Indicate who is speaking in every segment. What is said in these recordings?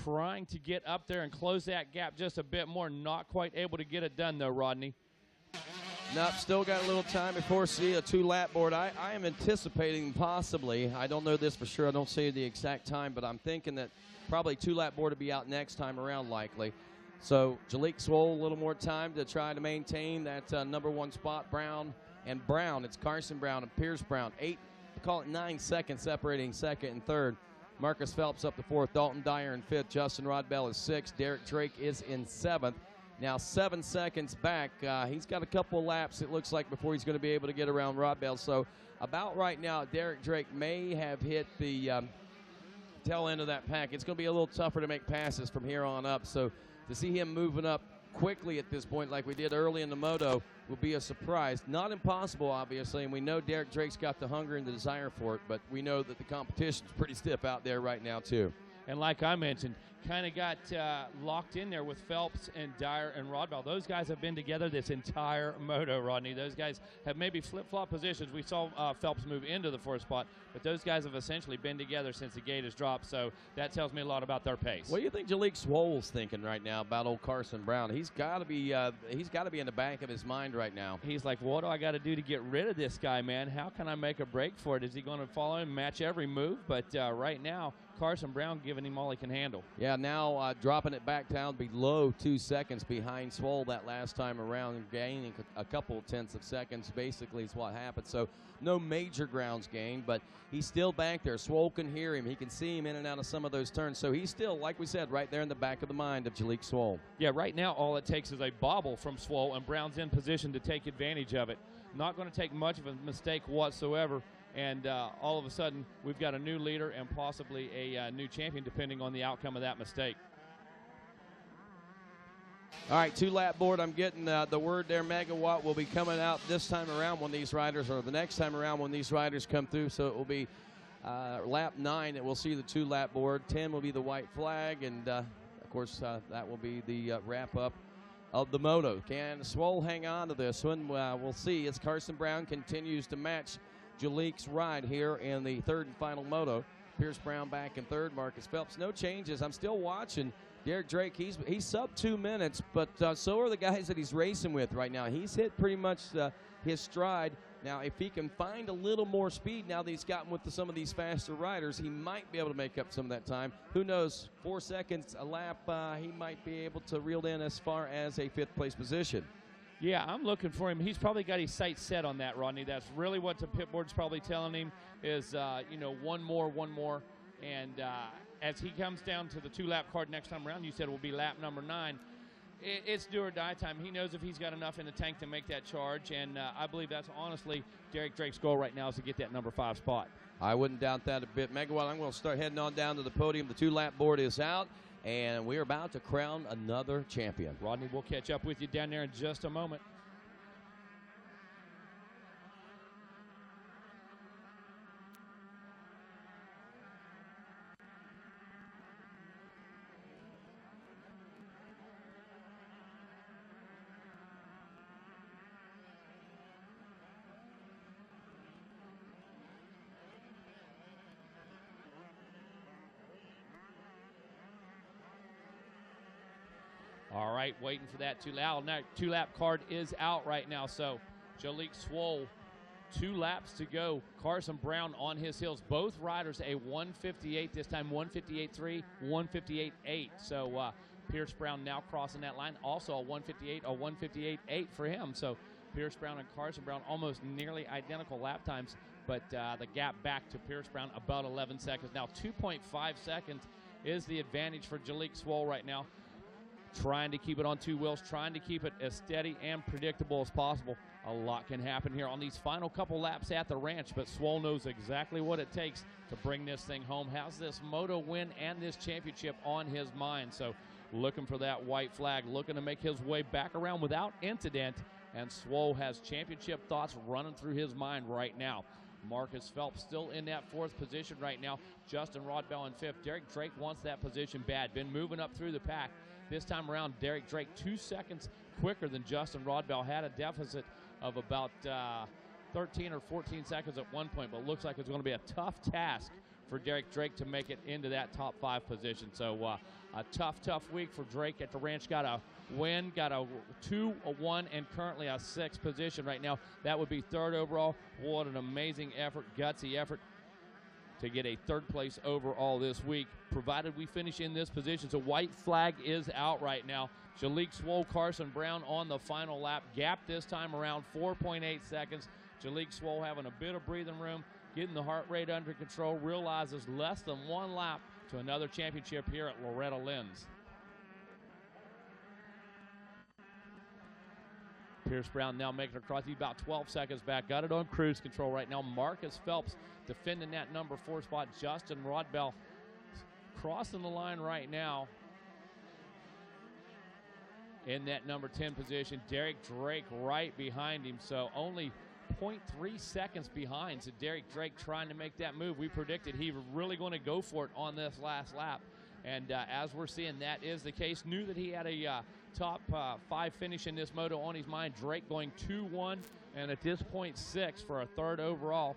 Speaker 1: trying to get up there and close that gap just a bit more. Not quite able to get it done, though, Rodney.
Speaker 2: Nope, still got a little time before see a 2-lap board. I am anticipating possibly, I don't know this for sure, I don't see the exact time, but I'm thinking that probably 2-lap board will be out next time around likely. So Jalek Swoll, a little more time to try to maintain that number 1 spot. Brown, it's Carson Brown and Pierce Brown. 9 seconds separating second and third. Marcus Phelps up to 4th, Dalton Dyer in 5th, Justin Rodbell is 6th, Derek Drake is in 7th. Now 7 seconds back. He's got a couple laps, it looks like, before he's going to be able to get around Rodbell. So about right now, Derek Drake may have hit the tail end of that pack. It's going to be a little tougher to make passes from here on up. So to see him moving up quickly at this point like we did early in the moto will be a surprise. Not impossible, obviously, and we know Derek Drake's got the hunger and the desire for it, but we know that the competition's pretty stiff out there right now too.
Speaker 1: And like I mentioned, kind of got locked in there with Phelps and Dyer and Rodbell. Those guys have been together this entire moto, Rodney. Those guys have maybe flip-flop positions. We saw Phelps move into the 4th spot, but those guys have essentially been together since the gate has dropped, so that tells me a lot about their pace.
Speaker 2: What do you think Jalek Swoll's thinking right now about old Carson Brown? He's got to be in the back of his mind right now.
Speaker 1: He's like, what do I got to do to get rid of this guy, man? How can I make a break for it? Is he going to follow him, match every move? But right now, Carson Brown giving him all he can handle.
Speaker 2: Yeah, now dropping it back down below 2 seconds behind Swoll that last time around, and gaining a couple tenths of seconds basically is what happened. So no major grounds gained, but he's still back there. Swoll can hear him. He can see him in and out of some of those turns. So he's still, like we said, right there in the back of the mind of Jalek Swoll.
Speaker 1: Yeah, right now all it takes is a bobble from Swoll, and Brown's in position to take advantage of it. Not going to take much of a mistake whatsoever. And all of a sudden, we've got a new leader and possibly a new champion, depending on the outcome of that mistake.
Speaker 2: All right, 2-lap board. I'm getting the word there. Megawatt will be coming out this time around when these riders, or the next time around when these riders come through. So it will be lap 9 that we'll see the 2-lap board. 10 will be the white flag, and of course that will be the wrap-up of the moto. Can Swoll hang on to this one? We'll see as Carson Brown continues to match Jalek's ride here in the 3rd and final moto. Pierce Brown back in 3rd, Marcus Phelps. No changes. I'm still watching Derek Drake. He's sub 2 minutes, but so are the guys that he's racing with right now. He's hit pretty much his stride. Now, if he can find a little more speed now that he's gotten with some of these faster riders, he might be able to make up some of that time. Who knows? 4 seconds a lap, he might be able to reel in as far as a 5th place position.
Speaker 1: Yeah, I'm looking for him. He's probably got his sights set on that, Rodney. That's really what the pit board's probably telling him is, one more. And as he comes down to the 2-lap card next time around, you said it will be lap number 9. It's do or die time. He knows if he's got enough in the tank to make that charge, and I believe that's honestly Derek Drake's goal right now is to get that number 5 spot.
Speaker 2: I wouldn't doubt that a bit. Megawatt, I'm going to start heading on down to the podium. The 2-lap board is out, and we're about to crown another champion.
Speaker 1: Rodney, we'll catch up with you down there in just a moment. All right, waiting for that 2-lap card is out right now. So Jalek Swoll, 2 laps to go. Carson Brown on his heels. Both riders a 158 this time, 158.3, 158.8. So Pierce Brown now crossing that line. Also a 158, a 158.8 for him. So Pierce Brown and Carson Brown almost nearly identical lap times, but the gap back to Pierce Brown about 11 seconds. Now 2.5 seconds is the advantage for Jalek Swoll right now. Trying to keep it on 2 wheels, trying to keep it as steady and predictable as possible. A lot can happen here on these final couple laps at the ranch, but Swoll knows exactly what it takes to bring this thing home. Has this moto win and this championship on his mind. So looking for that white flag, looking to make his way back around without incident, and Swoll has championship thoughts running through his mind right now. Marcus Phelps still in that 4th position right now. Justin Rodbell in 5th. Derek Drake wants that position bad. Been moving up through the pack. This time around, Derek Drake 2 seconds quicker than Justin Rodbell. Had a deficit of about 13 or 14 seconds at one point, but looks like it's going to be a tough task for Derek Drake to make it into that top 5 position. So a tough week for Drake at the ranch. Got a win, got a 2, a 1, and currently a 6th position right now. That would be 3rd overall. What an amazing effort, gutsy effort to get a 3rd place overall this week, provided we finish in this position. So white flag is out right now. Jalik Swoll, Carson Brown on the final lap. Gap this time around 4.8 seconds. Jalik Swoll having a bit of breathing room, getting the heart rate under control, realizes less than 1 lap to another championship here at Loretta Lynn's. Pierce Brown now making it across. He's about 12 seconds back. Got it on cruise control right now. Marcus Phelps defending that number 4 spot. Justin Rodbell crossing the line right now in that number 10 position. Derek Drake right behind him, so only 0.3 seconds behind. So Derek Drake trying to make that move. We predicted he was really going to go for it on this last lap. And as we're seeing, that is the case. Knew that he had a top 5 finish in this moto on his mind. Drake going 2-1, and at this point 6 for a 3rd overall.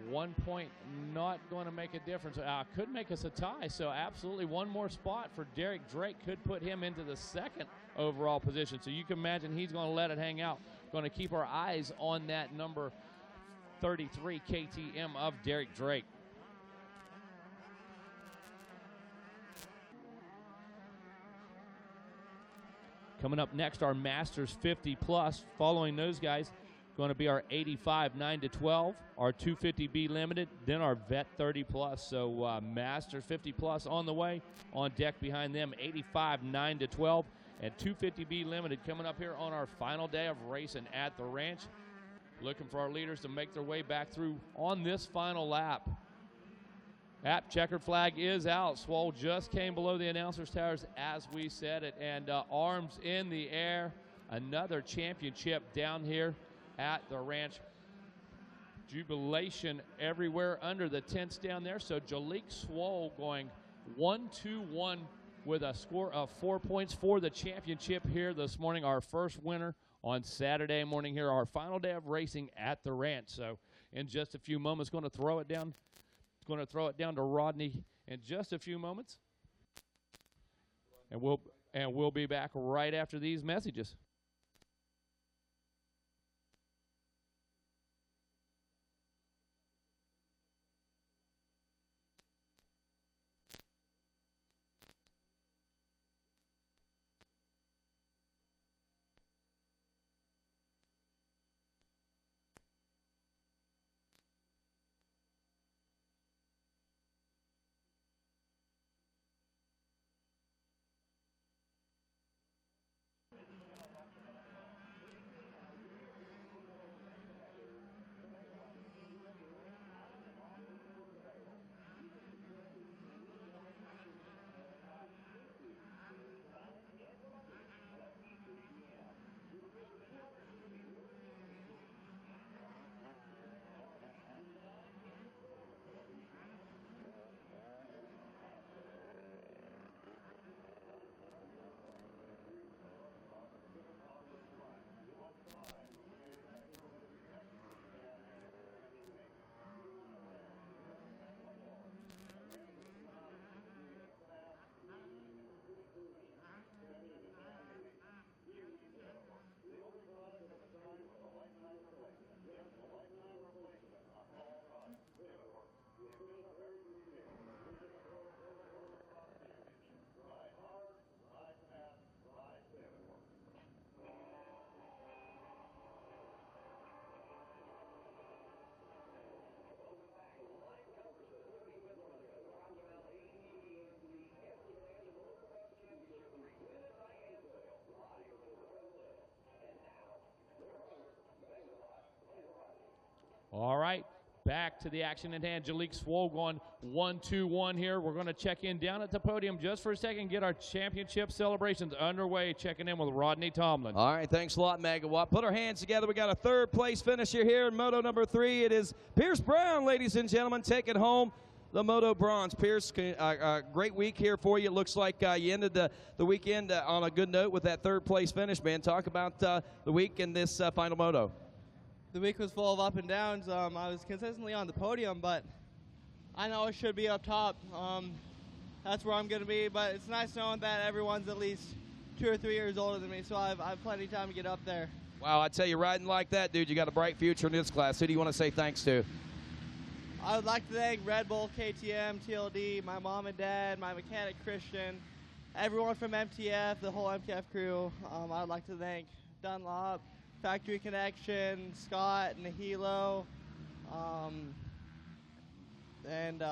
Speaker 1: 1 point not going to make a difference. Could make us a tie, so absolutely one more spot for Derek Drake could put him into the 2nd overall position. So you can imagine he's going to let it hang out. Going to keep our eyes on that number 33 KTM of Derek Drake. Coming up next, our Masters 50 plus. Following those guys, going to be our 85 9-12, our 250B Limited, then our Vet 30 plus. So Masters 50 plus on the way. On deck behind them, 85 9-12 and 250B Limited coming up here on our final day of racing at the ranch. Looking for our leaders to make their way back through on this final lap. App checkered flag is out. Swoll just came below the announcer's towers as we said it, and arms in the air. Another championship down here at the ranch. Jubilation everywhere under the tents down there. So Jalik Swoll going 1-2-1 with a score of 4 points for the championship here this morning. Our first winner on Saturday morning here, our final day of racing at the ranch. So in just a few moments, going to throw it down to Rodney in just a few moments, and we'll be back right after these messages. All right, back to the action at hand. Jalik Swoll going 1-2-1 here. We're going to check in down at the podium just for a second, get our championship celebrations underway. Checking in with Rodney Tomlin.
Speaker 2: All right, thanks a lot, Megawatt. Put our hands together. We got a 3rd place finisher here in Moto number 3. It is Pierce Brown, ladies and gentlemen, taking home the Moto Bronze. Pierce, great week here for you. It looks like you ended the weekend on a good note with that 3rd place finish, man. Talk about the week in this final Moto.
Speaker 3: The week was full of up and downs. I was consistently on the podium, but I know it should be up top. That's where I'm going to be, but it's nice knowing that everyone's at least 2 or 3 years older than me, so I've plenty of time to get up there.
Speaker 2: Wow, I tell you, riding like that, dude, you got a bright future in this class. Who do you want to say thanks to?
Speaker 3: I would like to thank Red Bull, KTM, TLD, my mom and dad, my mechanic Christian, everyone from MTF, the whole MTF crew. I'd like to thank Dunlop, Factory Connection, Scott, Nahilo, and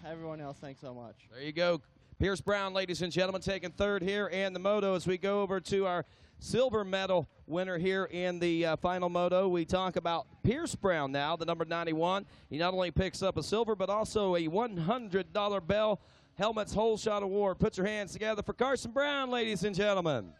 Speaker 3: everyone else. Thanks so much.
Speaker 2: There you go. Pierce Brown, ladies and gentlemen, taking third here in the moto as we go over to our silver medal winner here in the final moto. We talk about Pierce Brown now, the number 91. He not only picks up a silver, but also a $100 Bell Helmets Whole Shot Award. Put your hands together for Carson Brown, ladies and gentlemen.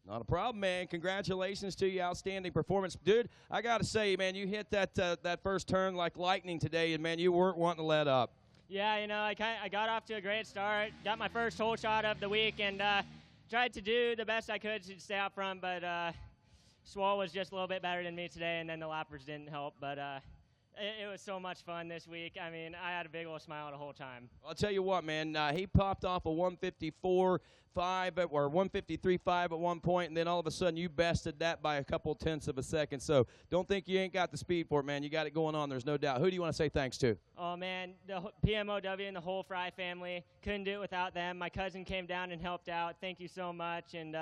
Speaker 2: Not a problem, man. Congratulations to you. Outstanding performance. Dude, I got to say, man, you hit that first turn like lightning today, and, man, you weren't wanting to let up.
Speaker 4: Yeah, you know, I got off to a great start. Got my first whole shot of the week and tried to do the best I could to stay out front, but Swole was just a little bit better than me today, and then the lappers didn't help. But it was so much fun this week. I mean, I had a big old smile the whole time.
Speaker 2: I'll tell you what, man, he popped off a 154.5 or 153.5 at one point, and then all of a sudden you bested that by a couple tenths of a second. So don't think you ain't got the speed for it, man. You got it going on. There's no doubt. Who do you want to say thanks to?
Speaker 4: Oh, man, the PMOW and the whole Fry family. Couldn't do it without them. My cousin came down and helped out. Thank you so much. And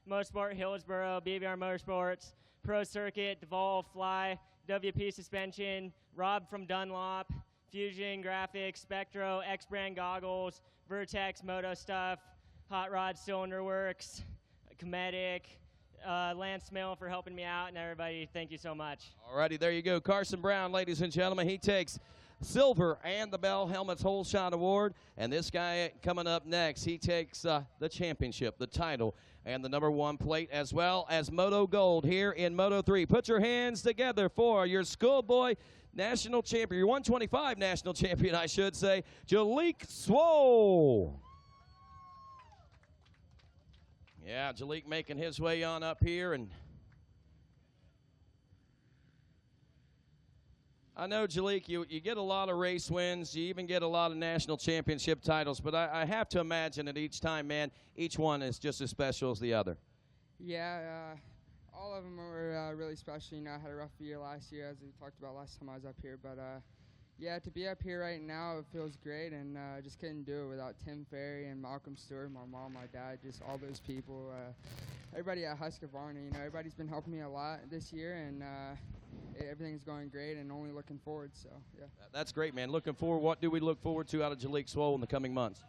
Speaker 4: Motorsport Hillsboro, BBR Motorsports, Pro Circuit, Devolve, Fly, WP Suspension, Rob from Dunlop, Fusion Graphics, Spectro, X-Brand Goggles, Vertex Moto Stuff, Hot Rod Cylinder Works, Cometic, Lance Mill for helping me out, and everybody, thank you so much.
Speaker 2: All righty, there you go. Carson Brown, ladies and gentlemen, he takes silver and the Bell Helmets Whole Shot Award. And this guy coming up next, he takes the championship, the title, and the #1 plate, as well as Moto Gold here in Moto 3. Put your hands together for your schoolboy national champion, your 125 national champion, I should say, Jalik Swole. Yeah, Jalik making his way on up here, and I know, Jalik, you get a lot of race wins. You even get a lot of national championship titles. But I have to imagine that each time, man, each one is just as special as the other.
Speaker 5: Yeah, all of them were really special. You know, I had a rough year last year, as we talked about last time I was up here. But, yeah, to be up here right now, it feels great. And I just couldn't do it without Tim Ferry and Malcolm Stewart, my mom, my dad, just all those people. Everybody at Husqvarna, you know, everybody's been helping me a lot this year. And everything's going great and only looking forward, so, yeah.
Speaker 2: That's great, man. Looking forward. What do we look forward to out of Jalik Swole in the coming months?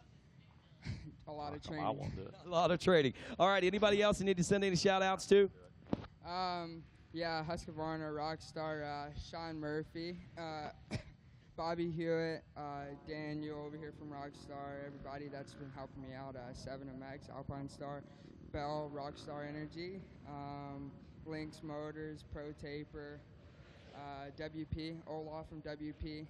Speaker 5: A lot of training.
Speaker 2: I won't do it. A lot of trading. All right, anybody else you need to send any shout-outs to?
Speaker 5: Yeah, Husqvarna, Rockstar, Sean Murphy, Bobby Hewitt, Daniel over here from Rockstar, everybody that's been helping me out, 7MX, Alpine Star, Bell, Rockstar Energy, Lynx Motors, Pro Taper, WP, Olaf from WP,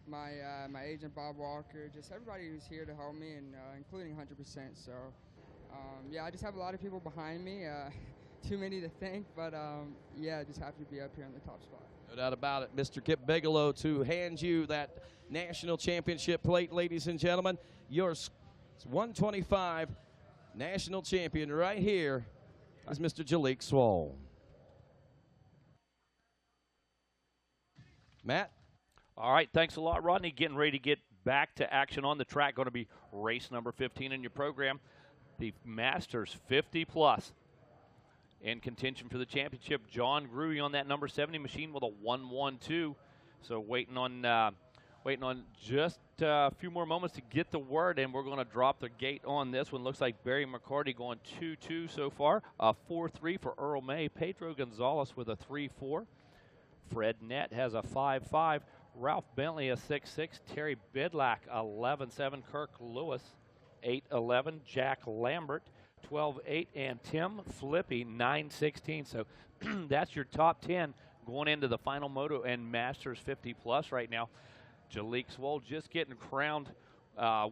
Speaker 5: my agent Bob Walker, just everybody who's here to help me, and including 100%. So, yeah, I just have a lot of people behind me. Too many to thank, but yeah, just happy to be up here in the top spot.
Speaker 2: No doubt about it. Mr. Kip Bigelow to hand you that national championship plate, ladies and gentlemen. Your 125 national champion right here is Mr. Jalik Swole. Matt?
Speaker 6: All right, thanks a lot, Rodney. Getting ready to get back to action on the track. Going to be race number 15 in your program, the Masters 50-plus. In contention for the championship, John Gruey on that number 70 machine with a 1-1-2. So waiting on just a few more moments to get the word, and we're going to drop the gate on this one. Looks like Barry McCarty going 2-2 so far. A 4-3 for Earl May. Pedro Gonzalez with a 3-4. Fred Nett has a 5-5. Ralph Bentley a 6-6. Terry Bidlack 11-7. Kirk Lewis 8-11. Jack Lambert 12-8, and Tim Flippy 9-16. So that's your top 10 going into the final moto and Masters 50-plus right now. Jalik Swole just getting crowned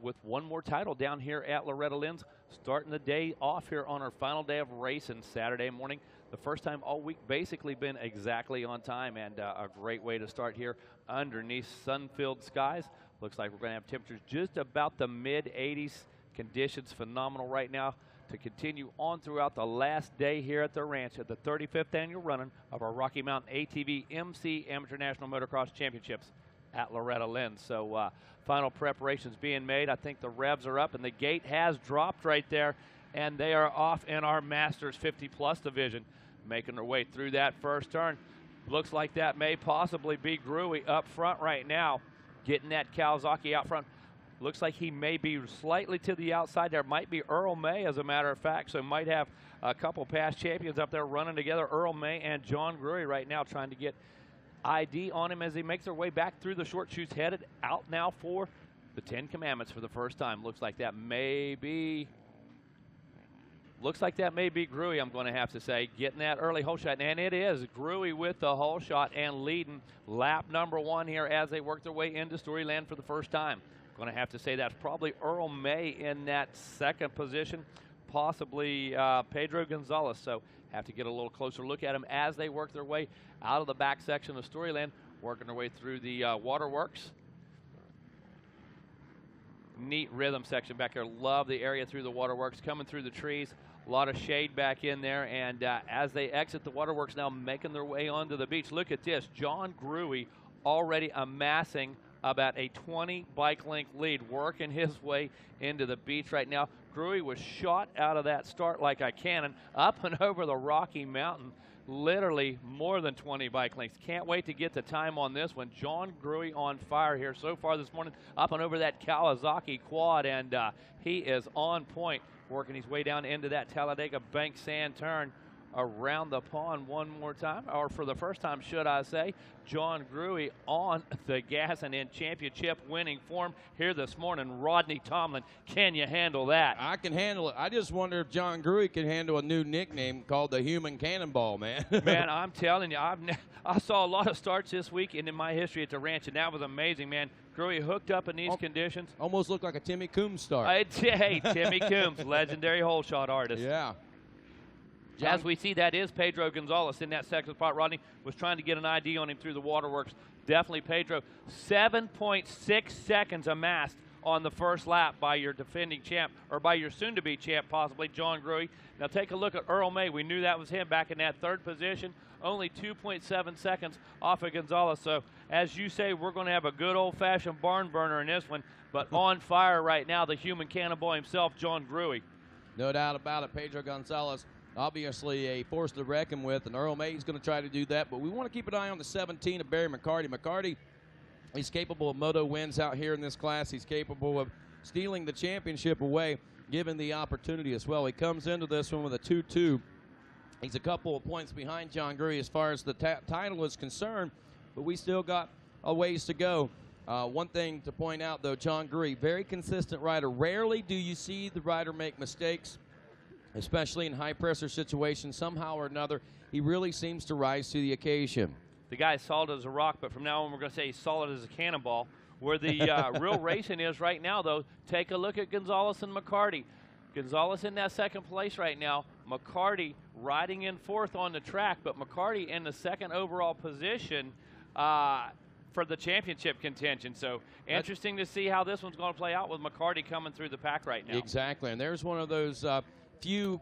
Speaker 6: with one more title down here at Loretta Lynn's, starting the day off here on our final day of racing Saturday morning. the first time all week, basically been exactly on time, and a great way to start here underneath sun-filled skies. Looks like we're going to have temperatures just about the mid-80s. Conditions phenomenal right now to continue on throughout the last day here at the ranch at the 35th annual running of our Rocky Mountain ATV MC Amateur National Motocross Championships at Loretta, Lynn. So final preparations being made. I think the revs are up and the gate has dropped right there, and they are off in our Masters 50+ division, making their way through that first turn. Looks like that may possibly be Gruey up front right now, getting that Kawasaki out front. Looks like he may be slightly to the outside. There might be Earl May, as a matter of fact, so might have a couple past champions up there running together. Earl May and John Gruey right now trying to get ID on him as he makes their way back through the short chutes, headed out now for the 10 Commandments for the first time. Looks like that may be Gruey, I'm going to have to say, getting that early hole shot. And it is Gruey with the hole shot and leading lap number 1 here as they work their way into Storyland for the first time. Going to have to say that's probably Earl May in that second position, possibly Pedro Gonzalez. So have to get a little closer look at them as they work their way out of the back section of Storyland, working their way through the waterworks. Neat rhythm section back there. Love the area through the waterworks, coming through the trees. A lot of shade back in there, and as they exit the waterworks now, making their way onto the beach. Look at this. John Gruey already amassing about a 20 bike length lead, working his way into the beach right now. Gruey was shot out of that start like a cannon, up and over the Rocky Mountain, literally more than 20 bike lengths. Can't wait to get the time on this one. John Gruey on fire here so far this morning, up and over that Kawasaki quad, and he is on point, working his way down into that Talladega Bank sand turn around the pond one more time, or for the first time, should I say. John Gruey on the gas and in championship winning form here this morning. Rodney Tomlin, can you handle that?
Speaker 2: I can handle it. I just wonder if John Gruey can handle a new nickname called the Human Cannonball, man.
Speaker 6: Man, I'm telling you, I saw a lot of starts this week and in my history at the ranch, and that was amazing, man. Gruey hooked up in these conditions.
Speaker 2: Almost looked like a Timmy Coombs start.
Speaker 6: Hey, Timmy Coombs, legendary hole shot artist.
Speaker 2: Yeah.
Speaker 6: As we see, that is Pedro Gonzalez in that second spot. Rodney was trying to get an ID on him through the waterworks. Definitely Pedro. 7.6 seconds amassed on the first lap by your defending champ, or by your soon-to-be champ, possibly, John Gruey. Now take a look at Earl May. We knew that was him back in that third position. Only 2.7 seconds off of Gonzalez. So, as you say, we're going to have a good old-fashioned barn burner in this one. But on fire right now, the human cannonball himself, John Gruey.
Speaker 2: No doubt about it. Pedro Gonzalez, obviously a force to reckon with, and Earl May is going to try to do that. But we want to keep an eye on the 17 of Barry McCarty. McCarty, he's capable of moto wins out here in this class. He's capable of stealing the championship away, given the opportunity as well. He comes into this one with a 2-2. He's a couple of points behind John Gruey as far as the title is concerned, but we still got a ways to go. One thing to point out, though, John Gruey, very consistent rider. Rarely do you see the rider make mistakes, especially in high-pressure situations. Somehow or another, he really seems to rise to the occasion.
Speaker 6: The guy's solid as a rock, but from now on we're going to say he's solid as a cannonball. Where the real racing is right now, though, take a look at Gonzalez and McCarty. Gonzalez in that second place right now. McCarty riding in fourth on the track, but McCarty in the second overall position for the championship contention. So interesting to see how this one's going to play out with McCarty coming through the pack right now.
Speaker 2: Exactly, and there's one of those few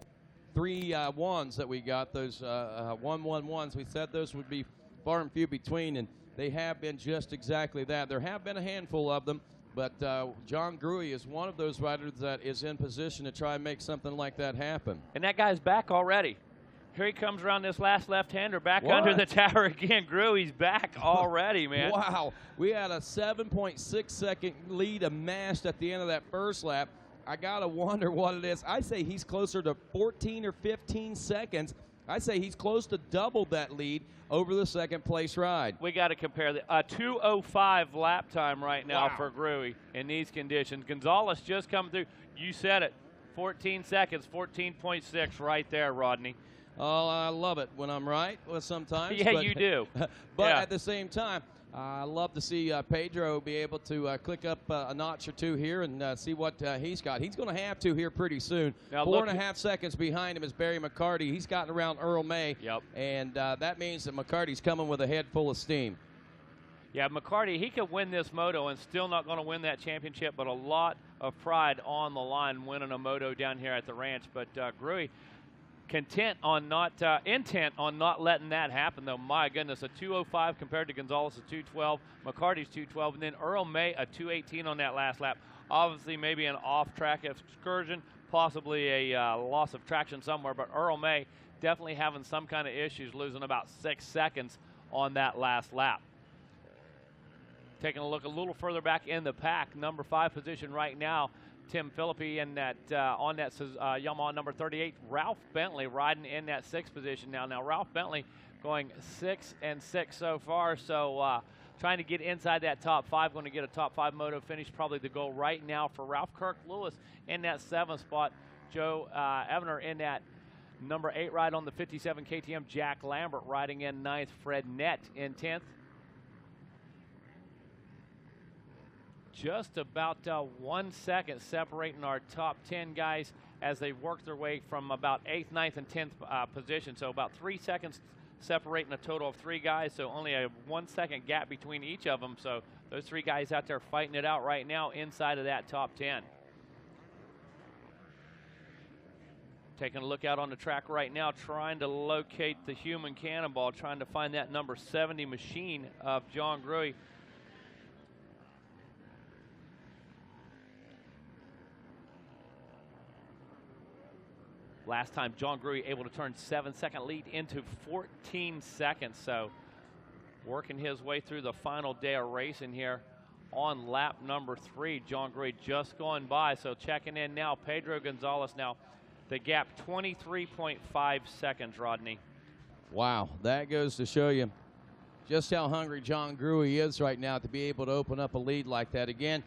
Speaker 2: 3-1s that we got, those 1-1-1s. We said those would be far and few between, and they have been just exactly that. There have been a handful of them, but John Gruey is one of those riders that is in position to try and make something like that happen.
Speaker 6: And that guy's back already. Here he comes around this last left-hander, back under the tower again. Gruey's back already, man.
Speaker 2: Wow. We had a 7.6-second lead amassed at the end of that first lap. I got to wonder what it is. I say he's closer to 14 or 15 seconds. I say he's close to double that lead over the second-place ride.
Speaker 6: We got to compare the 2:05 lap time right now for Gruey in these conditions. Gonzalez just coming through. You said it, 14 seconds, 14.6 right there, Rodney.
Speaker 2: Oh, I love it when I'm right. Well, sometimes.
Speaker 6: Yeah, you do.
Speaker 2: But at the same time, I love to see Pedro be able to click up a notch or two here and see what he's got. He's going to have to here pretty soon.
Speaker 6: Now
Speaker 2: 4.5 seconds behind him is Barry McCarty. He's gotten around Earl May.
Speaker 6: Yep.
Speaker 2: And that means that McCarty's coming with a head full of steam.
Speaker 6: Yeah, McCarty, he could win this moto and still not going to win that championship, but a lot of pride on the line winning a moto down here at the ranch. But Gruy, intent on not letting that happen, though. My goodness, a 2:05 compared to Gonzalez, a 2:12. McCarty's 2:12, and then Earl May, a 2:18 on that last lap. Obviously, maybe an off-track excursion, possibly a loss of traction somewhere, but Earl May definitely having some kind of issues, losing about 6 seconds on that last lap. Taking a look a little further back in the pack, number 5 position right now, Tim Philippi in that on that Yamaha number 38. Ralph Bentley riding in that 6th position now. Now Ralph Bentley going 6 and 6 so far, so trying to get inside that top 5, going to get a top 5 moto finish, probably the goal right now for Ralph. Kirk Lewis in that 7th spot. Joe Evner in that number 8 ride on the 57 KTM. Jack Lambert riding in 9th. Fred Nett in 10th. Just about 1 second separating our top 10 guys as they work their way from about 8th, 9th, and 10th position. So about 3 seconds separating a total of 3 guys. So only a 1 second gap between each of them. So those 3 guys out there fighting it out right now inside of that top 10. Taking a look out on the track right now, trying to locate the human cannonball, trying to find that number 70 machine of John Gruy. Last time, John Gruy able to turn 7-second lead into 14 seconds. So working his way through the final day of racing here on lap number 3. John Gruy just going by. So checking in now, Pedro Gonzalez. Now the gap 23.5 seconds, Rodney.
Speaker 2: Wow, that goes to show you just how hungry John Gruy is right now to be able to open up a lead like that. Again,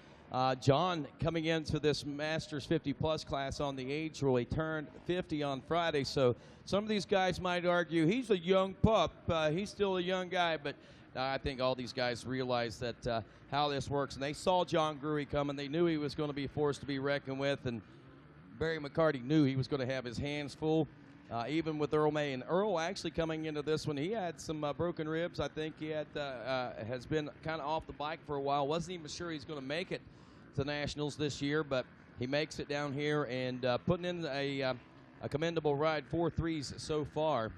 Speaker 2: John coming into this Masters 50-plus class on the age rule. He turned 50 on Friday, so some of these guys might argue he's a young pup. He's still a young guy, but I think all these guys realize that how this works. And they saw John Gruy coming. They knew he was going to be a force to be reckoned with, and Barry McCarty knew he was going to have his hands full, even with Earl May. And Earl actually coming into this one, he had some broken ribs. I think he had has been kind of off the bike for a while. Wasn't even sure he's going to make it to Nationals this year, but he makes it down here and putting in a commendable ride, 4.3s so far.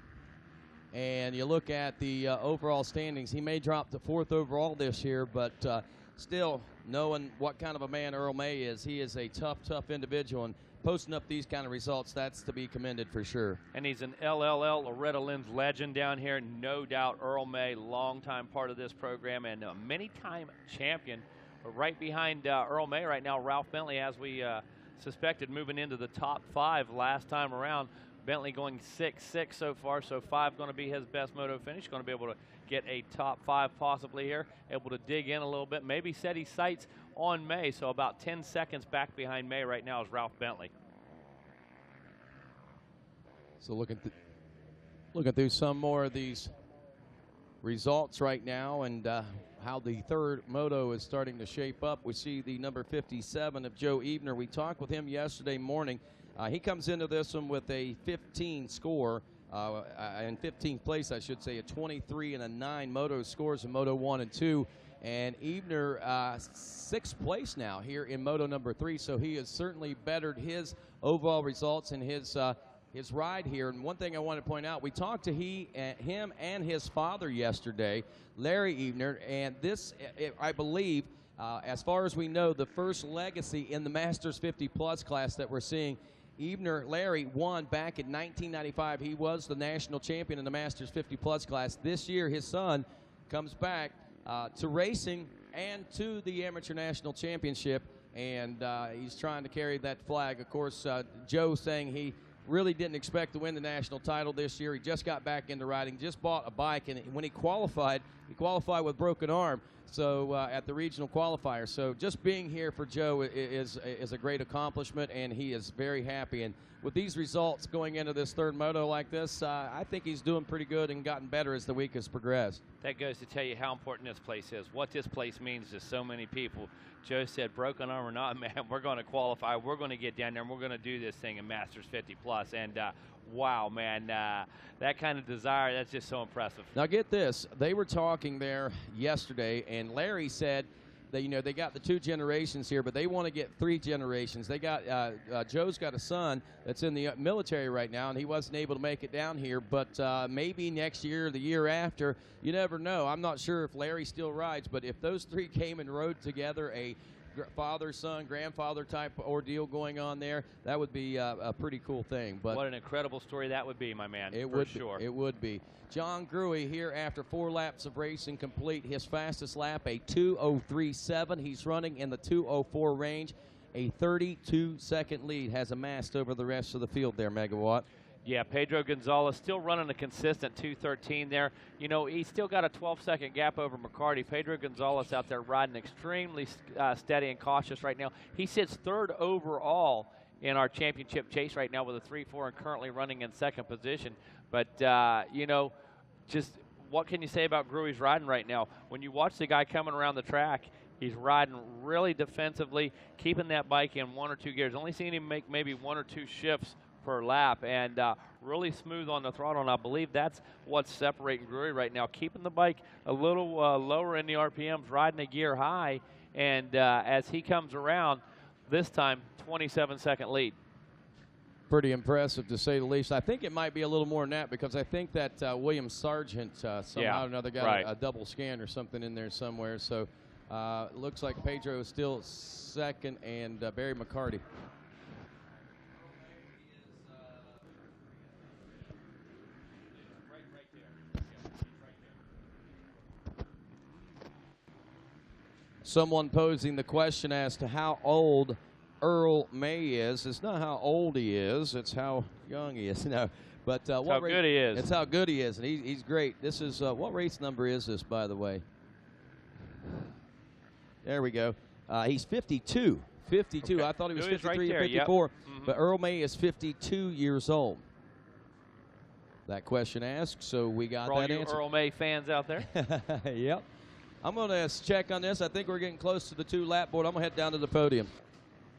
Speaker 2: And you look at the overall standings, he may drop to 4th overall this year, but still knowing what kind of a man Earl May is, he is a tough individual, and posting up these kind of results, that's to be commended for sure.
Speaker 6: And he's an LLL Loretta Lynn's legend down here, no doubt. Earl May, longtime part of this program and a many-time champion. But right behind Earl May right now, Ralph Bentley, as we suspected, moving into the top 5 last time around. Bentley going 6-6 so far, so 5 going to be his best moto finish. Going to be able to get a top 5 possibly here. Able to dig in a little bit. Maybe set his sights on May, so about 10 seconds back behind May right now is Ralph Bentley.
Speaker 2: So looking through some more of these results right now and how the 3rd moto is starting to shape up. We see the number 57 of Joe Ebner. We talked with him yesterday morning. He comes into this one with a 15 score, in 15th place, I should say, a 23 and a 9 moto scores in Moto 1 and 2. And Ebner, 6th place now here in Moto number 3, so he has certainly bettered his overall results and his ride here. And one thing I want to point out, we talked to him and his father yesterday, Larry Ebner, and this, I believe, as far as we know, the first legacy in the Masters 50-plus class that we're seeing. Ebner, Larry, won back in 1995. He was the national champion in the Masters 50-plus class. This year, his son comes back to racing and to the Amateur National Championship, and he's trying to carry that flag. Of course, Joe saying he really didn't expect to win the national title this year. He just got back into riding, just bought a bike, and when he qualified, He qualified with broken arm, so at the regional qualifier. So just being here for Joe is a great accomplishment, and he is very happy. And with these results going into this third moto like this, I think he's doing pretty good and gotten better as the week has progressed.
Speaker 6: That goes to tell you how important this place is, what this place means to so many people. Joe said, broken arm or not, man, we're going to qualify. We're going to get down there, and we're going to do this thing in Masters 50 plus. And wow, man, that kind of desire, that's just so impressive.
Speaker 2: Now get this. They were talking there yesterday, and Larry said that, you know, they got the 2 generations here, but they want to get 3 generations. They got Joe's got a son that's in the military right now, and he wasn't able to make it down here, but maybe next year or the year after, you never know. I'm not sure if Larry still rides, but if those 3 came and rode together, a father, son, grandfather type ordeal going on there, that would be a pretty cool thing. But
Speaker 6: what an incredible story that would be, my man.
Speaker 2: It
Speaker 6: for
Speaker 2: would
Speaker 6: sure.
Speaker 2: It would be. John Gruey here after 4 laps of racing complete. His fastest lap, a 2:03.7. He's running in the 2:04 range. A 32-second lead has amassed over the rest of the field there, Megawatt.
Speaker 6: Yeah, Pedro Gonzalez still running a consistent 2:13 there. You know, he's still got a 12-second gap over McCarty. Pedro Gonzalez out there riding extremely steady and cautious right now. He sits 3rd overall in our championship chase right now with a 3-4 and currently running in 2nd position. But, you know, just what can you say about Gruey's riding right now? When you watch the guy coming around the track, he's riding really defensively, keeping that bike in 1 or 2 gears. Only seen him make maybe 1 or 2 shifts per lap, and really smooth on the throttle, and I believe that's what's separating Gruey right now, keeping the bike a little lower in the RPMs, riding a gear high, and as he comes around, this time 27-second lead.
Speaker 2: Pretty impressive, to say the least. I think it might be a little more than that, because I think that William Sargent somehow or another got a double scan or something in there somewhere. So looks like Pedro is still 2nd, and Barry McCarty. Someone posing the question as to how old Earl May is. It's not how old he is, it's how young he is. No, but
Speaker 6: how good he is.
Speaker 2: It's how good he is, and he's great. This is what race number is this, by the way? There we go. He's 52. 52.
Speaker 6: Okay.
Speaker 2: I thought he was
Speaker 6: Right
Speaker 2: 53
Speaker 6: there,
Speaker 2: or 54,
Speaker 6: yep.
Speaker 2: but Earl May is 52 years old. That question asked, so we got
Speaker 6: For all
Speaker 2: that
Speaker 6: you
Speaker 2: answer.
Speaker 6: Earl May fans out there.
Speaker 2: Yep. I'm going to check on this. I think we're getting close to the 2-lap board. I'm going to head down to the podium.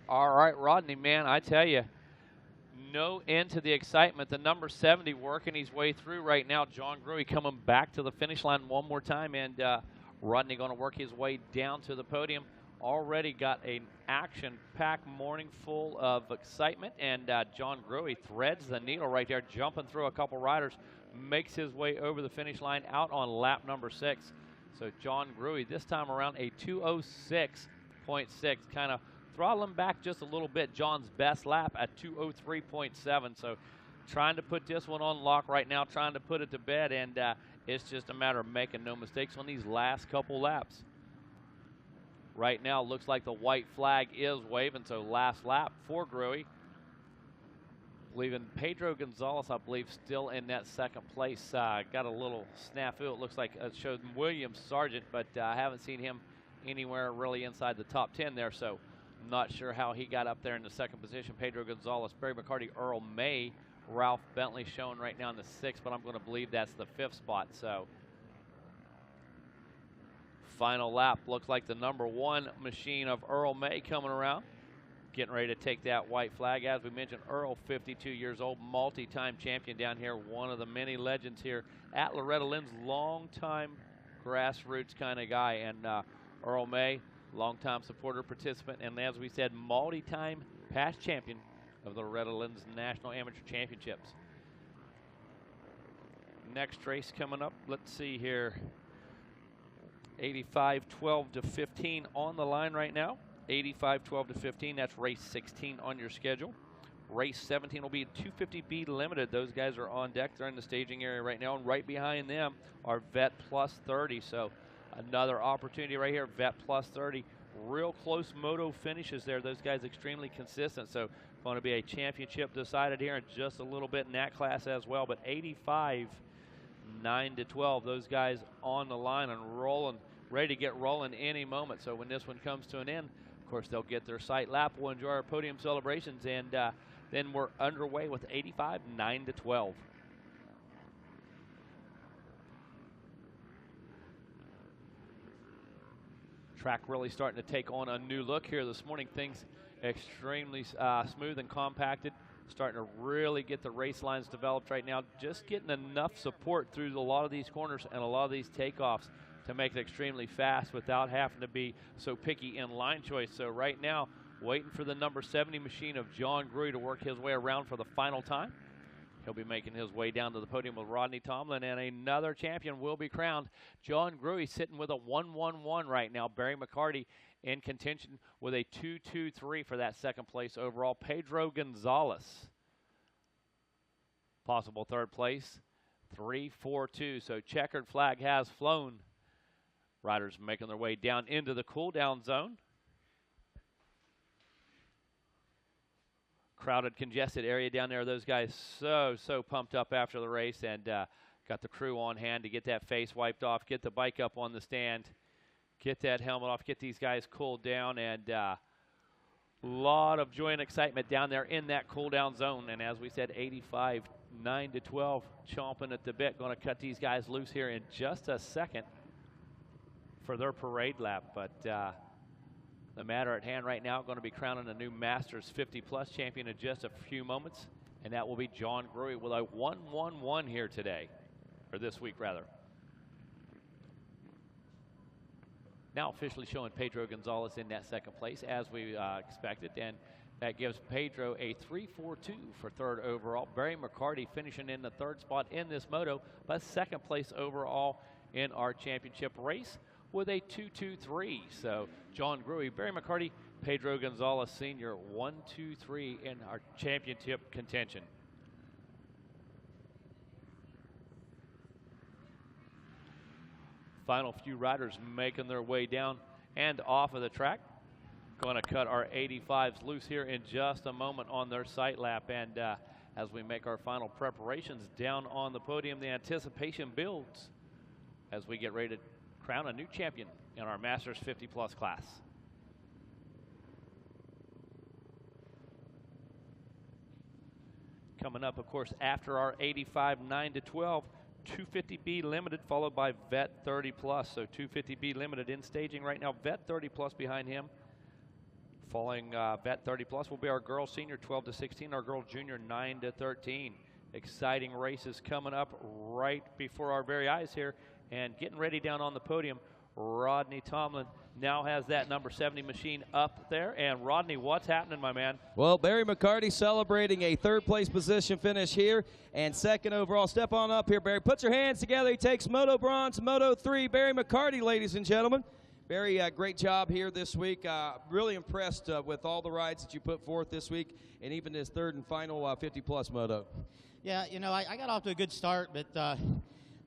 Speaker 6: All right, Rodney, man, I tell you, no end to the excitement. The number 70 working his way through right now. John Gruey coming back to the finish line one more time, and Rodney going to work his way down to the podium. Already got an action-packed morning full of excitement, and John Gruey threads the needle right there, jumping through a couple riders, makes his way over the finish line out on lap number 6. So John Gruey, this time around a 2:06.6, kind of throttling back just a little bit. John's best lap at 2:03.7. So trying to put this one on lock right now, trying to put it to bed, and it's just a matter of making no mistakes on these last couple laps. Right now, looks like the white flag is waving, so last lap for Gruey. Leaving Pedro Gonzalez, I believe, still in that 2nd place. Got a little snafu. It looks like it showed William Sargent, but I haven't seen him anywhere really inside the top 10 there, so I'm not sure how he got up there in the 2nd position. Pedro Gonzalez, Barry McCarty, Earl May, Ralph Bentley showing right now in the 6th, but I'm going to believe that's the 5th spot. So final lap looks like the number 1 machine of Earl May coming around, getting ready to take that white flag. As we mentioned, Earl, 52 years old, multi-time champion down here, one of the many legends here at Loretta Lynn's, long-time grassroots kind of guy. And Earl May, long-time supporter, participant, and as we said, multi-time past champion of the Loretta Lynn's National Amateur Championships. Next race coming up, let's see here. 85-12-15 on the line right now. 85-12-15, that's race 16 on your schedule. Race 17 will be 250B limited. Those guys are on deck. They're in the staging area right now, and right behind them are Vet Plus 30. So another opportunity right here, Vet Plus 30. Real close moto finishes there. Those guys extremely consistent. So going to be a championship decided here in just a little bit in that class as well. But 85, 9-12. Those guys on the line and rolling, ready to get rolling any moment. So when this one comes to an end, of course, they'll get their sight lap. We'll enjoy our podium celebrations, and then we're underway with 85, 9-12. Track really starting to take on a new look here this morning. Things extremely smooth and compacted. Starting to really get the race lines developed right now. Just getting enough support through a lot of these corners and a lot of these takeoffs to make it extremely fast without having to be so picky in line choice. So right now, waiting for the number 70 machine of John Gruy to work his way around for the final time. He'll be making his way down to the podium with Rodney Tomlin, and another champion will be crowned. John Gruy sitting with a 1-1-1 right now. Barry McCarty in contention with a 2-2-3 for that second place overall. Pedro Gonzalez, possible third place, 3-4-2. So checkered flag has flown. Riders making their way down into the cool down zone. Crowded, congested area down there. Those guys so pumped up after the race, and got the crew on hand to get that face wiped off, get the bike up on the stand, get that helmet off, get these guys cooled down, and a lot of joy and excitement down there in that cool down zone. And as we said, 85, 9-12, chomping at the bit. Going to cut these guys loose here in just a second for their parade lap. But the matter at hand right now, going to be crowning a new Masters 50-plus champion in just a few moments, and that will be John Gruy with a 1-1-1 here today, or this week rather. Now officially showing Pedro Gonzalez in that second place as we expected, and that gives Pedro a 3-4-2 for third overall. Barry McCarty finishing in the third spot in this moto, but second place overall in our championship race with a 2-2-3. So John Gruy, Barry McCarty, Pedro Gonzalez Sr., 1-2-3 in our championship contention. Final few riders making their way down and off of the track. Going to cut our 85s loose here in just a moment on their sight lap. And as we make our final preparations down on the podium, the anticipation builds as we get ready to crown a new champion in our Masters 50-plus class. Coming up, of course, after our 85, 9-12, 250B Limited, followed by Vet 30 Plus. So 250B Limited in staging right now. Vet 30 Plus behind him. Following Vet 30 Plus will be our girls senior 12-16, our girls junior 9-13. Exciting races coming up right before our very eyes here. And getting ready down on the podium, Rodney Tomlin now has that number 70 machine up there. And Rodney, what's happening, my man?
Speaker 2: Well, Barry McCarty celebrating a third place position finish here and second overall. Step on up here, Barry. Put your hands together. He takes Moto Bronze, Moto 3. Barry McCarty, ladies and gentlemen. Barry, great job here this week. Really impressed with all the rides that you put forth this week and even this third and final 50-plus moto.
Speaker 7: Yeah, you know, I got off to a good start, but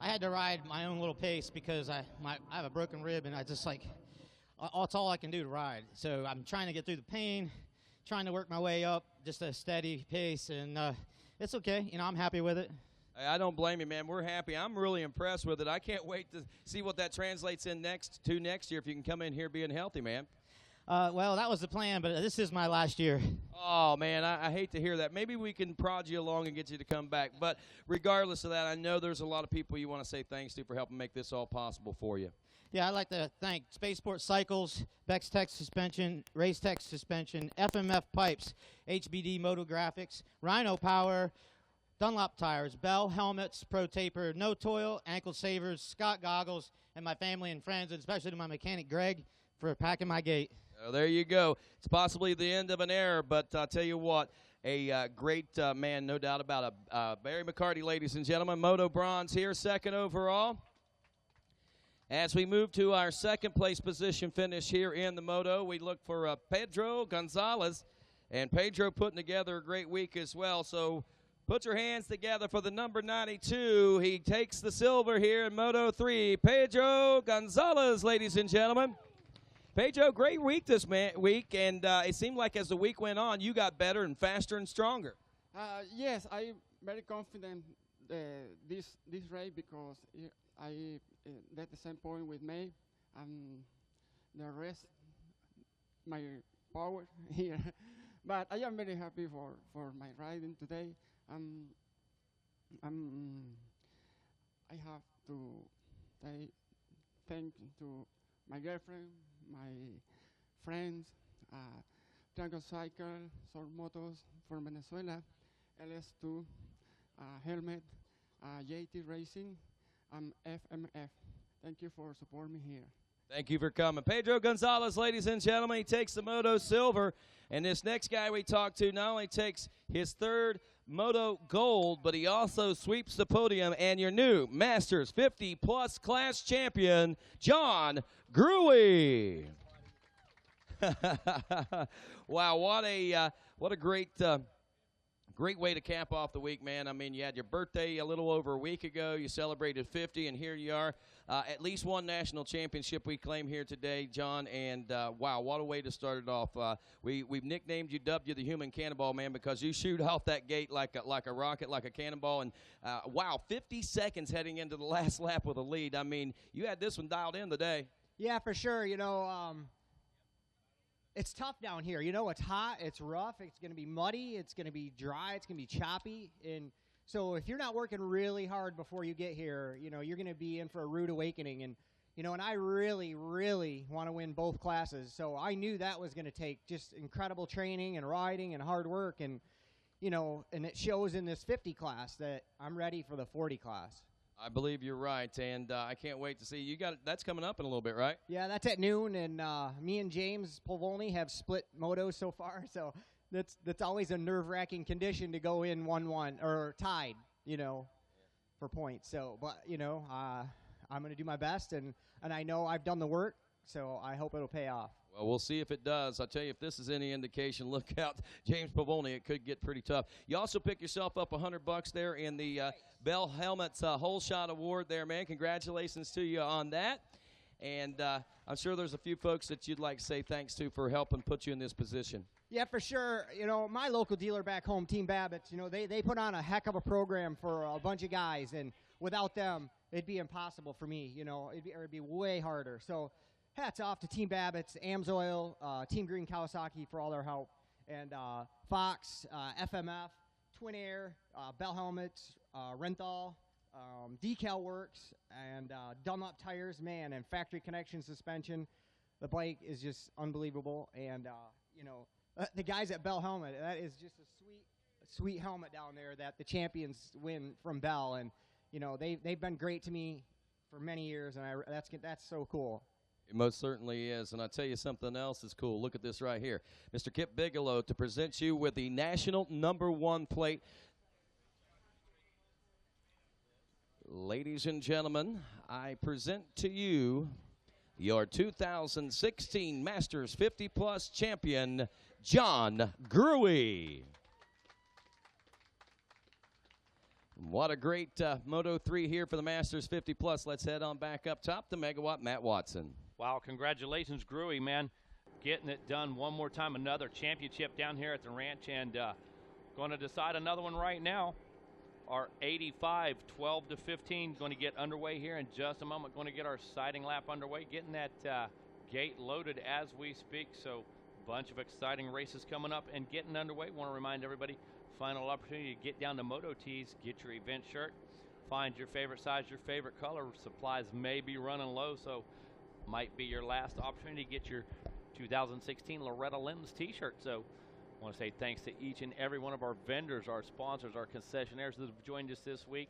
Speaker 7: I had to ride my own little pace because I have a broken rib, and I just it's all I can do to ride. So I'm trying to get through the pain, trying to work my way up, just a steady pace, and it's okay. You know, I'm happy with it.
Speaker 2: I don't blame you, man. We're happy. I'm really impressed with it. I can't wait to see what that translates in next year if you can come in here being healthy, man.
Speaker 7: Well, that was the plan, but this is my last year.
Speaker 2: Oh, man, I hate to hear that. Maybe we can prod you along and get you to come back. But regardless of that, I know there's a lot of people you want to say thanks to for helping make this all possible for you.
Speaker 7: Yeah, I'd like to thank Spaceport Cycles, Bex Tech Suspension, Race Tech Suspension, FMF Pipes, HBD Moto Graphics, Rhino Power, Dunlop Tires, Bell Helmets, Pro Taper, No Toil, Ankle Savers, Scott Goggles, and my family and friends, and especially to my mechanic, Greg, for packing my gate.
Speaker 2: Oh, there you go. It's possibly the end of an era, but I'll tell you what, a great man, no doubt about it. Barry McCarty, ladies and gentlemen, Moto Bronze here, second overall. As we move to our second place position finish here in the moto, we look for Pedro Gonzalez, and Pedro putting together a great week as well. So put your hands together for the number 92. He takes the silver here in Moto 3. Pedro Gonzalez, ladies and gentlemen. Pedro, great week this week, and it seemed like as the week went on, you got better and faster and stronger.
Speaker 5: Yes, I'm very confident
Speaker 8: this race because I at the same point with May, the rest my power here. But I am very happy for my riding today. I have to say thank to my girlfriend, my friends, Triangle Cycle, Sol Motos from Venezuela, LS2, Helmet, JT Racing, and FMF. Thank you for supporting me here.
Speaker 2: Thank you for coming. Pedro Gonzalez, ladies and gentlemen, he takes the Moto Silver. And this next guy we talked to not only takes his third Moto Gold, but he also sweeps the podium. And your new Masters 50-plus class champion, John Gruey. Wow, what a great way to cap off the week, man. I mean, you had your birthday a little over a week ago. You celebrated 50, and here you are. At least one national championship we claim here today, John. And, wow, what a way to start it off. We've nicknamed you W, the human cannonball, man, because you shoot off that gate like a rocket, like a cannonball. And, wow, 50 seconds heading into the last lap with a lead. I mean, you had this one dialed in today.
Speaker 9: Yeah, for sure. You know, it's tough down here. You know, it's hot, it's rough, it's going to be muddy, it's going to be dry, it's going to be choppy. And so if you're not working really hard before you get here, you know, you're going to be in for a rude awakening. And, you know, and I really, really want to win both classes. So I knew that was going to take just incredible training and riding and hard work. And, you know, and it shows in this 50 class that I'm ready for the 40 class.
Speaker 2: I believe you're right, and I can't wait to see. You got that's coming up in a little bit, right?
Speaker 9: Yeah, that's at noon, and me and James Polvolny have split motos so far, so that's always a nerve-wracking condition to go in 1-1 or tied, you know, for points. So, but you know, I'm going to do my best, and I know I've done the work, so I hope it'll pay off.
Speaker 2: Well, we'll see if it does. I'll tell you, if this is any indication, look out, James Pavoni. It could get pretty tough. You also pick yourself up $100 there in the Bell Helmets Whole Shot Award there, man. Congratulations to you on that. And I'm sure there's a few folks that you'd like to say thanks to for helping put you in this position.
Speaker 9: Yeah, for sure. You know, my local dealer back home, Team Babbitt's, you know, they put on a heck of a program for a bunch of guys. And without them, it'd be impossible for me. You know, it'd be way harder. So hats off to Team Babbitt's, Amsoil, Team Green Kawasaki for all their help, and Fox, FMF, Twin Air, Bell Helmets, Renthal, Decal Works, and Dunlop Tires, man, and Factory Connection Suspension. The bike is just unbelievable, and, you know, the guys at Bell Helmet, that is just a sweet helmet down there that the champions win from Bell, and, you know, they've been great to me for many years, and that's so cool.
Speaker 2: It most certainly is. And I'll tell you something else that's cool. Look at this right here. Mr. Kip Bigelow to present you with the national #1 plate. Ladies and gentlemen, I present to you your 2016 Masters 50-plus champion, John Gruey. What a great Moto3 here for the Masters 50-plus. Let's head on back up top to Megawatt Matt Watson.
Speaker 6: Wow, congratulations, Gruey, man. Getting it done one more time, another championship down here at the ranch, and going to decide another one right now. Our 85, 12 to 15, going to get underway here in just a moment. Going to get our sighting lap underway, getting that gate loaded as we speak. So a bunch of exciting races coming up and getting underway. Want to remind everybody, final opportunity to get down to Moto Tees, get your event shirt, find your favorite size, your favorite color. Supplies may be running low, so might be your last opportunity to get your 2016 Loretta Lynn's t-shirt. So I want to say thanks to each and every one of our vendors, our sponsors, our concessionaires that have joined us this week.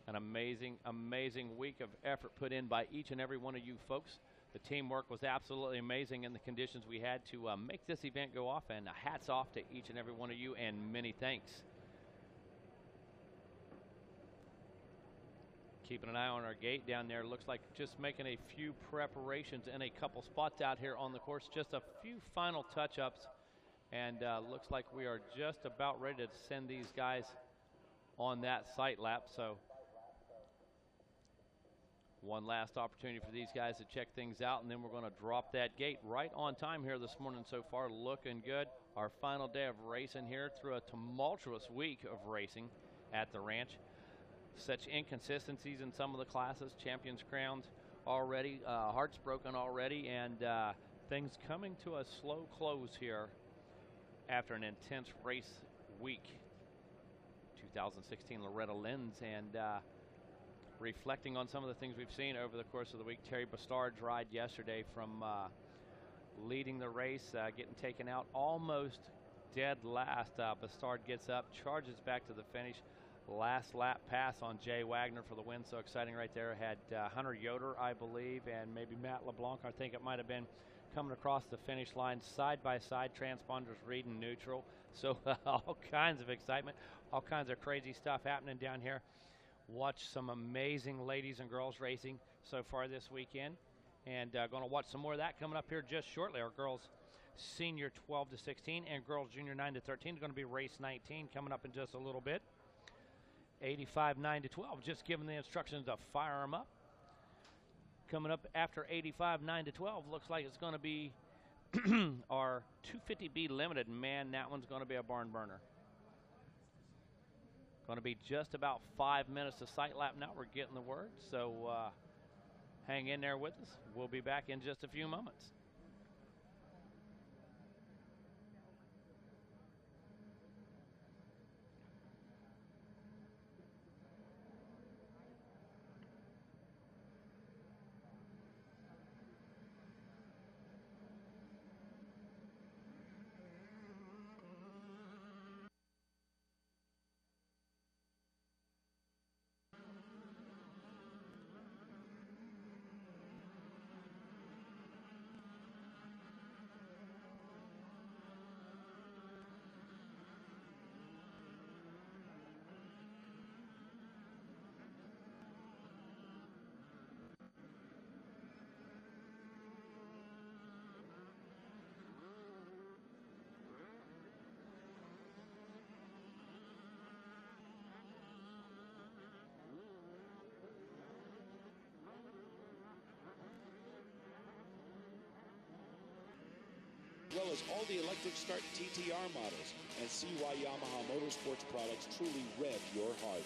Speaker 6: An amazing, amazing week of effort put in by each and every one of you folks. The teamwork was absolutely amazing in the conditions we had to make this event go off, and hats off to each and every one of you, and many thanks. Keeping an eye on our gate down there. Looks like just making a few preparations in a couple spots out here on the course. Just a few final touch-ups, and looks like we are just about ready to send these guys on that sight lap. So one last opportunity for these guys to check things out, and then we're going to drop that gate right on time here this morning. So far, looking good. Our final day of racing here through a tumultuous week of racing at the ranch. such inconsistencies in some of the classes. Champions crowned already, hearts broken already, and things coming to a slow close here after an intense race week. 2016 Loretta Lynn's, and reflecting on some of the things we've seen over the course of the week. Terry Bastard's ride yesterday from leading the race, getting taken out almost dead last. Bastard gets up, charges back to the finish. Last lap pass on Jay Wagner for the win. So exciting right there. Had Hunter Yoder, I believe, and maybe Matt LeBlanc, I think it might have been, coming across the finish line side by side. Transponders reading neutral. So all kinds of excitement, all kinds of crazy stuff happening down here. Watch some amazing ladies and girls racing so far this weekend, and going to watch some more of that coming up here just shortly. Our girls senior 12 to 16 and girls junior 9 to 13 is going to be race 19 coming up in just a little bit. 85 9 to 12, just giving the instructions to fire them up. Coming up after 85 9 to 12, looks like it's going to be our 250B limited. Man, that one's going to be a barn burner. Going to be just about 5 minutes to sight lap now. We're getting the word, so hang in there with us. We'll be back in just a few moments.
Speaker 10: As well as all the electric start TTR models, and see why Yamaha Motorsports products truly rev your heart.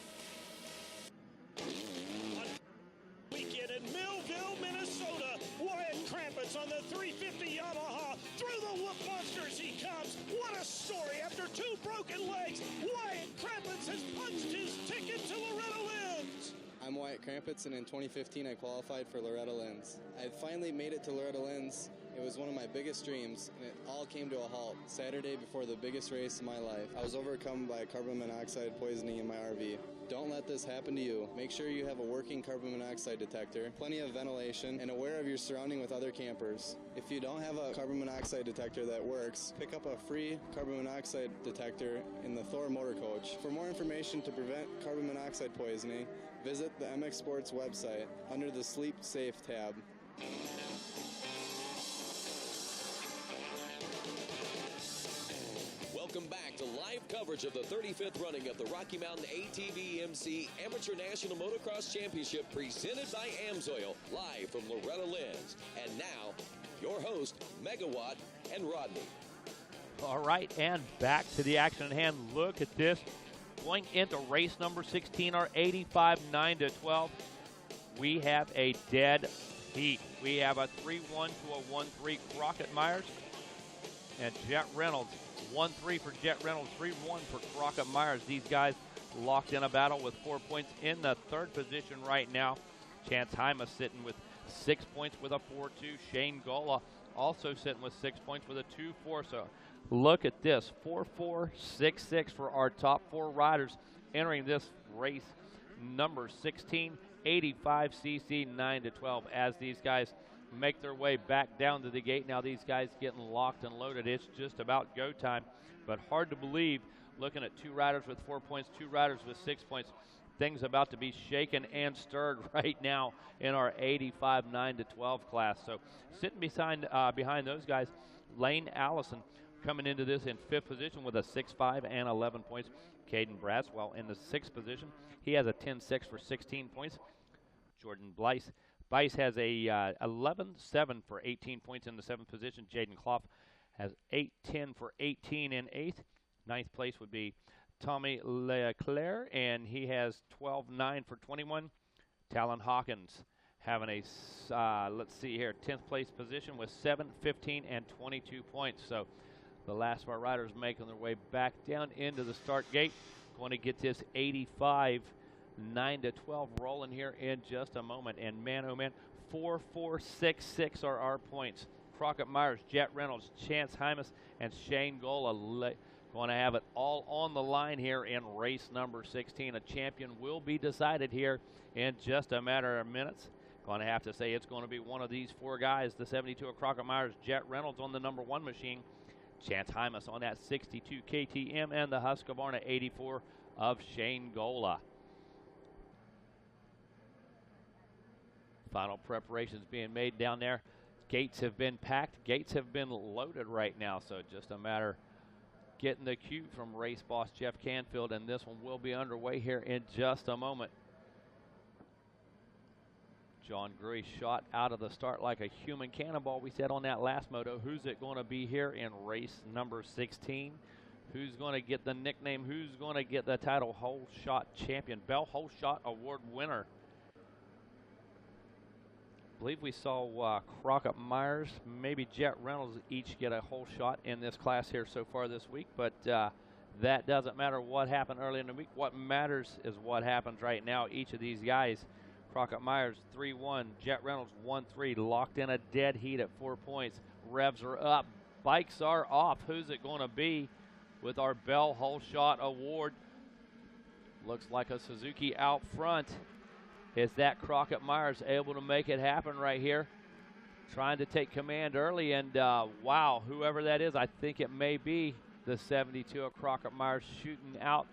Speaker 11: Weekend in Millville, Minnesota. Wyatt Krampus on the 350 Yamaha. Through the whoop monsters he comes. What a story. After 2 broken legs, Wyatt Krampus has punched his ticket to Loretta Lynn's.
Speaker 12: I'm Wyatt Krampus, and in 2015 I qualified for Loretta Lynn's. I finally made it to Loretta Lynn's. It was one of my biggest dreams, and it all came to a halt Saturday before the biggest race of my life. I was overcome by carbon monoxide poisoning in my RV. Don't let this happen to you. Make sure you have a working carbon monoxide detector, plenty of ventilation, and aware of your surrounding with other campers. If you don't have a carbon monoxide detector that works, pick up a free carbon monoxide detector in the Thor Motor Coach. For more information to prevent carbon monoxide poisoning, visit the MX Sports website under the Sleep Safe tab.
Speaker 13: Welcome back to live coverage of the 35th running of the Rocky Mountain ATV-MC Amateur National Motocross Championship presented by AMSOIL, live from Loretta Lynn's. And now, your host, Megawatt and Rodney.
Speaker 6: All right, and back to the action at hand. Look at this. Going into race number 16, our 85 9 to 12. We have a dead heat. We have a 3-1 to a 1-3 Crockett Myers and Jet Reynolds. 1-3 for Jet Reynolds, 3-1 for Crockett Myers. These guys locked in a battle with 4 points in the third position right now. Chance Hyma sitting with 6 points with a 4-2. Shane Gola also sitting with 6 points with a 2-4. So look at this, 4-4, 6-6 for our top 4 riders entering this race number 16, 85cc 9 to 12 as these guys make their way back down to the gate. Now these guys getting locked and loaded. It's just about go time, but hard to believe looking at 2 riders with 4 points, 2 riders with 6 points. Things about to be shaken and stirred right now in our 85 9 to 12 class. So sitting behind those guys, Lane Allison coming into this in 5th position with a 6-5 and 11 points. Caden Braswell in the 6th position. He has a 10-6 for 16 points. Jordan Bice has a 11-7 for 18 points in the 7th position. Jaden Clough has 8-10 for 18 in 8th. 9th place would be Tommy Leclerc, and he has 12.9 for 21. Talon Hawkins having a, let's see here, 10th place position with 7, 15, and 22 points. So the last of our riders making their way back down into the start gate. Going to get this 85, 9-12 rolling here in just a moment. And man, oh man, 4, 4, 6, 6 are our points. Crockett Myers, Jet Reynolds, Chance Hymas, and Shane Gola going to have it all on the line here in race number 16. A champion will be decided here in just a matter of minutes. Going to have to say it's going to be one of these 4 guys, the 72 of Crockett Myers, Jet Reynolds on the number 1 machine, Chance Hymas on that 62 KTM, and the Husqvarna 84 of Shane Gola. Final preparations being made down there. Gates have been packed. Gates have been loaded right now, so just a matter getting the cue from race boss Jeff Canfield, and this one will be underway here in just a moment. John Gruy shot out of the start like a human cannonball. We said on that last moto, who's it going to be here in race number 16? Who's going to get the nickname? Who's going to get the title Whole Shot Champion? Bell Whole Shot Award winner. I believe we saw Crockett Myers, maybe Jet Reynolds each get a whole shot in this class here so far this week, but that doesn't matter what happened early in the week. What matters is what happens right now. Each of these guys, Crockett Myers 3-1, Jet Reynolds 1-3, locked in a dead heat at 4 points. Revs are up, bikes are off. Who's it going to be with our Bell Whole Shot Award? Looks like a Suzuki out front. Is that Crockett Myers able to make it happen right here? Trying to take command early, and wow, whoever that is, I think it may be the 72 of Crockett Myers shooting out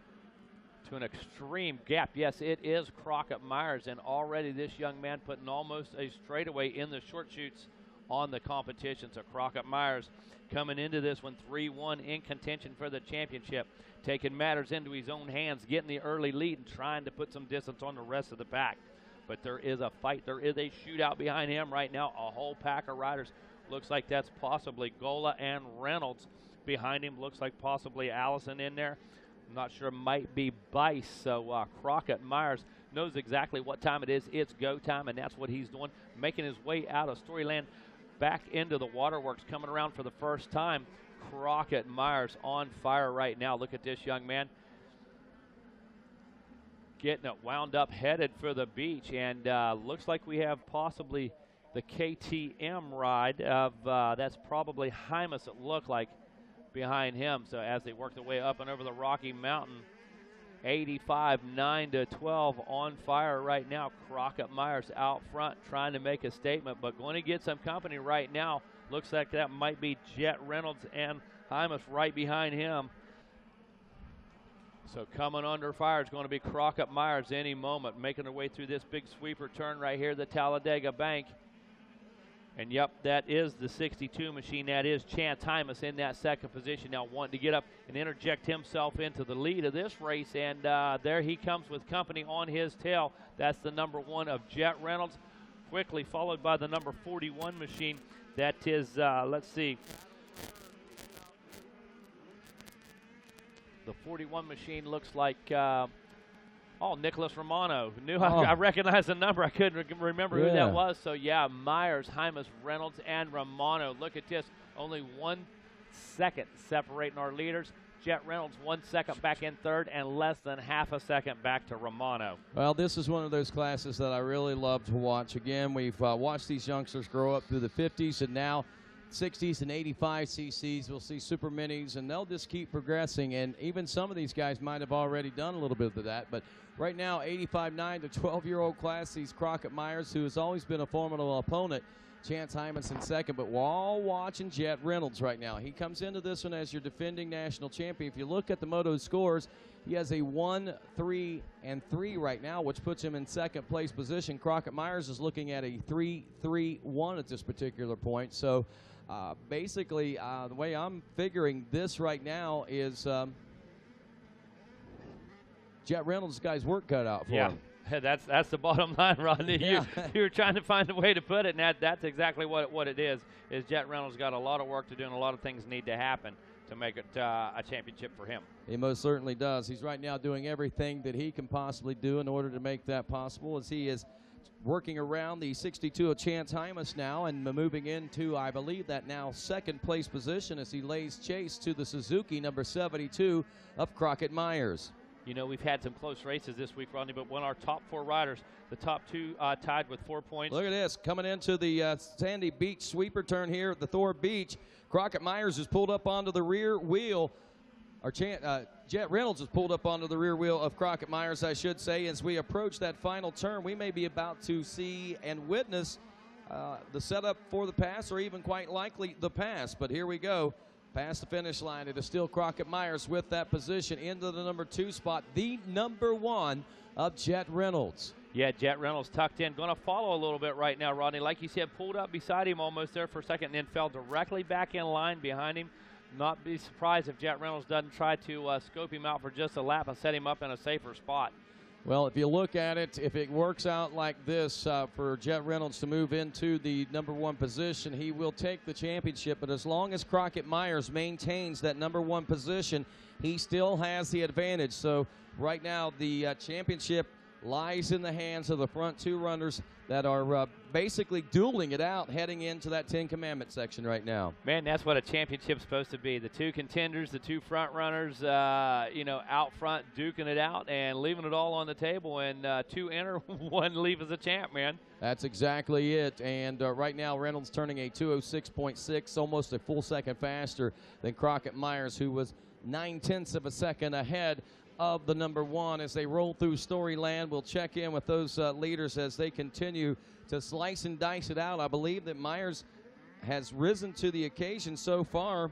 Speaker 6: to an extreme gap. Yes, it is Crockett Myers, and already this young man putting almost a straightaway in the short shoots on the competition. So Crockett Myers coming into this one 3-1 in contention for the championship, taking matters into his own hands, getting the early lead and trying to put some distance on the rest of the pack. But there is a fight. There is a shootout behind him right now. A whole pack of riders. Looks like that's possibly Gola and Reynolds behind him. Looks like possibly Allison in there. I'm not sure. Might be Bice. So Crockett Myers knows exactly what time it is. It's go time, and that's what he's doing. Making his way out of Storyland back into the waterworks, coming around for the first time. Crockett Myers on fire right now. Look at this young man. Getting it wound up, headed for the beach, and looks like we have possibly the KTM ride of, that's probably Hymas, it looked like, behind him. So as they work their way up and over the Rocky Mountain, 85, 9-12 on fire right now. Crockett Myers out front trying to make a statement, but going to get some company right now. Looks like that might be Jet Reynolds and Hymas right behind him. So coming under fire is going to be Crockett Myers any moment, making their way through this big sweeper turn right here, the Talladega Bank. And yep, that is the 62 machine. That is Chance Hymas in that second position now, wanting to get up and interject himself into the lead of this race. And there he comes with company on his tail. That's the number 1 of Jet Reynolds, quickly followed by the number 41 machine. That is, let's see, the 41 machine looks like, Nicholas Romano. I recognized the number. I couldn't remember who that was. So, yeah, Myers, Hymas, Reynolds, and Romano. Look at this. Only 1 second separating our leaders. Jet Reynolds 1 second back in third, and less than half a second back to Romano.
Speaker 2: Well, this is one of those classes that I really love to watch. Again, we've watched these youngsters grow up through the 50s, and now 60s and 85 cc's. We'll see super minis, and they'll just keep progressing. And even some of these guys might have already done a little bit of that. But right now, 85, 9 to 12-year-old class, these Crockett Myers, who has always been a formidable opponent. Chance Hymas in second, but we're all watching Jet Reynolds right now. He comes into this one as your defending national champion. If you look at the moto scores, he has a 1, 3, and 3 right now, which puts him in second place position. Crockett Myers is looking at a 3, 3, 1 at this particular point. So basically, the way I'm figuring this right now is Jet Reynolds' guy's work cut out for him.
Speaker 6: That's the bottom line, Rodney.
Speaker 2: Yeah.
Speaker 6: You were trying to find a way to put it, and that's exactly what it is Jet Reynolds got a lot of work to do, and a lot of things need to happen. to make it a championship for him.
Speaker 2: He most certainly does. He's right now doing everything that he can possibly do in order to make that possible, as he is working around the 62 of Chance Hymas now and moving into, I believe, that now second place position as he lays chase to the Suzuki number 72 of Crockett Myers.
Speaker 6: You know, we've had some close races this week, Rodney, but when our top 4 riders, the top 2 tied with 4 points.
Speaker 2: Look at this, coming into the Sandy Beach sweeper turn here at the Thor Beach. Crockett Myers is pulled up onto the rear wheel. Jet Reynolds is pulled up onto the rear wheel of Crockett Myers, I should say. As we approach that final turn, we may be about to see and witness the setup for the pass, or even quite likely the pass. But here we go. Past the finish line, it is still Crockett Myers with that position into the number 2 spot, the number 1 of Jet Reynolds.
Speaker 6: Yeah, Jet Reynolds tucked in. Going to follow a little bit right now, Rodney. Like you said, pulled up beside him almost there for a second and then fell directly back in line behind him. Not be surprised if Jet Reynolds doesn't try to scope him out for just a lap and set him up in a safer spot.
Speaker 2: Well, if you look at it, if it works out like this for Jet Reynolds to move into the number 1 position, he will take the championship. But as long as Crockett Myers maintains that number 1 position, he still has the advantage. So right now the championship lies in the hands of the front 2 runners that are basically dueling it out heading into that 10 Commandments section right now.
Speaker 6: Man, that's what a championship's supposed to be. The 2 contenders, the 2 front runners, out front duking it out and leaving it all on the table, and 2 enter, 1 leave as a champ, man.
Speaker 2: That's exactly it. And right now Reynolds turning a 2:06.6, almost a full second faster than Crockett Myers, who was 0.9 of a second ahead of the number 1. As they roll through Storyland, we'll check in with those leaders as they continue to slice and dice it out. I believe that Myers has risen to the occasion so far,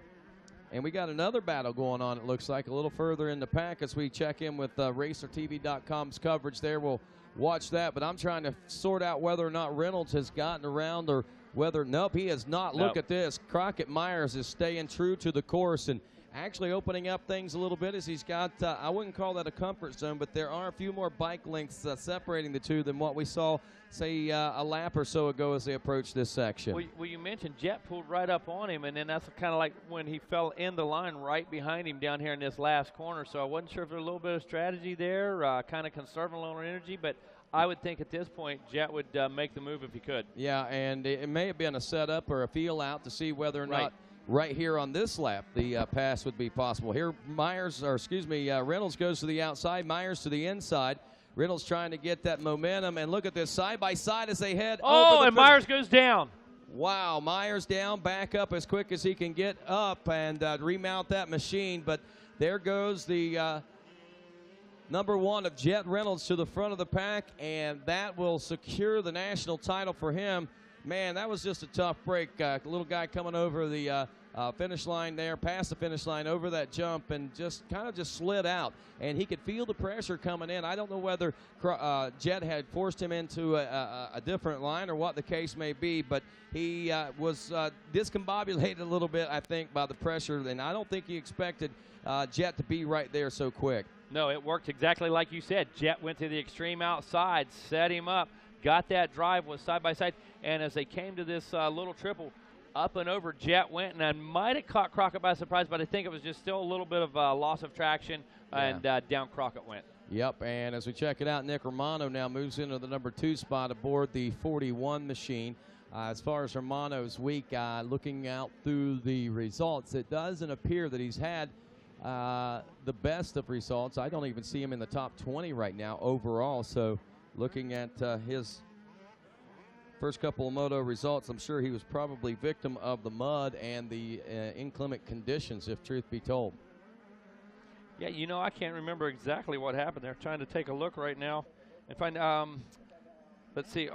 Speaker 2: and we got another battle going on, it looks like, a little further in the pack as we check in with RacerTV.com's coverage there. We'll watch that, but I'm trying to sort out whether or not Reynolds has gotten around or whether, nope, he has not. Look at this. Crockett Myers is staying true to the course and actually opening up things a little bit as he's got, I wouldn't call that a comfort zone, but there are a few more bike lengths separating the 2 than what we saw, say, a lap or so ago as they approached this section.
Speaker 6: Well, you mentioned Jet pulled right up on him, and then that's kind of like when he fell in the line right behind him down here in this last corner. So I wasn't sure if there was a little bit of strategy there, kind of conserving a little energy, but I would think at this point Jet would make the move if he could.
Speaker 2: Yeah, and it may have been a setup or a feel out to see whether or not right here on this lap the pass would be possible. Here Reynolds goes to the outside, Myers to the inside. Reynolds trying to get that momentum, and look at this side by side as they head over
Speaker 6: and Myers goes down.
Speaker 2: Wow, Myers down, back up as quick as he can get up and remount that machine. But there goes the number 1 of Jet Reynolds to the front of the pack, and that will secure the national title for him. Man, that was just a tough break. Little guy coming over the finish line there, past the finish line, over that jump, and just kind of slid out. And he could feel the pressure coming in. I don't know whether Jet had forced him into a different line or what the case may be, but he was discombobulated a little bit, I think, by the pressure. And I don't think he expected Jet to be right there so quick.
Speaker 6: No, it worked exactly like you said. Jet went to the extreme outside, set him up, got that drive, was side by side, and as they came to this little triple, up and over Jet went, and I might have caught Crockett by surprise, but I think it was just still a little bit of loss of traction, and down Crockett went.
Speaker 2: Yep, and as we check it out, Nick Romano now moves into the number 2 spot aboard the 41 machine. As far as Romano's week, looking out through the results, it doesn't appear that he's had the best of results. I don't even see him in the top 20 right now overall, so looking at his first couple of moto results, I'm sure he was probably victim of the mud and the inclement conditions, if truth be told.
Speaker 6: Yeah, you know, I can't remember exactly what happened there. Trying to take a look right now and find, let's see,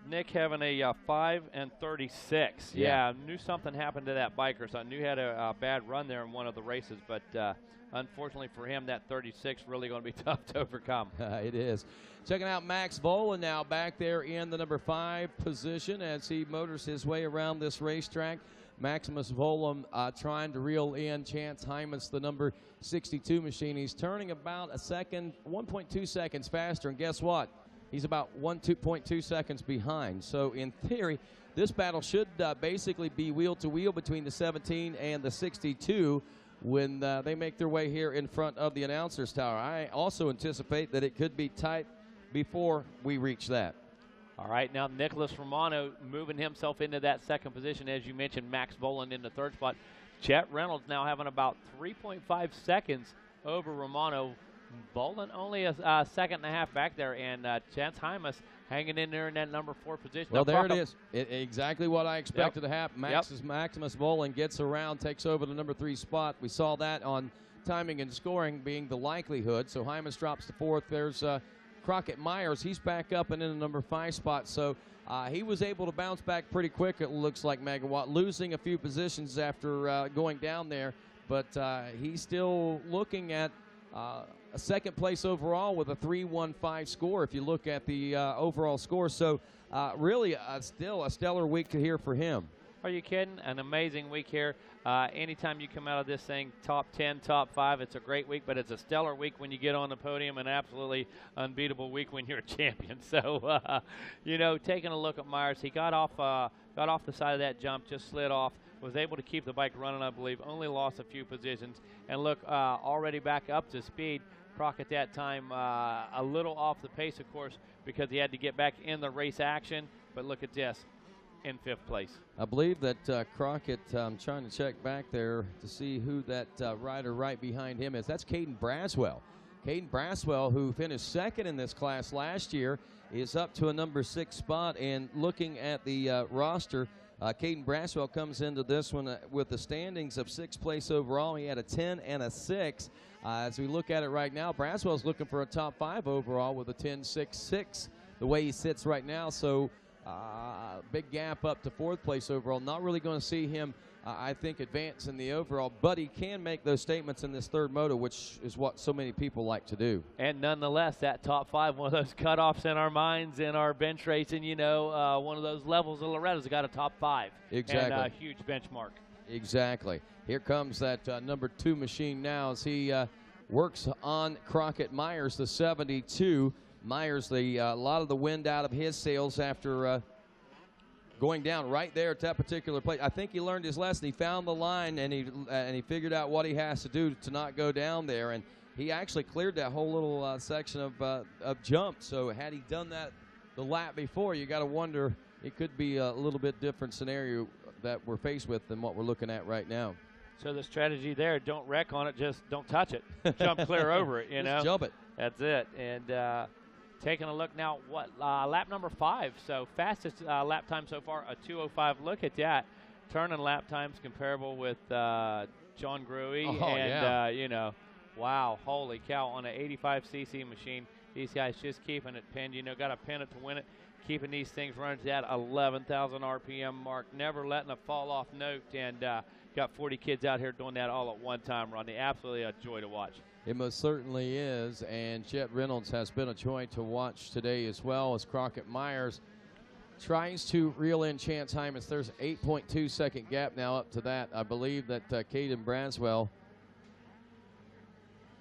Speaker 6: Nick having a 5 and 36. Yeah, knew something happened to that biker, so I knew he had a bad run there in one of the races, but unfortunately for him, that 36 really going to be tough to overcome.
Speaker 2: It is. Checking out Max Vola now back there in the number 5 position as he motors his way around this racetrack. Maximus Vola trying to reel in Chance Hymas, the number 62 machine. He's turning about a second, 1.2 seconds faster, and guess what? He's about 2.2 seconds behind. So in theory, this battle should basically be wheel to wheel between the 17 and the 62. when they make their way here in front of the announcer's tower. I also anticipate that it could be tight before we reach that.
Speaker 6: All right, now Nicholas Romano moving himself into that second position. As you mentioned, Max Boland in the third spot. Chet Reynolds now having about 3.5 seconds over Romano. Boland only a second and a half back there, and Chance Hymas hanging in there in that number 4 position.
Speaker 2: Well,
Speaker 6: now,
Speaker 2: there it is. Exactly what I expected to happen. Maximus Boland gets around, takes over the number 3 spot. We saw that on timing and scoring being the likelihood. So Hymas drops to 4th. There's Crockett Myers. He's back up and in the number 5 spot. So he was able to bounce back pretty quick, it looks like, Megawatt, losing a few positions after going down there. But he's still looking at a second place overall with a 3-1-5 score if you look at the overall score. So really still a stellar week here for him.
Speaker 6: Are you kidding? An amazing week here. Anytime you come out of this thing top 10, top 5, it's a great week, but it's a stellar week when you get on the podium, an absolutely unbeatable week when you're a champion. So, taking a look at Myers, he got off the side of that jump, just slid off, was able to keep the bike running, I believe, only lost a few positions. And look, already back up to speed. Crockett that time a little off the pace, of course, because he had to get back in the race action. But look at this, in 5th place.
Speaker 2: I believe that Crockett, I'm trying to check back there to see who that rider right behind him is. That's Caden Braswell. Caden Braswell, who finished 2nd in this class last year, is up to a number 6 spot. And looking at the roster, Caden Braswell comes into this one with the standings of 6th place overall. He had a 10 and a 6. As we look at it right now, Braswell's looking for a top 5 overall with a 10-6-6 the way he sits right now. So big gap up to 4th place overall. Not really going to see him, I think, advance in the overall, but he can make those statements in this third moto, which is what so many people like to do.
Speaker 6: And nonetheless, that top 5, one of those cutoffs in our minds in our bench racing, one of those levels of Loretta's got a top 5.
Speaker 2: Exactly.
Speaker 6: And a huge benchmark.
Speaker 2: Exactly. Here comes that number 2 machine now as he works on Crockett Myers, the 72. Myers, a lot of the wind out of his sails after going down right there at that particular place. I think he learned his lesson. He found the line, and he figured out what he has to do to not go down there. And he actually cleared that whole little section of jump. So had he done that the lap before, you got to wonder, it could be a little bit different scenario that we're faced with than what we're looking at right now.
Speaker 6: So the strategy there, don't wreck on it, just don't touch it. Jump clear over it,
Speaker 2: Just jump it.
Speaker 6: That's it. And taking a look now, lap number 5. So fastest lap time so far, a 2:05. Look at that. Turning lap times comparable with John Gruey. Wow, holy cow. On an 85cc machine, these guys just keeping it pinned. Got a pin it to win it. Keeping these things running to that 11,000 RPM mark. Never letting a fall off note. And got 40 kids out here doing that all at one time, Rodney. Absolutely a joy to watch.
Speaker 2: It most certainly is, and Chet Reynolds has been a joy to watch today as well as Crockett Myers tries to reel in Chance Hymas. There's an 8.2 second gap now up to that. I believe that Caden Braswell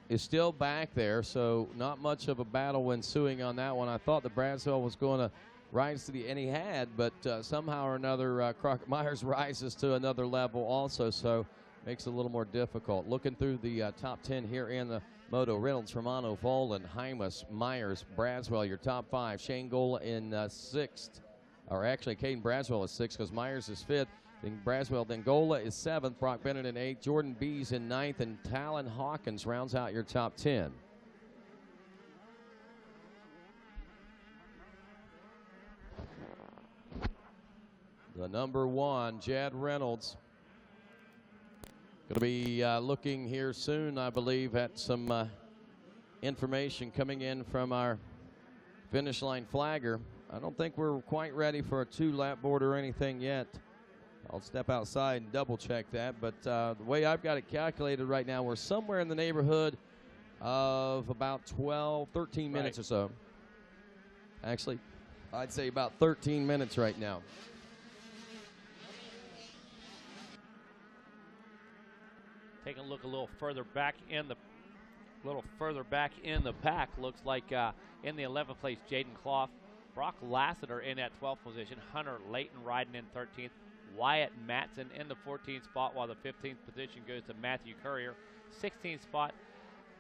Speaker 2: is still back there, so not much of a battle ensuing on that one. I thought that Braswell was going to rise to the end he had, but somehow or another Crockett Myers rises to another level also, so makes it a little more difficult. Looking through the top 10 here in the moto, Reynolds, Romano, Volan, Hymas, Myers, Braswell, your top 5. Shane Gola in 6th, or actually Caden Braswell is 6th because Myers is 5th. Then Braswell, then Gola is 7th, Brock Bennett in 8th, Jordan Bees in 9th, and Talon Hawkins rounds out your top 10. The number 1, Jed Reynolds. Going to be looking here soon, I believe, at some information coming in from our finish line flagger. I don't think we're quite ready for a 2-lap board or anything yet. I'll step outside and double check that. But the way I've got it calculated right now, we're somewhere in the neighborhood of about 13 minutes or so. Actually, I'd say about 13 minutes right now.
Speaker 6: Taking a look a little further back in the pack, looks like in the 11th place, Jaden Clough. Brock Lassiter in at 12th position. Hunter Layton riding in 13th.
Speaker 1: Wyatt Matson in the 14th spot, while the 15th position goes to Matthew Courier. 16th spot,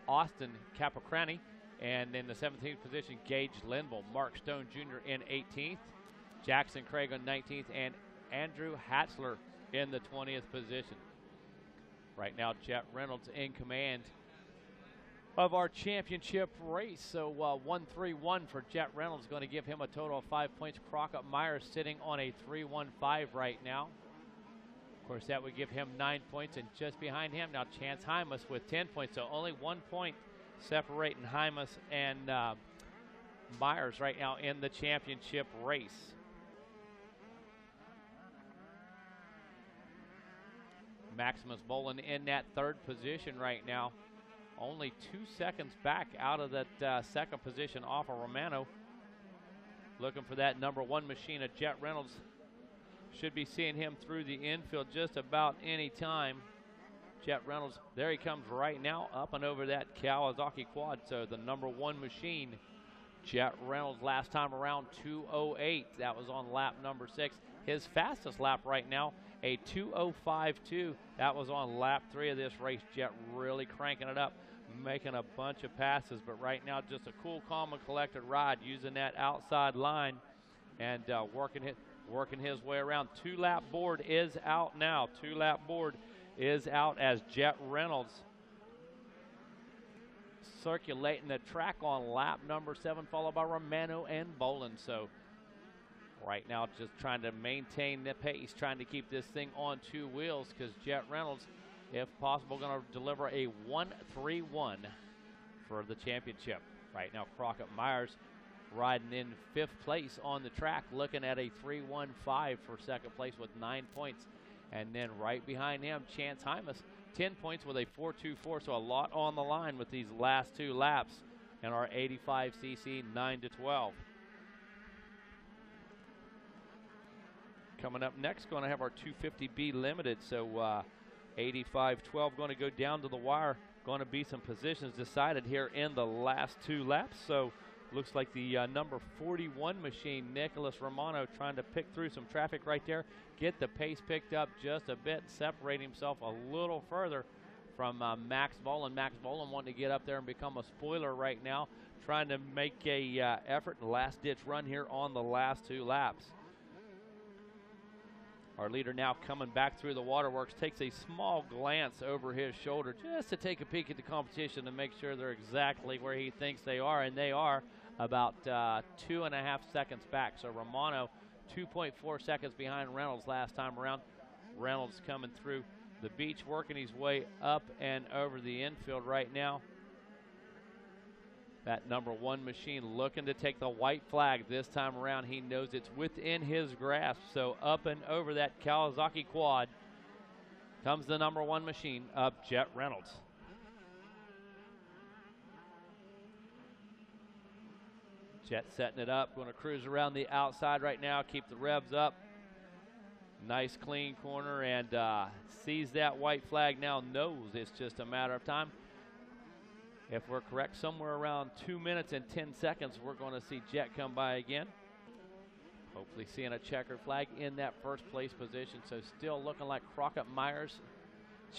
Speaker 1: Austin Capricrani. And in the 17th position, Gage Linville. Mark Stone Jr. in 18th. Jackson Craig on 19th. And Andrew Hatzler in the 20th position. Right now, Jet Reynolds in command of our championship race. So 1-3-1 for Jet Reynolds, going to give him a total of 5 points. Crockett Myers sitting on a 3-1-5 right now. Of course, that would give him 9 points, and just behind him now Chance Hymas with 10 points. So only 1 point separating Hymas and Myers right now in the championship race. Maximus Bolin in that third position right now. Only 2 seconds back out of that second position off of Romano. Looking for that number 1 machine of Jet Reynolds. Should be seeing him through the infield just about any time. Jet Reynolds, there he comes right now, up and over that Kawasaki quad. So the number 1 machine, Jet Reynolds, last time around 2:08. That was on lap number 6. His fastest lap right now, a 2:05.2. That was on lap 3 of this race. Jet really cranking it up, making a bunch of passes, but right now just a cool, calm, and collected ride, using that outside line and working his way around. 2-lap board is out now. 2-lap board is out as Jet Reynolds circulating the track on lap number 7, followed by Romano and Bolin. So right now just trying to maintain the pace, trying to keep this thing on 2 wheels, because Jet Reynolds, if possible, going to deliver a 1-3-1 for the championship. Right now, Crockett Myers riding in 5th place on the track, looking at a 3-1-5 for second place with 9 points. And then right behind him, Chance Hymas, 10 points with a 4.24, so a lot on the line with these last 2 laps in our 85cc 9-12. Coming up next, going to have our 250B Limited, so 85-12 going to go down to the wire. Going to be some positions decided here in the last 2 laps. So looks like the number 41 machine, Nicholas Romano, trying to pick through some traffic right there, get the pace picked up just a bit, separate himself a little further from Max Bolin. Max Bolin wanting to get up there and become a spoiler right now, trying to make a effort and last-ditch run here on the last 2 laps. Our leader now coming back through the waterworks, takes a small glance over his shoulder just to take a peek at the competition to make sure they're exactly where he thinks they are, and they are about 2.5 seconds back. So Romano 2.4 seconds behind Reynolds last time around. Reynolds coming through the beach, working his way up and over the infield right now. That number 1 machine looking to take the white flag this time around. He knows it's within his grasp. So up and over that Kawasaki quad comes the number 1 machine of Jet Reynolds. Jet setting it up, going to cruise around the outside right now, keep the revs up. Nice clean corner, and sees that white flag now, knows it's just a matter of time. If we're correct, somewhere around 2 minutes and 10 seconds, we're going to see Jet come by again. Hopefully seeing a checkered flag in that first place position. So still looking like Crockett Myers.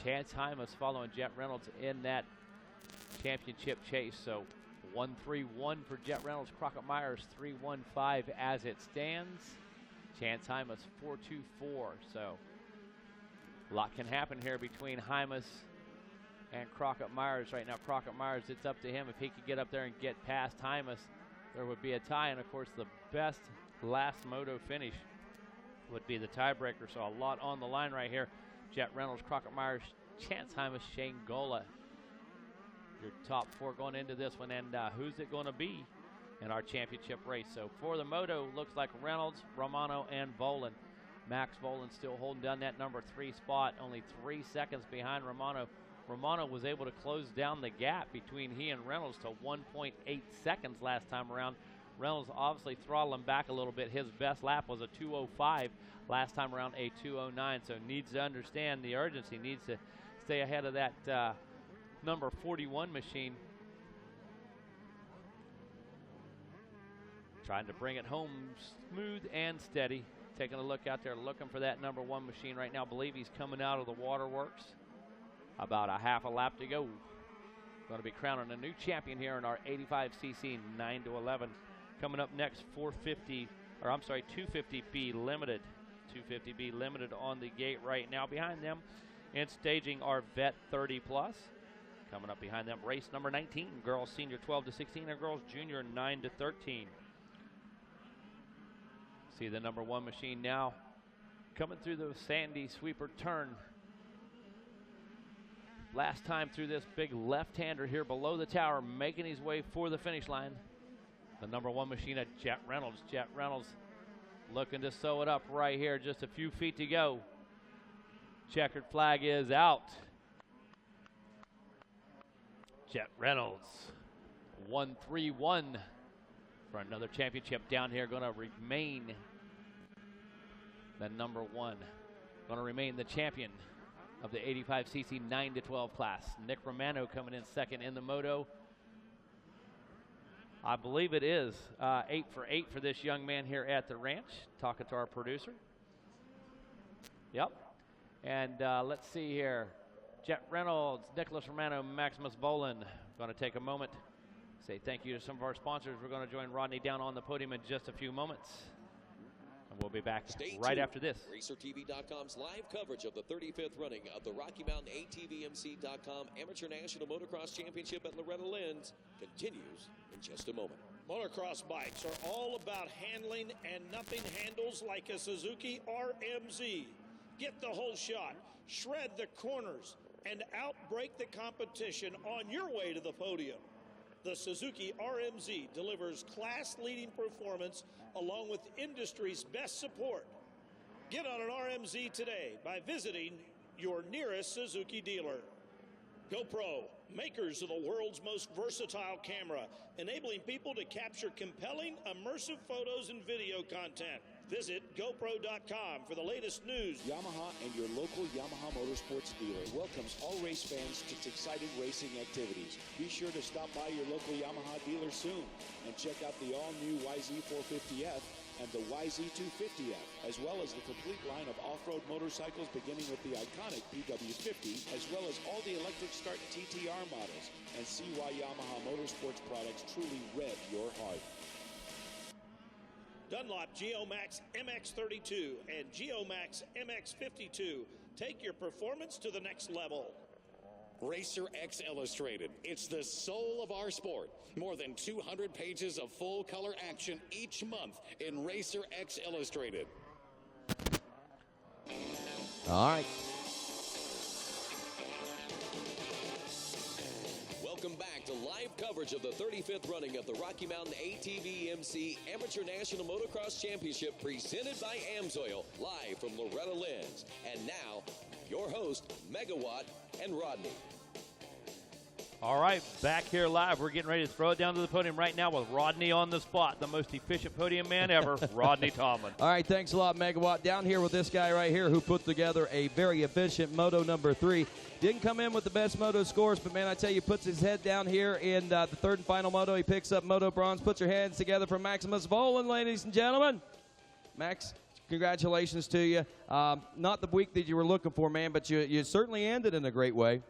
Speaker 1: Chance Hymas following Jet Reynolds in that championship chase. So 1-3-1 for Jet Reynolds. Crockett Myers 3-1-5 as it stands. Chance Hymas 4-2-4. So a lot can happen here between Hymas and Crockett Myers right now. Crockett Myers, it's up to him. If he could get up there and get past Hymas, there would be a tie. And, of course, the best last moto finish would be the tiebreaker. So a lot on the line right here. Jet Reynolds, Crockett Myers, Chance Hymas, Shane Gola. Your top 4 going into this one. And who's it going to be in our championship race? So for the moto, looks like Reynolds, Romano, and Bolin. Max Bolin still holding down that number 3 spot. Only 3 seconds behind Romano. Romano was able to close down the gap between he and Reynolds to 1.8 seconds last time around. Reynolds obviously throttling back a little bit. His best lap was a 2:05 last time around, a 2:09. So needs to understand the urgency, needs to stay ahead of that number 41 machine. Trying to bring it home smooth and steady.
Speaker 6: taking a look out there, looking for that number 1 machine right now. Believe he's coming out of the waterworks. About a half a lap to go. Going to be crowning a new champion here in our 85cc 9-11. Coming up next, 250B Limited. 250B Limited on the gate right now. Behind them, and staging our Vet 30 Plus. Coming up behind them, race number 19, girls senior 12 to 16, and girls junior 9 to 13. See the number 1 machine now coming through the sandy sweeper turn. Last time through this big left-hander here below the tower, making his way for the finish line. The number 1 machine at Jet Reynolds. Jet Reynolds looking to sew it up right here. Just a few feet to go. Checkered flag is out. Jet Reynolds, 1-3-1 for another championship down here. Going to remain the number 1. Going to remain the champion of the 85cc 9-12 class. Nick Romano coming in second in the moto. I believe it is 8 for 8 for this young man here at the ranch. Talking to our producer. Yep. And let's see here. Jet Reynolds, Nicholas Romano, Maximus Bolin. Going to take a moment, say thank you to some of our sponsors. We're going to join Rodney down on the podium in just a few moments. And we'll be back right after this.
Speaker 13: RacerTV.com's live coverage of the 35th running of the Rocky Mountain ATVMC.com Amateur National Motocross Championship at Loretta Lynn's continues in just a moment.
Speaker 11: Motocross bikes are all about handling, and nothing handles like a Suzuki RMZ. Get the whole shot, shred the corners, and outbreak the competition on your way to the podium. The Suzuki RMZ delivers class-leading performance along with industry's best support. Get on an RMZ today by visiting your nearest Suzuki dealer. GoPro, makers of the world's most versatile camera, enabling people to capture compelling, immersive photos and video content. Visit GoPro.com for the latest news.
Speaker 10: Yamaha and your local Yamaha Motorsports dealer welcomes all race fans to its exciting racing activities. Be sure to stop by your local Yamaha dealer soon and check out the all-new YZ450F and the YZ250F, as well as the complete line of off-road motorcycles beginning with the iconic PW50, as well as all the electric start TTR models, and see why Yamaha Motorsports products truly rev your heart.
Speaker 11: Dunlop Geomax MX32 and Geomax MX52 take your performance to the next level.
Speaker 14: Racer X Illustrated. It's the soul of our sport. More than 200 pages of full-color action each month in Racer X Illustrated.
Speaker 2: All right.
Speaker 13: Welcome back to live coverage of the 35th running of the Rocky Mountain ATVMC Amateur National Motocross Championship presented by Amsoil, live from Loretta Lynn's. And now, your host, Megawatt and Rodney.
Speaker 6: All right, back here live. We're getting ready to throw it down to the podium right now with Rodney on the spot, the most efficient podium man ever, Rodney Tomlin.
Speaker 2: All right, thanks a lot, Megawatt. Down here with this guy right here who put together a very efficient Moto number 3. Didn't come in with the best Moto scores, but, man, I tell you, puts his head down here in the third and final Moto. He picks up Moto bronze. Put your hands together for Maximus Volan, ladies and gentlemen. Max, congratulations to you. Not the week that you were looking for, man, but you certainly ended in a great way.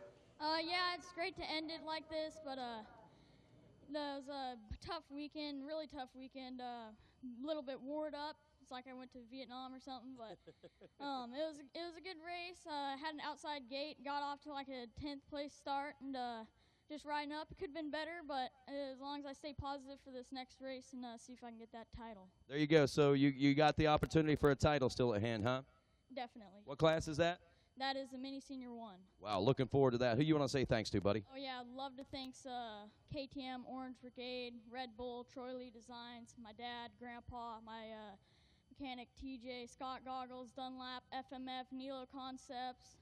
Speaker 15: Yeah, it's great to end it like this, but it was a tough weekend, really tough weekend. A little bit wore up. It's like I went to Vietnam or something, but it was a good race. Had an outside gate, got off to like a 10th place start, and just riding up. It could have been better, but as long as I stay positive for this next race and see if I can get that title.
Speaker 2: There you go. So you got the opportunity for a title still at hand, huh?
Speaker 15: Definitely.
Speaker 2: What class is that?
Speaker 15: That is the Mini Senior 1.
Speaker 2: Wow, looking forward to that. Who you want to say thanks to, buddy?
Speaker 15: Oh, yeah, I'd love to thank KTM, Orange Brigade, Red Bull, Troy Lee Designs, my dad, Grandpa, my mechanic TJ, Scott Goggles, Dunlap, FMF, Nilo Concepts,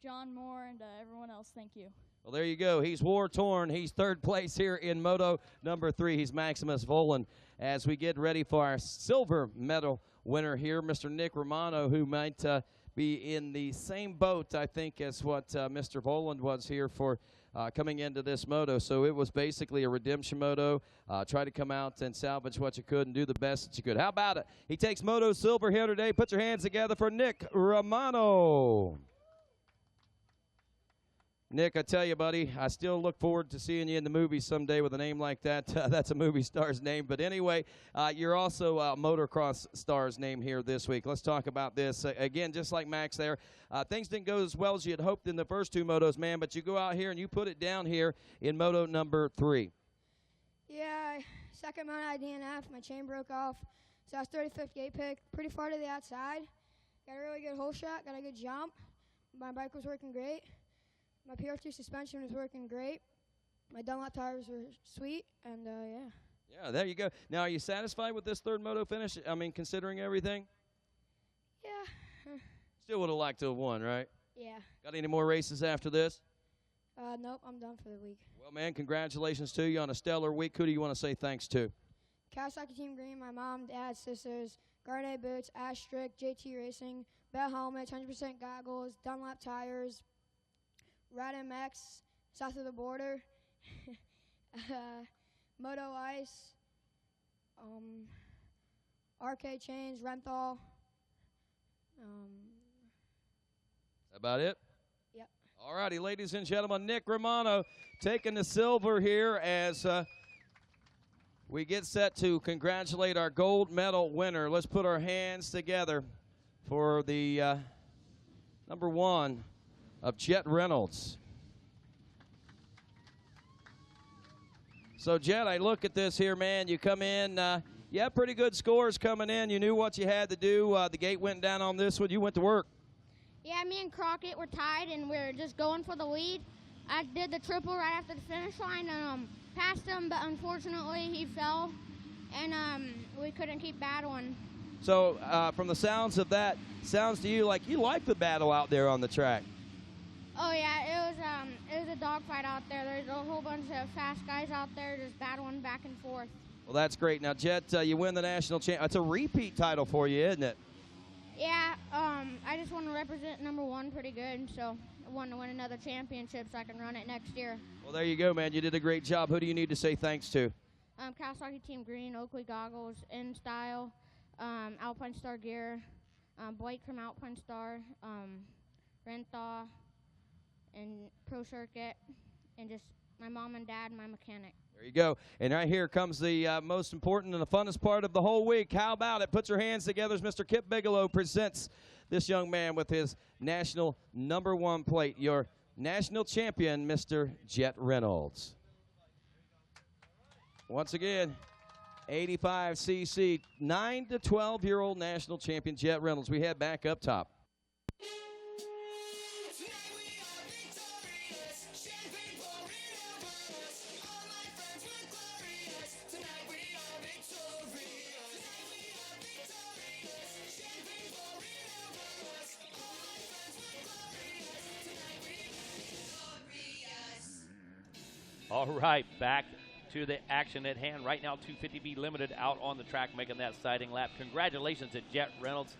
Speaker 15: John Moore, and everyone else. Thank you.
Speaker 2: Well, there you go. He's war-torn. He's third place here in Moto number 3. He's Maximus Volan. As we get ready for our silver medal winner here, Mr. Nick Romano, who might be in the same boat, I think, as what Mr. Voland was here for coming into this moto. So it was basically a redemption moto. Try to come out and salvage what you could and do the best that you could. How about it? He takes moto silver here today. Put your hands together for Nick Romano. Nick, I tell you, buddy, I still look forward to seeing you in the movie someday with a name like that. That's a movie star's name. But anyway, you're also a motocross star's name here this week. Let's talk about this. Again, just like Max there, things didn't go as well as you had hoped in the first two motos, man, but you go out here and you put it down here in moto number 3.
Speaker 16: Yeah, second moto I DNF. My chain broke off. So I was 35th gate pick, pretty far to the outside. Got a really good hole shot, got a good jump. My bike was working great. My PR2 suspension was working great. My Dunlop tires were sweet, and yeah.
Speaker 2: Yeah, there you go. Now, are you satisfied with this third moto finish? I mean, considering everything?
Speaker 16: Yeah.
Speaker 2: Still would have liked to have won, right?
Speaker 16: Yeah.
Speaker 2: Got any more races after this?
Speaker 16: Nope, I'm done for the week.
Speaker 2: Well, man, congratulations to you on a stellar week. Who do you want to say thanks to?
Speaker 16: Kawasaki Team Green, my mom, dad, sisters, Garnet Boots, Astrick, JT Racing, Bell Helmets, 100% goggles, Dunlop tires, Rad MX, south of the border, Moto Ice, RK Chains, Renthal.
Speaker 2: Is that about it?
Speaker 16: Yep.
Speaker 2: All righty, ladies and gentlemen, Nick Romano taking the silver here as we get set to congratulate our gold medal winner. Let's put our hands together for the number 1 of Jet Reynolds. So, Jet, I look at this here, man. You come in, you have pretty good scores coming in. You knew what you had to do. The gate went down on this one. You went to work.
Speaker 17: Yeah, me and Crockett were tied, and we were just going for the lead. I did the triple right after the finish line and passed him, but unfortunately he fell, and we couldn't keep battling.
Speaker 2: So, from the sounds of that, sounds to you like you like the battle out there on the track.
Speaker 17: Oh yeah, it was a dogfight out there. There's a whole bunch of fast guys out there just battling back and forth.
Speaker 2: Well, that's great. Now, Jet, you win the national champ. It's a repeat title for you, isn't it?
Speaker 17: Yeah, I just want to represent number 1 pretty good, so I want to win another championship so I can run it next year.
Speaker 2: Well, there you go, man. You did a great job. Who do you need to say thanks to?
Speaker 17: Kawasaki Team Green, Oakley Goggles, In Style, Alpine Star Gear, Blake from Alpine Star, Renthal, and Pro Circuit, and just my mom and dad and my mechanic.
Speaker 2: There you go. And right here comes the most important and the funnest part of the whole week. How about it? Put your hands together as Mr. Kip Bigelow presents this young man with his national number 1 plate, your national champion, Mr. Jet Reynolds. Once again, 85cc, 9 to 12-year-old national champion Jet Reynolds. We head back up top.
Speaker 6: All right, back to the action at hand. Right now, 250B Limited out on the track making that sighting lap. Congratulations to Jet Reynolds.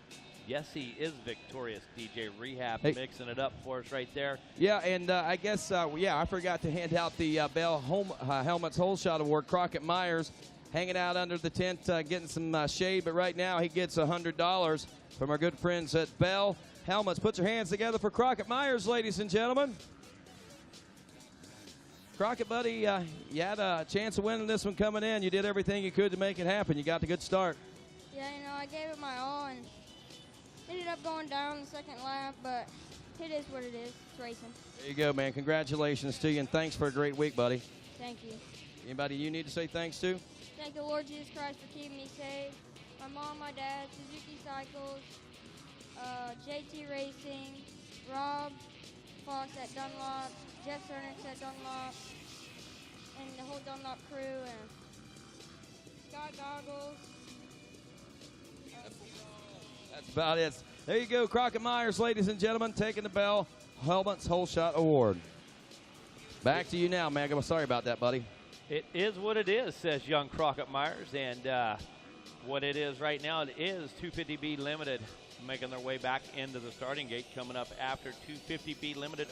Speaker 6: Yes, he is victorious. DJ Rehab mixing it up for us right there.
Speaker 2: Yeah, and I guess, I forgot to hand out the Bell Helmets Hole Shot Award. Crockett Myers hanging out under the tent, getting some shade, but right now he gets $100 from our good friends at Bell Helmets. Put your hands together for Crockett Myers, ladies and gentlemen. Crockett, buddy, you had a chance of winning this one coming in. You did everything you could to make it happen. You got the good start.
Speaker 15: Yeah, I gave it my all and ended up going down the second lap, but it is what it is. It's racing.
Speaker 2: There you go, man. Congratulations to you, and thanks for a great week, buddy.
Speaker 15: Thank you.
Speaker 2: Anybody you need to say thanks to?
Speaker 15: Thank the Lord Jesus Christ for keeping me safe. My mom, my dad, Suzuki Cycles, JT Racing, Rob Fox at Dunlop, Jeff Cernix at Dunlop, and the whole Dunlop crew, and Scott Goggles.
Speaker 2: That's about it. There you go, Crockett Myers, ladies and gentlemen, taking the Bell Helmets Hole Shot Award. Back to you now, man. I'm sorry about that, buddy.
Speaker 6: It is what it is, says young Crockett Myers, and what it is right now, it is 250B Limited making their way back into the starting gate. Coming up after 250B Limited.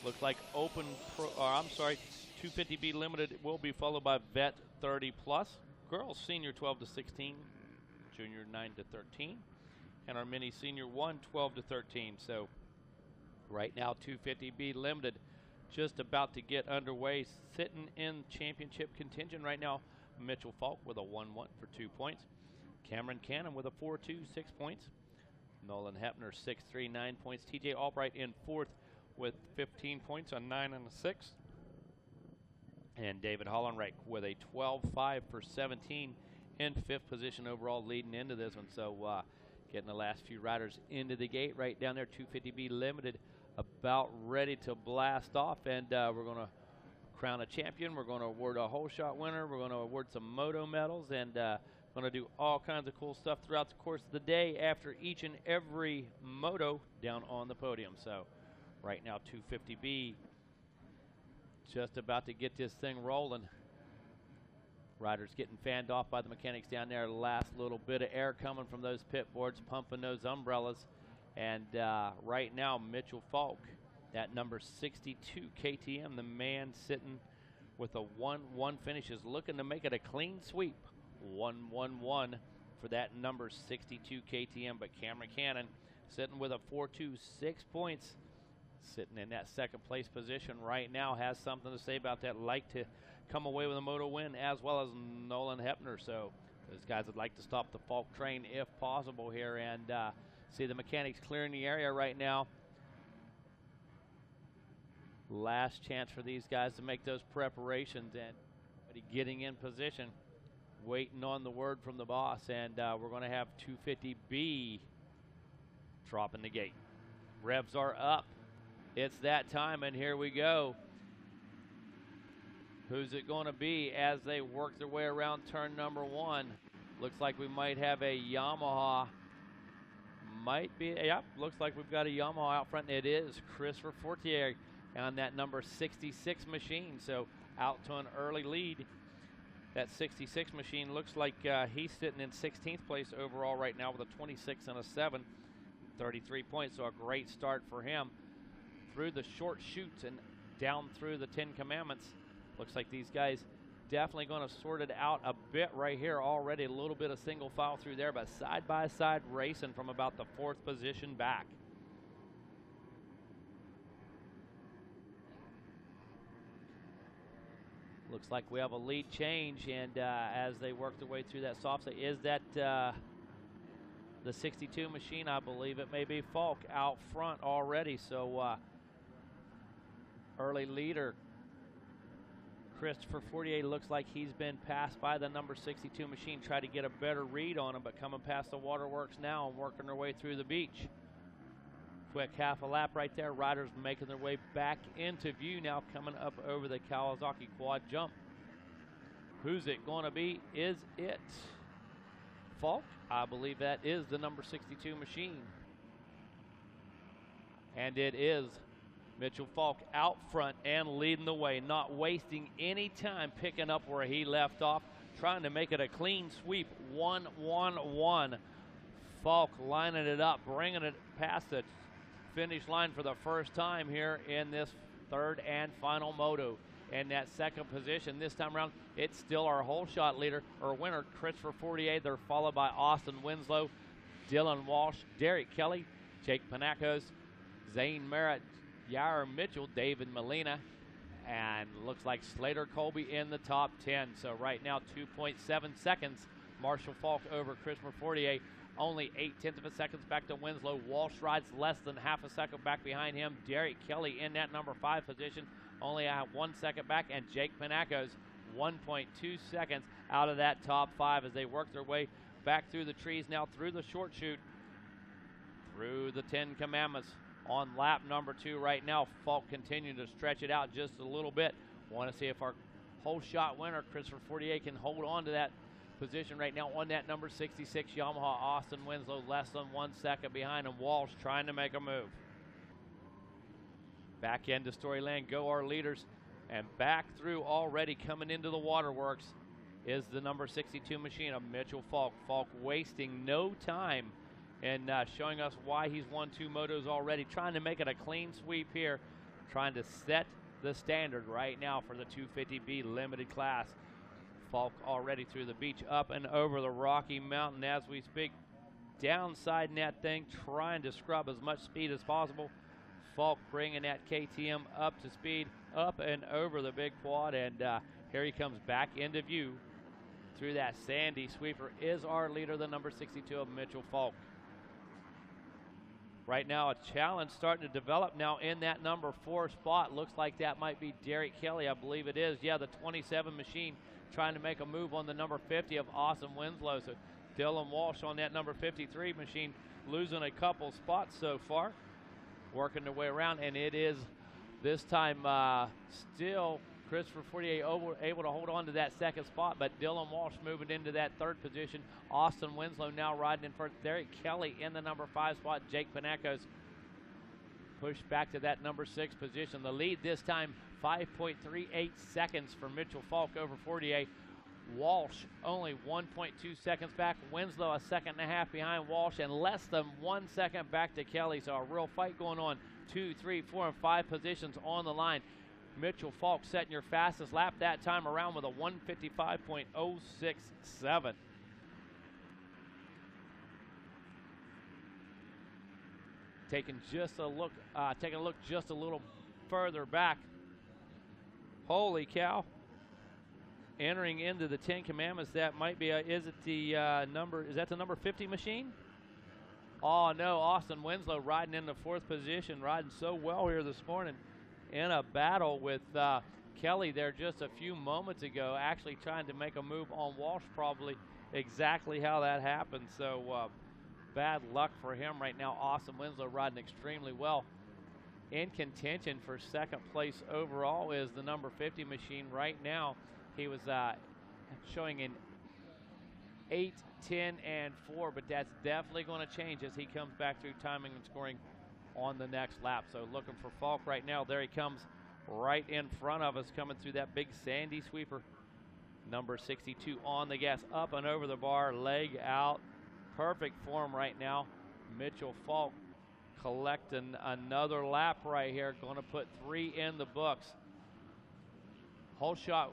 Speaker 6: Looks like 250B Limited will be followed by Vet 30 Plus. Girls Senior 12 to 16, Junior 9 to 13, and our Mini Senior 1 12 to 13. So right now 250B Limited just about to get underway, sitting in championship contention right now. Mitchell Falk with a 1-1 for 2 points. Cameron Cannon with a 4-2, 6 points. Nolan Hepner 6-3, 9 points. TJ Albright in fourth with 15 points on 9 and a 6. And David Hollenreich with a 12-5 for 17 in fifth position overall, leading into this one. So getting the last few riders into the gate right down there. 250B Limited about ready to blast off, and we're going to crown a champion. We're going to award a whole shot winner. We're going to award some moto medals, and going to do all kinds of cool stuff throughout the course of the day after each and every moto down on the podium. So right now 250B just about to get this thing rolling. Riders getting fanned off by the mechanics down there. Last little bit of air coming from those pit boards, pumping those umbrellas. And right now, Mitchell Falk, that number 62 KTM, the man sitting with a 1-1 finish, is looking to make it a clean sweep. 1-1-1 for that number 62 KTM. But Cameron Cannon sitting with a 4-2, 6 points. Sitting in that second place position right now, has something to say about that. Like to come away with a moto win, as well as Nolan Hepner. So those guys would like to stop the Falk train if possible here, and see the mechanics clearing the area right now. Last chance for these guys to make those preparations and getting in position, waiting on the word from the boss. And we're going to have 250B dropping the gate. Revs are up. It's that time, and here we go. Who's it going to be as they work their way around turn number 1? Looks like we might have a Yamaha. Might be, yep, looks like we've got a Yamaha out front. It is Christopher Fortier on that number 66 machine, so out to an early lead. That 66 machine looks like he's sitting in 16th place overall right now with a 26 and a 7, 33 points, so a great start for him. Through the short chutes and down through the 10 Commandments. Looks like these guys definitely going to sort it out a bit right here already. A little bit of single file through there, but side-by-side racing from about the 4th position back. Looks like we have a lead change, and as they work their way through that soft set, is that the 62 machine? I believe it may be Falk out front already, so early leader Christopher Fortier looks like he's been passed by the number 62 machine. Try to get a better read on him, but coming past the waterworks now and working their way through the beach. Quick half a lap right there. Riders making their way back into view now, coming up over the Kawasaki quad jump. Who's it going to be? Is it Falk? I believe that is the number 62 machine. And it is Mitchell Falk out front and leading the way, not wasting any time, picking up where he left off, trying to make it a clean sweep. 1-1-1. Falk lining it up, bringing it past the finish line for the first time here in this third and final moto. In that second position this time around, it's still our whole shot leader or winner, Christopher Fortier. They're followed by Austin Winslow, Dylan Walsh, Derek Kelly, Jake Panakos, Zane Merritt, Yair Mitchell, David Molina, and looks like Slater Colby in the top 10. So right now 2.7 seconds, Marshall Falk over Christopher Fortier. Only 0.8 of a second back to Winslow. Walsh rides less than half a second back behind him. Derek Kelly in that number 5 position, only 1 second back, and Jake Panakos 1.2 seconds out of that top 5 as they work their way back through the trees now, through the short chute, through the 10 Commandments. On lap number 2 right now, Falk continuing to stretch it out just a little bit. Want to see if our whole shot winner, Christopher Fortier, can hold on to that position right now on that number 66 Yamaha. Austin Winslow less than 1 second behind him. Walsh trying to make a move. Back into Storyland go our leaders, and back through already coming into the waterworks is the number 62 machine of Mitchell Falk. Falk wasting no time and showing us why he's won 2 motos already, trying to make it a clean sweep here, trying to set the standard right now for the 250B limited class. Falk already through the beach, up and over the Rocky Mountain as we speak. Downside in that thing, trying to scrub as much speed as possible. Falk bringing that KTM up to speed, up and over the big quad, and here he comes back into view through that sandy sweeper. Is our leader, the number 62 of Mitchell Falk. Right now, a challenge starting to develop now in that number 4 spot. Looks like that might be Derek Kelly, I believe it is. Yeah, the 27 machine trying to make a move on the number 50 of Austin Winslow. So Dylan Walsh on that number 53 machine losing a couple spots so far, working their way around, and it is this time still Christopher Fortier able to hold on to that second spot, but Dylan Walsh moving into that 3rd position. Austin Winslow now riding in first. Derek Kelly in the number 5 spot. Jake Panakos pushed back to that number 6 position. The lead this time 5.38 seconds for Mitchell Falk over Fortier. Walsh only 1.2 seconds back. Winslow a second and a half behind Walsh, and less than 1 second back to Kelly. So a real fight going on. 2, 3, 4, and 5 positions on the line. Mitchell Falk setting your fastest lap that time around with a 1:55.067. Taking a look just a little further back. Holy cow. Entering into the 10 Commandments, that might be, is that the number 50 machine? Oh no, Austin Winslow riding in the 4th position, riding so well here this morning in a battle with Kelly there just a few moments ago, actually trying to make a move on Walsh, probably exactly how that happened. So bad luck for him right now. Austin Winslow riding extremely well. In contention for 2nd place overall is the number 50 machine right now. He was showing an 8, 10, and 4, but that's definitely going to change as he comes back through timing and scoring on the next lap. So looking for Falk right now. There he comes right in front of us, coming through that big sandy sweeper. Number 62 on the gas, up and over the bar, leg out. Perfect form right now. Mitchell Falk collecting another lap right here. Going to put 3 in the books. Whole shot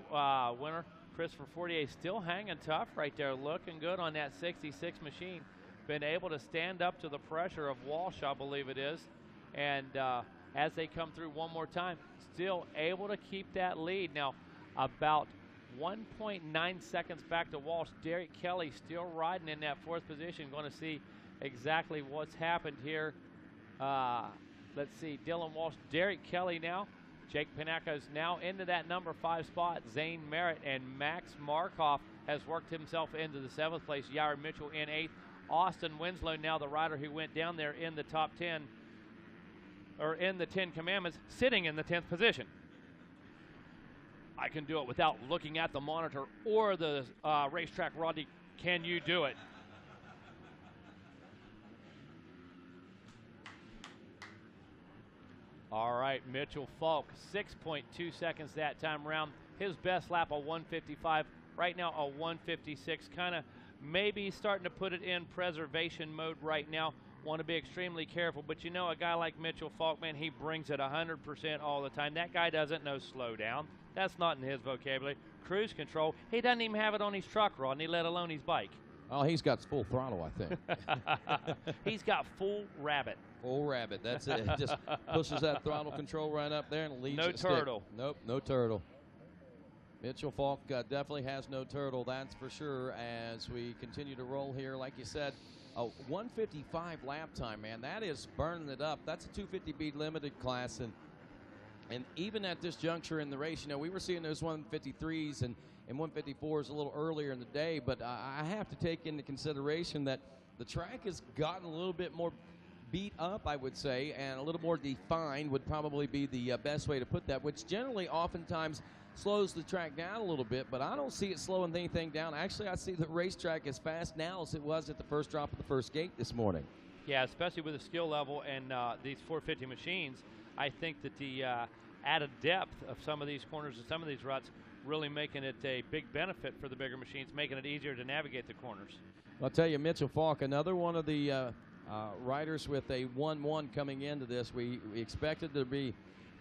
Speaker 6: winner Christopher Fortier still hanging tough right there. Looking good on that 66 machine. Been able to stand up to the pressure of Walsh, I believe it is. And as they come through one more time, still able to keep that lead. Now, about 1.9 seconds back to Walsh. Derek Kelly still riding in that 4th position. Going to see exactly what's happened here. Let's see, Dylan Walsh, Derek Kelly now. Jake Panakos now into that number 5 spot. Zane Merritt and Max Markoff has worked himself into the 7th place. Yair Mitchell in 8th. Austin Winslow now the rider who went down there in the top 10, or in the 10 Commandments, sitting in the 10th position. I can do it without looking at the monitor or the racetrack. Rodney, can you do it? All right, Mitchell Falk, 6.2 seconds that time around. His best lap, a 1:55. Right now, a 1:56. Kind of maybe starting to put it in preservation mode right now. Want to be extremely careful. But you know, a guy like Mitchell Falk, man, he brings it 100% all the time. That guy doesn't know slow down. That's not in his vocabulary. Cruise control, he doesn't even have it on his truck, Rodney, let alone his bike.
Speaker 2: Oh, he's got full throttle, I think.
Speaker 6: He's got full rabbit.
Speaker 2: Full rabbit, that's it. Just pushes that throttle control right up there and leaves
Speaker 6: no
Speaker 2: it
Speaker 6: turtle.
Speaker 2: Stick. Nope, no turtle. Mitchell Falk definitely has no turtle, that's for sure, as we continue to roll here. Like you said, a 1:55 lap time, man. That is burning it up. That's a 250B limited class, and even at this juncture in the race, you know, we were seeing those 153s and 154s a little earlier in the day, but I have to take into consideration that the track has gotten a little bit more beat up, I would say, and a little more defined would probably be the best way to put that, which generally oftentimes slows the track down a little bit, but I don't see it slowing anything down. Actually, I see the racetrack as fast now as it was at the first drop of the first gate this morning.
Speaker 6: Yeah, especially with the skill level and these 450 machines. I think that the added depth of some of these corners and some of these ruts really making it a big benefit for the bigger machines, making it easier to navigate the corners.
Speaker 2: I'll tell you, Mitchell Falk, another one of the riders with a 1-1 coming into this. We expected there to be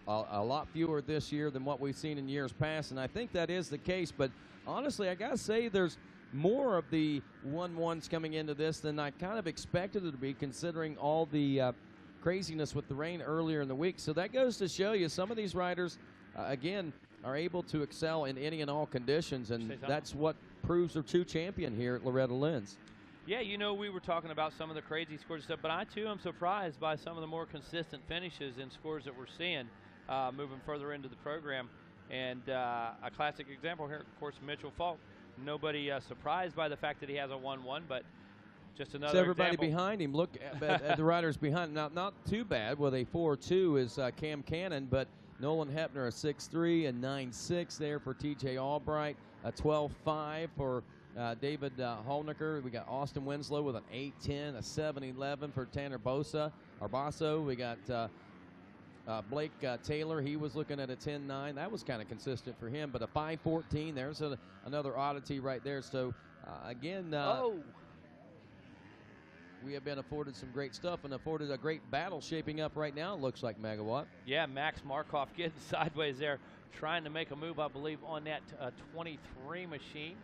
Speaker 2: a lot fewer this year than what we've seen in years past, and I think that is the case. But honestly, I got to say there's more of the 1-1s coming into this than I kind of expected it to be, considering all the craziness with the rain earlier in the week. So that goes to show you some of these riders, again, are able to excel in any and all conditions, and that's what proves their true champion here at Loretta Lynn's.
Speaker 6: Yeah, you know, we were talking about some of the crazy scores and stuff, but I, too, am surprised by some of the more consistent finishes and scores that we're seeing moving further into the program. And a classic example here, of course, Mitchell Falk. Nobody surprised by the fact that he has a 1-1, but just another
Speaker 2: everybody
Speaker 6: example.
Speaker 2: behind him. Look at the riders behind him. Now, not too bad with a 4-2 is Cam Cannon, but Nolan Hepner a 6-3 and 9-6 there for TJ Albright, a 12-5 for David Holnicker. We got Austin Winslow with an 8-10, a 7-11 for Tanner Arbaso. We got Blake Taylor. He was looking at a 10-9. That was kind of consistent for him, but a 5-14. There's another oddity right there. So, again, we have been afforded some great stuff and afforded a great battle shaping up right now, it looks like, Megawatt.
Speaker 6: Yeah, Max Markov getting sideways there, trying to make a move, I believe, on that 23 machine.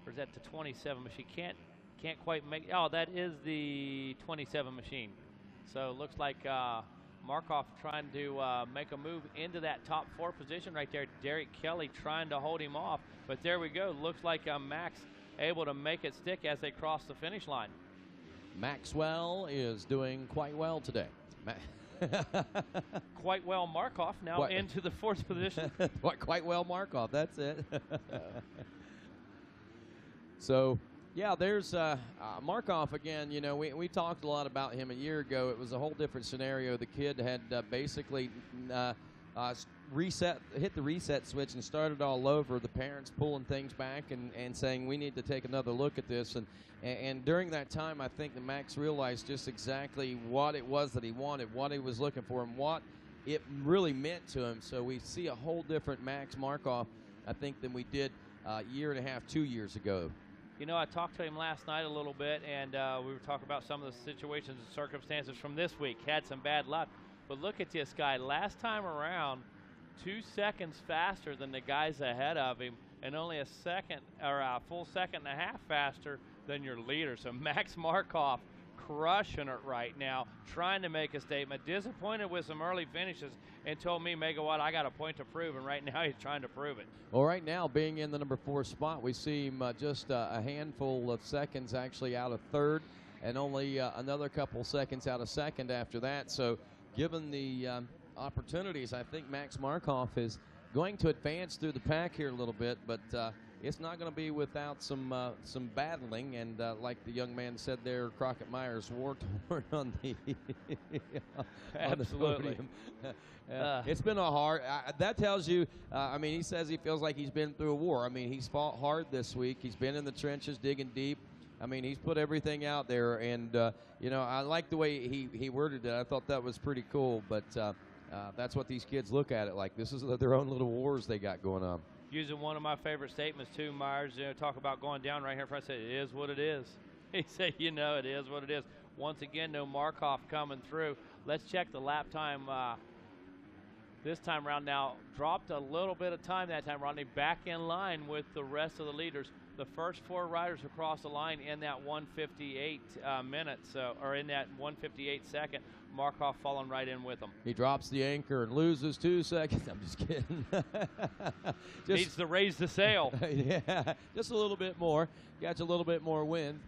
Speaker 6: Or is that the 27 machine? Can't quite make. Oh, that is the 27 machine. So it looks like Markov trying to make a move into that top 4 position right there. Derek Kelly trying to hold him off. But there we go. Looks like Max able to make it stick as they cross the finish line.
Speaker 2: Maxwell is doing quite well today.
Speaker 6: Quite well Markov now into the 4th position.
Speaker 2: Quite well Markov, that's it. So, yeah, there's Markov again. You know, we talked a lot about him a year ago. It was a whole different scenario. The kid had basically hit the reset switch and started all over. The parents pulling things back and saying, we need to take another look at this. And during that time, I think that Max realized just exactly what it was that he wanted, what he was looking for, and what it really meant to him. So we see a whole different Max Markov, I think, than we did a year and a half, 2 years ago.
Speaker 6: You know, I talked to him last night a little bit, and we were talking about some of the situations and circumstances from this week. Had some bad luck. But look at this guy. Last time around, 2 seconds faster than the guys ahead of him, and only a second or a full second and a half faster than your leader. So Max Markov crushing it right now, trying to make a statement. Disappointed with some early finishes and told me, Megawatt, I got a point to prove, and right now he's trying to prove it.
Speaker 2: Well, right now, being in the number 4 spot, we see him just a handful of seconds actually out of 3rd, and only another couple seconds out of 2nd after that. So given the opportunities, I think Max Markov is going to advance through the pack here a little bit, but it's not going to be without some battling. And like the young man said there, Crockett Myers war torn on the
Speaker 6: absolutely.
Speaker 2: It's been a hard. That tells you. I mean, he says he feels like he's been through a war. I mean, he's fought hard this week. He's been in the trenches, digging deep. I mean, he's put everything out there, and you know, I like the way he worded it. I thought that was pretty cool. But that's what these kids look at it like. This is their own little wars they got going on.
Speaker 6: Using one of my favorite statements too, Myers, you know, talk about going down right here in front. Said, it is what it is. He said, you know, it is what it is. Once again, no Markov coming through. Let's check the lap time this time around. Now, dropped a little bit of time that time, Rodney, back in line with the rest of the leaders. The first 4 riders across the line in that 1:58 minutes, or in that 1:58 second. Markov falling right in with them.
Speaker 2: He drops the anchor and loses 2 seconds. I'm just kidding.
Speaker 6: Needs to raise the sail.
Speaker 2: Yeah, just a little bit more. Catch a little bit more wind.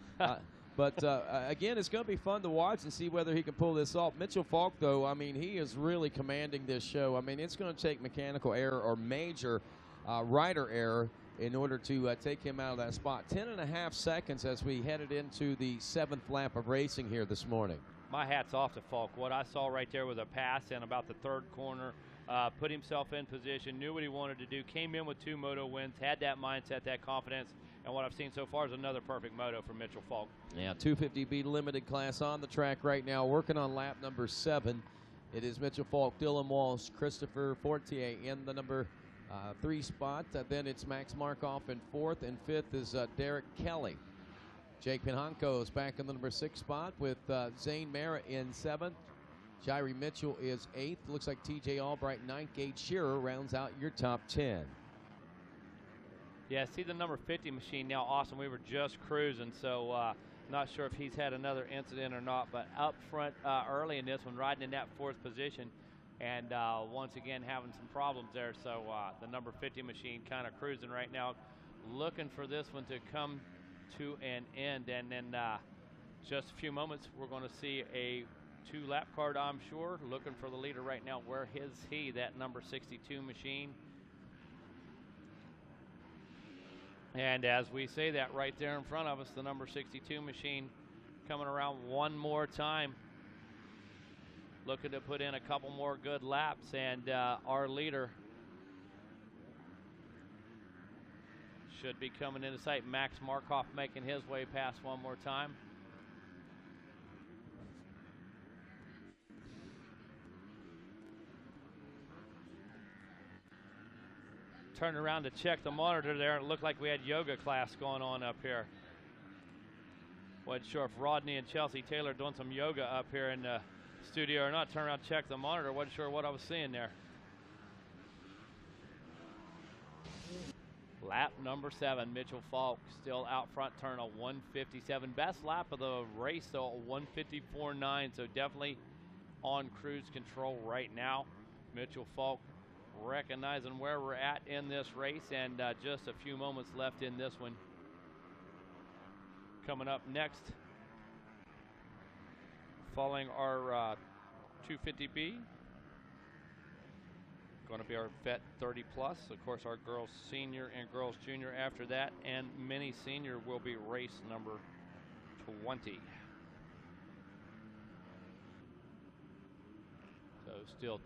Speaker 2: But again, it's going to be fun to watch and see whether he can pull this off. Mitchell Falk, though, I mean, he is really commanding this show. I mean, it's going to take mechanical error or major rider error in order to take him out of that spot. 10.5 seconds as we headed into the 7th lap of racing here this morning.
Speaker 6: My hat's off to Falk. What I saw right there was a pass in about the 3rd corner, put himself in position, knew what he wanted to do, came in with 2 moto wins, had that mindset, that confidence, and what I've seen so far is another perfect moto for Mitchell Falk.
Speaker 2: Yeah, 250B limited class on the track right now, working on lap number 7. It is Mitchell Falk, Dylan Walsh, Christopher Fortier in the number 3 spot. Then it's Max Markov in 4th, and 5th is Derek Kelly. Jake Pinhanco is back in the number 6 spot with Zane Merritt in 7th. Jairi Mitchell is 8th. Looks like TJ Albright 9th. Gage Shearer rounds out your top 10.
Speaker 6: Yeah, see the number 50 machine now. Awesome. We were just cruising, so not sure if he's had another incident or not. But up front early in this one, riding in that 4th position, and once again having some problems there. So the number 50 machine kind of cruising right now, looking for this one to come to an end. And then just a few moments, we're going to see a 2-lap card, I'm sure. Looking for the leader right now. Where is he? That number 62 machine. And as we say that right there in front of us, the number 62 machine coming around one more time. Looking to put in a couple more good laps. And our leader should be coming into sight. Max Markov making his way past one more time. Turned around to check the monitor there. It looked like we had yoga class going on up here. Wasn't sure if Rodney and Chelsea Taylor doing some yoga up here in the studio or not. Turned around to check the monitor. Wasn't sure what I was seeing there. Lap number 7, Mitchell Falk still out front, turn a 157. Best lap of the race, though, a 154.9, so definitely on cruise control right now. Mitchell Falk recognizing where we're at in this race, and just a few moments left in this one. Coming up next, following our 250B, going to be our vet 30 plus. Of course, our girls senior and girls junior after that, and mini senior will be race number 20. So still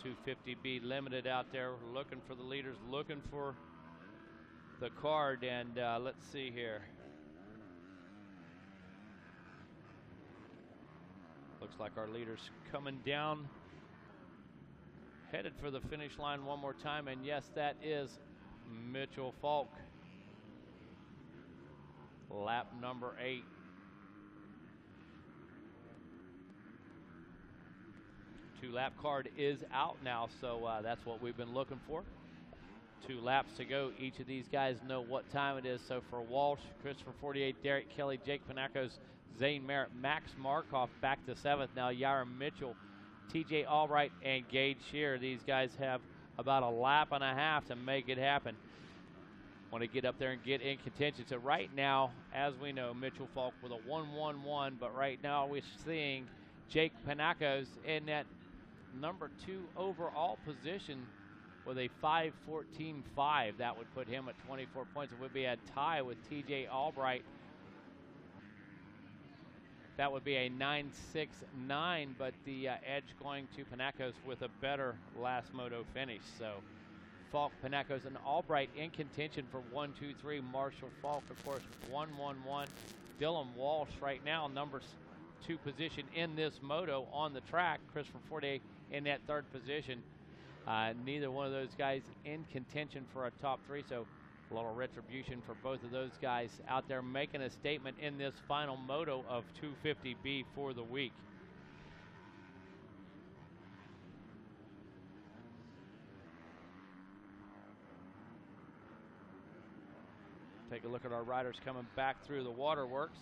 Speaker 6: 250B limited out there. We're looking for the leaders, looking for the card, and let's see here. Looks like our leaders coming down, headed for the finish line one more time, and yes, that is Mitchell Falk. Lap number 8. Two-lap card is out now, so that's what we've been looking for. 2 laps to go. Each of these guys know what time it is. So for Walsh, Christopher 48, Derek Kelly, Jake Panacos, Zane Merritt, Max Markov back to 7th. Now Yaron Mitchell, TJ Albright, and Gage Shearer. These guys have about a lap and a half to make it happen. Want to get up there and get in contention. So right now, as we know, Mitchell Falk with a 1-1-1, but right now we're seeing Jake Panacos in that number 2 overall position with a 5:14.5. That would put him at 24 points. It would be a tie with TJ Albright. That would be a 9.69, but the edge going to Panacos with a better last moto finish. So Falk, Panacos, and Albright in contention for 1, 2, 3. Marshall Falk, of course, 1-1-1. Dylan Walsh right now, number 2 position in this moto on the track. Christopher Forte in that 3rd position. Neither one of those guys in contention for a top 3, so a little retribution for both of those guys out there making a statement in this final moto of 250B for the week. Take a look at our riders coming back through the waterworks.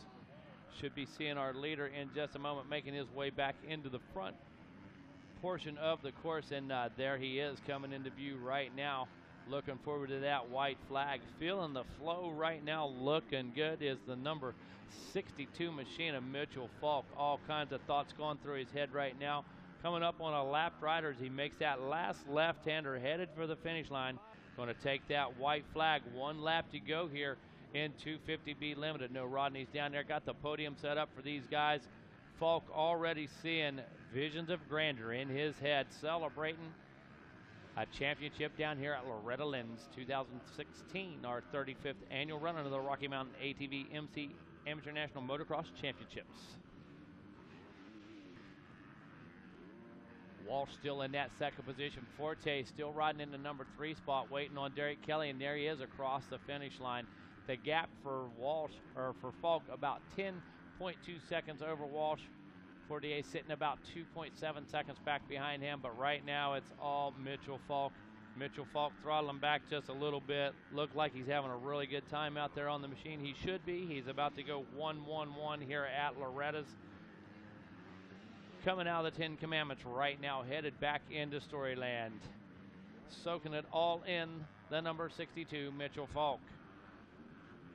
Speaker 6: Should be seeing our leader in just a moment making his way back into the front portion of the course, and there he is coming into view right now. Looking forward to that white flag. Feeling the flow right now, looking good, is the number 62 machine of Mitchell Falk. All kinds of thoughts going through his head right now. Coming up on a lap rider as he makes that last left-hander, headed for the finish line. Going to take that white flag. 1 lap to go here in 250B Limited. No, Rodney's down there, got the podium set up for these guys. Falk already seeing visions of grandeur in his head, celebrating a championship down here at Loretta Lynn's 2016, our 35th annual run of the Rocky Mountain ATV MC Amateur National Motocross Championships. Walsh still in that 2nd position. Forte still riding in the number 3 spot, waiting on Derek Kelly, and there he is across the finish line.
Speaker 1: The gap for Walsh, or for Falk, about 10.2 seconds over Walsh. 48 sitting about 2.7 seconds back behind him, but right now it's all Mitchell Falk. Mitchell Falk throttling back just a little bit. Looked like he's having a really good time out there on the machine. He should be. He's about to go 1-1-1 here at Loretta's. Coming out of the Ten Commandments right now, headed back into Storyland. Soaking it all in, the number 62, Mitchell Falk.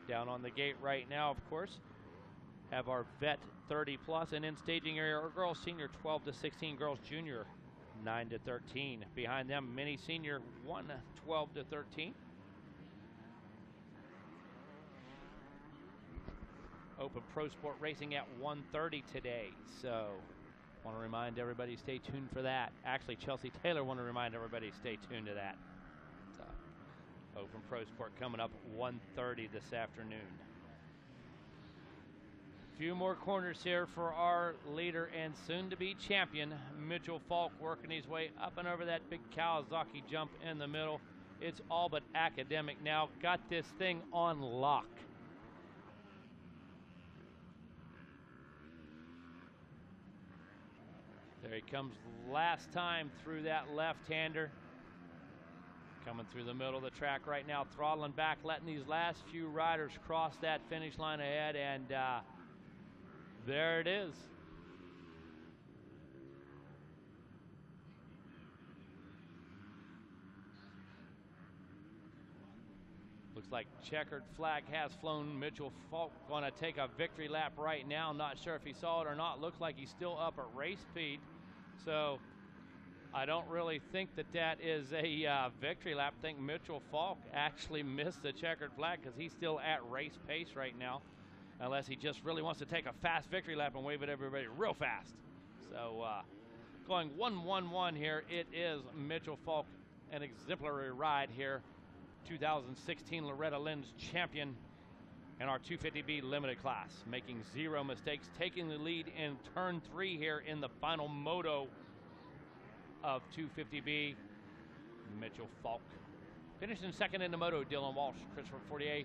Speaker 1: Down on the gate right now, of course, have our vet 30 plus, and in staging area, our girls senior 12 to 16, girls junior 9 to 13. Behind them, mini senior 1 12 to 13. Open Pro Sport Racing at 1:30 today, so want to remind everybody, stay tuned for that. Actually, Chelsea Taylor want to remind everybody, stay tuned to that. So, Open Pro Sport coming up 1:30 this afternoon. Few more corners here for our leader and soon-to-be champion, Mitchell Falk, working his way up and over that big Kawasaki jump in the middle. It's all but academic now. Got this thing on lock. There he comes last time through that left-hander. Coming through the middle of the track right now, throttling back, letting these last few riders cross that finish line ahead, and there it is. Looks like checkered flag has flown. Mitchell Falk going to take a victory lap right now. Not sure if he saw it or not. Looks like he's still up at race speed. So I don't really think that that is a victory lap. I think Mitchell Falk actually missed the checkered flag because he's still at race pace right now. Unless he just really wants to take a fast victory lap and wave at everybody real fast. So going 1-1-1 here, it is Mitchell Falk, an exemplary ride here. 2016 Loretta Lynn's champion in our 250B limited class. Making zero mistakes, taking the lead in turn 3 here in the final moto of 250B. Mitchell Falk. Finishing second in the moto, Dylan Walsh, Christopher Fortier,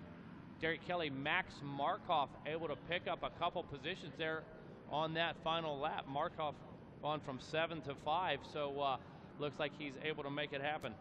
Speaker 1: Derek Kelly, Max Markoff able to pick up a couple positions there on that final lap. Markoff gone from 7 to 5, so looks like he's able to make it happen.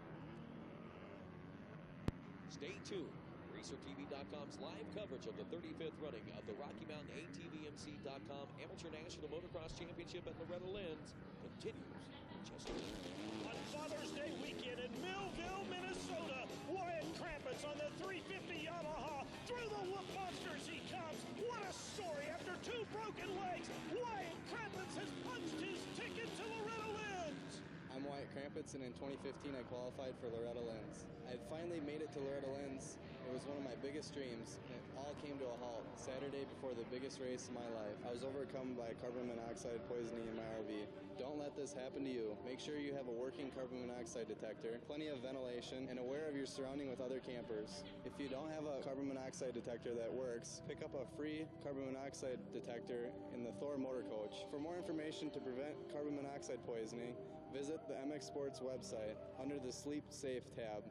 Speaker 13: Stay tuned. RacerTV.com's live coverage of the 35th running of the Rocky Mountain ATVMC.com Amateur National Motocross Championship at Loretta Lynn's continues in just a minute.
Speaker 11: On Father's Day weekend in Millville, Minnesota, Wyatt Krampus on the 350 Yamaha. Through the whoop monsters he comes. What a story. After 2 broken legs, Wyatt Krampus has punched his ticket to Loretta Lynn's.
Speaker 12: I'm Wyatt Krampus, and in 2015 I qualified for Loretta Lynn's. I finally made it to Loretta Lynn's. It was one of my biggest dreams, and it all came to a halt Saturday before the biggest race of my life. I was overcome by carbon monoxide poisoning in my RV. Don't let this happen to you. Make sure you have a working carbon monoxide detector, plenty of ventilation, and aware of your surrounding with other campers. If you don't have a carbon monoxide detector that works, pick up a free carbon monoxide detector in the Thor Motor Coach. For more information to prevent carbon monoxide poisoning, visit the MX Sports website under the Sleep Safe tab.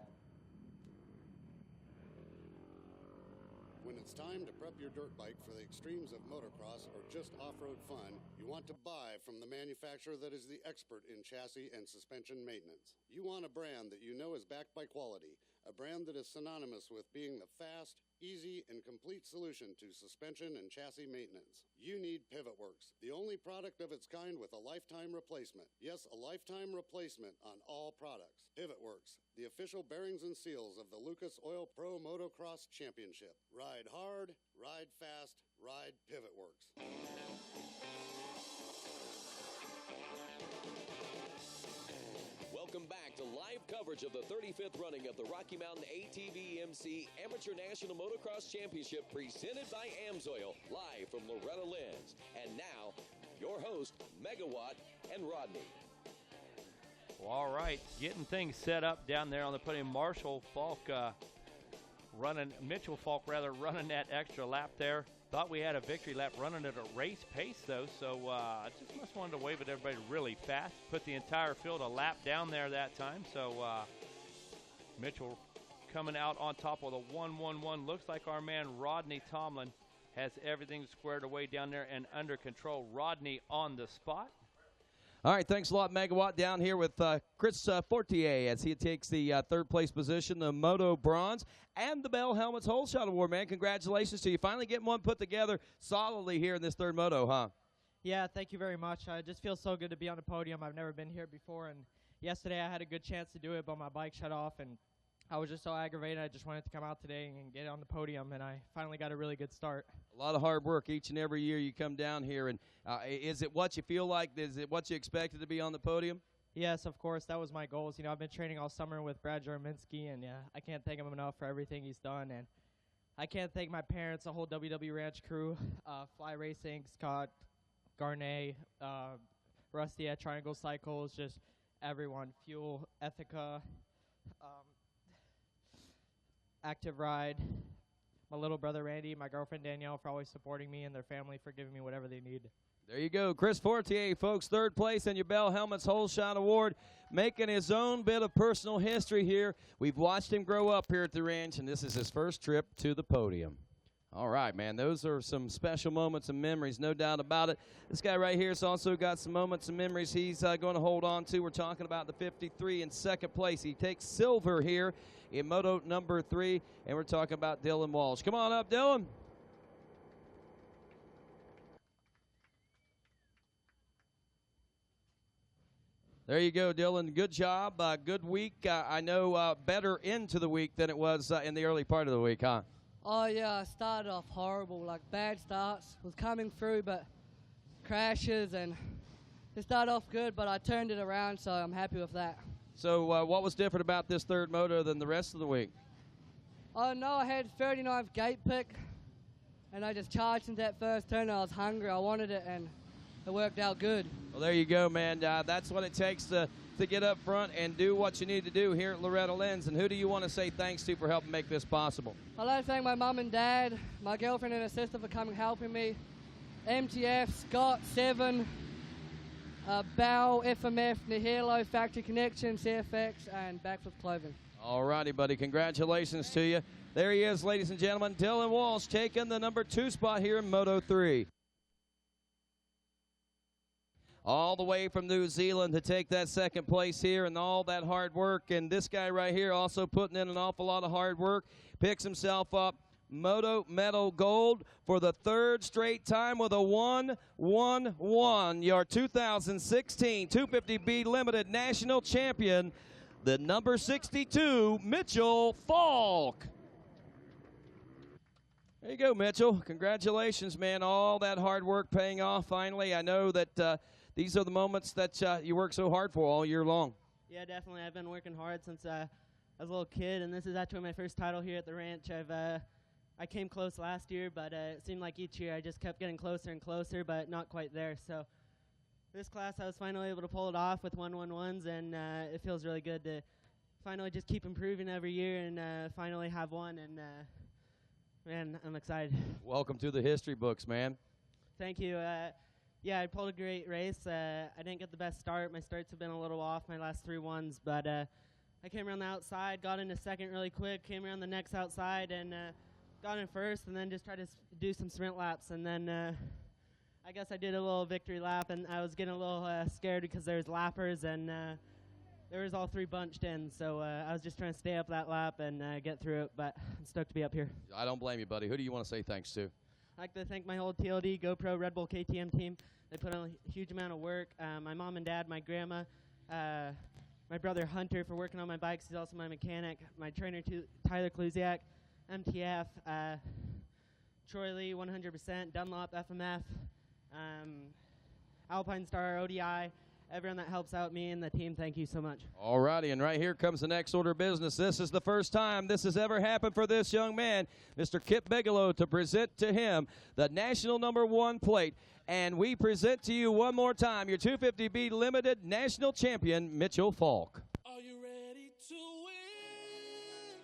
Speaker 18: When it's time to prep your dirt bike for the extremes of motocross or just off-road fun, you want to buy from the manufacturer that is the expert in chassis and suspension maintenance. You want a brand that you know is backed by quality, a brand that is synonymous with being the fast, easy, and complete solution to suspension and chassis maintenance. You need PivotWorks, the only product of its kind with a lifetime replacement. Yes, a lifetime replacement on all products. PivotWorks, the official bearings and seals of the Lucas Oil Pro Motocross Championship. Ride hard, ride fast, ride PivotWorks.
Speaker 13: Welcome back to live coverage of the 35th running of the Rocky Mountain ATVMC Amateur National Motocross Championship presented by Amsoil, live from Loretta Lynn's. And now, your host, Megawatt and Rodney.
Speaker 1: Well, all right, getting things set up down there on the podium. Mitchell Falk running that extra lap there. Thought we had a victory lap running at a race pace, though, so I just must wanted to wave at everybody really fast. Put the entire field a lap down there that time, so Mitchell
Speaker 6: coming out on top with a 1-1-1. Looks like our man Rodney Tomlin has everything squared away down there and under control. Rodney on the spot.
Speaker 2: All right, thanks a lot, Megawatt. Down here with Chris Fortier as he takes the third place position, the Moto Bronze, and the Bell Helmets Hole Shot Award, man. Congratulations to you. Finally getting one put together solidly here in this third Moto, huh?
Speaker 19: Yeah, thank you very much. It just feels so good to be on the podium. I've never been here before, and yesterday I had a good chance to do it, but my bike shut off, and I was just so aggravated. I just wanted to come out today and get on the podium, and I finally got a really good start.
Speaker 2: A lot of hard work each and every year you come down here, and is it what you feel like? Is it what you expected to be on the podium?
Speaker 19: Yes, of course. That was my goals. You know, I've been training all summer with Brad Jarminski, and I can't thank him enough for everything he's done. And I can't thank my parents, the whole WW Ranch crew, Fly Racing, Scott, Garnet, Rusty at Triangle Cycles, just everyone, Fuel, Ethica, Active Ride, my little brother Randy, my girlfriend Danielle for always supporting me, and their family for giving me whatever they need.
Speaker 2: There you go. Chris Fortier, folks, third place in your Bell Helmets Hole Shot Award, making his own bit of personal history here. We've watched him grow up here at the ranch, and this is his first trip to the podium. All right, man, those are some special moments and memories, no doubt about it. This guy right here has also got some moments and memories he's going to hold on to. We're talking about the 53 in second place. He takes silver here in Moto number 3, and we're talking about Dylan Walsh. Come on up, Dylan. There you go, Dylan. Good job. Good week. I know better into the week than it was in the early part of the week, huh?
Speaker 20: Oh, yeah, I started off horrible, like bad starts. Was coming through, but crashes, and it started off good, but I turned it around, so I'm happy with that.
Speaker 2: So what was different about this third moto than the rest of the week?
Speaker 20: Oh, no, I had 39th gate pick, and I just charged into that first turn. I was hungry. I wanted it, and it worked out good.
Speaker 2: Well, there you go, man. That's what it takes to get up front and do what you need to do here at Loretta Lynn's. And who do you want to say thanks to for helping make this possible?
Speaker 20: I'd like to thank my mum and dad, my girlfriend and her sister for coming helping me, MTF, Scott, Seven, Bell, FMF, Nihilo, Factory Connection, CFX, and Backflip Clothing.
Speaker 2: All righty, buddy. Congratulations to you. There he is, ladies and gentlemen. Dylan Walsh taking the number 2 spot here in Moto 3. All the way from New Zealand to take that second place here, and all that hard work. And this guy right here also putting in an awful lot of hard work. Picks himself up Moto Medal Gold for the third straight time with a 1-1-1. Your 2016 250B Limited National Champion, the number 62, Mitchell Falk. There you go, Mitchell. Congratulations, man. All that hard work paying off finally. I know that these are the moments that you work so hard for all year long.
Speaker 19: Yeah, definitely. I've been working hard since I was a little kid, and this is actually my first title here at the ranch. I came close last year, but it seemed like each year I just kept getting closer and closer, but not quite there. So this class I was finally able to pull it off with 1-1-1s, and it feels really good to finally just keep improving every year and finally have one, and man, I'm excited.
Speaker 2: Welcome to the history books, man.
Speaker 19: Thank you. Yeah, I pulled a great race. I didn't get the best start. My starts have been a little off my last 3 ones, but I came around the outside, got into second really quick, came around the next outside, and got in first, and then just tried to do some sprint laps. And then I guess I did a little victory lap, and I was getting a little scared because there was lappers, and there was all 3 bunched in. So I was just trying to stay up that lap and get through it, but I'm stoked to be up here.
Speaker 2: I don't blame you, buddy. Who do you want to say thanks to?
Speaker 19: I'd like to thank my whole TLD, GoPro, Red Bull, KTM team. They put on a huge amount of work. My mom and dad, my grandma, my brother Hunter for working on my bikes. He's also my mechanic. My trainer, Tyler Klusiak, MTF, Troy Lee, 100%, Dunlop, FMF, Alpine Star, ODI. Everyone that helps out me and the team, thank you so much.
Speaker 2: All righty, and right here comes the next order of business. This is the first time this has ever happened for this young man, Mr. Kip Bigelow, to present to him the national number 1 plate. And we present to you one more time your 250B Limited National Champion, Mitchell Falk.
Speaker 11: Are you ready to win?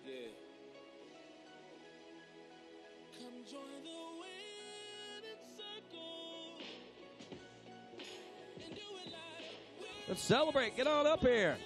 Speaker 21: Yeah.
Speaker 11: Come join the winning circle and do it like
Speaker 2: Let's celebrate. Get on up here.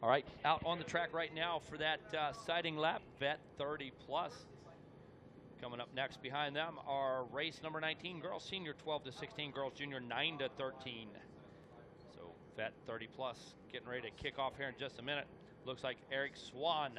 Speaker 6: All right, out on the track right now for that sighting lap, Vet 30 Plus. Coming up next behind them are race number 19, girls senior 12 to 16, girls junior 9 to 13. So Vet 30 Plus getting ready to kick off here in just a minute. Looks like Eric Swan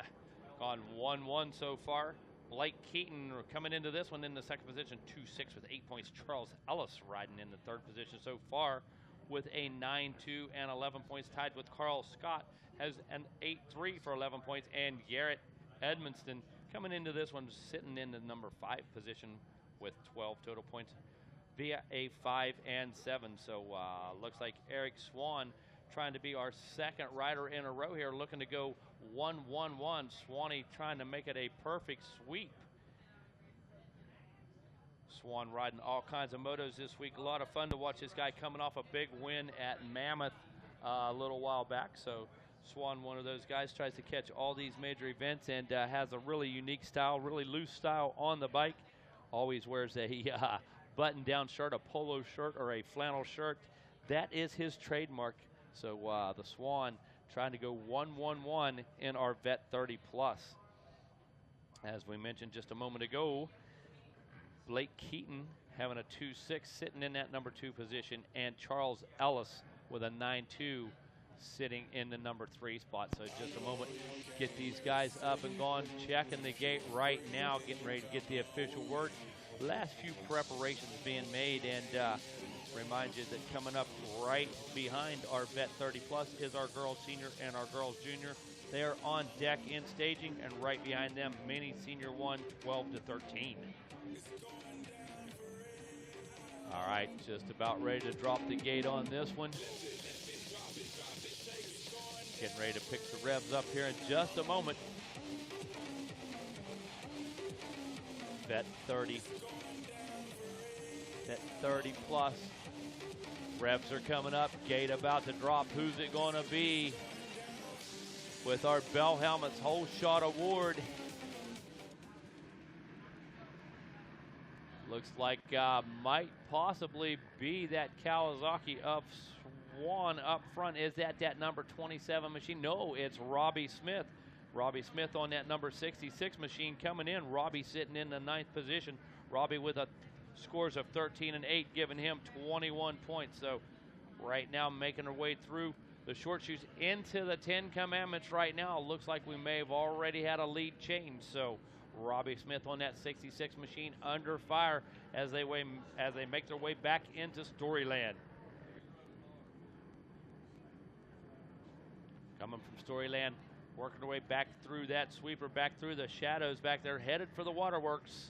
Speaker 6: gone 1-1 so far. Blake Keaton coming into this one in the second position, 2-6 with 8 points. Charles Ellis riding in the third position so far with a 9-2 and 11 points, tied with Carl Scott, has an 8-3 for 11 points, and Garrett Edmonston coming into this one sitting in the number 5 position with 12 total points via a 5 and 7. So looks like Eric Swan trying to be our second rider in a row here, looking to go 1-1-1. Swanee trying to make it a perfect sweep. Swan riding all kinds of motos this week. A lot of fun to watch this guy coming off a big win at Mammoth a little while back. So Swan, one of those guys, tries to catch all these major events and has a really unique style, really loose style on the bike. Always wears a button-down shirt, a polo shirt, or a flannel shirt. That is his trademark. So the Swan trying to go 1-1-1 in our Vet 30 Plus. As we mentioned just a moment ago, Blake Keaton having a 2-6 sitting in that number 2 position, and Charles Ellis with a 9-2 sitting in the number 3 spot. So just a moment, get these guys up and gone, checking the gate right now, getting ready to get the official word. Last few preparations being made, and remind you that coming up right behind our Vet 30 Plus is our girls senior and our girls junior. They are on deck in staging, and right behind them, mini senior 1, 12 to 13. All right, just about ready to drop the gate on this one. Getting ready to pick the revs up here in just a moment. Vet 30. Vet 30 Plus. Revs are coming up. Gate about to drop. Who's it going to be? With our Bell Helmets Whole Shot Award. Looks like might possibly be that Kawasaki of Swan up front. Is that number 27 machine? No, it's Robbie Smith. Robbie Smith on that number 66 machine coming in. Robbie sitting in the 9th position. Robbie with a scores of 13 and 8, giving him 21 points. So right now making our way through the short shoes into the 10 commandments right now. Looks like we may have already had a lead change. So Robbie Smith on that 66 machine under fire as they make their way back into Storyland. Coming from Storyland, working their way back through that sweeper, back through the shadows back there, headed for the waterworks.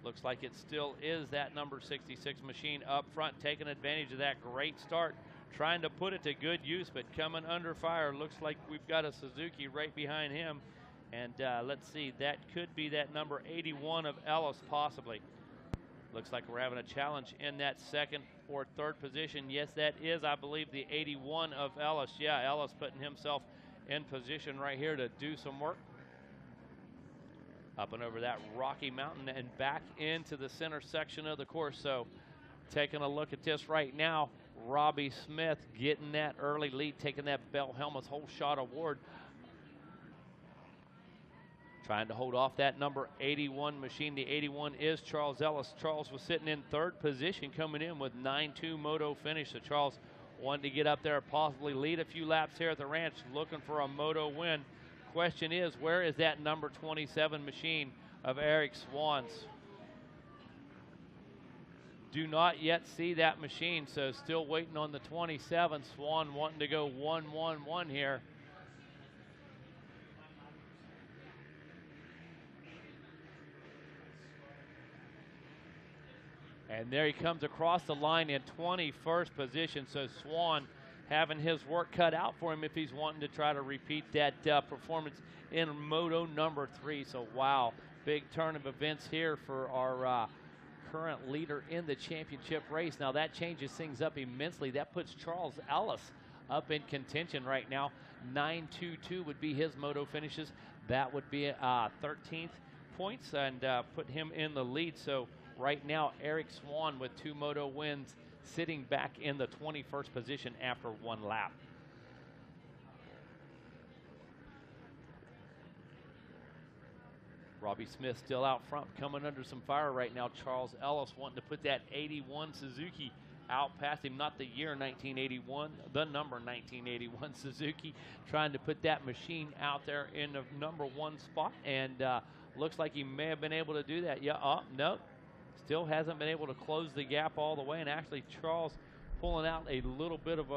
Speaker 6: Looks like it still is that number 66 machine up front, taking advantage of that great start, trying to put it to good use, but coming under fire. Looks like we've got a Suzuki right behind him. And let's see, that could be that number 81 of Ellis, possibly. Looks like we're having a challenge in that second or third position. Yes, that is, I believe, the 81 of Ellis. Yeah, Ellis putting himself in position right here to do some work. Up and over that rocky mountain and back into the center section of the course. So taking a look at this right now, Robbie Smith getting that early lead, taking that Bell Helmets Whole Shot Award. Trying to hold off that number 81 machine. The 81 is Charles Ellis. Charles was sitting in third position coming in with 9-2 moto finish. So Charles wanted to get up there, possibly lead a few laps here at the ranch, looking for a moto win. Question is, where is that number 27 machine of Eric Swan's? Do not yet see that machine, so still waiting on the 27. Swan wanting to go 1-1-1 here. And there he comes across the line in 21st position. So Swan having his work cut out for him if he's wanting to try to repeat that performance in Moto number 3. So wow, big turn of events here for our current leader in the championship race. Now that changes things up immensely. That puts Charles Ellis up in contention right now. 9-2-2 would be his moto finishes. That would be 13th points and put him in the lead. So right now, Eric Swan with 2 moto wins, sitting back in the 21st position after 1 lap. Robbie Smith still out front, coming under some fire right now. Charles Ellis wanting to put that 81 Suzuki out past him, not the year 1981, the number 1981 Suzuki, trying to put that machine out there in the number 1 spot, and looks like he may have been able to do that. Yeah, no, still hasn't been able to close the gap all the way, and actually Charles pulling out a little bit of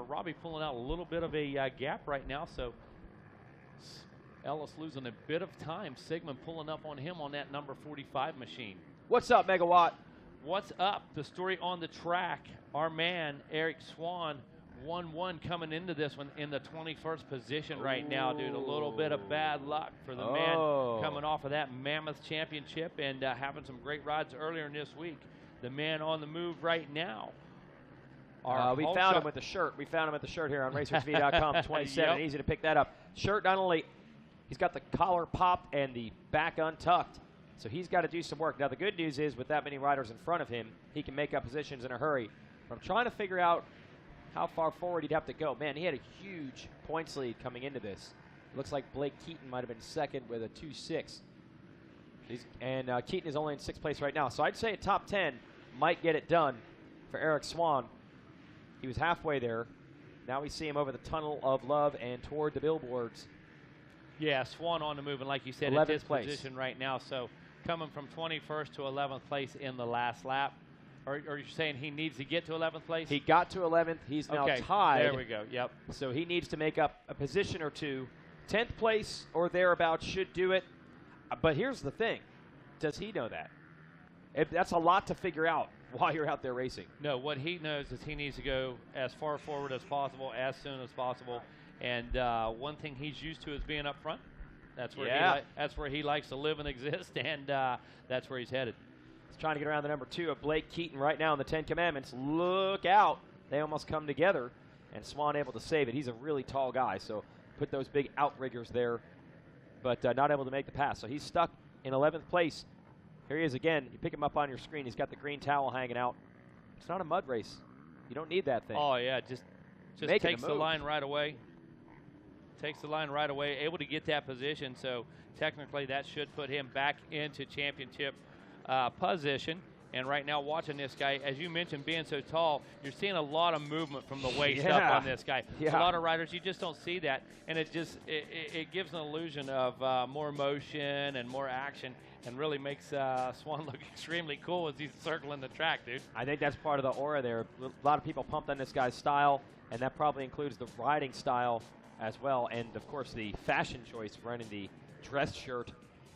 Speaker 6: Robbie pulling out a little bit of a gap right now, so Ellis losing a bit of time. Sigmund pulling up on him on that number 45 machine.
Speaker 2: What's up, Megawatt?
Speaker 6: What's up? The story on the track. Our man, Eric Swan, 1-1 coming into this one in the 21st position right now, dude. A little bit of bad luck for the man coming off of that Mammoth Championship and having some great rides earlier in this week. The man on the move right now.
Speaker 2: We found him with the shirt. We found him at the shirt here on RacersV.com, 27.
Speaker 6: Yep.
Speaker 2: Easy to pick that up. Shirt, not only, he's got the collar popped and the back untucked, so he's got to do some work. Now, the good news is with that many riders in front of him, he can make up positions in a hurry. But I'm trying to figure out how far forward he'd have to go. Man, he had a huge points lead coming into this. Looks like Blake Keaton might have been second with a 2.6. And Keaton is only in 6th place right now. So I'd say a top 10 might get it done for Eric Swan. He was halfway there. Now we see him over the Tunnel of Love and toward the billboards.
Speaker 6: Yeah, Swan on the move, and like you said,
Speaker 2: 11th
Speaker 6: at this
Speaker 2: place.
Speaker 6: position right now. So coming from 21st to 11th place in the last lap. Or you're saying he needs to get to 11th place?
Speaker 2: He got to 11th. He's now tied.
Speaker 6: There we go. Yep.
Speaker 2: So he needs to make up a position or two. 10th place or thereabouts should do it. But here's the thing. Does he know that? That's a lot to figure out while you're out there racing.
Speaker 6: No, what he knows is he needs to go as far forward as possible, as soon as possible. And one thing he's used to is being up front. That's where that's where he likes to live and exist, and that's where he's headed.
Speaker 2: He's trying to get around the number 2 of Blake Keaton right now in the 10 Commandments. Look out. They almost come together, and Swan able to save it. He's a really tall guy, so put those big outriggers there, but not able to make the pass. So he's stuck in 11th place. Here he is again. You pick him up on your screen. He's got the green towel hanging out. It's not a mud race. You don't need that thing.
Speaker 6: Oh, yeah, just takes the line right away. Takes the line right away, able to get that position. So technically that should put him back into championship position. And right now watching this guy, as you mentioned, being so tall, you're seeing a lot of movement from the waist up on this guy.
Speaker 2: Yeah.
Speaker 6: A lot of riders, you just don't see that. And it just it gives an illusion of more motion and more action, and really makes Swan look extremely cool as he's circling the track, dude.
Speaker 2: I think that's part of the aura there. A lot of people pumped on this guy's style, and that probably includes the riding style as well, and of course the fashion choice running the dress shirt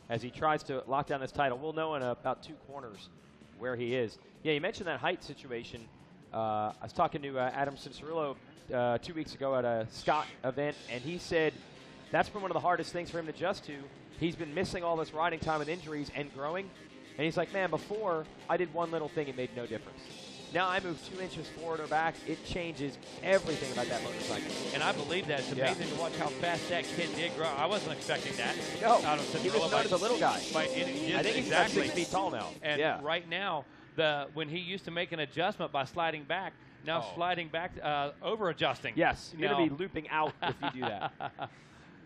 Speaker 2: as he tries to lock down this title. We'll know in about 2 corners where he is. Yeah, you mentioned that height situation. I was talking to Adam Cincerillo 2 weeks ago at a Scott event, and he said that's been one of the hardest things for him to adjust to. He's been missing all this riding time with injuries and growing, and he's like, man, before I did one little thing, it made no difference. Now I move 2 inches forward or back, it changes everything about that motorcycle.
Speaker 6: And I believe that. It's amazing to watch how fast that kid did grow. I wasn't expecting that.
Speaker 2: No,
Speaker 6: out of
Speaker 2: he was known as a little guy.
Speaker 6: I think
Speaker 2: he's about 6 feet tall now.
Speaker 6: And right now, when he used to make an adjustment by sliding back, now sliding back, over-adjusting.
Speaker 2: Yes, you're going to be looping out if you do that.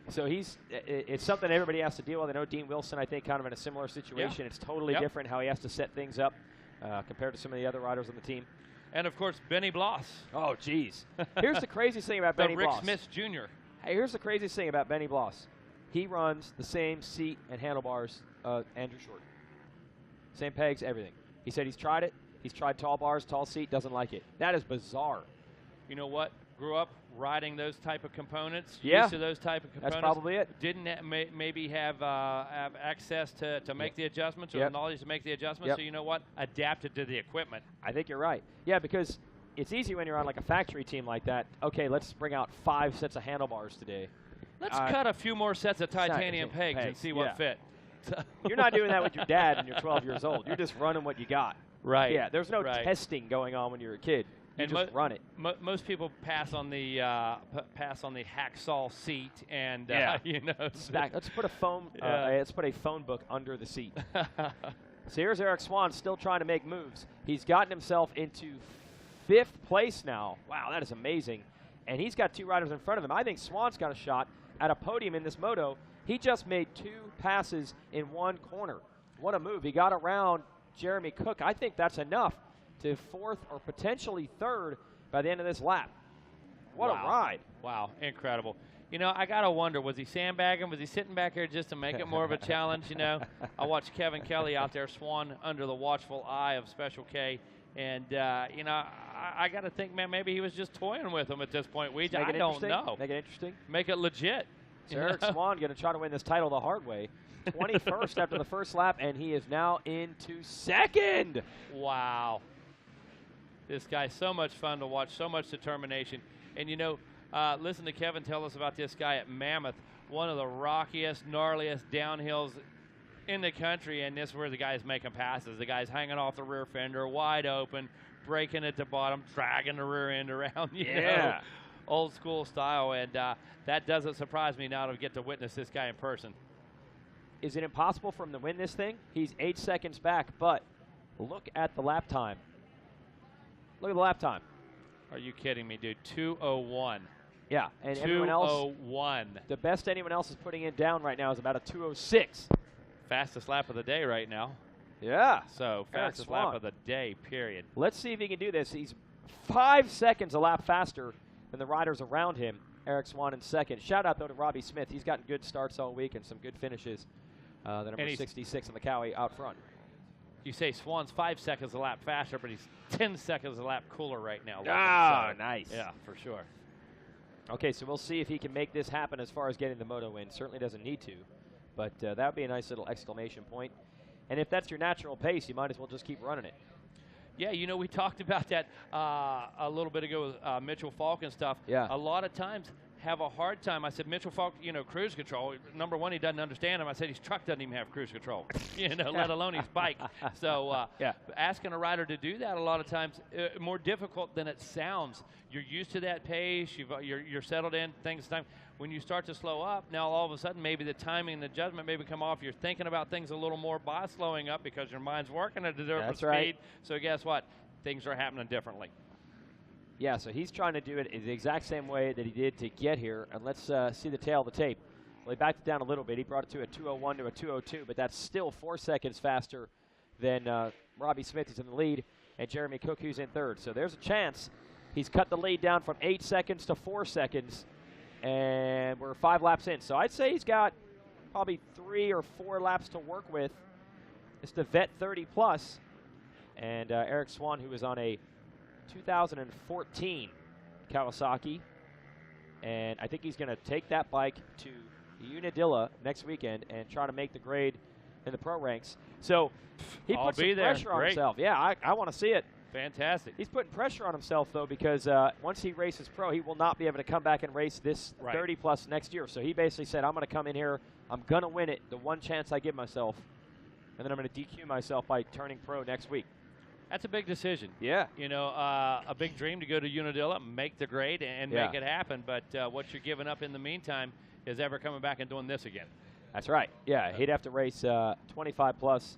Speaker 2: So it's something everybody has to deal with. I know Dean Wilson, I think, kind of in a similar situation.
Speaker 6: Yeah.
Speaker 2: It's totally different how he has to set things up compared to some of the other riders on the team.
Speaker 6: And, of course, Benny Bloss.
Speaker 2: Oh, geez. Here's the craziest thing about Benny
Speaker 6: Rick
Speaker 2: Bloss.
Speaker 6: Smith Jr.
Speaker 2: Hey, here's the craziest thing about Benny Bloss. He runs the same seat and handlebars Andrew Short. Same pegs, everything. He said he's tried it. He's tried tall bars, tall seat, doesn't like it. That is bizarre.
Speaker 6: You know what? Grew up riding those type of components.
Speaker 2: Yeah.
Speaker 6: Used to those type of components.
Speaker 2: That's probably it.
Speaker 6: Didn't maybe have access to make the adjustments or the knowledge to make the adjustments. So you know what? Adapted to the equipment.
Speaker 2: I think you're right. Yeah, because it's easy when you're on like a factory team like that. Okay, let's bring out 5 sets of handlebars today.
Speaker 6: Let's cut a few more sets of titanium pegs and see what fit.
Speaker 2: You're not doing that with your dad when you're 12 years old. You're just running what you got.
Speaker 6: Right.
Speaker 2: Yeah, there's no testing going on when you're a kid. You just run it.
Speaker 6: Most people pass on the hacksaw seat, and you know.
Speaker 2: Let's put a phone book under the seat. So here's Eric Swan still trying to make moves. He's gotten himself into 5th place now. Wow, that is amazing. And he's got 2 riders in front of him. I think Swan's got a shot at a podium in this moto. He just made 2 passes in one corner. What a move. He got around Jeremy Cook. I think that's enough to 4th or potentially 3rd by the end of this lap. What a ride.
Speaker 1: Wow, incredible. You know, I got to wonder, was he sandbagging? Was he sitting back here just to make it more of a challenge, you know? I watched Kevin Kelly out there swan under the watchful eye of Special K. And, you know, I got to think, man, maybe he was just toying with him at this point. I don't know.
Speaker 2: Make it interesting.
Speaker 1: Make it legit.
Speaker 2: So Eric Swan going to try to win this title the hard way. 21st after the first lap, and he is now into 2nd.
Speaker 1: Wow. This guy's so much fun to watch, so much determination. And, you know, listen to Kevin tell us about this guy at Mammoth, one of the rockiest, gnarliest downhills in the country, and this is where the guy's making passes. The guy's hanging off the rear fender, wide open, braking at the bottom, dragging the rear end around, you know, old school style. And that doesn't surprise me now to get to witness this guy in person.
Speaker 2: Is it impossible for him to win this thing? He's 8 seconds back, but look at the lap time. Look at the lap time.
Speaker 1: Are you kidding me, dude? 2:01.
Speaker 2: Yeah, and everyone else.
Speaker 1: 2:01.
Speaker 2: The best anyone else is putting in down right now is about a 2:06.
Speaker 1: Fastest lap of the day right now.
Speaker 2: Yeah.
Speaker 1: So fastest lap of the day, period.
Speaker 2: Let's see if he can do this. He's 5 seconds a lap faster than the riders around him. Eric Swan in 2nd. Shout out, though, to Robbie Smith. He's gotten good starts all week and some good finishes. The number 66 on the Cowie out front.
Speaker 1: You say Swan's 5 seconds a lap faster, but he's 10 seconds a lap cooler right now.
Speaker 2: Nice.
Speaker 1: Yeah, for sure.
Speaker 2: Okay, so we'll see if he can make this happen as far as getting the moto win. Certainly doesn't need to, but that would be a nice little exclamation point. And if that's your natural pace, you might as well just keep running it.
Speaker 1: Yeah, you know, we talked about that a little bit ago with Mitchell Falk and stuff.
Speaker 2: Yeah.
Speaker 1: A lot of times have a hard time. I said, Mitchell Falk, you know, cruise control. Number one, he doesn't understand him. I said, his truck doesn't even have cruise control, you know, let alone his bike. So asking a rider to do that a lot of times more difficult than it sounds. You're used to that pace. You're settled in. Things time. When you start to slow up, now all of a sudden maybe the timing and the judgment maybe come off. You're thinking about things a little more by slowing up because your mind's working at a different speed.
Speaker 2: Right.
Speaker 1: So guess what? Things are happening differently.
Speaker 2: Yeah, so he's trying to do it the exact same way that he did to get here. And let's see the tail of the tape. Well, he backed it down a little bit. He brought it to a 2:01 to a 2:02, but that's still 4 seconds faster than Robbie Smith, who's in the lead, and Jeremy Cook, who's in 3rd. So there's a chance. He's cut the lead down from 8 seconds to 4 seconds, and we're 5 laps in. So I'd say he's got probably 3 or 4 laps to work with. It's the vet 30+, and Eric Swan, who was on a 2014 Kawasaki, and I think he's going to take that bike to Unadilla next weekend and try to make the grade in the pro ranks. So he puts some pressure on himself. Yeah, I want to see it.
Speaker 1: Fantastic.
Speaker 2: He's putting pressure on himself, though, because once he races pro, he will not be able to come back and race this 30+ next year. So he basically said, I'm going to come in here, I'm going to win it, the one chance I give myself, and then I'm going to DQ myself by turning pro next week.
Speaker 1: That's a big decision.
Speaker 2: Yeah.
Speaker 1: You know, a big dream to go to Unadilla, make the grade, and make it happen. But what you're giving up in the meantime is ever coming back and doing this again.
Speaker 2: That's right. Yeah, he'd have to race 25+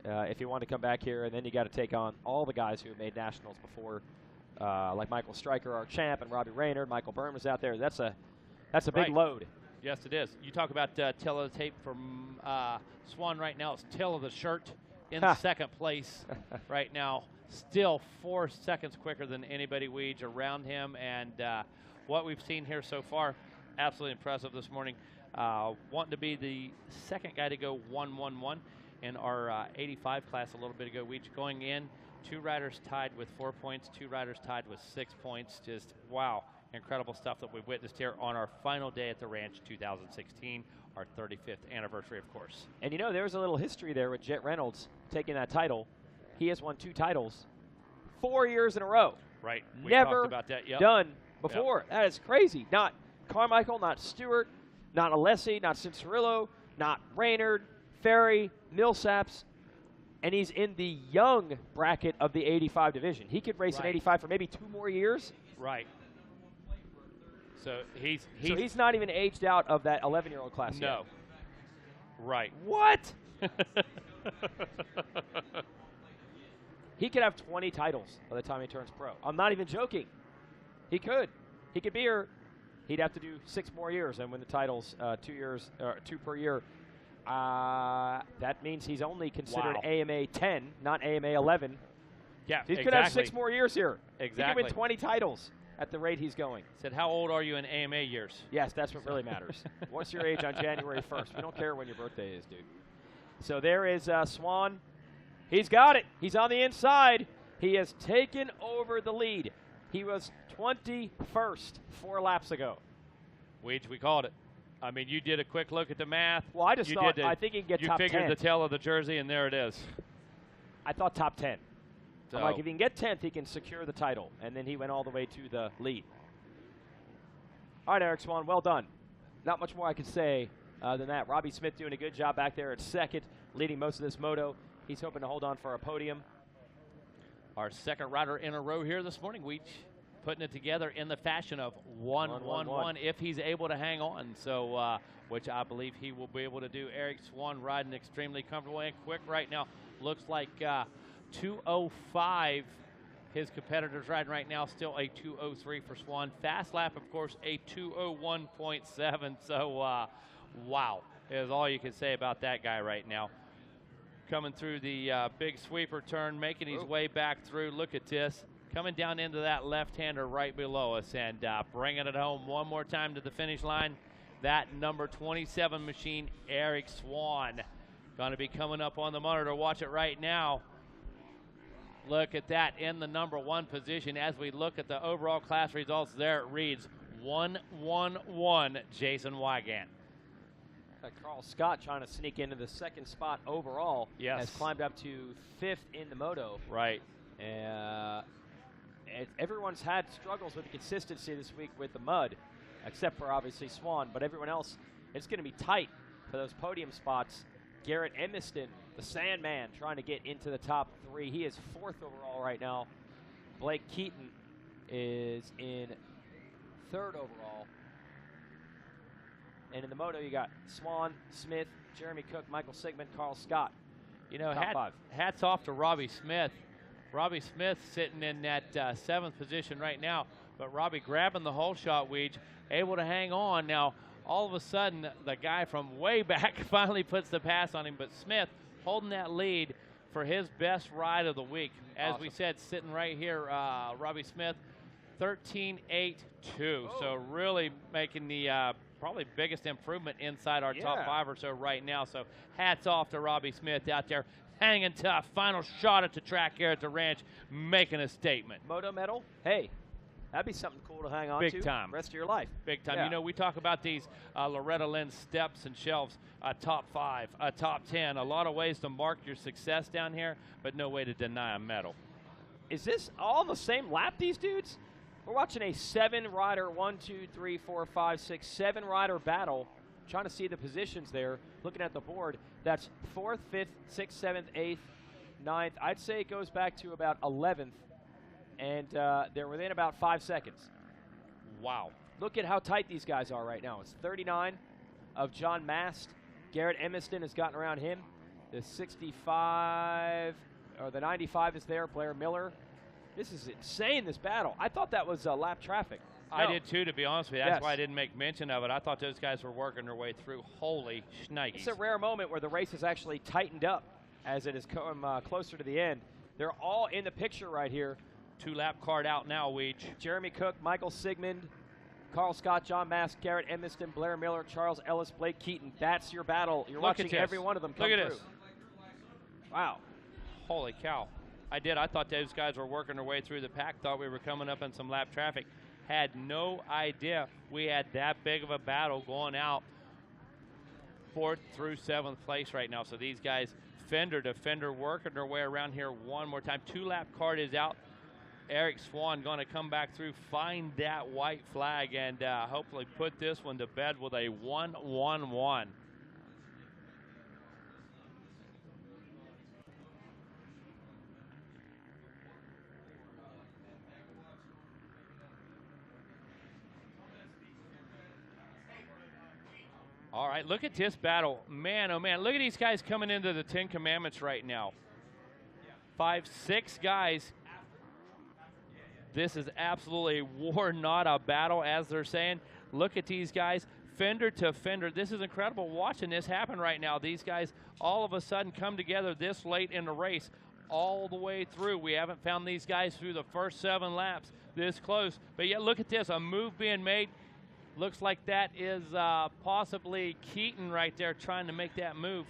Speaker 2: if he wanted to come back here, and then you got to take on all the guys who have made nationals before, like Michael Stryker, our champ, and Robbie Raynard. Michael Byrne was out there. That's a big load.
Speaker 1: Yes, it is. You talk about tail of the tape from Swan right now. It's tail of the shirt in 2nd place right now. Still 4 seconds quicker than anybody Weege around him. And what we've seen here so far, absolutely impressive this morning. Wanting to be the 2nd guy to go 1-1-1 in our 85 class a little bit ago. Weege going in, 2 riders tied with 4 points, 2 riders tied with 6 points. Just, wow, incredible stuff that we've witnessed here on our final day at the ranch 2016. Our 35th anniversary, of course.
Speaker 2: And you know, there's a little history there with Jet Reynolds taking that title. He has won 2 titles 4 years in a row.
Speaker 1: Right. We
Speaker 2: Never
Speaker 1: talked about that. Yep.
Speaker 2: done before. That is crazy. Not Carmichael, not Stewart, not Alessi, not Cincerillo, not Raynard, Ferry, Millsaps, and he's in the young bracket of the 85 division. He could race in 85 for maybe 2 more years.
Speaker 1: Right. So
Speaker 2: he's not even aged out of that 11-year-old class yet.
Speaker 1: No. Right.
Speaker 2: What? He could have 20 titles by the time he turns pro. I'm not even joking. He could. He could be here
Speaker 21: he'd have to do 6 more years and win the titles, 2 per year. That means he's only considered AMA 10, not AMA 11.
Speaker 1: Yeah,
Speaker 21: He could have 6 more years here.
Speaker 1: Exactly.
Speaker 21: He could win 20 titles at the rate he's going.
Speaker 1: Said, how old are you in AMA years?
Speaker 21: Yes, that's what really matters. What's your age on January 1st? We don't care when your birthday is, dude. So there is Swan. He's got it. He's on the inside. He has taken over the lead. He was 21st 4 laps ago.
Speaker 1: Weege, we called it. I mean, you did a quick look at the math.
Speaker 21: Well, I just thought, I think he can get top 10.
Speaker 1: You figured the tail of the jersey, and there it is.
Speaker 21: I thought top 10.
Speaker 1: So.
Speaker 21: I'm like, if he can get 10th, he can secure the title. And then he went all the way to the lead. All right, Eric Swan, well done. Not much more I can say than that. Robbie Smith doing a good job back there at second, leading most of this moto. He's hoping to hold on for a podium.
Speaker 1: Our second rider in a row here this morning, Weech, putting it together in the fashion of 1-1-1 if he's able to hang on. So, which I believe he will be able to do. Eric Swan riding extremely comfortable and quick right now. Looks like 2:05. His competitors riding right now, still a 2:03 for Swan. Fast lap, of course, a 2:01.7. So, wow, is all you can say about that guy right now. Coming through the big sweeper turn, making his way back through. Look at this. Coming down into that left-hander right below us and bringing it home one more time to the finish line. That number 27 machine, Eric Swan. Going to be coming up on the monitor. Watch it right now. Look at that in the number 1 position. As we look at the overall class results, there it reads 1-1-1, Jason Wygant.
Speaker 21: Carl Scott trying to sneak into the 2nd spot overall.
Speaker 1: Yes.
Speaker 21: Has climbed up to 5th in the moto.
Speaker 1: Right.
Speaker 21: Everyone's had struggles with the consistency this week with the mud, except for obviously Swan. But everyone else, it's going to be tight for those podium spots. Garrett Emiston, the Sandman, trying to get into the top 3. He is 4th overall right now. Blake Keaton is in 3rd overall. And in the moto, you got Swan, Smith, Jeremy Cook, Michael Sigmund, Carl Scott.
Speaker 1: You know,
Speaker 21: top 5.
Speaker 1: Hats off to Robbie Smith. Robbie Smith sitting in that 7th position right now, but Robbie grabbing the whole shot, Weege, able to hang on. Now, all of a sudden, the guy from way back finally puts the pass on him, but Smith holding that lead for his best ride of the week. As we said, sitting right here, Robbie Smith, 13.82. So really making the probably biggest improvement inside our top 5 or so right now. So hats off to Robbie Smith out there, hanging tough. Final shot at the track here at the ranch, making a statement.
Speaker 21: Moto medal? Hey, that'd be something cool to hang on
Speaker 1: Big
Speaker 21: to.
Speaker 1: time.
Speaker 21: Rest of your life.
Speaker 1: Big time.
Speaker 21: Yeah.
Speaker 1: You know, we talk about these Loretta Lynn steps and shelves, a top 5, a top 10. A lot of ways to mark your success down here, but no way to deny a medal.
Speaker 21: Is this all the same lap, these dudes? We're watching a 7-rider, 7-rider battle. Trying to see the positions there. Looking at the board, that's 4th, 5th, 6th, 7th, 8th, 9th. I'd say it goes back to about 11th. And they're within about 5 seconds.
Speaker 1: Wow.
Speaker 21: Look at how tight these guys are right now. It's 39 of John Mast. Garrett Emiston has gotten around him. The 65, or the 95 is there, Blair Miller. This is insane, this battle. I thought that was lap traffic.
Speaker 1: I did too, to be honest with you. That's why I didn't make mention of it. I thought those guys were working their way through. Holy shnikes.
Speaker 21: It's a rare moment where the race has actually tightened up as it has come closer to the end. They're all in the picture right here.
Speaker 1: 2-lap card out now, Weege.
Speaker 21: Jeremy Cook, Michael Sigmund, Carl Scott, John Mast, Garrett Emiston, Blair Miller, Charles Ellis, Blake Keaton. That's your battle. You're watching every one of them come through.
Speaker 1: Look at this.
Speaker 21: Wow.
Speaker 1: Holy cow. I thought those guys were working their way through the pack. Thought we were coming up in some lap traffic. Had no idea we had that big of a battle going out 4th through 7th place right now. So these guys, fender to fender, working their way around here one more time. 2-lap card is out. Eric Swan going to come back through, find that white flag, and hopefully put this one to bed with a 1-1-1. All right, look at this battle. Man, oh man, look at these guys coming into the 10 Commandments right now. 5, 6 guys. This is absolutely a war, not a battle, as they're saying. Look at these guys, fender to fender. This is incredible watching this happen right now. These guys all of a sudden come together this late in the race, all the way through. We haven't found these guys through the first 7 laps this close. But yet, look at this, a move being made. Looks like that is possibly Keaton right there trying to make that move.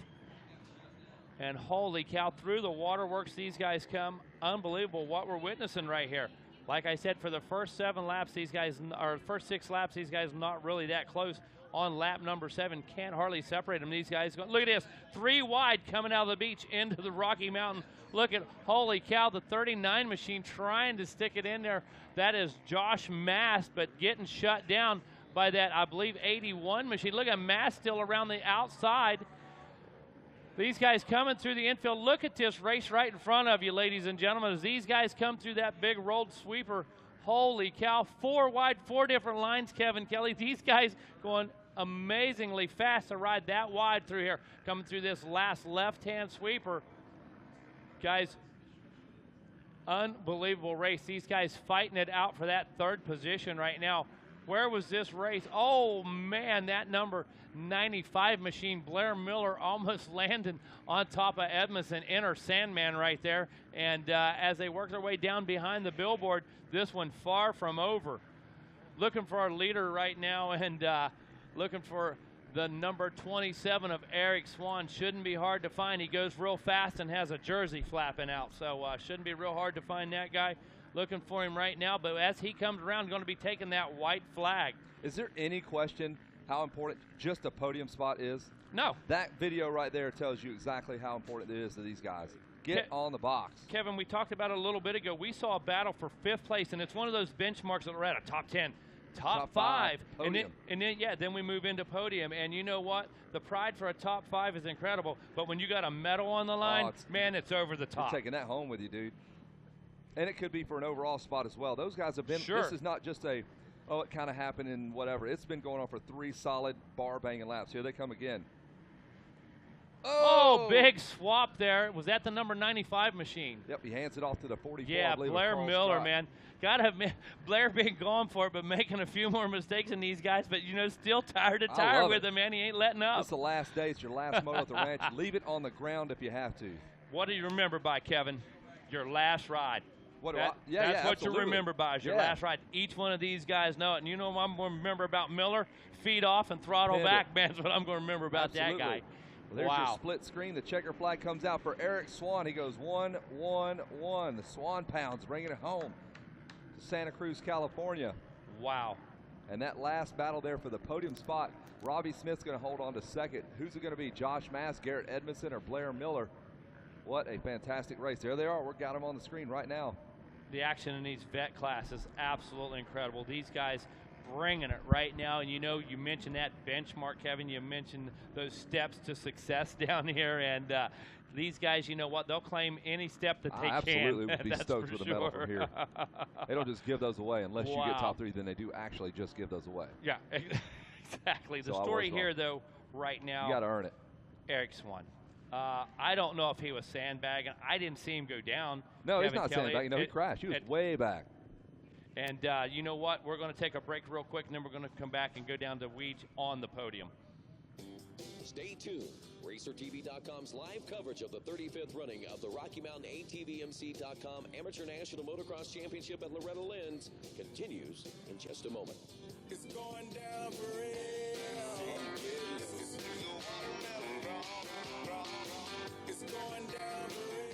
Speaker 1: And holy cow, through the waterworks these guys come. Unbelievable what we're witnessing right here. Like I said, for the first 7 laps, these guys, or first 6 laps, these guys not really that close. On lap number 7, can't hardly separate them. These guys, look at this, 3 wide coming out of the beach into the Rocky Mountain. Look at, holy cow, the 39 machine trying to stick it in there. That is Josh Mast, but getting shut down by that, I believe, 81 machine. Look at Mast still around the outside. These guys coming through the infield. Look at this race right in front of you, ladies and gentlemen, as these guys come through that big rolled sweeper. Holy cow, 4 wide, 4 different lines, Kevin Kelly. These guys going amazingly fast to ride that wide through here. Coming through this last left-hand sweeper. Guys, unbelievable race. These guys fighting it out for that 3rd position right now. Where was this race? Oh, man, that number 95 machine, Blair Miller, almost landing on top of Edmondson, inner Sandman right there. And as they work their way down behind the billboard, this one far from over. Looking for our leader right now, and looking for the number 27 of Eric Swan. Shouldn't be hard to find. He goes real fast and has a jersey flapping out, so shouldn't be real hard to find that guy. Looking for him right now, but as he comes around, going to be taking that white flag.
Speaker 3: Is there any question how important just a podium spot is?
Speaker 1: No.
Speaker 3: That video right there tells you exactly how important it is to these guys. Get on the box.
Speaker 1: Kevin, we talked about it a little bit ago. We saw a battle for 5th place, and it's one of those benchmarks that Loretta, top 10, top 5.
Speaker 3: Podium.
Speaker 1: And then we move into podium. And you know what? The pride for a top 5 is incredible. But when you got a medal on the line, man, it's over the top.
Speaker 3: You're taking that home with you, dude. And it could be for an overall spot as well. Those guys have been,
Speaker 1: Sure.
Speaker 3: This is not just a, oh, it kind of happened and whatever. It's been going on for 3 solid bar-banging laps. Here they come again.
Speaker 1: Oh, big swap there. Was that the number 95 machine?
Speaker 3: Yep, he hands it off to the 44.
Speaker 1: Yeah, Blair Miller, man. Got to admit, Blair being gone for it, but making a few more mistakes than these guys. But, you know, still tire with him, man. He ain't letting up.
Speaker 3: It's the last day. It's your last moto at the ranch. Leave it on the ground if you have to.
Speaker 1: What do you remember by, Kevin? Your last ride.
Speaker 3: What
Speaker 1: that's what
Speaker 3: absolutely.
Speaker 1: you remember by is your last ride. Each one of these guys know it. And you know what I'm going to remember about Miller? Feet off and throttle back, man. That's what I'm going to remember about that guy.
Speaker 3: Well, there's your split screen. The checker flag comes out for Eric Swan. He goes 1-1-1. The Swan Pounds bringing it home to Santa Cruz, California.
Speaker 1: Wow.
Speaker 3: And that last battle there for the podium spot, Robbie Smith's going to hold on to 2nd. Who's it going to be? Josh Mast, Garrett Edmondson, or Blair Miller? What a fantastic race. There they are. We've got them on the screen right now.
Speaker 1: The action in these vet classes, absolutely incredible. These guys bringing it right now. And, you know, you mentioned that benchmark, Kevin. You mentioned those steps to success down here. And these guys, you know what? They'll claim any step that they
Speaker 3: absolutely
Speaker 1: can.
Speaker 3: would be stoked with a medal from here. They don't just give those away. Unless you get top 3, then they do actually just give those away.
Speaker 1: Yeah, exactly. The story here, though, right now.
Speaker 3: You got to earn it.
Speaker 1: Eric Swan. I don't know if he was sandbagging. I didn't see him go down.
Speaker 3: No,
Speaker 1: Kevin
Speaker 3: he's not
Speaker 1: Kelly.
Speaker 3: sandbagging. No, he crashed. He was way back.
Speaker 1: And you know what? We're going to take a break real quick, and then we're going to come back and go down to Weege on the podium.
Speaker 13: Stay tuned. RacerTV.com's live coverage of the 35th running of the Rocky Mountain ATVMC.com Amateur National Motocross Championship at Loretta Lynn's continues in just a moment.
Speaker 11: It's going down for real. It's going down for real.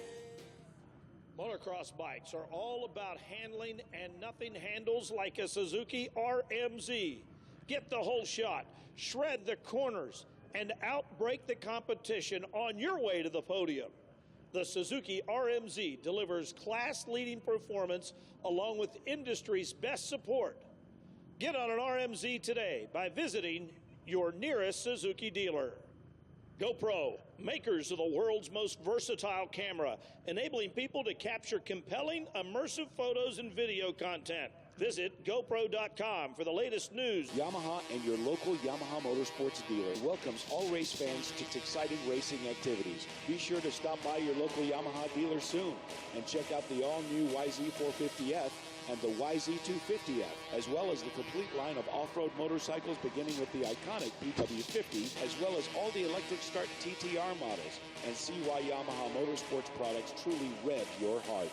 Speaker 11: Motocross bikes are all about handling, and nothing handles like a Suzuki RMZ. Get the whole shot, shred the corners, and outbreak the competition on your way to the podium. The Suzuki RMZ delivers class-leading performance along with industry's best support. Get on an RMZ today by visiting your nearest Suzuki dealer. GoPro, makers of the world's most versatile camera, enabling people to capture compelling, immersive photos and video content. Visit GoPro.com for the latest news.
Speaker 14: Yamaha and your local Yamaha Motorsports dealer welcomes all race fans to exciting racing activities. Be sure to stop by your local Yamaha dealer soon and check out the all-new YZ450F and the YZ250F, as well as the complete line of off-road motorcycles beginning with the iconic PW50, as well as all the electric start TTR models, and see why Yamaha Motorsports products truly rev your heart.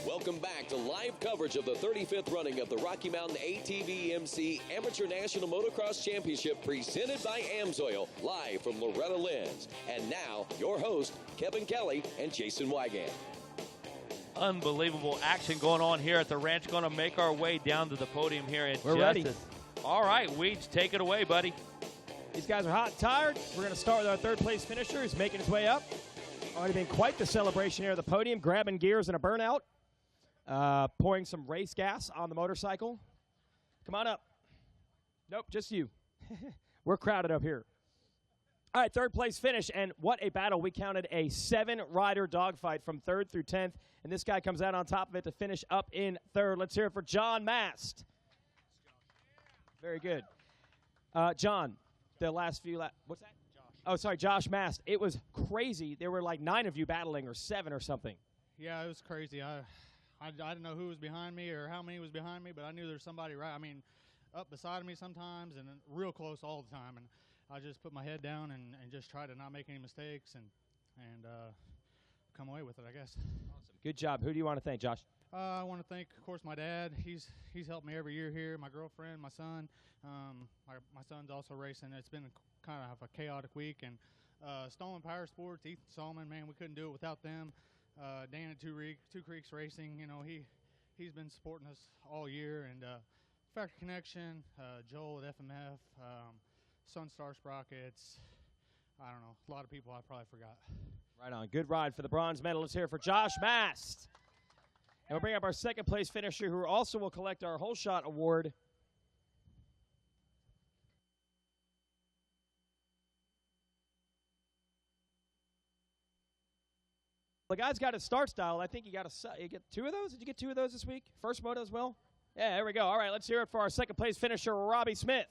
Speaker 13: Welcome back to live coverage of the 35th running of the Rocky Mountain ATV-MC Amateur National Motocross Championship presented by AMSOIL, live from Loretta Lynn's. And now, your host, Kevin Kelly and Jason Wygant.
Speaker 6: Unbelievable action going on here at the ranch. Going to make our way down to the podium here in
Speaker 4: We're ready.
Speaker 6: All right, Weeds, take it away, buddy.
Speaker 4: These guys are hot and tired. We're going to start with our third-place finisher who's making his way up. Already been quite the celebration here at the podium, grabbing gears in a burnout. Pouring some race gas on the motorcycle. Come on up. Nope, just you. We're crowded up here. All right, third place finish, and what a battle. We counted a 7-rider dogfight from 3rd through 10th, and this guy comes out on top of it to finish up in 3rd. Let's hear it for John Mast. Very good. John, the last few laps. What's that? Josh. Oh, sorry, Josh Mast. It was crazy. There were like 9 of you battling, or 7 or something.
Speaker 22: Yeah, it was crazy. I didn't know who was behind me or how many was behind me, but I knew there was somebody up beside of me sometimes and real close all the time. And I just put my head down and just try to not make any mistakes and come away with it, I guess.
Speaker 4: Awesome. Good job. Who do you want to thank, Josh?
Speaker 22: I want to thank, of course, my dad. He's helped me every year here. My girlfriend, my son. My son's also racing. It's been kind of a chaotic week. And Stolen Power Sports, Ethan Solomon, man, we couldn't do it without them. Dan at Two Creeks Racing, he's been supporting us all year, and Factory Connection, Joel at FMF, Sunstar Sprockets. I don't know, a lot of people I probably forgot.
Speaker 4: Right on. Good ride for the bronze medalist here for Josh Mast. And we'll bring up our second place finisher, who also will collect our Whole Shot Award. The guy's got his start style. I think you get 2 of those. Did you get 2 of those this week? First moto as well? Yeah, there we go. All right, let's hear it for our second place finisher, Robbie Smith.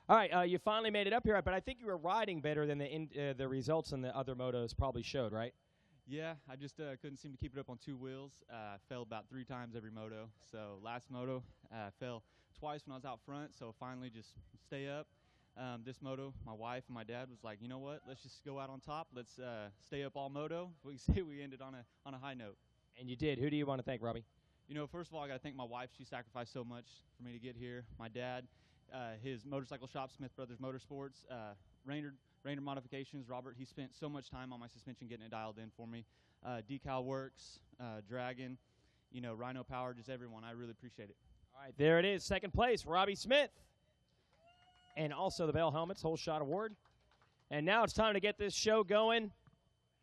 Speaker 4: All right, you finally made it up here, but I think you were riding better than the results in the other motos probably showed, right?
Speaker 23: Yeah, I just couldn't seem to keep it up on 2 wheels. Fell about 3 times every moto. So last moto, fell twice when I was out front, so finally just stay up. This moto, my wife and my dad was like, you know what, let's just go out on top. Let's stay up all moto. We can say we ended on a high note.
Speaker 4: And you did. Who do you want to thank, Robbie?
Speaker 23: First of all, I got to thank my wife. She sacrificed so much for me to get here. My dad, his motorcycle shop, Smith Brothers Motorsports, Rainer Modifications, Robert, he spent so much time on my suspension getting it dialed in for me. Decal Works, Dragon, Rhino Power, just everyone. I really appreciate it.
Speaker 4: All right, there it is. Second place, Robbie Smith. And also the Bell Helmets Whole Shot Award. And now it's time to get this show going.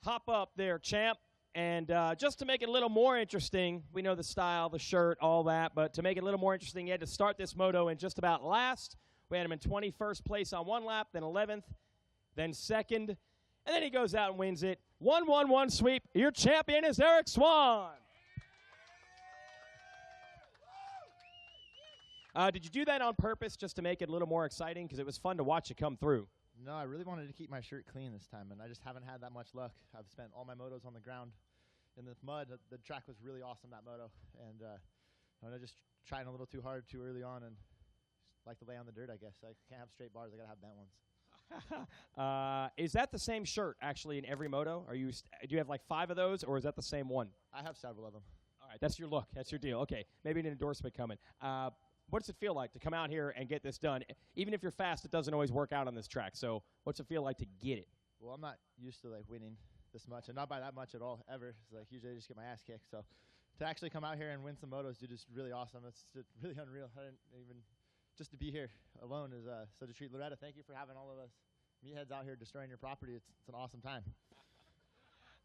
Speaker 4: Hop up there, champ. And just to make it a little more interesting, we know the style, the shirt, all that, but to make it a little more interesting, you had to start this moto in just about last. We had him in 21st place on 1 lap, then 11th, then 2nd, and then he goes out and wins it. 1-1-1 sweep. Your champion is Eric Swan. Did you do that on purpose just to make it a little more exciting? Because it was fun to watch it come through.
Speaker 24: No, I really wanted to keep my shirt clean this time, and I just haven't had that much luck. I've spent all my motos on the ground in the mud. The track was really awesome, that moto, and I'm just trying a little too hard too early on and like to lay on the dirt, I guess. I can't have straight bars. I got to have bent ones.
Speaker 4: Is that the same shirt, actually, in every moto? Do you have like 5 of those, or is that the same one?
Speaker 24: I have several of them.
Speaker 4: All right, that's your look. That's your deal. Okay, maybe an endorsement coming. What does it feel like to come out here and get this done? Even if you're fast, it doesn't always work out on this track. So what's it feel like to get it?
Speaker 24: Well, I'm not used to winning this much, and not by that much at all, ever. It's usually I just get my ass kicked. So to actually come out here and win some motos, dude, is really awesome. It's really unreal. I didn't even just to be here alone is such a treat. Loretta, thank you for having all of us meatheads out here destroying your property. It's an awesome time.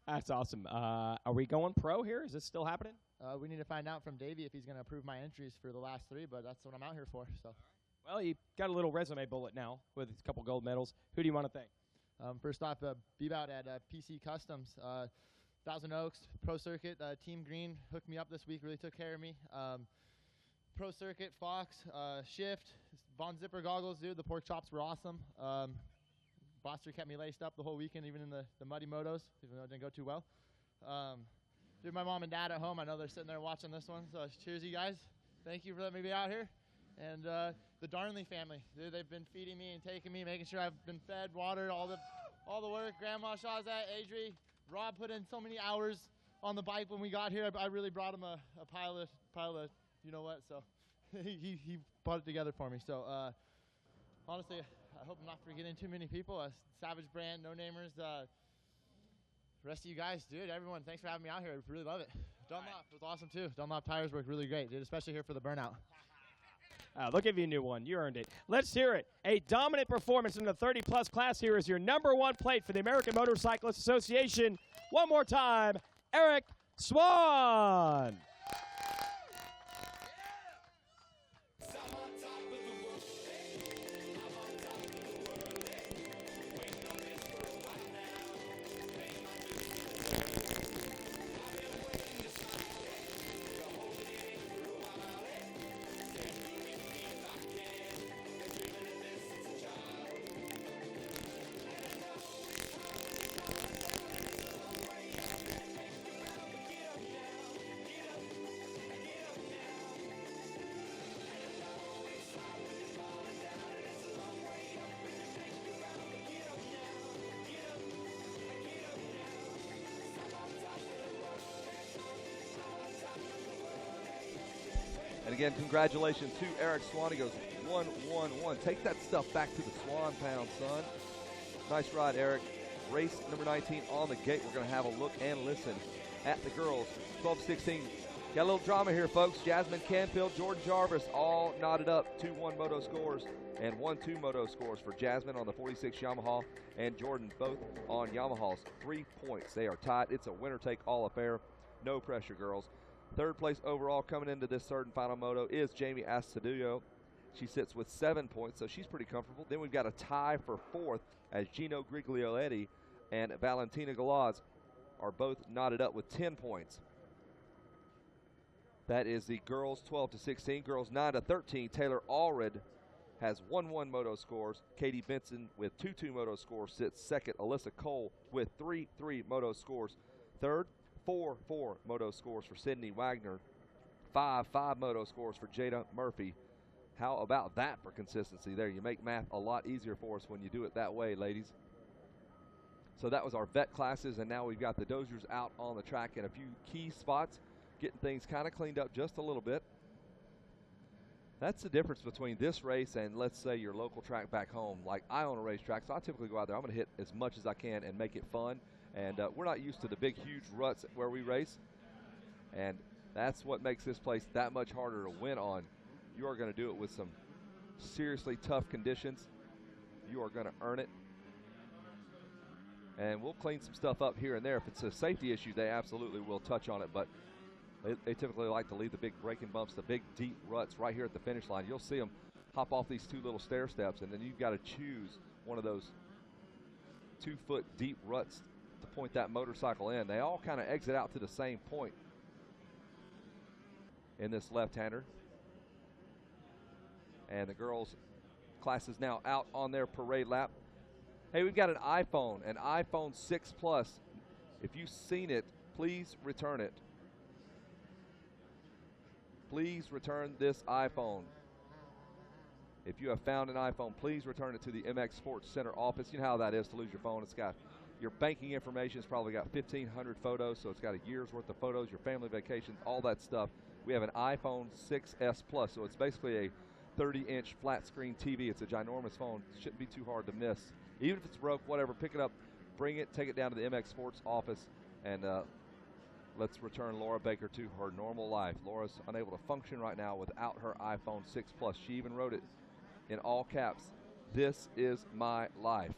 Speaker 4: That's awesome. Are we going pro here? Is this still happening?
Speaker 24: We need to find out from Davey if he's going to approve my entries for the last 3, but that's what I'm out here for. So,
Speaker 4: Well, you got a little resume bullet now with a couple gold medals. Who do you want to thank?
Speaker 24: First off, Bebout at PC Customs, Thousand Oaks, Pro Circuit, Team Green hooked me up this week, really took care of me. Pro Circuit, Fox, Shift, Von Zipper goggles, dude, the pork chops were awesome. Boster kept me laced up the whole weekend, even in the muddy motos, even though it didn't go too well. Dude, my mom and dad at home, I know they're sitting there watching this one, so cheers, you guys. Thank you for letting me be out here. And the Darnley family, dude, they've been feeding me and taking me, making sure I've been fed, watered, all the work. Grandma Shawzat, Adri, Rob put in so many hours on the bike when we got here. I really brought him a pile of, you know what, so he put it together for me. So honestly, I hope I'm not forgetting too many people. Savage Brand, No Namers, rest of you guys, dude, everyone, thanks for having me out here. I really love it. Dunlop was awesome too. Dunlop tires work really great, dude, especially here for the burnout.
Speaker 4: They'll give you a new one. You earned it. Let's hear it. A dominant performance in the 30-plus class here is your #1 plate for the American Motorcyclists Association. One more time, Eric Swan.
Speaker 3: And again, congratulations to Eric Swan. He goes 1-1-1. Take that stuff back to the Swan Pound, son. Nice ride, Eric. Race number 19 on the gate. We're going to have a look and listen at the girls. 12-16. Got a little drama here, folks. Jasmine Canfield, Jordan Jarvis, all knotted up. 2-1 moto scores and 1-2 moto scores for Jasmine on the 46 Yamaha and Jordan both on Yamahas. 3 points. They are tied. It's a winner-take-all affair. No pressure, girls. Third place overall coming into this third and final moto is Jamie Astudillo. She sits with 7 points, so she's pretty comfortable. Then we've got a tie for fourth as Gino Griglioletti and Valentina Galaz are both knotted up with 10 points. That is the girls 12-16. Girls 9-13. Taylor Allred has 1-1 moto scores. Katie Benson with 2-2 moto scores sits second. Alyssa Cole with 3-3 moto scores third. 4-4 moto scores for Sydney Wagner. 5-5 moto scores for Jada Murphy. How about that for consistency there? You make math a lot easier for us when you do it that way, ladies. So that was our vet classes, and now we've got the Dozers out on the track in a few key spots, getting things kind of cleaned up just a little bit. That's the difference between this race and, let's say, your local track back home. Like, I own a racetrack, so I typically go out there. I'm going to hit as much as I can and make it fun. And we're not used to the big, huge ruts where we race. And that's what makes this place that much harder to win on. You are going to do it with some seriously tough conditions. You are going to earn it. And we'll clean some stuff up here and there. If it's a safety issue, they absolutely will touch on it. But they typically like to leave the big braking bumps, the big, deep ruts right here at the finish line. You'll see them hop off these 2 little stair steps, and then you've got to choose one of those 2-foot deep ruts to point that motorcycle in. They all kind of exit out to the same point in this left-hander. And the girls' class is now out on their parade lap. Hey, we've got an iPhone 6 Plus. If you've seen it, please return it. Please return this iPhone. If you have found an iPhone, please return it to the MX Sports Center office. You know how that is to lose your phone. It's got your banking information. It's probably got 1,500 photos, so it's got a year's worth of photos, your family vacations, all that stuff. We have an iPhone 6S Plus, so it's basically a 30-inch flat screen TV. It's a ginormous phone. It shouldn't be too hard to miss. Even if it's broke, whatever, pick it up, bring it, take it down to the MX Sports office, and let's return Laura Baker to her normal life. Laura's unable to function right now without her iPhone 6 Plus. She even wrote it in all caps, "This is my life."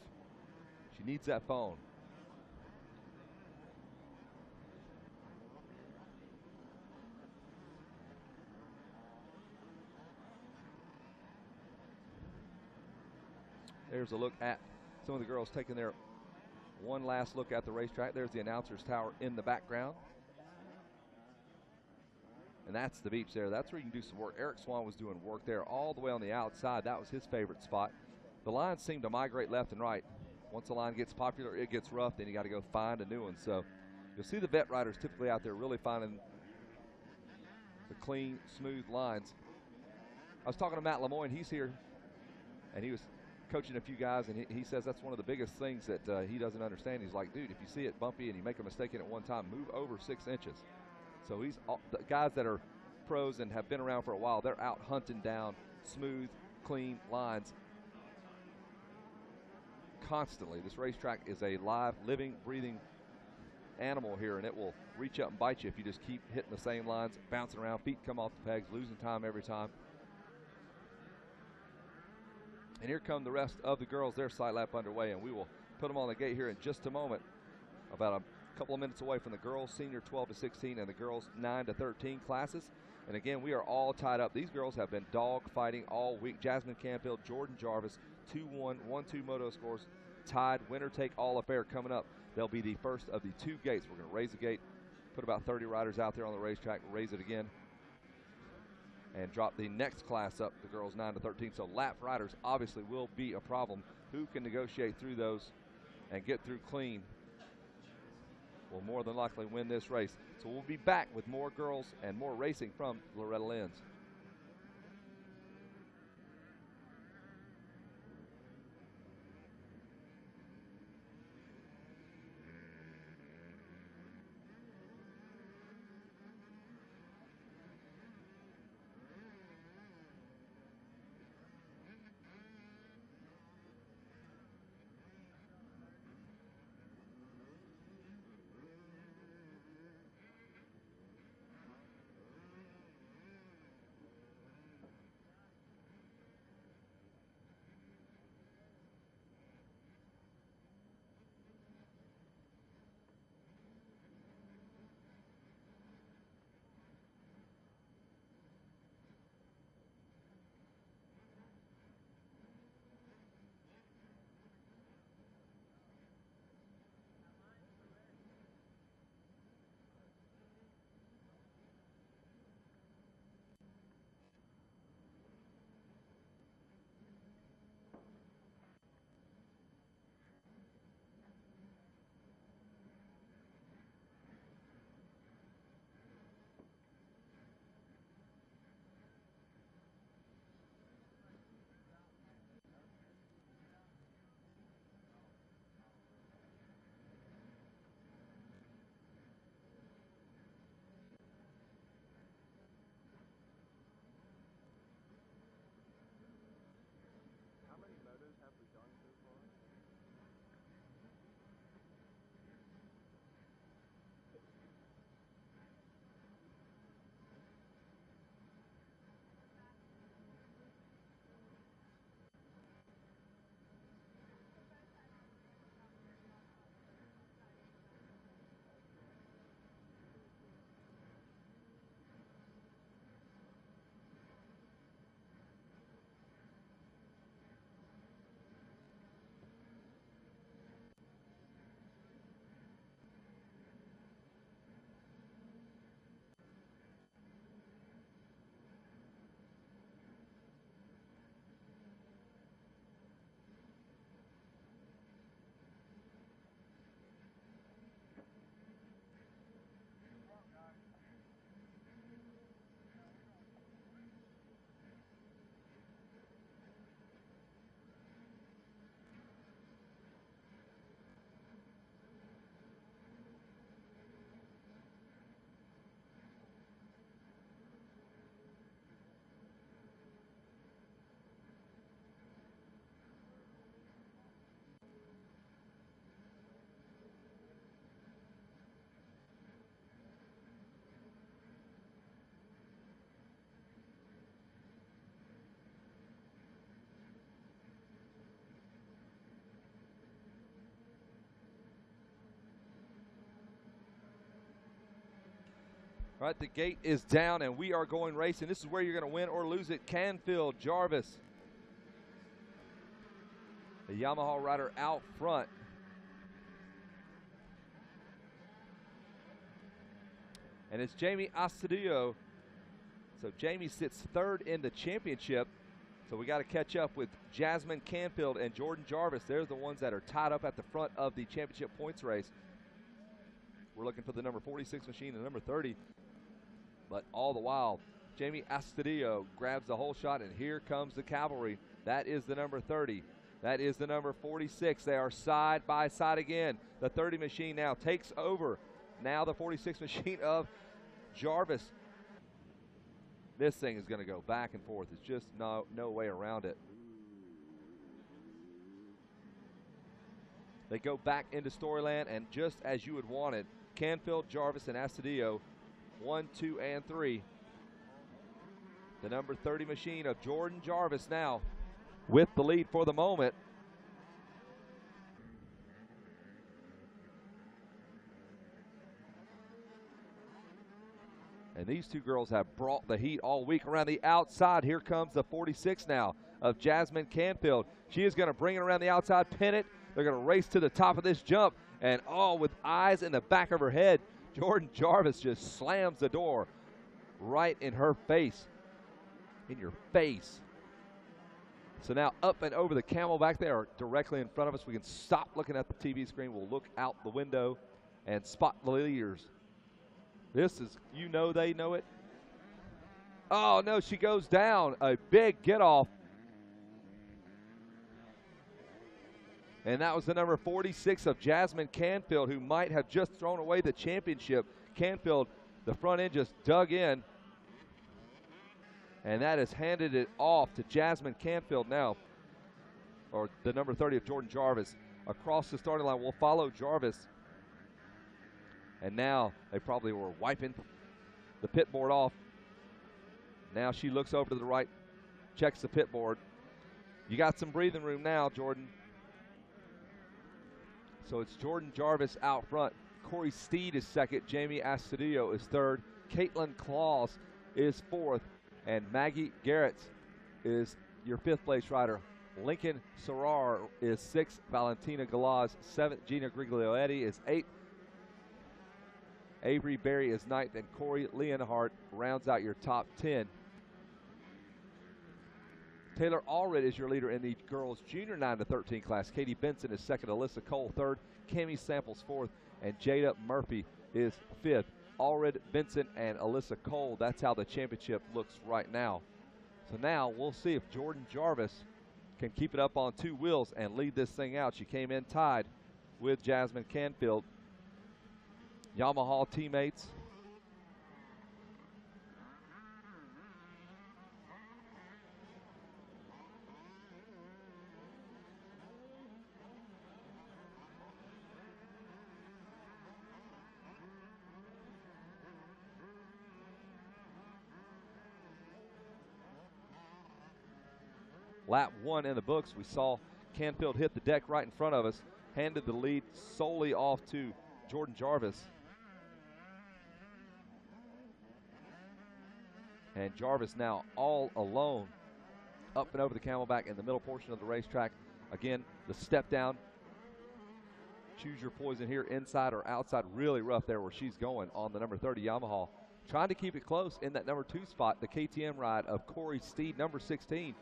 Speaker 3: She needs that phone. There's a look at some of the girls taking their one last look at the racetrack. There's the announcer's tower in the background. And that's the beach there. That's where you can do some work. Eric Swan was doing work there all the way on the outside. That was his favorite spot. The lines seem to migrate left and right. Once the line gets popular, it gets rough, then you got to go find a new one. So you'll see the vet riders typically out there really finding the clean, smooth lines. I was talking to Matt Lemoyne. He's here, and he was coaching a few guys, and he says that's one of the biggest things that he doesn't understand. He's like, dude, if you see it bumpy and you make a mistake in it one time, move over 6 inches. So the guys that are pros and have been around for a while, they're out hunting down smooth, clean lines constantly. This racetrack is a live, living, breathing animal here, and it will reach up and bite you if you just keep hitting the same lines, bouncing around, feet come off the pegs, losing time every time. And here come the rest of the girls. Their side lap underway, and we will put them on the gate here in just a moment. About a couple of minutes away from the girls senior 12 to 16 and the girls 9 to 13 classes. And again, we are all tied up. These girls have been dog fighting all week. Jasmine Canfield, Jordan Jarvis, 2-1, 1-2 moto scores, tied. Winner take all affair coming up. They'll be the first of the 2 gates. We're going to raise the gate, put about 30 riders out there on the racetrack, raise it again, and drop the next class up, the girls 9 to 13. So lap riders obviously will be a problem. Who can negotiate through those and get through clean will more than likely win this race. So we'll be back with more girls and more racing from Loretta Lynn's. All right, the gate is down, and we are going racing. This is where you're going to win or lose it. Canfield, Jarvis. The Yamaha rider out front. And it's Jamie Astudillo. So Jamie sits third in the championship. So we got to catch up with Jasmine Canfield and Jordan Jarvis. They're the ones that are tied up at the front of the championship points race. We're looking for the number 46 machine and number 30. But all the while, Jamie Astudillo grabs the whole shot, and here comes the cavalry. That is the number 30. That is the number 46. They are side by side again. The 30 machine now takes over. Now the 46 machine of Jarvis. This thing is going to go back and forth. It's just no way around it. They go back into Storyland, and just as you would want it, Canfield, Jarvis, and Astudillo, 1, 2, and 3. The number 30 machine of Jordan Jarvis now with the lead for the moment. And these two girls have brought the heat all week around the outside. Here comes the 46 now of Jasmine Canfield. She is going to bring it around the outside, pin it. They're going to race to the top of this jump. And with eyes in the back of her head, Jordan Jarvis just slams the door right in her face. In your face. So now up and over the camelback. They are directly in front of us. We can stop looking at the TV screen. We'll look out the window and spot the leaders. This is, they know it. Oh, no, she goes down. A big get-off. And that was the number 46 of Jasmine Canfield, who might have just thrown away the championship. Canfield, the front end just dug in. And that has handed it off to Jasmine Canfield now, or the number 30 of Jordan Jarvis. Across the starting line, we'll follow Jarvis. And now they probably were wiping the pit board off. Now she looks over to the right, checks the pit board. You got some breathing room now, Jordan. So it's Jordan Jarvis out front. Corey Steed is second. Jamie Astudillo is third. Caitlin Claus is fourth. And Maggie Garrett is your fifth place rider. Lincoln Serrar is sixth. Valentina Galaz seventh. Gina Griglioletti is eighth. Avery Berry is ninth. And Corey Leonhardt rounds out your top 10. Taylor Allred is your leader in the girls junior 9 to 13 class. Katie Benson is second. Alyssa Cole third. Cami Samples fourth. And Jada Murphy is fifth. Allred, Benson, and Alyssa Cole. That's how the championship looks right now. So now we'll see if Jordan Jarvis can keep it up on two wheels and lead this thing out. She came in tied with Jasmine Canfield. Yamaha teammates. Lap 1 in the books. We saw Canfield hit the deck right in front of us, handed the lead solely off to Jordan Jarvis. And Jarvis now all alone up and over the camelback in the middle portion of the racetrack. Again, the step down. Choose your poison here, inside or outside. Really rough there where she's going on the number 30 Yamaha. Trying to keep it close in that number 2 spot, the KTM ride of Corey Steed, number 16.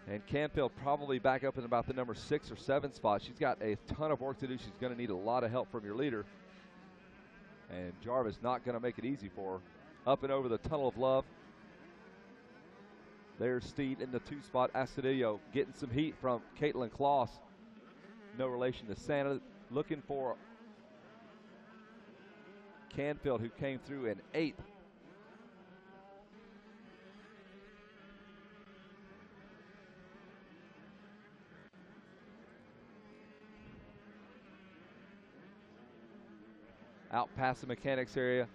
Speaker 3: And Canfield probably back up in about the number 6 or 7 spot. She's got a ton of work to do. She's going to need a lot of help from your leader. And Jarvis not going to make it easy for her. Up and over the Tunnel of Love. There's Steed in the 2 spot. Astudillo getting some heat from Caitlin Claus. No relation to Santa. Looking for Canfield, who came through in 8th. Out past the mechanics area.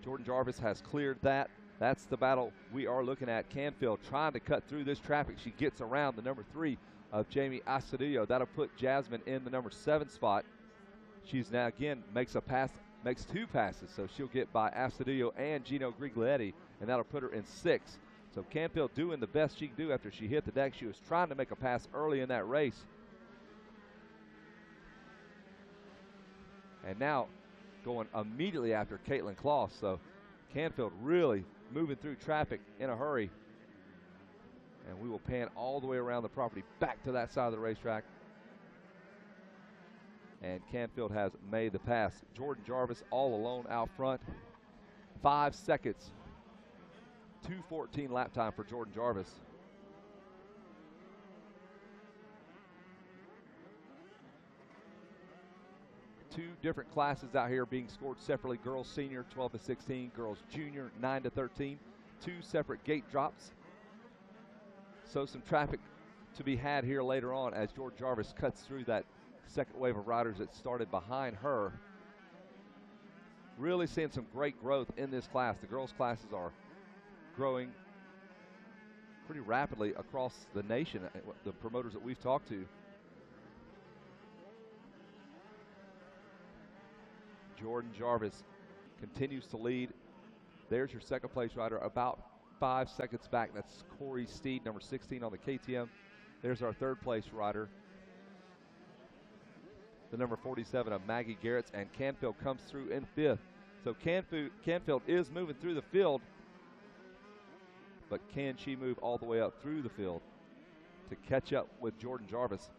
Speaker 3: Jordan Jarvis has cleared that. That's the battle we are looking at. Canfield trying to cut through this traffic. She gets around the number 3 of Jamie Astudillo. That'll put Jasmine in the number 7 spot. She's now again makes 2 passes, so she'll get by Astudillo and Gino Griglietti, and that'll put her in 6th. So Canfield doing the best she could do after she hit the deck. She was trying to make a pass early in that race. And now going immediately after Caitlin Kloss. So Canfield really moving through traffic in a hurry. And we will pan all the way around the property back to that side of the racetrack. And Canfield has made the pass. Jordan Jarvis all alone out front. 5 seconds. 2:14 lap time for Jordan Jarvis. Two different classes out here being scored separately. Girls senior 12 to 16, girls junior 9 to 13. Two separate gate drops. So some traffic to be had here later on as Jordan Jarvis cuts through that second wave of riders that started behind her. Really seeing some great growth in this class. The girls' classes are growing pretty rapidly across the nation, the promoters that we've talked to. Jordan Jarvis continues to lead. There's your second place rider, about 5 seconds back. That's Corey Steed, number 16 on the KTM. There's our third place rider, the number 47 of Maggie Garrett's, and Canfield comes through in fifth. So Canfield is moving through the field, but can she move all the way up through the field to catch up with Jordan Jarvis?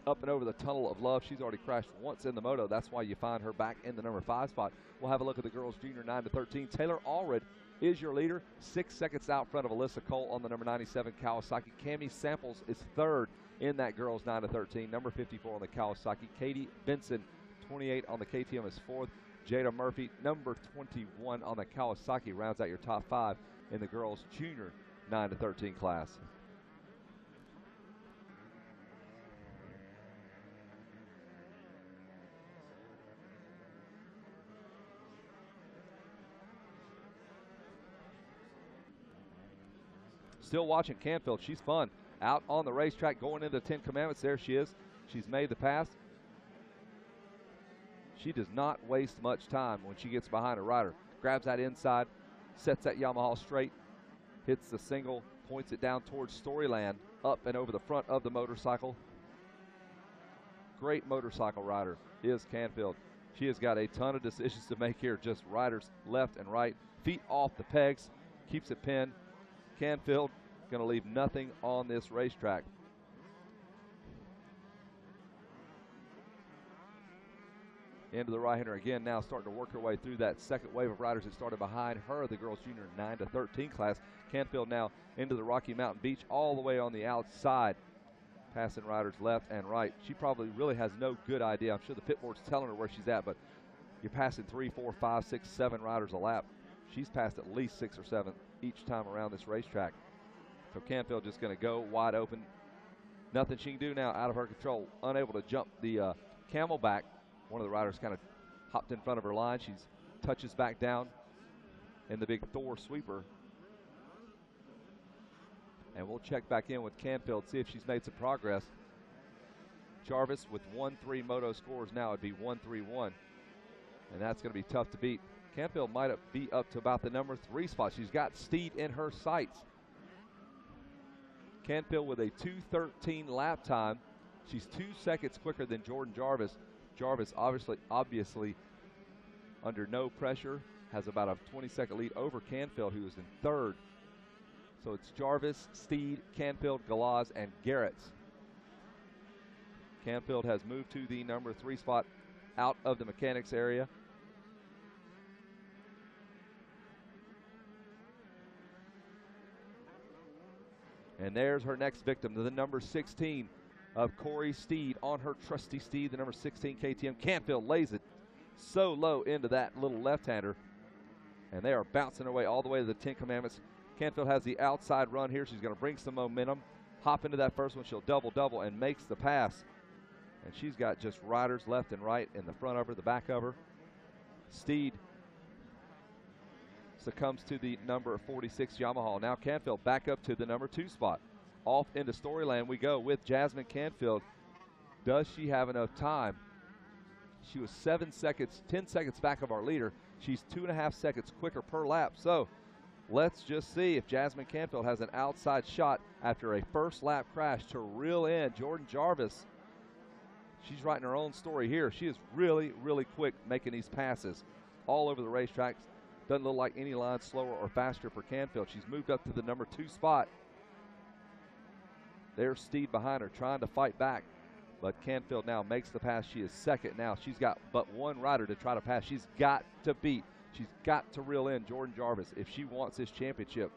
Speaker 3: Up and over the tunnel of love. She's already crashed once in the moto. That's why you find her back in the number 5 spot. We'll have a look at the girls junior 9 to 13. Taylor Allred is your leader, 6 seconds out front of Alyssa Cole on the number 97 Kawasaki. Cami Samples is third in that girls 9 to 13. Number 54 on the Kawasaki. Katie Benson, 28 on the KTM, is fourth. Jada Murphy, number 21 on the Kawasaki, rounds out your top 5 in the girls junior 9 to 13 class. Still watching Canfield. She's fun. Out on the racetrack going into the 10 Commandments. There she is. She's made the pass. She does not waste much time when she gets behind a rider. Grabs that inside, sets that Yamaha straight, hits the single, points it down towards Storyland, up and over the front of the motorcycle. Great motorcycle rider is Canfield. She has got a ton of decisions to make here. Just riders left and right. Feet off the pegs. Keeps it pinned. Canfield going to leave nothing on this racetrack. Into the right-hander again now, starting to work her way through that second wave of riders that started behind her, the girls junior 9 to 13 class. Canfield now into the Rocky Mountain Beach, all the way on the outside, passing riders left and right. She probably really has no good idea. I'm sure the pit board's telling her where she's at, but you're passing 3, 4, 5, 6, 7 riders a lap. She's passed at least 6 or 7 each time around this racetrack. So Canfield just going to go wide open. Nothing she can do now, out of her control. Unable to jump the Camelback. One of the riders kind of hopped in front of her line. She touches back down in the big Thor sweeper. And we'll check back in with Canfield, see if she's made some progress. Jarvis with 1-3 moto scores now. It'd be 1-3-1. And that's going to be tough to beat. Canfield might be up to about the number 3 spot. She's got Steed in her sights. Canfield with a 2:13 lap time. She's 2 seconds quicker than Jordan Jarvis. Jarvis obviously under no pressure, has about a 20-second lead over Canfield, who is in third. So it's Jarvis, Steed, Canfield, Galaz, and Garrett. Canfield has moved to the number 3 spot out of the mechanics area. And there's her next victim, the number 16 of Corey Steed on her trusty Steed, the number 16 KTM. Canfield lays it so low into that little left-hander, and they are bouncing their way all the way to the 10 Commandments. Canfield has the outside run here. She's going to bring some momentum, hop into that first one. She'll double, and makes the pass. And she's got just riders left and right in the front of her, the back of her. Steed succumbs to the number 46 Yamaha. Now Canfield back up to the number 2 spot. Off into Storyland we go with Jasmine Canfield. Does she have enough time? She was 10 seconds back of our leader. She's 2.5 seconds quicker per lap. So let's just see if Jasmine Canfield has an outside shot after a first lap crash to reel in Jordan Jarvis. She's writing her own story here. She is really, really quick making these passes all over the racetrack. Doesn't look like any line slower or faster for Canfield. She's moved up to the number 2 spot. There's Steed behind her trying to fight back. But Canfield now makes the pass. She is second now. She's got but one rider to try to pass. She's got to reel in Jordan Jarvis if she wants this championship.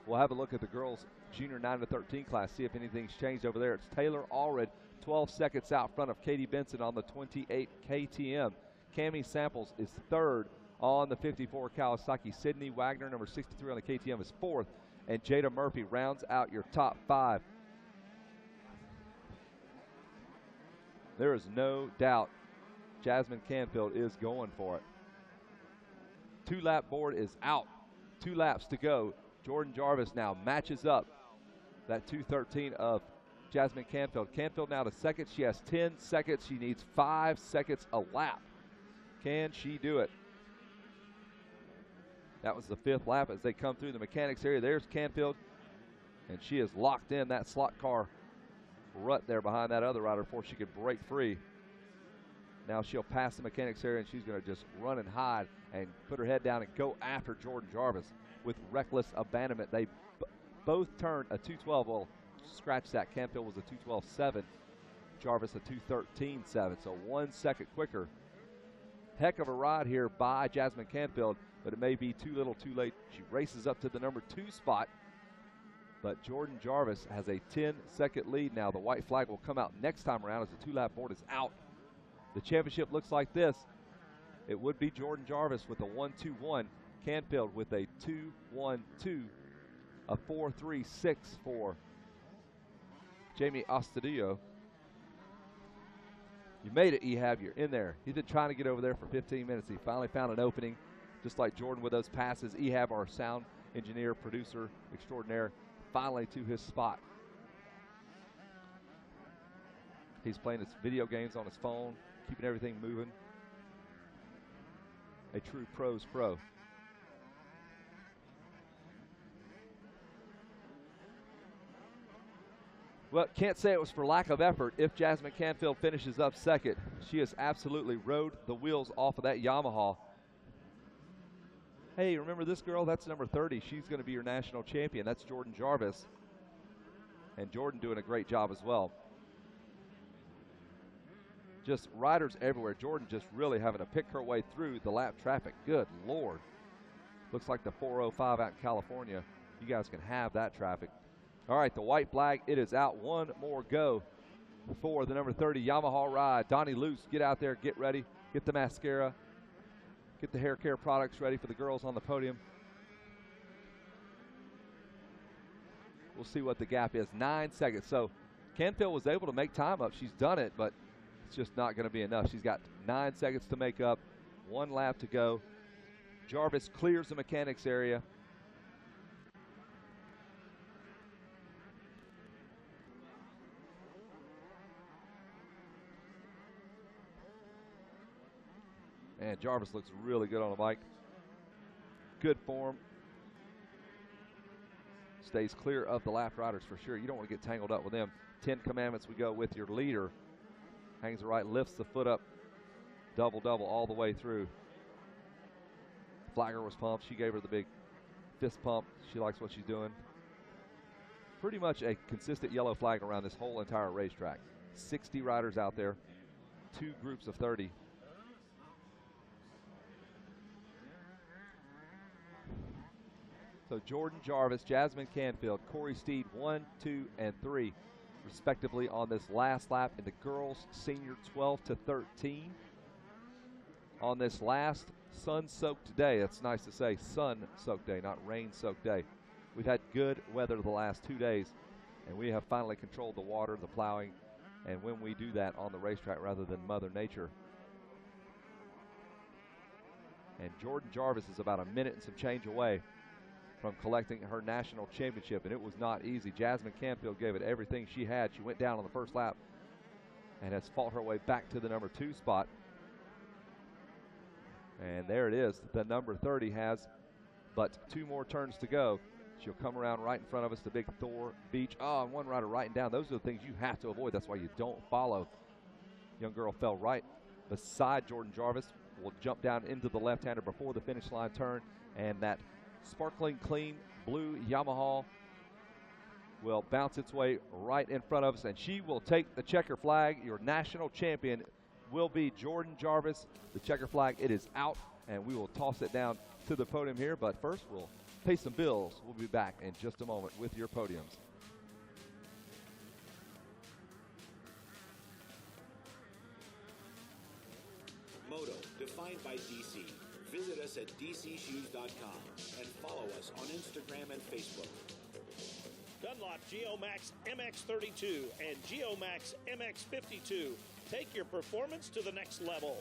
Speaker 3: We'll have a look at the girls' junior 9 to 13 class, see if anything's changed over there. It's Taylor Allred, 12 seconds out front of Katie Benson on the 28 KTM. Cammie Samples is third on the 54 Kawasaki. Sydney Wagner, number 63 on the KTM, is fourth. And Jada Murphy rounds out your top 5. There is no doubt Jasmine Canfield is going for it. 2-lap board is out. 2 laps to go. Jordan Jarvis now matches up that 2:13 of Jasmine Canfield. Canfield now to second. She has 10 seconds. She needs 5 seconds a lap. Can she do it? That was the 5th lap as they come through the mechanics area. There's Canfield, and she is locked in that slot car rut there behind that other rider before she could break free. Now she'll pass the mechanics area, and she's going to just run and hide and put her head down and go after Jordan Jarvis with reckless abandonment. They both turned a 2:12. Well, scratch that. Canfield was a 2:12.7. Jarvis a 2:13.7. So 1 second quicker. Heck of a ride here by Jasmine Canfield, but it may be too little too late. She races up to the number 2 spot. But Jordan Jarvis has a 10-second lead now. The white flag will come out next time around as the 2-lap board is out. The championship looks like this. It would be Jordan Jarvis with a 1-2-1. Canfield with a 2-1-2. A 4-3-6 for Jamie Ostadillo. You made it, Ehab. You're in there. He's been trying to get over there for 15 minutes. He finally found an opening, just like Jordan with those passes. Ehab, our sound engineer, producer extraordinaire, finally to his spot. He's playing his video games on his phone, keeping everything moving. A true pro's pro. Well, can't say it was for lack of effort if Jasmine Canfield finishes up second. She has absolutely rode the wheels off of that Yamaha. Hey, remember this girl? That's number 30. She's going to be your national champion. That's Jordan Jarvis. And Jordan doing a great job as well. Just riders everywhere. Jordan just really having to pick her way through the lap traffic. Good Lord. Looks like the 405 out in California. You guys can have that traffic. All right, the white flag, it is out. One more go for the number 30 Yamaha ride. Donnie Luce, get out there, get ready, get the mascara, get the hair care products ready for the girls on the podium. We'll see what the gap is. 9 seconds. So Canfield was able to make time up. She's done it, but it's just not going to be enough. She's got 9 seconds to make up. 1 lap to go. Jarvis clears the mechanics area. And Jarvis looks really good on the bike. Good form. Stays clear of the lap riders for sure. You don't want to get tangled up with them. 10 commandments we go with your leader. Hangs the right, lifts the foot up. Double all the way through. Flagger was pumped. She gave her the big fist pump. She likes what she's doing. Pretty much a consistent yellow flag around this whole entire racetrack. 60 riders out there. 2 groups of 30. So Jordan Jarvis, Jasmine Canfield, Corey Steed, 1, 2, and 3, respectively, on this last lap in the girls' senior 12 to 13. On this last sun-soaked day, it's nice to say sun-soaked day, not rain-soaked day. We've had good weather the last 2 days, and we have finally controlled the water, the plowing, and when we do that on the racetrack rather than Mother Nature. And Jordan Jarvis is about a minute and some change away from collecting her national championship, and it was not easy. Jasmine Canfield gave it everything she had. She went down on the first lap and has fought her way back to the number 2 spot. And there it is. The number 30 has but 2 more turns to go. She'll come around right in front of us, the big Thor Beach. Oh, and one rider writing down. Those are the things you have to avoid. That's why you don't follow. Young girl fell right beside Jordan Jarvis. Will jump down into the left-hander before the finish line turn. And that sparkling clean blue Yamaha will bounce its way right in front of us. And she will take the checker flag. Your national champion will be Jordan Jarvis. The checker flag, it is out. And we will toss it down to the podium here. But first, we'll pay some bills. We'll be back in just a moment with your podiums.
Speaker 10: Moto, defined by DC. Visit us at dcshoes.com and follow us on Instagram and Facebook.
Speaker 11: Dunlop Geomax MX32 and Geomax MX52. Take your performance to the next level.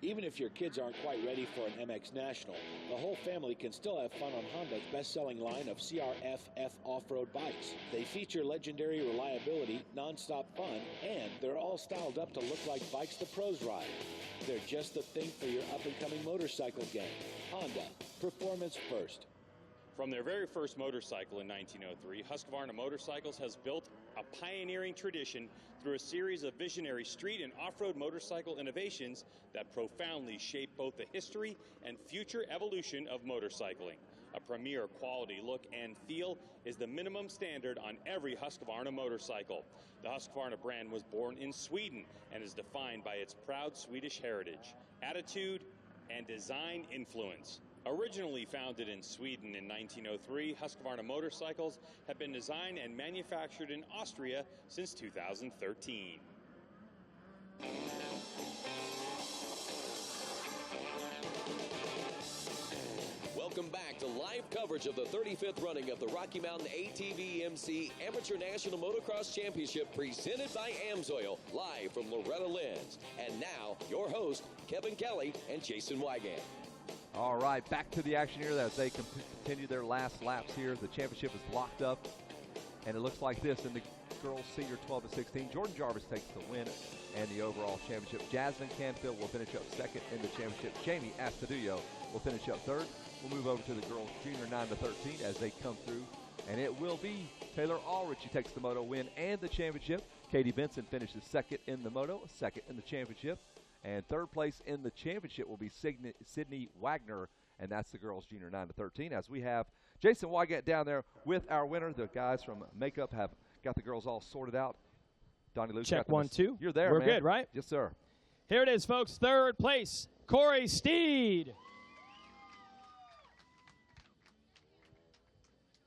Speaker 14: Even if your kids aren't quite ready for an MX National, the whole family can still have fun on Honda's best-selling line of CRF-F off-road bikes. They feature legendary reliability, non-stop fun, and they're all styled up to look like bikes the pros ride. They're just the thing for your up-and-coming motorcycle gang. Honda, performance first.
Speaker 5: From their very first motorcycle in 1903, Husqvarna Motorcycles has built a pioneering tradition through a series of visionary street and off-road motorcycle innovations that profoundly shape both the history and future evolution of motorcycling. A premier quality look and feel is the minimum standard on every Husqvarna motorcycle. The Husqvarna brand was born in Sweden and is defined by its proud Swedish heritage, attitude, and design influence. Originally founded in Sweden in 1903, Husqvarna motorcycles have been designed and manufactured in Austria since 2013.
Speaker 13: Welcome back to live coverage of the 35th running of the Rocky Mountain ATV-MC Amateur National Motocross Championship presented by AMSOIL, live from Loretta Lynn's. And now, your host, Kevin Kelly and Jason Wygant.
Speaker 3: All right, back to the action here as they continue their last laps here. The championship is locked up, and it looks like this in the girls senior 12 to 16. Jordan Jarvis takes the win and the overall championship. Jasmine Canfield will finish up second in the championship. Jamie Astudillo will finish up third. We'll move over to the girls junior 9 to 13 as they come through, and it will be Taylor Ulrich who takes the moto win and the championship. Katie Benson finishes second in the moto, second in the championship. And third place in the championship will be Sydney Wagner, and that's the girls junior 9 to 13. As we have Jason Wygant down there with our winner. The guys from Makeup have got the girls all sorted out. Donnie Luke.
Speaker 4: Check 1, 2.
Speaker 3: You're there,
Speaker 4: We're
Speaker 3: man.
Speaker 4: good, right?
Speaker 3: Yes, sir.
Speaker 4: Here it is, folks. Third place, Corey Steed.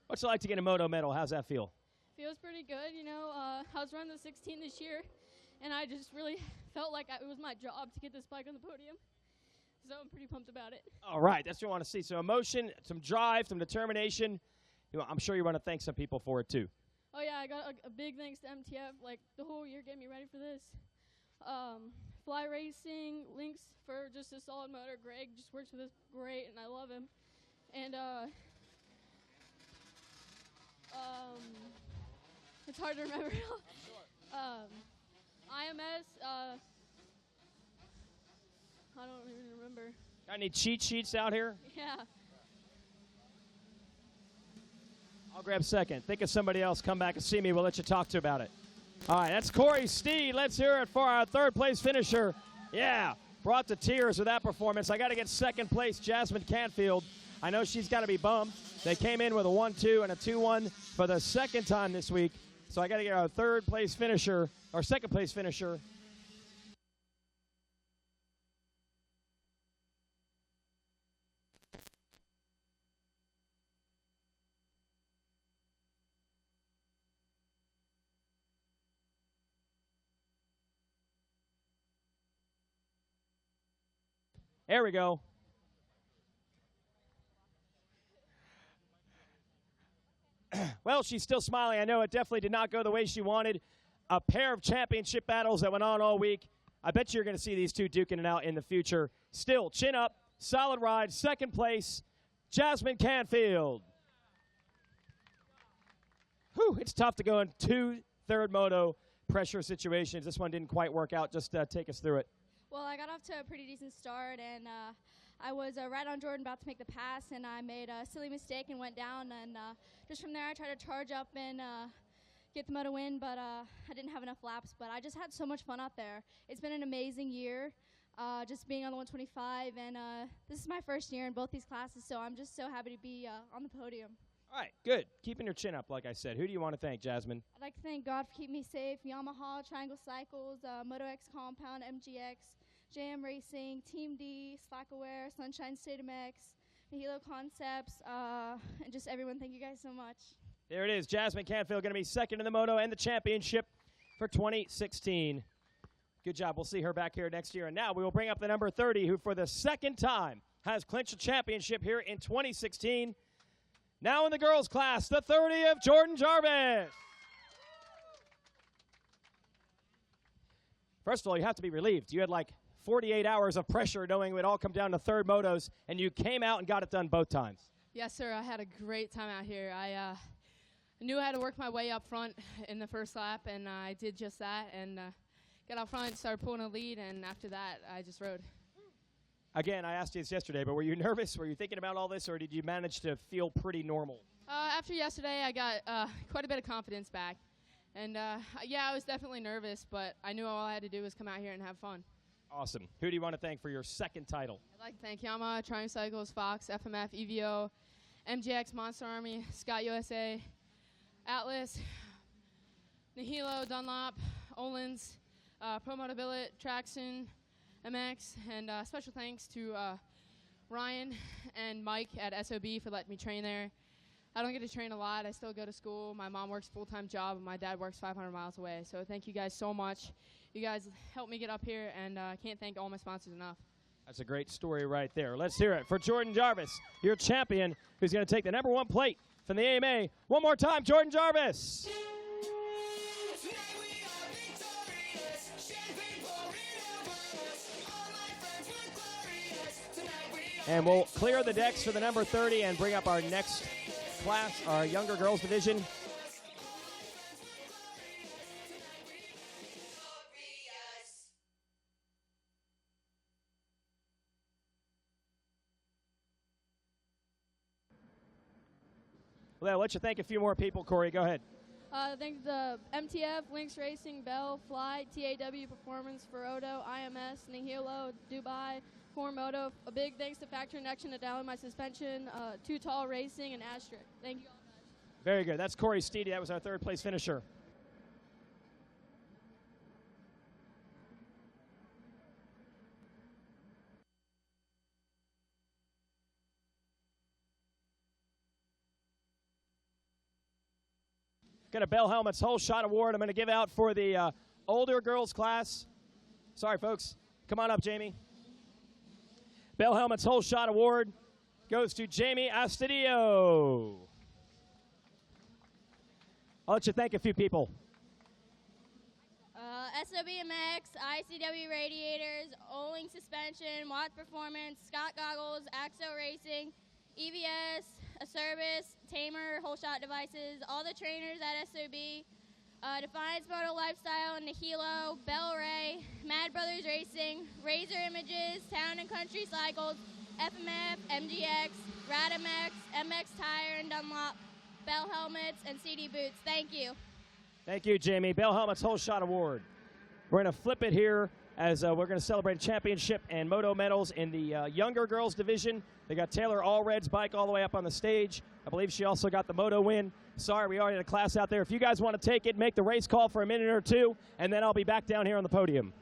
Speaker 4: What's it like to get a moto medal? How's that feel?
Speaker 15: Feels pretty good. You know, I was running the 16 this year, and I just really felt like it was my job to get this bike on the podium. So I'm pretty pumped about it.
Speaker 4: All right, that's what I want to see. So emotion, some drive, some determination. You know, I'm sure you want to thank some people for it too.
Speaker 15: Oh yeah, I got a big thanks to MTF. Like the whole year getting me ready for this. Fly Racing, Links for just a solid motor. Greg just works with us great, and I love him. And it's hard to remember. IMS, I don't even remember.
Speaker 4: Got any cheat sheets out here?
Speaker 15: Yeah.
Speaker 4: I'll grab second. Think of somebody else. Come back and see me. We'll let you talk to about it. All right, that's Corey Steed. Let's hear it for our third place finisher. Yeah, brought to tears with that performance. I got to get second place, Jasmine Canfield. I know she's got to be bummed. They came in with a 1-2 and a 2-1 for the second time this week. So I got to get our third place finisher, or second place finisher. There we go. Well, she's still smiling. I know it definitely did not go the way she wanted. A pair of championship battles that went on all week. I bet you're going to see these two duking it out in the future. Still, chin up, solid ride, second place, Jasmine Canfield. Whew, it's tough to go in two third moto pressure situations. This one didn't quite work out. Just take us through it.
Speaker 15: Well, I got off to a pretty decent start, and I was right on Jordan about to make the pass, and I made a silly mistake and went down. And just from there, I tried to charge up and get the moto win, but I didn't have enough laps. But I just had so much fun out there. It's been an amazing year, just being on the 125, and this is my first year in both these classes, so I'm just so happy to be on the podium.
Speaker 4: All right, good. Keeping your chin up, like I said. Who do you want to thank, Jasmine?
Speaker 15: I'd like to thank God for keeping me safe, Yamaha, Triangle Cycles, Moto X Compound, MGX, JM Racing, Team D, Slackaware, Sunshine Stadium X, Nihilo Concepts, and just everyone. Thank you guys so much.
Speaker 4: There it is. Jasmine Canfield going to be second in the moto and the championship for 2016. Good job. We'll see her back here next year. And now we will bring up the number 30, who for the second time has clinched a championship here in 2016. Now in the girls' class, the 30 of Jordan Jarvis. First of all, you have to be relieved. You had like 48 hours of pressure knowing it would all come down to third motos, and you came out and got it done both times.
Speaker 7: Yes, sir. I had a great time out here. I knew I had to work my way up front in the first lap, and I did just that, and got out front, started pulling a lead, and after that, I just rode.
Speaker 4: Again, I asked you this yesterday, but were you nervous? Were you thinking about all this, or did you manage to feel pretty normal?
Speaker 7: After yesterday, I got quite a bit of confidence back. And, yeah, I was definitely nervous, but I knew all I had to do was come out here and have fun.
Speaker 4: Awesome. Who do you want to thank for your second title?
Speaker 7: I'd like to thank Yamaha, Triumph Cycles, Fox, FMF, EVO, MGX, Monster Army, Scott USA, Atlas, Nihilo, Dunlop, Olins, Pro Moto Billet, Traxxon, MX, and special thanks to Ryan and Mike at SOB for letting me train there. I don't get to train a lot. I still go to school. My mom works a full-time job, and my dad works 500 miles away. So thank you guys so much. You guys helped me get up here, and I can't thank all my sponsors enough.
Speaker 4: That's a great story right there. Let's hear it for Jordan Jarvis, your champion, who's going to take the number 1 plate from the AMA. One more time, Jordan Jarvis. And we'll clear the decks for the number 30 and bring up our next class, our younger girls division. Well, let you thank a few more people. Corey, go ahead.
Speaker 15: Thanks to MTF, Lynx Racing, Bell, Fly, TAW Performance, Ferodo, IMS, Nihilo, Dubai, Moto. A big thanks to Factory Connection, Nadal, my suspension, Too Tall Racing, and Asterisk. Thank you all guys.
Speaker 4: Very good. That's Corey Steedy. That was our third place finisher. Got a Bell Helmets Whole Shot Award I'm going to give out for the older girls class. Sorry, folks. Come on up, Jamie. Bell Helmets Whole Shot Award goes to Jamie Astudillo. I'll let you thank a few people.
Speaker 15: SOBMX, ICW Radiators, Oling Suspension, Watts Performance, Scott Goggles, Axo Racing, EVS, Acerbis, Tamer, Whole Shot Devices, all the trainers at SOB, Defiance Moto Lifestyle, Nihilo, Bell Ray, Mad Brothers Racing, Razor Images, Town and Country Cycles, FMF, MGX, Radamex, MX Tire and Dunlop, Bell Helmets, and CD Boots. Thank you.
Speaker 4: Thank you, Jamie. Bell Helmets Whole Shot Award. We're going to flip it here as we're going to celebrate championship and moto medals in the younger girls division. They got Taylor Allred's bike all the way up on the stage. I believe she also got the moto win. Sorry, we already had a class out there. If you guys want to take it, make the race call for a minute or two, and then I'll be back down here on the podium.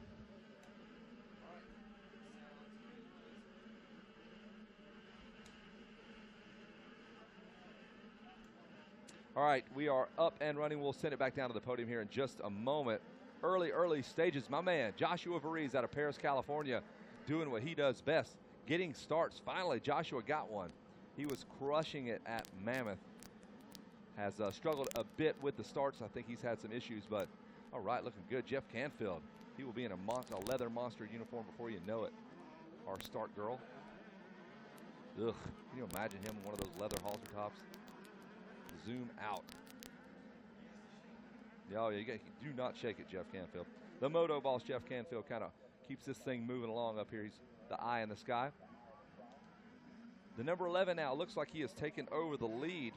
Speaker 3: All right, we are up and running. We'll send it back down to the podium here in just a moment. Early stages. My man, Joshua Varese out of Paris, California, doing what he does best, getting starts. Finally, Joshua got one. He was crushing it at Mammoth. Has struggled a bit with the starts. I think he's had some issues, but all right, looking good. Jeff Canfield, he will be in a leather monster uniform before you know it. Our start girl. Ugh, can you imagine him in one of those leather halter tops? Zoom out. Oh, yeah, do not shake it, Jeff Canfield. The Moto boss, Jeff Canfield, kind of keeps this thing moving along up here. He's the eye in the sky. The number 11 now looks like he has taken over the lead,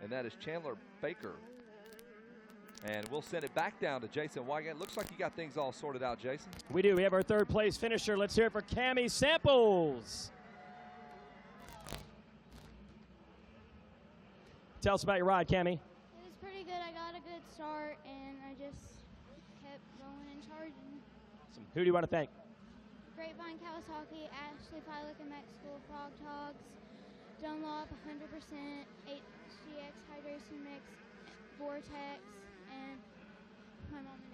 Speaker 3: and that is Chandler Baker. And we'll send it back down to Jason Wygant. Looks like you got things all sorted out, Jason.
Speaker 4: We do. We have our third place finisher. Let's hear it for Cammie Samples. Tell us about your ride, Cammie.
Speaker 8: It was pretty good. I got a good start, and I just kept going and charging.
Speaker 4: Who do you want to thank?
Speaker 8: Grapevine Kawasaki, Ashley Pilot and Max School Frog Togs, Dunlop 100%, HGX Hydration Mix, Vortex, and my mom and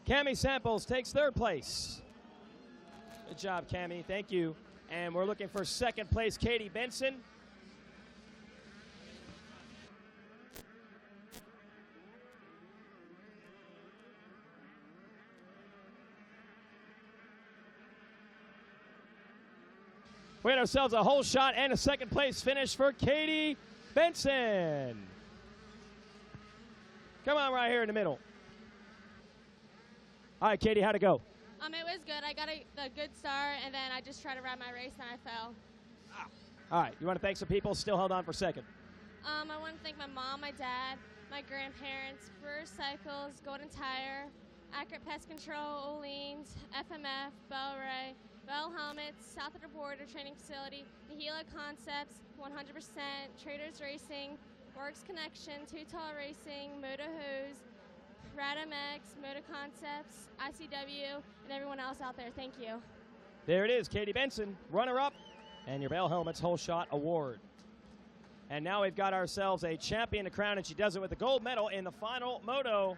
Speaker 8: dad.
Speaker 4: Cammie Samples takes third place. Good job, Cammie. Thank you. And we're looking for second place, Katie Benson. We had ourselves a whole shot and a second place finish for Katie Benson. Come on right here in the middle. All right, Katie, how'd it go?
Speaker 7: It was good. I got a good start, and then I just tried to ride my race, and I fell.
Speaker 4: All right, you want to thank some people? Still held on for second.
Speaker 7: I want to thank my mom, my dad, my grandparents, Brewer Cycles, Golden Tire, Accurate Pest Control, Oleans, FMF, Bell Ray, Bell Helmets, South of the Border Training Facility, Nihila Concepts, 100%, Traders Racing, Works Connection, Too Tall Racing, Moto Hose, RadMX, Moto Concepts, ICW, and everyone else out there. Thank you.
Speaker 4: There it is, Katie Benson, runner-up, and your Bell Helmets Whole Shot Award. And now we've got ourselves a champion to crown, and she does it with the gold medal in the final moto.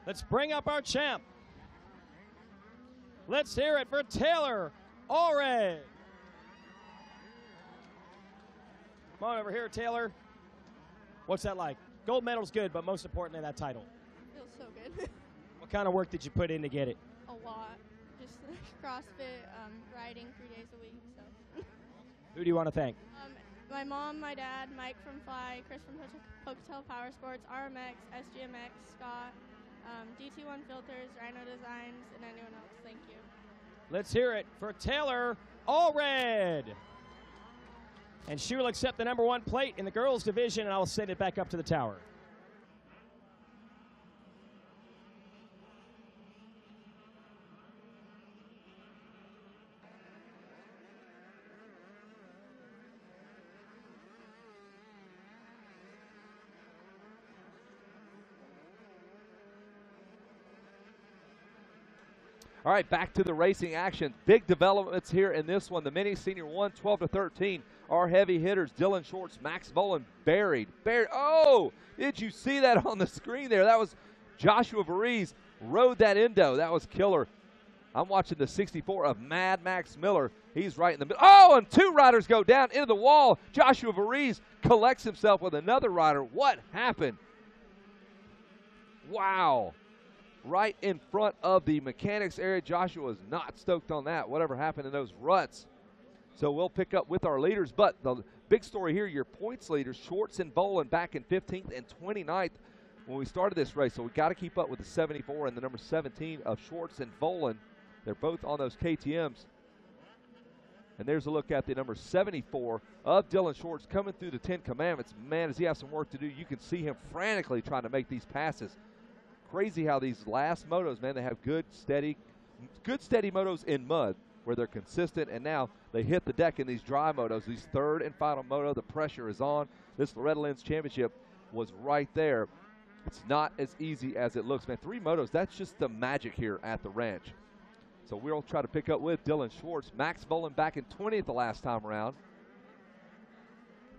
Speaker 4: Let's bring up our champ. Let's hear it for Taylor Allred. Come on over here, Taylor. What's that like? Gold medal's good, but most importantly, that title.
Speaker 9: Feels so good.
Speaker 4: What kind of work did you put in to get it?
Speaker 9: A lot. Just CrossFit, riding 3 days a week. So.
Speaker 4: Who do you want to thank?
Speaker 9: My mom, my dad, Mike from Fly, Chris from Pocatello Power Sports, RMX, SGMX, Scott, DT1 Filters, Rhino Designs, and anyone else. Thank you.
Speaker 4: Let's hear it for Taylor Allred. And she will accept the number 1 plate in the girls division, and I will send it back up to the tower.
Speaker 3: All right, back to the racing action. Big developments here in this one. The mini senior 1, 12-13. Our heavy hitters, Dylan Shorts, Max Volan, buried. Oh, did you see that on the screen there? That was Joshua Varese, rode that endo. That was killer. I'm watching the 64 of Mad Max Miller. He's right in the middle. Oh, and 2 riders go down into the wall. Joshua Varese collects himself with another rider. What happened? Wow. Right in front of the mechanics area. Joshua was not stoked on that, whatever happened in those ruts. So we'll pick up with our leaders. But the big story here, your points leaders, Shorts and Volan back in 15th and 29th when we started this race. So we got to keep up with the 74 and the number 17 of Shorts and Volan. They're both on those KTMs. And there's a look at the number 74 of Dylan Shorts coming through the 10 Commandments. Man, does he have some work to do. You can see him frantically trying to make these passes. Crazy how these last motos, man, they have good steady motos in mud where they're consistent, and now they hit the deck in these dry motos. These third and final moto, the pressure is on. This Loretta Lynn's championship was right there. It's not as easy as it looks, man. 3 motos, that's just the magic here at the ranch. So we'll try to pick up with Dylan Schwartz. Max Volan back in 20th the last time around.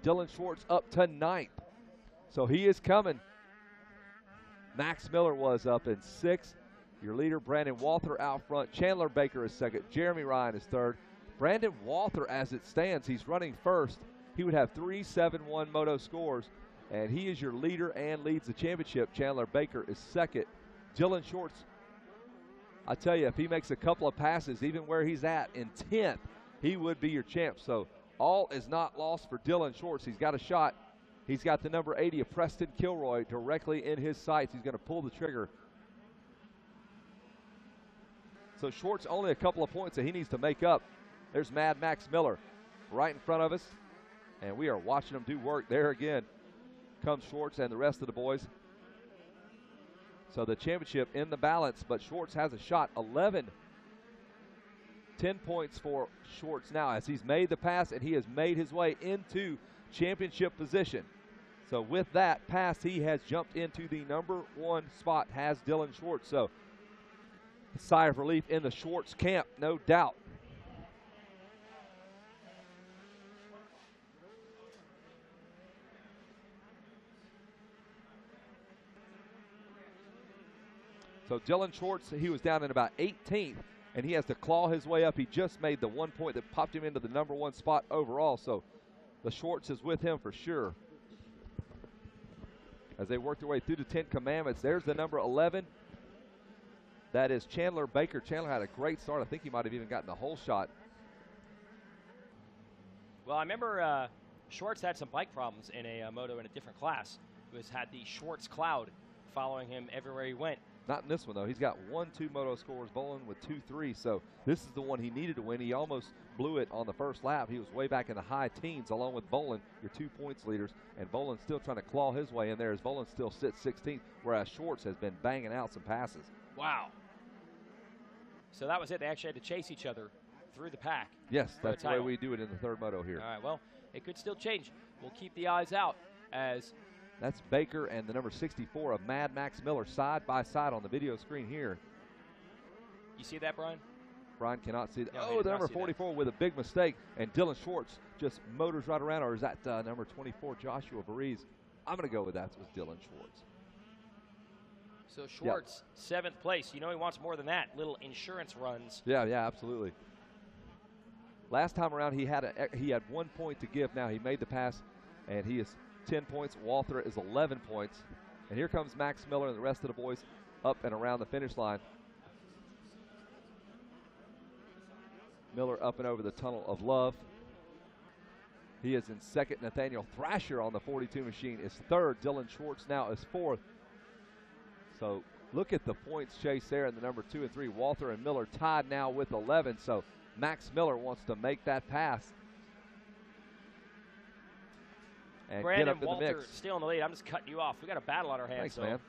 Speaker 3: Dylan Schwartz up to 9th. So he is coming. Max Miller was up in 6th. Your leader, Brandon Walther, out front. Chandler Baker is 2nd. Jeremy Ryan is 3rd. Brandon Walther, as it stands, he's running 1st. He would have 3 7-1 moto scores, and he is your leader and leads the championship. Chandler Baker is 2nd. Dylan Shorts, I tell you, if he makes a couple of passes, even where he's at in 10th, he would be your champ. So all is not lost for Dylan Shorts. He's got a shot. He's got the number 80 of Preston Kilroy directly in his sights. He's going to pull the trigger. So Schwartz only a couple of points that he needs to make up. There's Mad Max Miller right in front of us, and we are watching him do work. There again comes Schwartz and the rest of the boys. So the championship in the balance, but Schwartz has a shot. 10 points for Schwartz now as he's made the pass and he has made his way into championship position. So with that pass, he has jumped into the number 1 spot, has Dylan Schwartz. So a sigh of relief in the Schwartz camp, no doubt. So Dylan Schwartz, he was down in about 18th, and he has to claw his way up. He just made the 1 point that popped him into the number 1 spot overall. So the Schwartz is with him for sure. As they work their way through the 10 Commandments, there's the number 11. That is Chandler Baker. Chandler had a great start. I think he might have even gotten the whole shot.
Speaker 4: Well, I remember Schwartz had some bike problems in a moto in a different class. He had the Schwartz cloud following him everywhere he went.
Speaker 3: Not in this one, though. He's got 1-2 moto scores, bowling with 2-3. So this is the one he needed to win. He almost blew it on the first lap. He was way back in the high teens along with Bolin, your 2 points leaders. And Bolin's still trying to claw his way in there as Bolin still sits 16th, whereas Schwartz has been banging out some passes.
Speaker 4: Wow. So that was it. They actually had to chase each other through the pack.
Speaker 3: Yes, that's the way we do it in the third moto here.
Speaker 4: All right, well, it could still change. We'll keep the eyes out as
Speaker 3: that's Baker and the number 64 of Mad Max Miller side by side on the video screen here.
Speaker 4: You see that, Brian?
Speaker 3: Brian cannot see that.
Speaker 4: No,
Speaker 3: oh, the number 44 with a big mistake, and Dylan Schwartz just motors right around, or is that number 24, Joshua Varese? I'm going to go with that was Dylan Schwartz.
Speaker 4: So Schwartz, 7th place. You know he wants more than that. Little insurance runs.
Speaker 3: Yeah, absolutely. Last time around, he had 1 point to give. Now he made the pass, and he is 10 points. Walther is 11 points. And here comes Max Miller and the rest of the boys up and around the finish line. Miller up and over the tunnel of love. He is in second. Nathaniel Thrasher on the 42 machine is third. Dylan Schwartz now is fourth. So look at the points chase there in the number 2 and 3. Walther and Miller tied now with 11. So Max Miller wants to make that pass and
Speaker 4: Brandon
Speaker 3: get up in
Speaker 4: Walter
Speaker 3: the mix.
Speaker 4: Still in the lead. I'm just cutting you off. We got a battle on our hands.
Speaker 3: Thanks, man.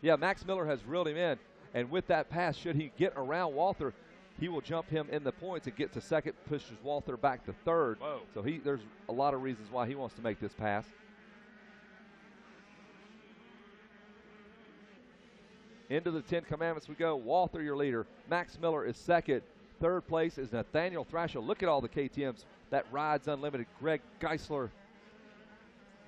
Speaker 3: Yeah, Max Miller has reeled him in, and with that pass, should he get around Walther, he will jump him in the points and get to second, pushes Walther back to third.
Speaker 4: Whoa.
Speaker 3: So there's a lot of reasons why he wants to make this pass. Into the 10 Commandments we go. Walther, your leader. Max Miller is second. Third place is Nathaniel Thrasher. Look at all the KTMs. That Rides Unlimited. Greg Geisler.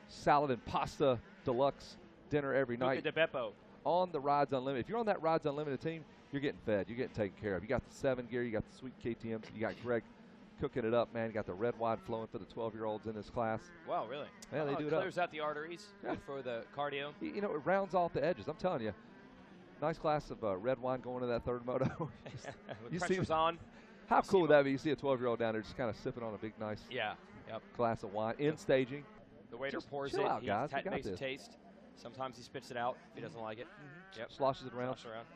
Speaker 3: Salad and pasta deluxe dinner every night.
Speaker 4: Luca De Beppo.
Speaker 3: On the Rides Unlimited. If you're on that Rides Unlimited team, you're getting fed. You're getting taken care of. You got the 7 gear. You got the sweet KTMs. You got Greg cooking it up, man. You got the red wine flowing for the 12-year-olds in this class.
Speaker 4: Wow, really?
Speaker 3: Yeah, they do it up.
Speaker 4: Clears out the arteries. Good for the cardio.
Speaker 3: You know, it rounds off the edges. I'm telling you. Nice glass of red wine going to that third moto.
Speaker 4: With pressures on.
Speaker 3: How cool would that be? You see a 12-year-old down there just kind of sipping on a big, nice glass of wine in staging.
Speaker 4: The waiter pours
Speaker 3: chill
Speaker 4: it.
Speaker 3: Out, guys.
Speaker 4: He makes a taste. Sometimes he spits it out if he doesn't like it. Yep.
Speaker 3: Sloshes it around.
Speaker 4: Slosh around.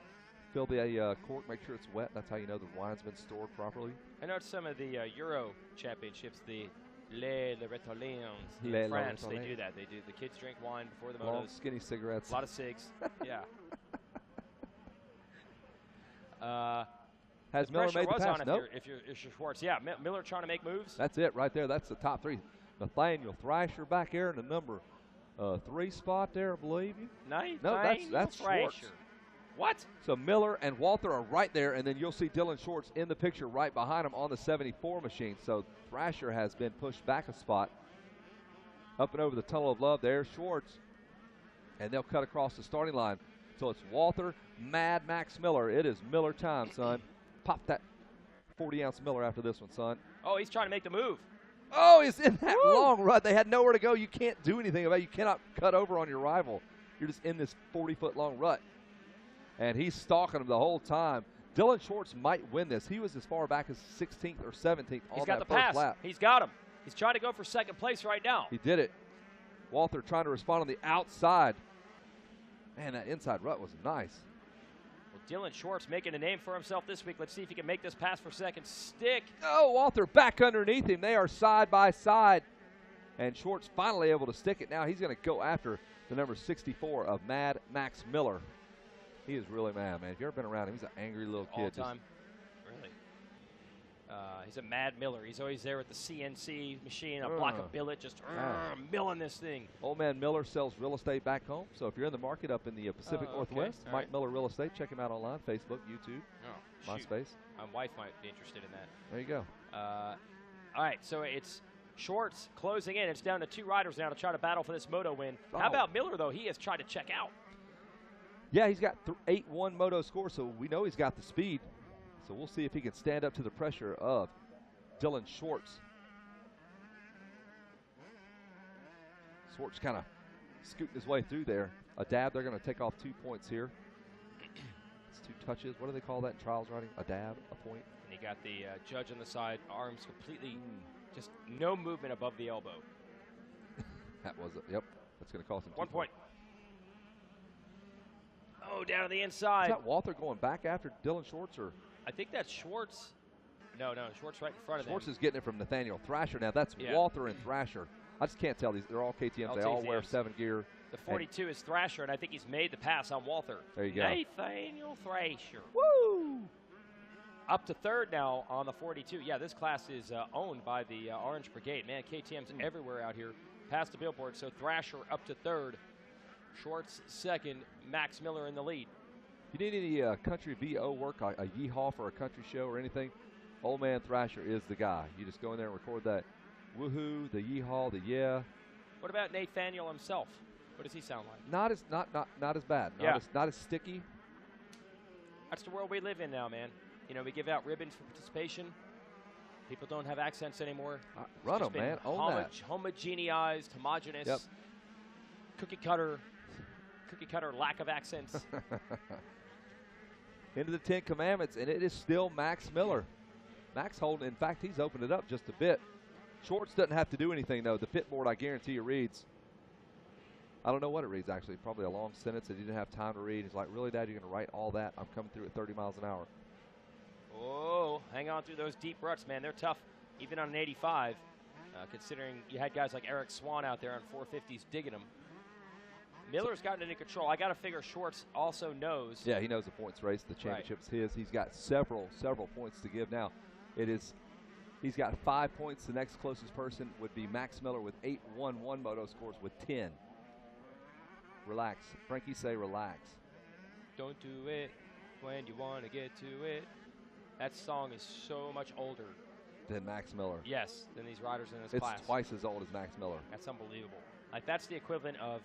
Speaker 3: Fill the cork. Make sure it's wet. That's how you know the wine's been stored properly.
Speaker 4: I know some of the Euro championships, the Les Retaliens in France, they do that. They do the kids drink wine before the
Speaker 3: Long,
Speaker 4: motos.
Speaker 3: skinny cigarettes.
Speaker 4: A lot of cigs. Yeah.
Speaker 3: Has Miller made the pass?
Speaker 4: Nope. If you're Schwartz. Yeah, Miller trying to make moves.
Speaker 3: That's it right there. That's the top 3. Nathaniel Thrasher back there in the number 3 spot there, I believe you. No, that's Schwartz.
Speaker 4: What?
Speaker 3: So Miller and Walther are right there, and then you'll see Dylan Schwartz in the picture right behind him on the 74 machine. So Thrasher has been pushed back a spot. Up and over the tunnel of love there, Schwartz. And they'll cut across the starting line. So it's Walther, Mad Max Miller. It is Miller time, son. Pop that 40-ounce Miller after this one, son.
Speaker 4: Oh, he's trying to make the move.
Speaker 3: Oh, he's in that long rut. They had nowhere to go. You can't do anything about it. You cannot cut over on your rival. You're just in this 40-foot long rut. And he's stalking him the whole time. Dylan Schwartz might win this. He was as far back as 16th or 17th on that first lap.
Speaker 4: He's got him. He's trying to go for second place right now.
Speaker 3: He did it. Walther trying to respond on the outside. Man, that inside rut was nice.
Speaker 21: Well, Dylan Schwartz making a name for himself this week. Let's see if he can make this pass for second. Stick.
Speaker 3: Oh, Walther back underneath him. They are side by side. And Schwartz finally able to stick it. Now he's going to go after the number 64 of Mad Max Miller. He is really mad, man. If you've ever been around him, he's an angry little kid.
Speaker 21: All time. Really. He's a Mad Miller. He's always there with the CNC machine, a block of billet, just milling this thing.
Speaker 3: Old man Miller sells real estate back home. So if you're in the market up in the Pacific Northwest, Mike Miller Real Estate, check him out online, Facebook, YouTube, MySpace.
Speaker 21: My wife might be interested in that.
Speaker 3: There you go.
Speaker 21: All right, so it's Schwartz closing in. It's down to 2 riders now to try to battle for this moto win. How about Miller, though? He has tried to check out.
Speaker 3: Yeah, he's got 8-1 moto score, so we know he's got the speed. So we'll see if he can stand up to the pressure of Dylan Schwartz. Schwartz kind of scooting his way through there. A dab, they're going to take off 2 points here. It's 2 touches. What do they call that in trials riding? A dab, a point.
Speaker 21: And you got the judge on the side, arms completely, just no movement above the elbow.
Speaker 3: That was it. Yep. That's going to cost him
Speaker 21: 1 point. Oh, down to the inside.
Speaker 3: Is that Walther going back after Dylan Schwartz, or?
Speaker 21: I think that's Schwartz. No, Schwartz right in front of them.
Speaker 3: Schwartz is getting it from Nathaniel Thrasher. Now that's Walther and Thrasher. I just can't tell these. They're all KTMs. They all wear 7 gear.
Speaker 21: The 42 is Thrasher, and I think he's made the pass on Walther.
Speaker 3: There you go.
Speaker 21: Nathaniel Thrasher.
Speaker 3: Woo!
Speaker 21: Up to 3rd now on the 42. Yeah, this class is owned by the Orange Brigade. Man, KTM's everywhere out here. Past the billboard. So Thrasher up to 3rd. Schwartz 2nd. Max Miller in the lead.
Speaker 3: If you need any country VO work, a yeehaw for a country show or anything, Old Man Thrasher is the guy. You just go in there and record that woohoo, the yeehaw, the yeah.
Speaker 21: What about Nathaniel himself? What does he sound like?
Speaker 3: Not as bad. Not as sticky.
Speaker 21: That's the world we live in now, man. You know, we give out ribbons for participation. People don't have accents anymore.
Speaker 3: Run them, man. Own that.
Speaker 21: Homogeneized, homogenous.
Speaker 3: Yep.
Speaker 21: Cookie cutter lack of accents.
Speaker 3: Into the 10 Commandments, and it is still Max Miller. Max holding, in fact, he's opened it up just a bit. Schwartz doesn't have to do anything, though. The pit board, I guarantee you, reads. I don't know what it reads, actually. Probably a long sentence that he didn't have time to read. He's like, really, Dad, you're going to write all that? I'm coming through at 30 miles an hour.
Speaker 21: Oh, hang on through those deep ruts, man. They're tough, even on an 85, considering you had guys like Eric Swan out there on 450s digging them. Miller's gotten into control. I got to figure Schwartz also knows.
Speaker 3: Yeah, he knows the points race. The championship's his. He's got several points to give now. He's got 5 points. The next closest person would be Max Miller with 8-1-1 moto scores with 10. Relax. Frankie, say relax.
Speaker 21: Don't do it when you want to get to it. That song is so much older
Speaker 3: than Max Miller.
Speaker 21: Yes, than these riders in this
Speaker 3: it's
Speaker 21: class.
Speaker 3: It's twice as old as Max Miller.
Speaker 21: That's unbelievable. Like, that's the equivalent of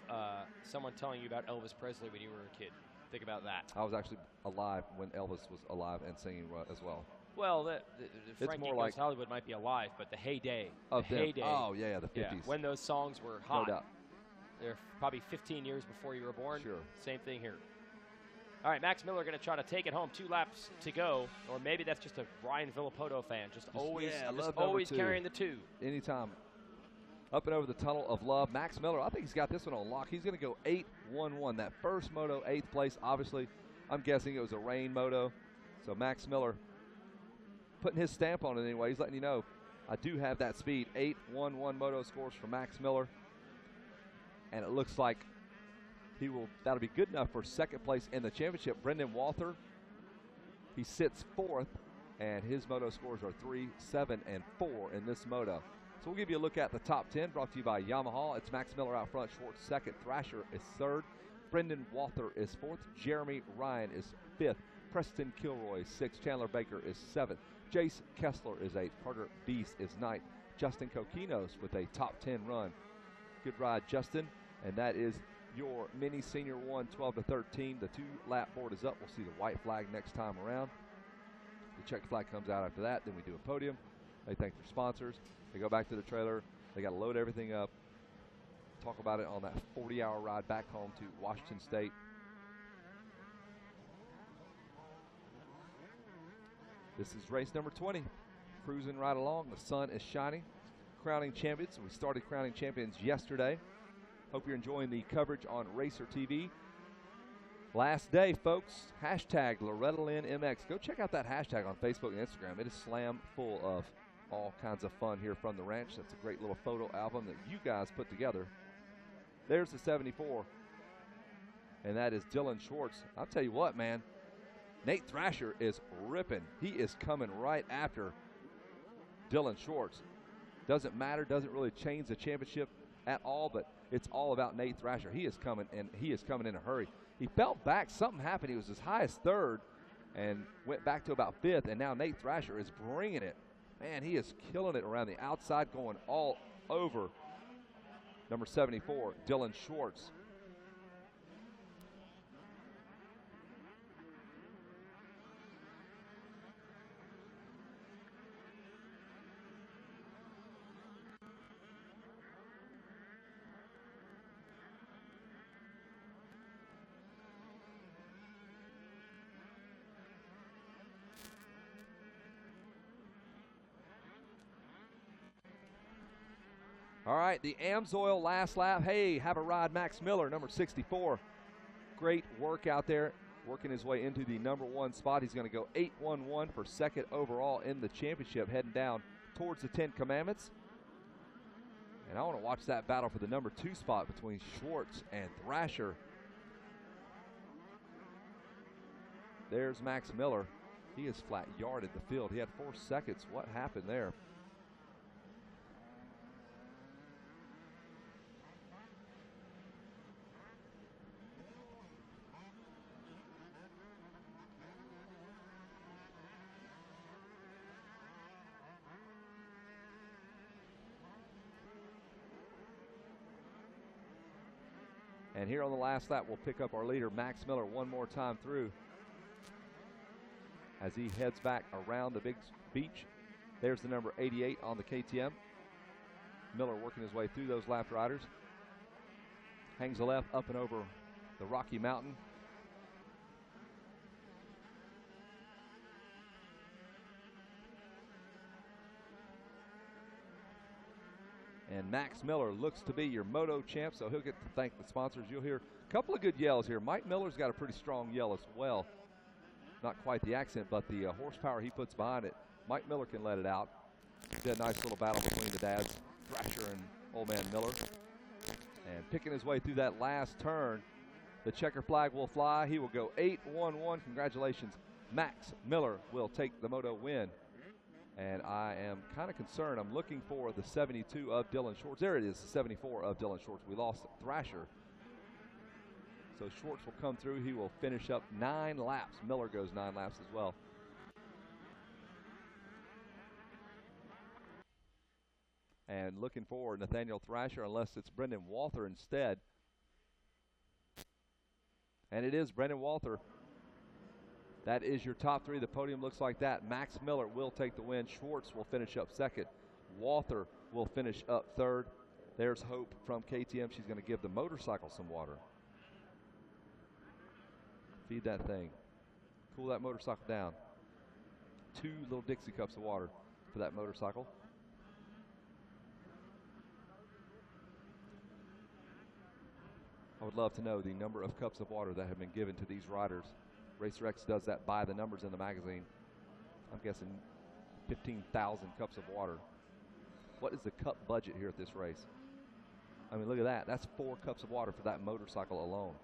Speaker 21: someone telling you about Elvis Presley when you were a kid. Think about that.
Speaker 3: I was actually alive when Elvis was alive and singing as well.
Speaker 21: Well, Frankie
Speaker 3: more
Speaker 21: Goes
Speaker 3: like
Speaker 21: Hollywood might be alive, but the heyday.
Speaker 3: Of
Speaker 21: the
Speaker 3: them.
Speaker 21: heyday.
Speaker 3: Oh, yeah, the 50s.
Speaker 21: Yeah, when those songs were hot.
Speaker 3: No doubt.
Speaker 21: They're probably 15 years before you were born.
Speaker 3: Sure.
Speaker 21: Same thing here. All right, Max Miller going to try to take it home. 2 laps to go, or maybe that's just a Brian Villapoto fan, just always carrying the 2.
Speaker 3: Anytime. Up and over the tunnel of love. Max Miller, I think he's got this one on lock. He's going to go 8-1-1. That first moto, 8th place. Obviously, I'm guessing it was a rain moto. So Max Miller putting his stamp on it anyway. He's letting you know, I do have that speed. 8-1-1 moto scores for Max Miller. And it looks like that'll be good enough for 2nd place in the championship. Brendan Walther, he sits 4th, and his moto scores are 3, 7, and 4 in this moto. So we'll give you a look at the top 10, brought to you by Yamaha. It's Max Miller out front, Schwartz 2nd, Thrasher is 3rd, Brendan Walther is 4th, Jeremy Ryan is 5th, Preston Kilroy is 6th, Chandler Baker is 7th, Jace Kessler is 8th, Carter Beast is 9th, Justin Coquinos with a top 10 run. Good ride, Justin, and that is your mini senior 1, 12 to 13. The 2-lap board is up. We'll see the white flag next time around. The check flag comes out after that. Then we do a podium. They thank their sponsors. They go back to the trailer. They got to load everything up. Talk about it on that 40-hour ride back home to Washington State. This is race number 20. Cruising right along. The sun is shining. Crowning champions. We started crowning champions yesterday. Hope you're enjoying the coverage on Racer TV. Last day, folks. Hashtag Loretta Lynn MX. Go check out that hashtag on Facebook and Instagram. It is slam full of all kinds of fun here from the ranch. That's a great little photo album that you guys put together. There's the 74. And that is Dylan Schwartz. I'll tell you what, man. Nate Thrasher is ripping. He is coming right after Dylan Schwartz. Doesn't matter, doesn't really change the championship at all, but it's all about Nate Thrasher. He is coming, and he is coming in a hurry. He fell back. Something happened. He was as high as third and went back to about fifth, and now Nate Thrasher is bringing it. Man, he is killing it around the outside, going all over number 74, Dylan Schwartz. All right, the Amsoil last lap. Hey, have a ride, Max Miller, number 64. Great work out there, working his way into the number 1 spot. He's going to go 8-1-1 for second overall in the championship, heading down towards the 10 Commandments. And I want to watch that battle for the number 2 spot between Schwartz and Thrasher. There's Max Miller. He is flat yarded the field. He had 4 seconds. What happened there? And here on the last lap, we'll pick up our leader, Max Miller, one more time through as he heads back around the big beach. There's the number 88 on the KTM. Miller working his way through those lap riders. Hangs a left up and over the Rocky Mountain. And Max Miller looks to be your moto champ, so he'll get to thank the sponsors. You'll hear a couple of good yells here. Mike Miller's got a pretty strong yell as well. Not quite the accent, but the horsepower he puts behind it. Mike Miller can let it out. It's a nice little battle between the dads, Thrasher and old man Miller. And picking his way through that last turn, the checker flag will fly. He will go 8-1-1. Congratulations. Max Miller will take the moto win. And I am kind of concerned. I'm looking for the 72 of Dylan Schwartz. There it is, the 74 of Dylan Schwartz. We lost Thrasher. So Schwartz will come through. He will finish up 9 laps. Miller goes 9 laps as well. And looking for Nathaniel Thrasher, unless it's Brendan Walther instead. And it is Brendan Walther. That is your top 3. The podium looks like that. Max Miller will take the win. Schwartz will finish up second. Walther will finish up third. There's Hope from KTM. She's going to give the motorcycle some water. Feed that thing. Cool that motorcycle down. 2 little Dixie cups of water for that motorcycle. I would love to know the number of cups of water that have been given to these riders. Racer X does that by the numbers in the magazine. I'm guessing 15,000 cups of water. What is the cup budget here at this race? I mean, look at that. That's 4 cups of water for that motorcycle alone.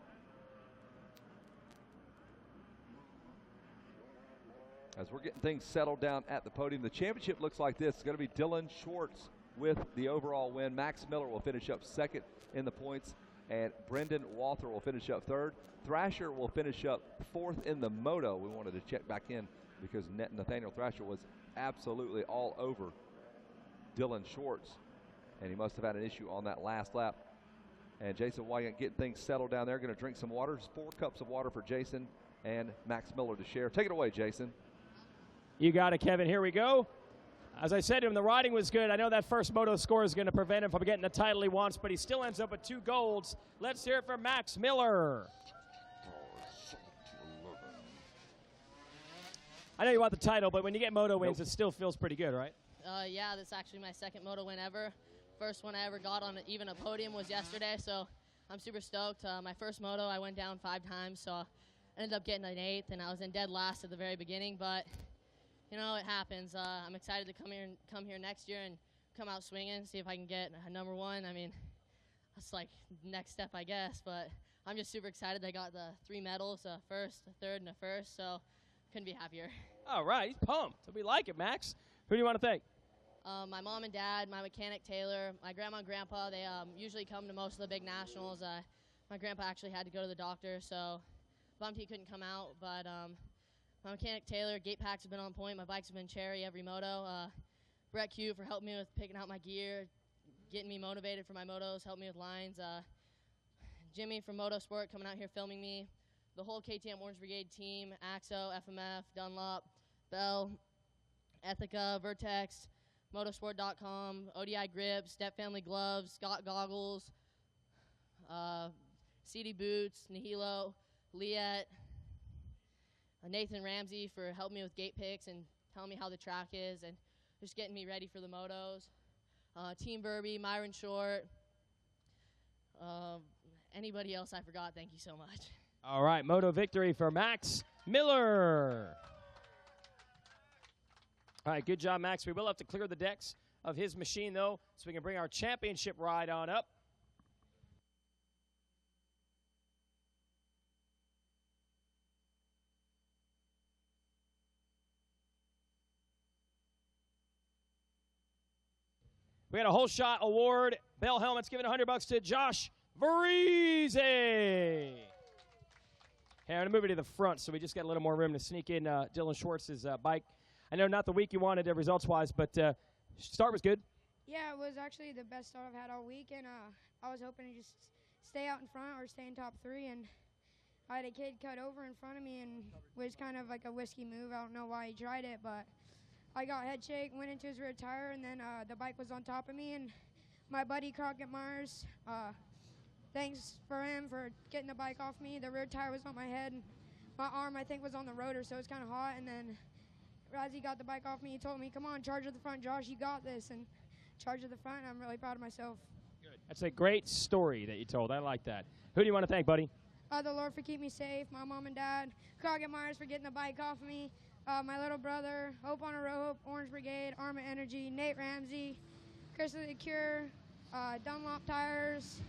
Speaker 3: As we're getting things settled down at the podium, the championship looks like this. It's going to be Dylan Schwartz with the overall win. Max Miller will finish up second in the points, and Brendan Walther will finish up third. Thrasher will finish up 4th in the moto. We wanted to check back in because Nathaniel Thrasher was absolutely all over Dylan Schwartz, and he must have had an issue on that last lap. And Jason Wygant getting things settled down there. Going to drink some water. There's 4 cups of water for Jason and Max Miller to share. Take it away, Jason.
Speaker 4: You got it, Kevin. Here we go. As I said to him, the riding was good. I know that first moto score is going to prevent him from getting the title he wants, but he still ends up with 2 golds. Let's hear it for Max Miller. I know you want the title, but when you get moto wins, it still feels pretty good, right?
Speaker 12: Yeah, this is actually my 2nd moto win ever. First one I ever got on even a podium was yesterday, so I'm super stoked. My first moto, I went down 5 times, so ended up getting an 8th, and I was in dead last at the very beginning. But you know, it happens. I'm excited to come here next year and come out swinging, see if I can get a number 1. I mean, that's like next step, I guess. But I'm just super excited. I got the 3 medals, a first, a third, and a first. So couldn't be happier.
Speaker 4: All right, he's pumped. We like it, Max. Who do you want to thank?
Speaker 12: My mom and dad, my mechanic Taylor, my grandma and grandpa. They usually come to most of the big nationals. My grandpa actually had to go to the doctor, so bummed he couldn't come out. But my mechanic Taylor, gate packs have been on point. My bikes have been cherry every moto. Brett Q for helping me with picking out my gear, getting me motivated for my motos, helping me with lines. Jimmy from Motorsport coming out here filming me. The whole KTM Orange Brigade team, Axo, FMF, Dunlop, Bell, Ethica, Vertex, Motorsport.com, ODI Grips, Step Family Gloves, Scott Goggles, CD Boots, Nihilo, Liet, Nathan Ramsey for helping me with gate picks and telling me how the track is and just getting me ready for the motos. Team Verby, Myron Short, anybody else I forgot, thank you so much.
Speaker 4: All right, moto victory for Max Miller. All right, good job, Max. We will have to clear the decks of his machine, though, so we can bring our championship ride on up. We had a whole shot award. Bell helmets giving $100 to Josh Varese. Hey, I'm going to move it to the front, so we just got a little more room to sneak in Dylan Schwartz's bike. I know not the week you wanted results-wise, but start was good.
Speaker 16: Yeah, it was actually the best start I've had all week, and I was hoping to just stay out in front or stay in top 3, and I had a kid cut over in front of me, and it was kind of like a risky move. I don't know why he tried it, but I got head shake, went into his rear tire, and then the bike was on top of me, and my buddy Crockett Myers, thanks for him for getting the bike off me. The rear tire was on my head, and my arm, I think, was on the rotor, so it was kind of hot, and then as he got the bike off me, he told me, come on, charge at the front, Josh, you got this, and charge at the front, and I'm really proud of myself.
Speaker 4: Good. That's a great story that you told. I like that. Who do you want to thank, buddy?
Speaker 16: The Lord for keeping me safe, my mom and dad, Crockett Myers for getting the bike off me, my little brother, Hope on a Rope, Orange Brigade, Arma Energy, Nate Ramsey, Chris of the Cure, Dunlop Tires,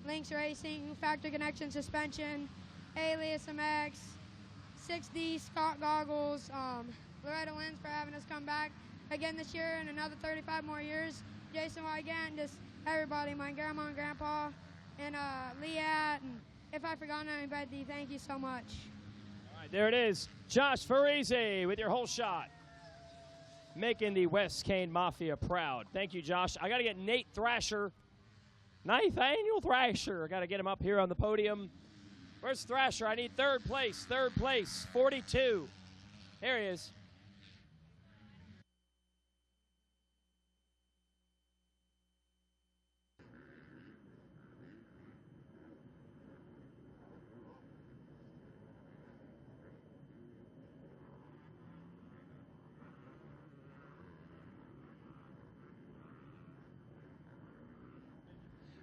Speaker 16: Lynx Racing, Factory Connection Suspension, Alias MX, 6D, Scott Goggles, Loretta Lynn for having us come back again this year and another 35 more years. Jason Wygant, just everybody, my grandma and grandpa, and Leat, and if I forgot anybody, thank you so much.
Speaker 4: All right, there it is. Josh Varese with your whole shot, making the West Kane Mafia proud. Thank you, Josh. I got to get Nate Thrasher, Nathaniel Thrasher. I got to get him up here on the podium. Where's Thrasher? I need third place, 42. There he is.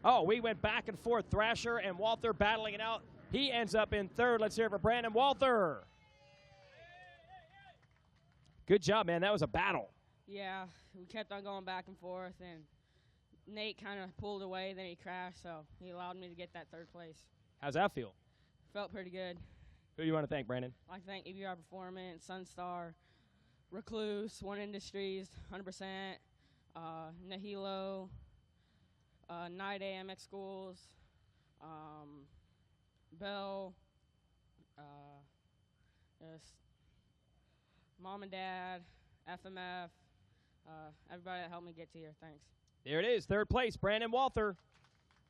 Speaker 4: Oh, we went back and forth. Thrasher and Walther battling it out. He ends up in third. Let's hear it for Brandon Walther. Good job, man. That was a battle.
Speaker 17: Yeah, we kept on going back and forth, and Nate kind of pulled away, then he crashed, so he allowed me to get that third place.
Speaker 4: How's that feel?
Speaker 17: Felt pretty good.
Speaker 4: Who do you want to thank, Brandon?
Speaker 17: I thank EBR Performance, Sunstar, Recluse, One Industries, 100%, Nahilo, Night AMX Schools, Bell, just Mom and Dad, FMF, everybody that helped me get to here. Thanks.
Speaker 4: There it is, third place, Brandon Walther.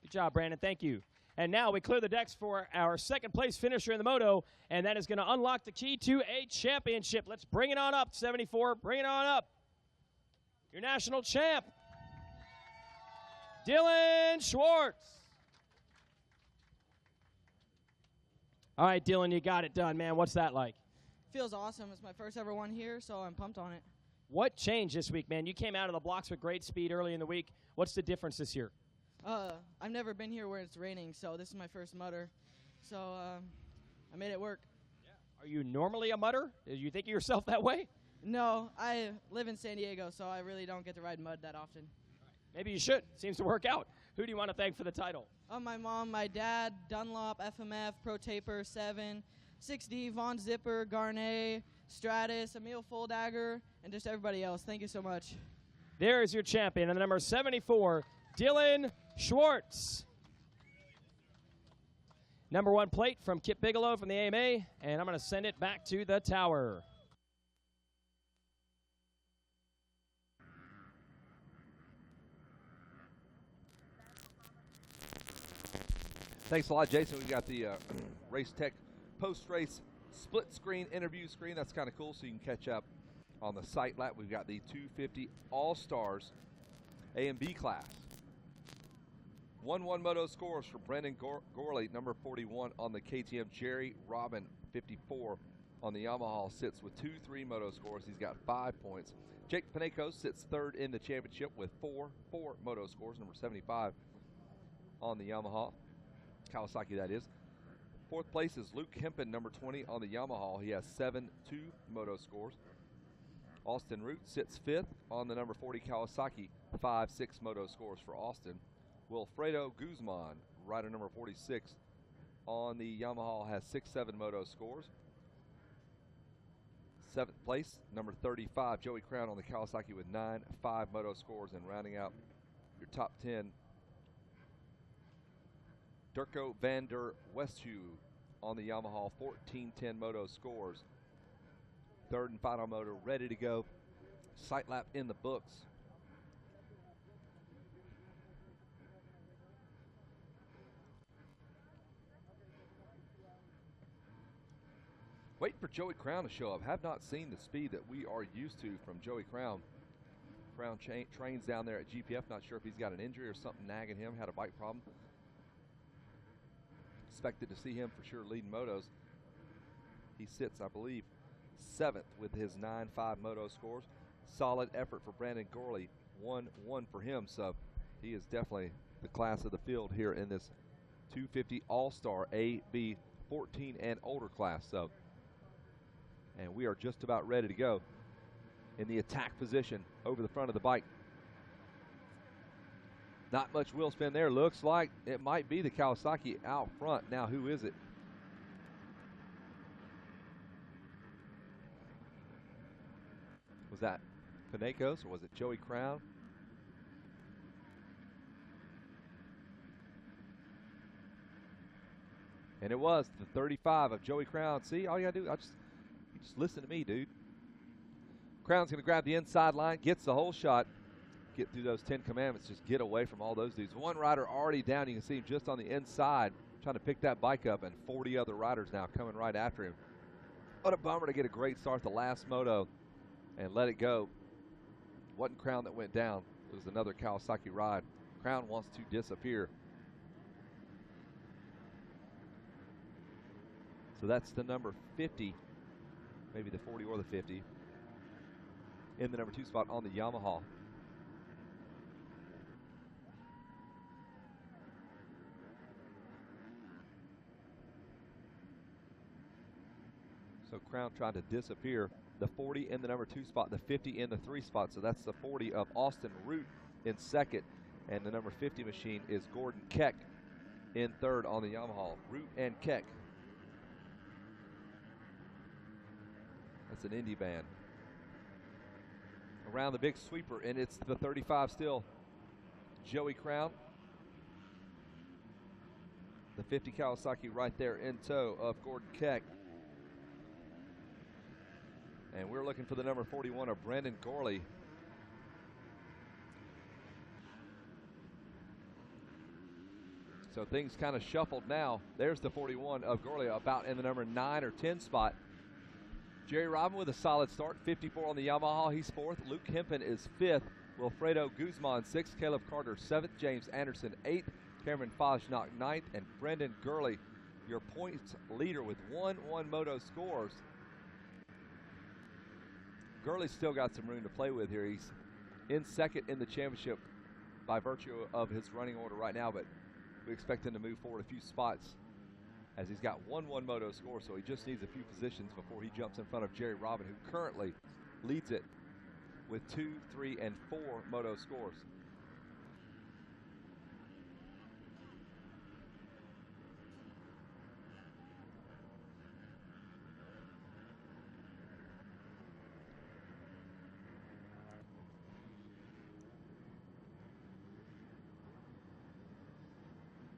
Speaker 4: Good job, Brandon. Thank you. And now we clear the decks for our second place finisher in the moto, and that is going to unlock the key to a championship. Let's bring it on up, 74. Bring it on up. Your national champ, Dylan Schwartz. All right, Dylan, you got it done, man. What's that like?
Speaker 18: Feels awesome. It's my first ever one here, so I'm pumped on it.
Speaker 4: What changed this week, man? You came out of the blocks with great speed early in the week. What's the difference this year?
Speaker 18: I've never been here where it's raining, so this is my first motor. So I made it work.
Speaker 4: Yeah. Are you normally a mudder? Do you think of yourself that way?
Speaker 18: No, I live in San Diego, so I really don't get to ride mud that often.
Speaker 4: Maybe you should. Seems to work out. Who do you want to thank for the title?
Speaker 18: My mom, my dad, Dunlop, FMF, Pro Taper, 7, 6D, Von Zipper, Garnet, Stratus, Emil Foldagger, and just everybody else. Thank you so much.
Speaker 4: There is your champion, and the number 74, Dylan Schwartz. Number 1 plate from Kip Bigelow from the AMA, and I'm going to send it back to the tower.
Speaker 3: Thanks a lot, Jason. We've got the Race Tech post-race split screen interview screen. That's kind of cool, so you can catch up on the sight lap. We've got the 250 All-Stars A and B class. 1-1 moto scores for Brendan Gorley, number 41 on the KTM. Jerry Robin, 54 on the Yamaha, sits with 2-3 moto scores. He's got 5 points. Jake Panekos sits third in the championship with 4 moto scores, number 75 on the Yamaha. Kawasaki, that is. 4th place is Luke Hempen, number 20 on the Yamaha. He has 7 moto scores. Austin Root sits 5th on the number 40 Kawasaki. 5-6 moto scores for Austin. Wilfredo Guzman, rider number 46 on the Yamaha, has 6-7 moto scores. 7th place, number 35, Joey Crown on the Kawasaki with 9-5 moto scores. And rounding out your top 10, Durko van der Westhu on the Yamaha, 14-10 moto scores. 3rd and final motor ready to go. Sight lap in the books. Waiting for Joey Crown to show up. Have not seen the speed that we are used to from Joey Crown. Crown trains down there at GPF. Not sure if he's got an injury or something nagging him. Had a bike problem. Expected to see him for sure leading motos. He sits, I believe, 7th with his 9-5 moto scores. Solid effort for Brandon Gorley. 1-1 for him. So he is definitely the class of the field here in this 250 All-Star A, B, 14 and older class. So. And we are just about ready to go in the attack position over the front of the bike. Not much wheel spin there. Looks like it might be the Kawasaki out front. Now, who is it? Was that Panekos or was it Joey Crown? And it was the 35 of Joey Crown. See, all you got to do, just listen to me, dude. Crown's going to grab the inside line, gets the whole shot, get through those 10 commandments, just get away from all those dudes. One rider already down. You can see him just on the inside trying to pick that bike up, and 40 other riders now coming right after him. What a bummer to get a great start the last moto and let it go. Wasn't Crown that went down. It was another Kawasaki ride. Crown wants to disappear. So that's the number 50. Maybe the 40 or the 50 in the number 2 spot on the Yamaha. So Crown trying to disappear. The 40 in the number 2 spot, the 50 in the 3 spot. So that's the 40 of Austin Root in 2nd. And the number 50 machine is Gordon Keck in 3rd on the Yamaha. Root and Keck. That's an indie band. Around the big sweeper, and it's the 35 still. Joey Crown. The 50 Kawasaki right there in tow of Gordon Keck. And we're looking for the number 41 of Brandon Gorley. So things kind of shuffled now. There's the 41 of Gorley, about in the number 9 or 10 spot. Jerry Robin with a solid start, 54 on the Yamaha, he's 4th. Luke Hempen is 5th. Wilfredo Guzman 6th. Caleb Carter 7th. James Anderson 8th. Cameron Fajnok 9th. And Brendan Gurley, your points leader with 1-1 moto scores. Gurley's still got some room to play with here. He's in 2nd in the championship by virtue of his running order right now, but we expect him to move forward a few spots as he's got 1-1 moto score, so he just needs a few positions before he jumps in front of Jerry Robin, who currently leads it with 2, 3, and 4 moto scores.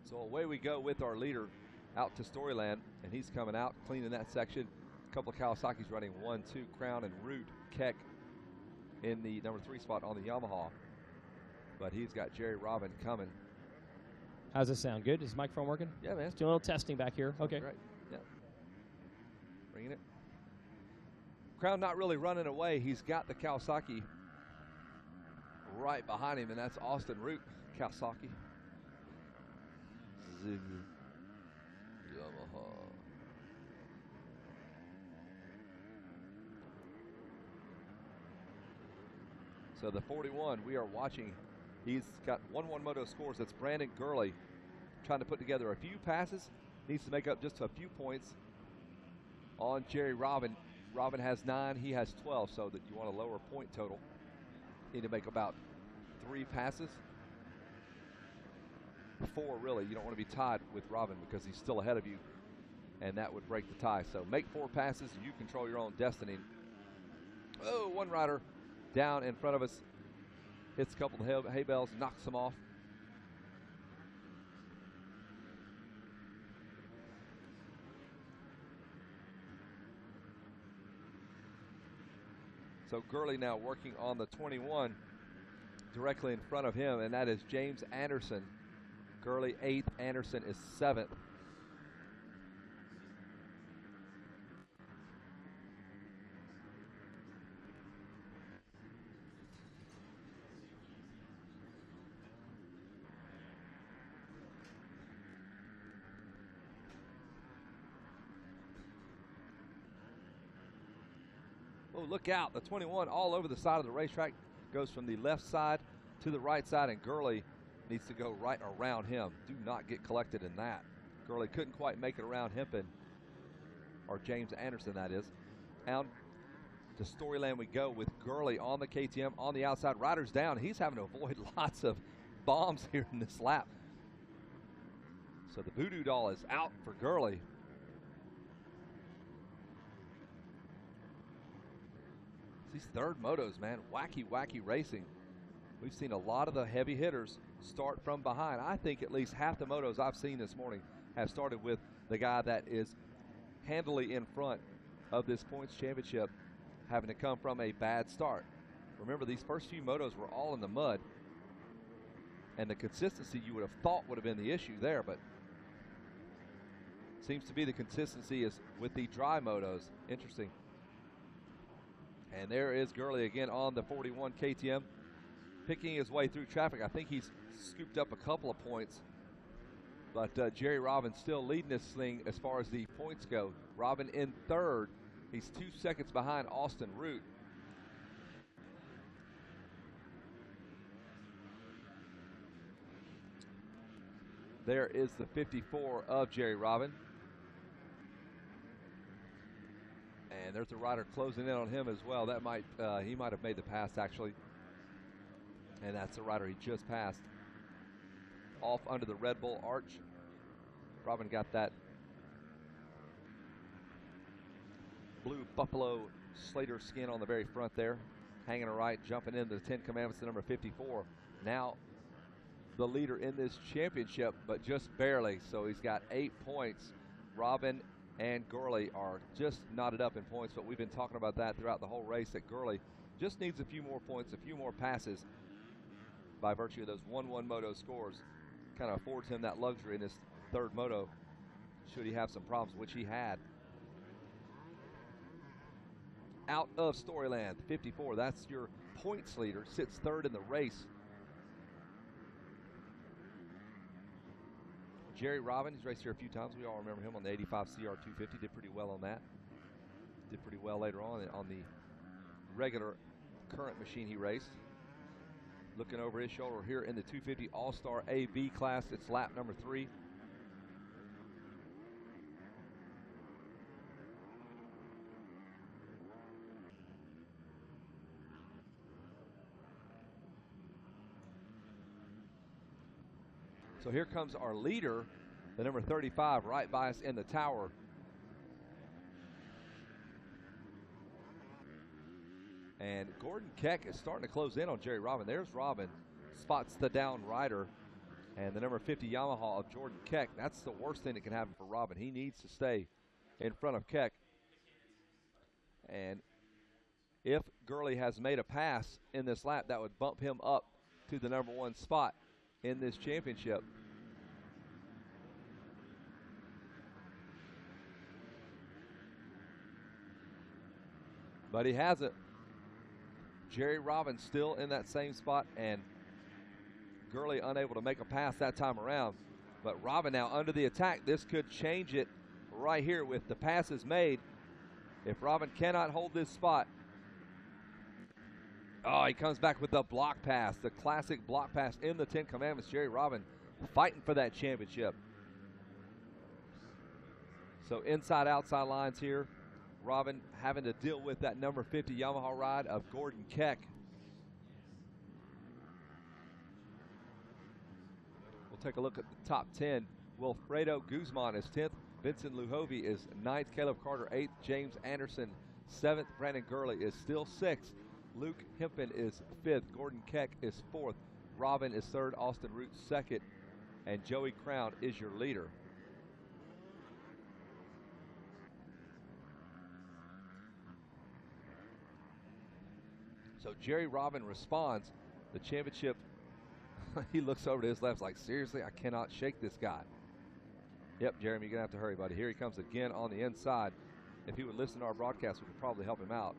Speaker 3: So away we go with our leader out to Storyland, and he's coming out, cleaning that section. A couple of Kawasaki's running 1, 2, Crown and Root. Keck in the number 3 spot on the Yamaha. But he's got Jerry Robin coming.
Speaker 4: How's this sound? Good? Is the microphone working?
Speaker 3: Yeah, man.
Speaker 4: Let's do a little testing back here. Okay.
Speaker 3: Great. Yeah. Bringing it. Crown not really running away. He's got the Kawasaki right behind him, and that's Austin Root Kawasaki. Yamaha. So the 41 we are watching, he's got 1-1 moto scores. That's Brandon Gurley trying to put together a few passes. Needs to make up just a few points on Jerry Robin. Robin has 9, he has 12, so that you want a lower point total. Need to make about 3 passes. 4 really. You don't want to be tied with Robin because he's still ahead of you, and that would break the tie. So make 4 passes. You control your own destiny. Oh, one rider down in front of us. Hits a couple of hay bales, knocks them off. So Gurley now working on the 21 directly in front of him, and that is James Anderson. Gurley 8th, Anderson is 7th. Oh, look out. The 21 all over the side of the racetrack. Goes from the left side to the right side, and Gurley needs to go right around him. Do not get collected in that. Gurley couldn't quite make it around Hempen, or James Anderson, that is. Down to Storyland we go with Gurley on the KTM on the outside. Riders down. He's having to avoid lots of bombs here in this lap. So the voodoo doll is out for Gurley. These third motos, man, wacky racing. We've seen a lot of the heavy hitters start from behind. I think at least half the motos I've seen this morning have started with the guy that is handily in front of this points championship having to come from a bad start. Remember, these first few motos were all in the mud, and the consistency you would have thought would have been the issue there, but seems to be the consistency is with the dry motos. Interesting. And there is Gurley again on the 41 KTM, picking his way through traffic. I think he's scooped up a couple of points, but Jerry Robin still leading this thing as far as the points go. Robin in third. He's 2 seconds behind Austin Root. There is the 54 of Jerry Robin. And there's a rider closing in on him as well. That might he might have made the pass actually. And that's the rider he just passed. Off under the Red Bull arch. Robin got that blue buffalo Slater skin on the very front there. Hanging a right, jumping into the 10 Commandments to number 54. Now the leader in this championship, but just barely. So he's got 8 points. Robin and Gurley are just knotted up in points, but we've been talking about that throughout the whole race, that Gurley just needs a few more points, a few more passes by virtue of those 1-1 moto scores. Kind of affords him that luxury in this third moto, should he have some problems, which he had. Out of Storyland, 54, that's your points leader, sits third in the race. Jerry Robin, he's raced here a few times. We all remember him on the 85 CR250. Did pretty well on that. Did pretty well later on the regular current machine he raced. Looking over his shoulder here in the 250 All-Star AB class. It's lap number 3. So here comes our leader, the number 35, right by us in the tower. And Gordon Keck is starting to close in on Jerry Robin. There's Robin, spots the down rider. And the number 50 Yamaha of Jordan Keck, that's the worst thing that can happen for Robin. He needs to stay in front of Keck. And if Gurley has made a pass in this lap, that would bump him up to the number 1 spot in this championship. But he hasn't. Jerry Robin still in that same spot, and Gurley unable to make a pass that time around. But Robin now under the attack. This could change it right here with the passes made. If Robin cannot hold this spot. Oh, he comes back with the block pass, the classic block pass in the 10 Commandments. Jerry Robin fighting for that championship. So inside, outside lines here. Robin having to deal with that number 50 Yamaha ride of Gordon Keck. We'll take a look at the top 10. Wilfredo Guzman is 10th. Vincent Luhovi is 9th. Caleb Carter 8th. James Anderson 7th. Brandon Gurley is still 6th. Luke Hempen is 5th. Gordon Keck is 4th. Robin is 3rd. Austin Root 2nd. And Joey Crown is your leader. So Jerry Robin responds. The championship, he looks over to his left like, seriously, I cannot shake this guy. Yep, Jeremy, you're going to have to hurry, buddy. Here he comes again on the inside. If he would listen to our broadcast, we could probably help him out.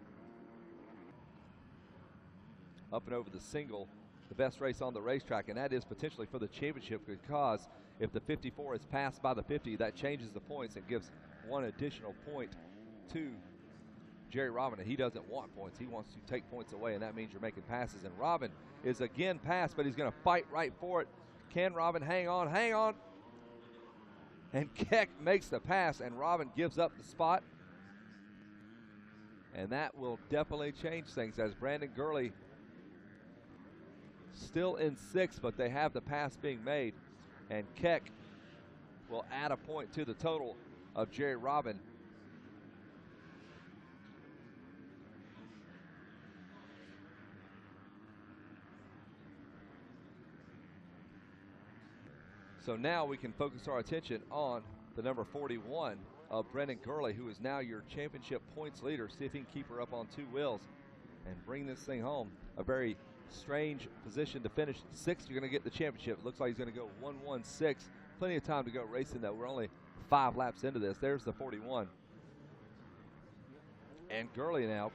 Speaker 3: Up and over the single, the best race on the racetrack, and that is potentially for the championship, because if the 54 is passed by the 50, that changes the points and gives 1 additional point to Jerry Robin, and he doesn't want points. He wants to take points away, and that means you're making passes. And Robin is again passed, but he's going to fight right for it. Can Robin hang on? Hang on. And Keck makes the pass, and Robin gives up the spot. And that will definitely change things as Brandon Gurley still in 6th, but they have the pass being made. And Keck will add a point to the total of Jerry Robin. So now we can focus our attention on the number 41 of Brendan Gurley, who is now your championship points leader. See if he can keep her up on 2 wheels and bring this thing home. A very strange position to finish 6th. You're going to get the championship. It looks like he's going to go 1-1-6. Plenty of time to go racing, though. We're only 5 laps into this. There's the 41. And Gurley now,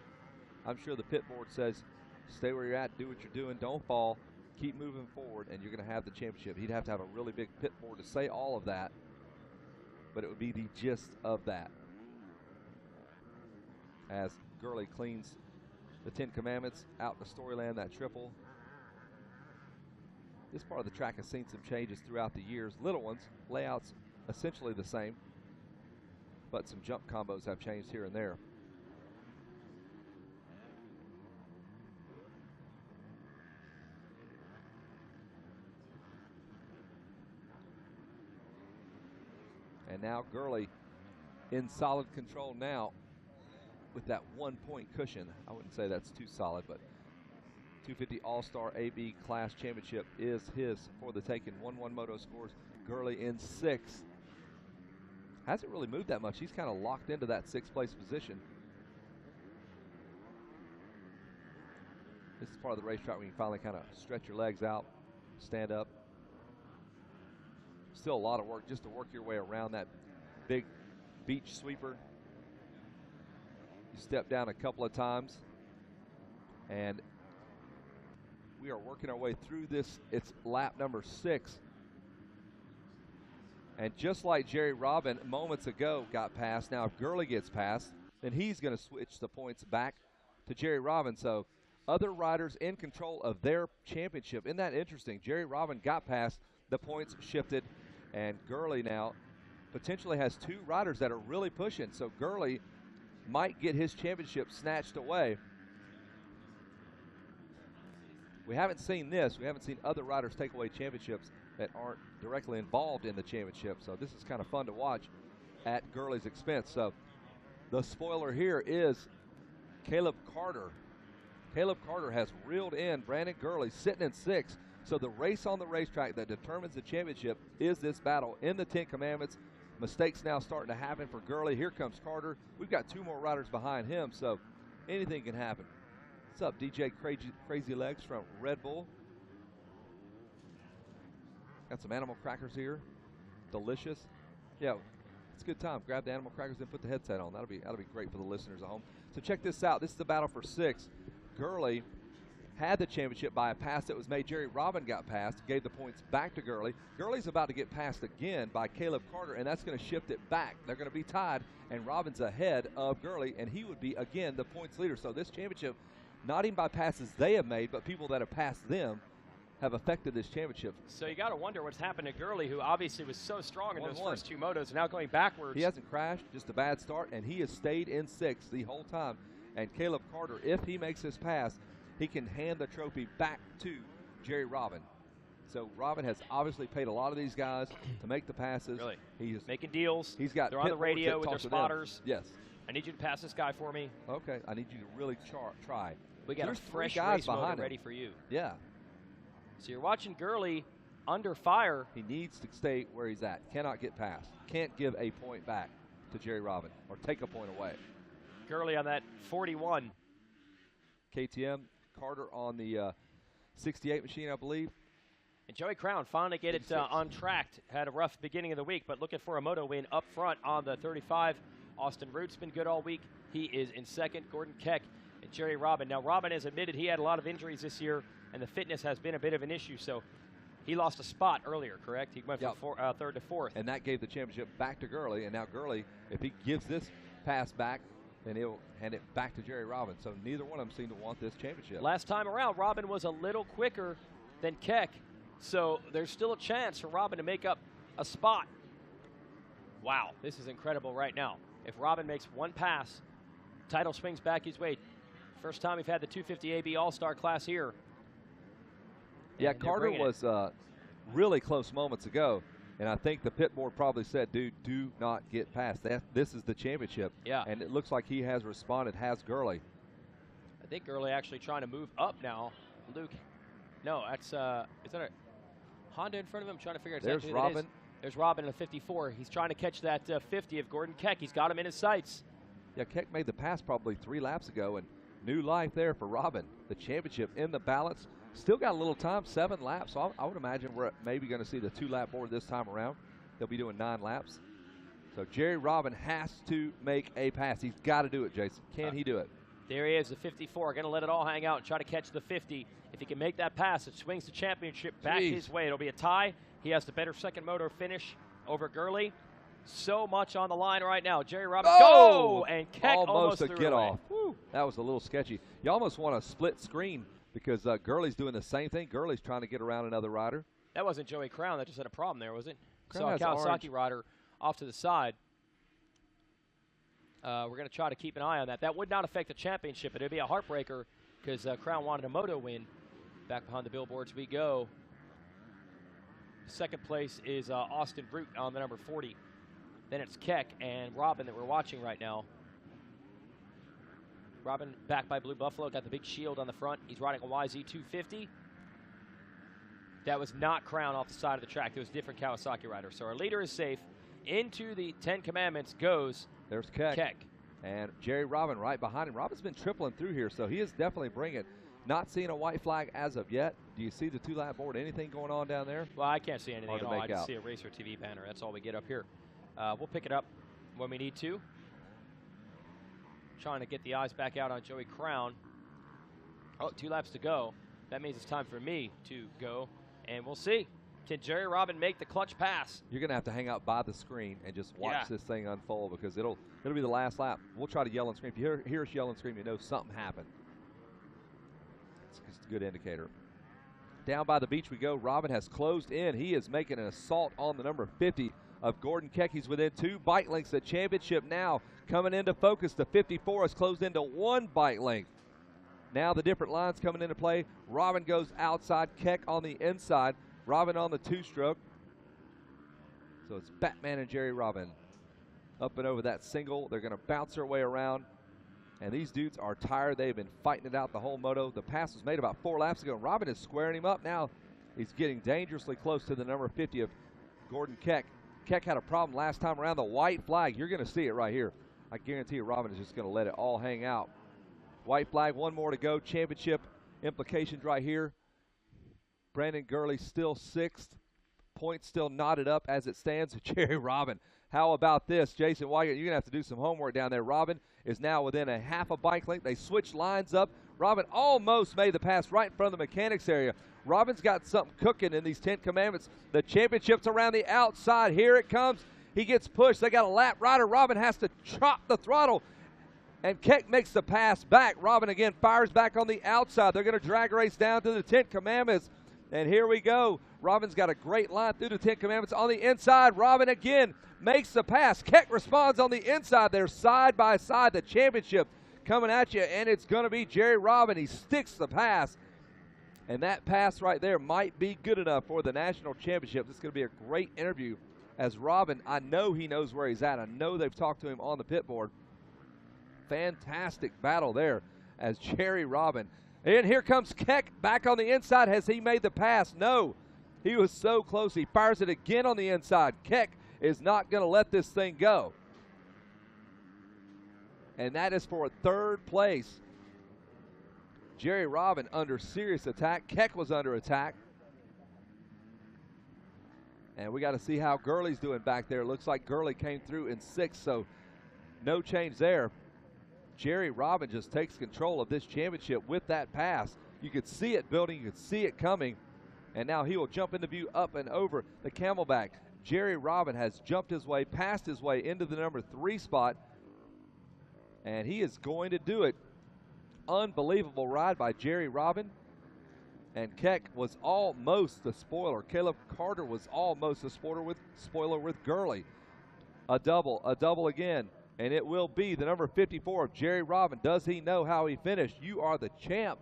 Speaker 3: I'm sure the pit board says, stay where you're at, do what you're doing, don't fall. Keep moving forward, and you're going to have the championship. He'd have to have a really big pit board to say all of that, but it would be the gist of that. As Gurley cleans the 10 Commandments out in the Storyland, that triple. This part of the track has seen some changes throughout the years. Little ones, layouts essentially the same, but some jump combos have changed here and there. And now Gurley in solid control now with that 1-point cushion. I wouldn't say that's too solid, but 250 All-Star AB Class Championship is his for the taking. 1-1 moto scores. Gurley in 6th. Hasn't really moved that much. He's kind of locked into that 6th place position. This is part of the racetrack when you finally kind of stretch your legs out, stand up. Still a lot of work just to work your way around that big beach sweeper. You step down a couple of times, and we are working our way through this. It's lap number 6. And just like Jerry Robin moments ago got passed, now if Gurley gets passed, then he's going to switch the points back to Jerry Robin. So other riders in control of their championship. Isn't that interesting? Jerry Robin got passed, the points shifted, and Gurley now potentially has 2 riders that are really pushing. So Gurley might get his championship snatched away. We haven't seen this. We haven't seen other riders take away championships that aren't directly involved in the championship. So this is kind of fun to watch at Gurley's expense. So the spoiler here is Caleb Carter. Caleb Carter has reeled in Brandon Gurley, sitting in 6th. So the race on the racetrack that determines the championship is this battle in the 10 Commandments. Mistakes now starting to happen for Gurley. Here comes Carter. We've got 2 more riders behind him, so anything can happen. What's up, DJ Crazy Legs from Red Bull? Got some animal crackers here. Delicious. Yeah, it's a good time. Grab the animal crackers and put the headset on. That'll be great for the listeners at home. So check this out. This is the battle for 6th. Gurley had the championship by a pass that was made. Jerry Robin got passed, gave the points back to Gurley. Gurley's about to get passed again by Caleb Carter, and that's going to shift it back. They're going to be tied, and Robin's ahead of Gurley, and he would be, again, the points leader. So this championship, not even by passes they have made, but people that have passed them, have affected this championship.
Speaker 21: So you got to wonder what's happened to Gurley, who obviously was so strong in those first 2 motos, now going backwards.
Speaker 3: He hasn't crashed, just a bad start, and he has stayed in 6th the whole time. And Caleb Carter, if he makes his pass, he can hand the trophy back to Jerry Robin. So Robin has obviously paid a lot of these guys to make the passes.
Speaker 21: Really?
Speaker 3: He's
Speaker 21: making deals.
Speaker 3: He's got.
Speaker 21: They're on the radio with their spotters.
Speaker 3: Yes.
Speaker 21: I need you to pass this guy for me.
Speaker 3: Okay. I need you to really try.
Speaker 21: We got
Speaker 3: There's
Speaker 21: a fresh
Speaker 3: 3 guys
Speaker 21: race motor
Speaker 3: behind him.
Speaker 21: ready for you.
Speaker 3: Yeah.
Speaker 21: So you're watching Gurley under fire.
Speaker 3: He needs to stay where he's at. Cannot get past. Can't give a point back to Jerry Robin or take a point away.
Speaker 21: Gurley on that 41.
Speaker 3: KTM. Carter on the 68 machine, I believe.
Speaker 21: And Joey Crown finally get it on track. Had a rough beginning of the week, but looking for a moto win up front on the 35. Austin Root's been good all week. He is in 2nd. Gordon Keck and Jerry Robin. Now, Robin has admitted he had a lot of injuries this year, and the fitness has been a bit of an issue. So he lost a spot earlier, correct? He went from 3rd to 4th.
Speaker 3: And that gave the championship back to Gurley. And now Gurley, if he gives this pass back, then he'll hand it back to Jerry Robin. So neither one of them seem to want this championship.
Speaker 21: Last time around, Robin was a little quicker than Keck. So there's still a chance for Robin to make up a spot. Wow, this is incredible right now. If Robin makes one pass, title swings back his way. First time we've had the 250 AB All-Star class here.
Speaker 3: Yeah, Carter was really close moments ago. And I think the pit board probably said, dude, do not get past that. This is the championship.
Speaker 21: Yeah.
Speaker 3: And it looks like he has responded, has Gurley.
Speaker 21: I think Gurley actually trying to move up now. Luke, no, that's, is that a Honda in front of him? I'm trying to figure out exactly
Speaker 3: There's
Speaker 21: who that
Speaker 3: Robin.
Speaker 21: is. There's Robin in a 54. He's trying to catch that 50 of Gordon Keck. He's got him in his sights.
Speaker 3: Yeah, Keck made the pass probably 3 laps ago, and new life there for Robin. The championship in the balance. Still got a little time, 7 laps. So I would imagine we're maybe going to see the 2-lap board this time around. They'll be doing 9 laps. So Jerry Robin has to make a pass. He's got to do it, Jason. Can he do it?
Speaker 21: There he is, the 54. Going to let it all hang out and try to catch the 50. If he can make that pass, it swings the championship back his way. It'll be a tie. He has the better second motor finish over Gurley. So much on the line right now. Jerry Robin, go! And Keck almost
Speaker 3: a
Speaker 21: threw
Speaker 3: get
Speaker 21: away.
Speaker 3: off. Woo. That was a little sketchy. You almost want a split screen because Gurley's doing the same thing. Gurley's trying to get around another rider.
Speaker 21: That wasn't Joey Crown that just had a problem there, was it?
Speaker 3: Crown
Speaker 21: Saw a
Speaker 3: has
Speaker 21: Kawasaki
Speaker 3: orange.
Speaker 21: rider off to the side. We're going to try to keep an eye on that. That would not affect the championship. It would be a heartbreaker because Crown wanted a moto win. Back behind the billboards we go. Second place is Austin Root on the number 40. Then it's Keck and Robin that we're watching right now. Robin back by Blue Buffalo, got the big shield on the front. He's riding a YZ250. That was not Crown off the side of the track. It was a different Kawasaki rider. So our leader is safe. Into the 10 Commandments goes
Speaker 3: There's Keck. And Jerry Robin right behind him. Robin's been tripling through here, so he is definitely bringing it. Not seeing a white flag as of yet. Do you see the 2-lap board? Anything going on down there?
Speaker 21: Well, I can't see anything
Speaker 3: Hard
Speaker 21: at
Speaker 3: to
Speaker 21: all.
Speaker 3: make
Speaker 21: I just
Speaker 3: out.
Speaker 21: see a Racer TV banner. That's all we get up here. We'll pick it up when we need to. Trying to get the eyes back out on Joey Crown. Oh, 2 laps to go. That means it's time for me to go, and we'll see. Can Jerry Robin make the clutch pass?
Speaker 3: You're going to have to hang out by the screen and just watch this thing unfold because it'll be the last lap. We'll try to yell and scream. If you hear us yell and scream, you know something happened. It's just a good indicator. Down by the beach we go. Robin has closed in. He is making an assault on the number 50 of Gordon Keck. He's within 2 bike lengths. The championship now coming into focus. The 54 has closed into 1 bike length. Now the different lines coming into play. Robin goes outside, Keck on the inside. Robin on the two-stroke. So it's Batman and Jerry Robin up and over that single. They're going to bounce their way around. And these dudes are tired. They've been fighting it out the whole moto. The pass was made about 4 laps ago. Robin is squaring him up now. He's getting dangerously close to the number 50 of Gordon Keck. Keck had a problem last time around. The white flag, you're going to see it right here. I guarantee you Robin is just going to let it all hang out. White flag, one more to go. Championship implications right here. Brandon Gurley still 6th. Points still knotted up as it stands. Jerry Robin, how about this? Jason Wygant, you're going to have to do some homework down there. Robin is now within a half a bike length. They switched lines up. Robin almost made the pass right in front of the mechanics area. Robin's got something cooking in these 10 Commandments. The championship's around the outside. Here it comes. He gets pushed. They got a lap rider. Robin has to chop the throttle. And Keck makes the pass back. Robin again fires back on the outside. They're going to drag race down to the 10 Commandments. And here we go. Robin's got a great line through the 10 Commandments on the inside. Robin again makes the pass. Keck responds on the inside. They're side by side. The championship coming at you, and it's going to be Jerry Robin. He sticks the pass. And that pass right there might be good enough for the national championship. This is going to be a great interview as Robin, I know he knows where he's at. I know they've talked to him on the pit board. Fantastic battle there as Jerry Robin. And here comes Keck back on the inside. Has he made the pass? No. He was so close. He fires it again on the inside. Keck is not going to let this thing go. And that is for 3rd place. Jerry Robin under serious attack. Keck was under attack. And we got to see how Gurley's doing back there. Looks like Gurley came through in 6th, so no change there. Jerry Robin just takes control of this championship with that pass. You could see it building. You could see it coming. And now he will jump into view up and over the Camelback. Jerry Robin has jumped his way, passed his way into the number 3 spot. And he is going to do it. Unbelievable ride by Jerry Robin. And Keck was almost the spoiler. Caleb Carter was almost the spoiler with Gurley. A double again. And it will be the number 54 of Jerry Robin. Does he know how he finished? You are the champ.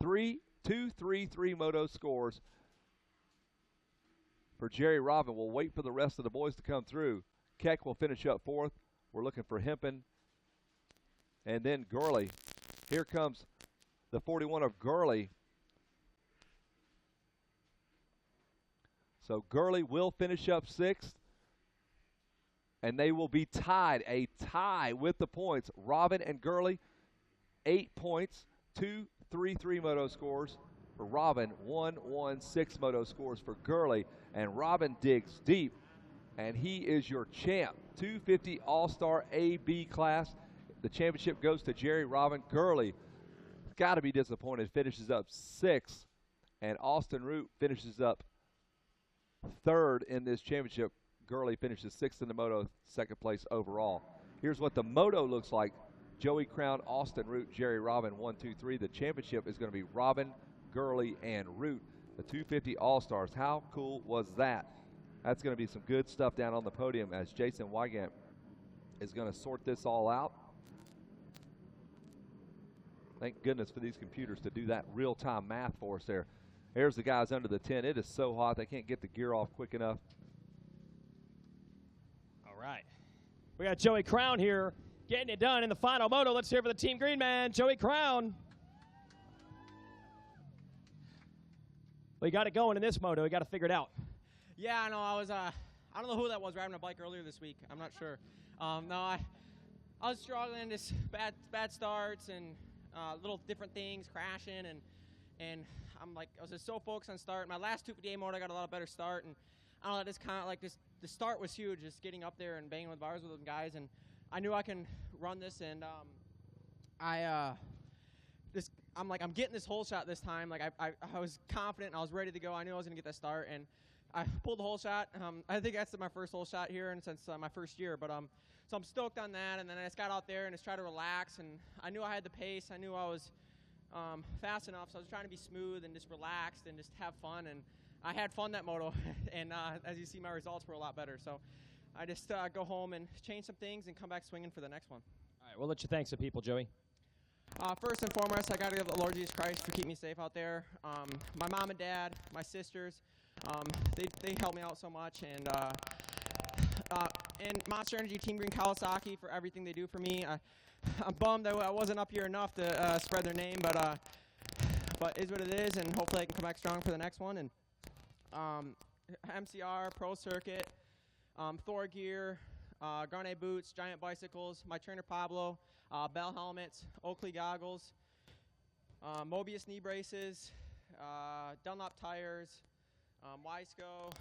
Speaker 3: 2-3-3 moto scores for Jerry Robin. We'll wait for the rest of the boys to come through. Keck will finish up 4th. We're looking for Hempen. And then Gurley. Here comes the 41 of Gurley. So Gurley will finish up 6th. And they will be tied, a tie with the points. Robin and Gurley, 8 points, 2-3-3 moto scores for Robin, 1-1-6 moto scores for Gurley. And Robin digs deep, and he is your champ. 250 All-Star AB class. The championship goes to Jerry Robin. Gurley, got to be disappointed, finishes up 6th. And Austin Root finishes up 3rd in this championship. Gurley finishes 6th in the moto, 2nd place overall. Here's what the moto looks like. Joey Crown, Austin Root, Jerry Robin, 1, 2, 3. The championship is going to be Robin, Gurley, and Root, the 250 All-Stars. How cool was that? That's going to be some good stuff down on the podium as Jason Wygant is going to sort this all out. Thank goodness for these computers to do that real-time math for us there. There's the guys under the tent. It is so hot they can't get the gear off quick enough.
Speaker 4: All right. We got Joey Crown here getting it done in the final moto. Let's hear for the Team Green Man, Joey Crown. We got it going in this moto. We got to figure it out.
Speaker 1: Yeah, I know. I don't know who that was riding a bike earlier this week. I'm not sure. I was struggling, just bad starts and little different things, crashing, and I'm like, I was just so focused on start. My last 250A moto, I got a lot better start, and I don't know, just kind of like this. The start was huge, just getting up there and banging with bars with them guys, and I knew I can run this, and I'm like, I'm getting this hole shot this time. Like I was confident, and I was ready to go. I knew I was gonna get that start, and I pulled the hole shot. I think that's my first hole shot here, and since my first year. But so I'm stoked on that. And then I just got out there and just tried to relax. And I knew I had the pace. I knew I was fast enough. So I was trying to be smooth and just relaxed and just have fun. And I had fun that moto. And as you see, my results were a lot better. So I just go home and change some things and come back swinging for the next one.
Speaker 4: All right, we'll let you thank some people, Joey.
Speaker 1: First and foremost, I got to give the Lord Jesus Christ for keeping me safe out there. My mom and dad, my sisters, they helped me out so much, and Monster Energy Team Green Kawasaki for everything they do for me. I'm bummed that I wasn't up here enough to spread their name, but it's what it is, and hopefully I can come back strong for the next one. And MCR, Pro Circuit, Thor Gear, Garnet Boots, Giant Bicycles, my trainer Pablo, Bell Helmets, Oakley Goggles, Mobius Knee Braces, Dunlop Tires, Wiseco,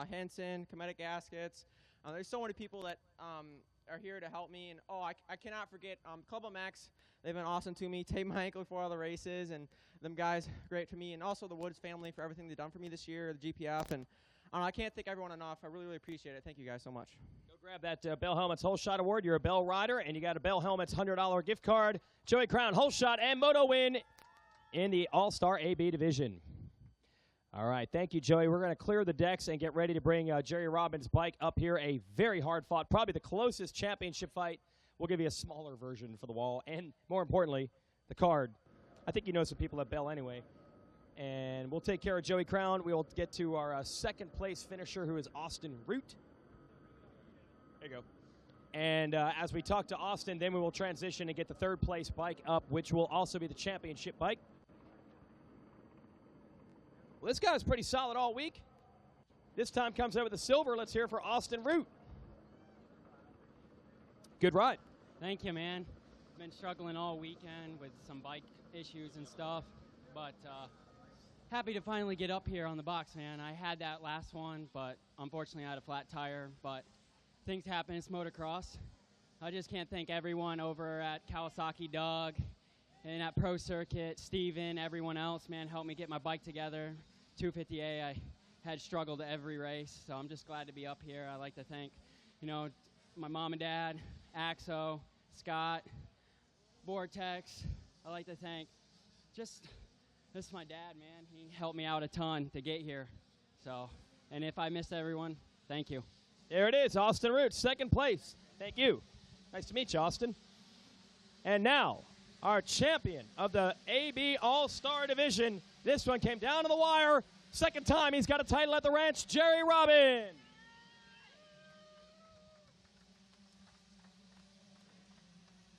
Speaker 1: Henson, Cometic Gaskets. There's so many people that are here to help me. And, I cannot forget Club MX. They've been awesome to me. Taped my ankle before all the races, and them guys great to me. And also the Woods family for everything they've done for me this year, the GPF. And I can't thank everyone enough. I really, really appreciate it. Thank you guys so much.
Speaker 4: Go grab that Bell Helmets Whole Shot Award. You're a Bell rider, and you got a Bell Helmets $100 gift card. Joey Crown, Whole Shot, and Moto win in the All-Star AB division. All right, thank you, Joey. We're going to clear the decks and get ready to bring Jerry Robbins' bike up here. A very hard-fought, probably the closest championship fight. We'll give you a smaller version for the wall, and more importantly, the card. I think you know some people at Bell anyway. And we'll take care of Joey Crown. We will get to our second-place finisher, who is Austin Root. There you go. And as we talk to Austin, then we will transition and get the third-place bike up, which will also be the championship bike. Well, this guy's pretty solid all week. This time comes out with the silver. Let's hear it for Austin Root. Good ride.
Speaker 2: Thank you, man. Been struggling all weekend with some bike issues and stuff, but happy to finally get up here on the box, man. I had that last one, but unfortunately I had a flat tire, but things happen. It's motocross. I just can't thank everyone over at Kawasaki, Doug, and at Pro Circuit, Steven, everyone else, man, helped me get my bike together. 250A, I had struggled every race, so I'm just glad to be up here. I like to thank, my mom and dad, Axo, Scott, Vortex. I like to thank this is my dad, man. He helped me out a ton to get here. So, and if I missed everyone, thank you.
Speaker 4: There it is, Austin Root, second place. Thank you. Nice to meet you, Austin. And now, our champion of the AB All-Star Division. This one came down to the wire. Second time he's got a title at the ranch, Jerry Robbins.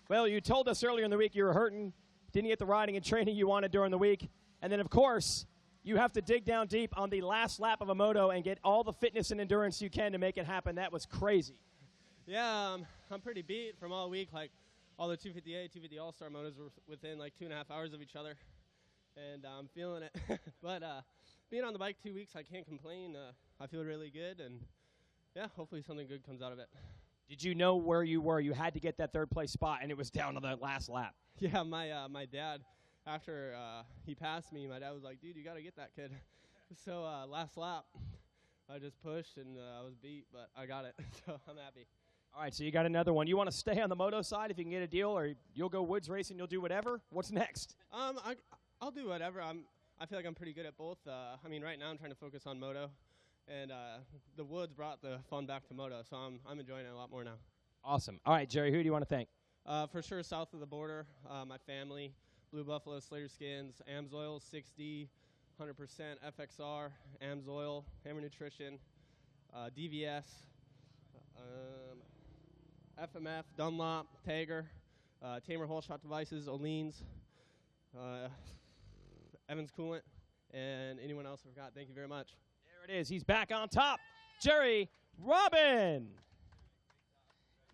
Speaker 4: Well, you told us earlier in the week you were hurting, didn't get the riding and training you wanted during the week. And then, of course, you have to dig down deep on the last lap of a moto and get all the fitness and endurance you can to make it happen. That was crazy.
Speaker 6: Yeah, I'm pretty beat from all week. Like, all the 250A, 250 All-Star motos were within like 2.5 hours of each other. And I'm feeling it. But being on the bike 2 weeks, I can't complain. I feel really good. And, yeah, hopefully something good comes out of it.
Speaker 4: Did you know where you were? You had to get that third-place spot, and it was down to the last lap.
Speaker 6: Yeah, my dad, after he passed me, my dad was like, dude, you got to get that kid. So last lap, I just pushed, and I was beat, but I got it, so I'm happy.
Speaker 4: All right, so you got another one. You want to stay on the moto side if you can get a deal, or you'll go woods racing, you'll do whatever? What's next?
Speaker 6: I'll do whatever. I feel like I'm pretty good at both. Right now I'm trying to focus on moto. And the woods brought the fun back to moto, so I'm enjoying it a lot more now.
Speaker 4: Awesome. All right, Jerry, who do you want to thank?
Speaker 6: For sure, south of the border, my family, Blue Buffalo, Slater Skins, Amsoil, 6D, 100% FXR, Amsoil, Hammer Nutrition, DVS, FMF, Dunlop, Tager, Tamer Whole Shot Devices, Oleans, Evans Coolant, and anyone else I forgot. Thank you very much.
Speaker 4: There it is. He's back on top. Jerry Robin.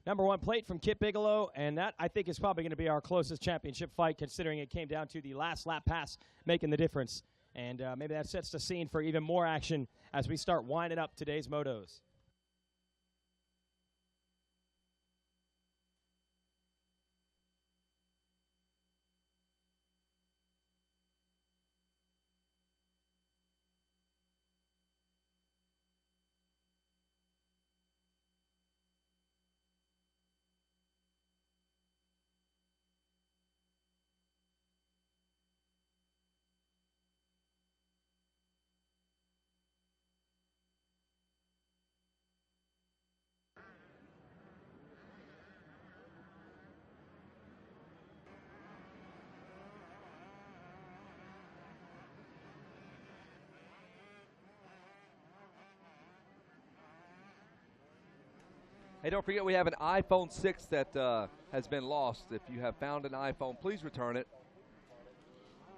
Speaker 4: Number one plate from Kip Bigelow, and that, I think, is probably going to be our closest championship fight, considering it came down to the last lap pass making the difference. And maybe that sets the scene for even more action as we start winding up today's motos.
Speaker 3: Hey, don't forget we have an iPhone 6 that has been lost. If you have found an iPhone, please return it.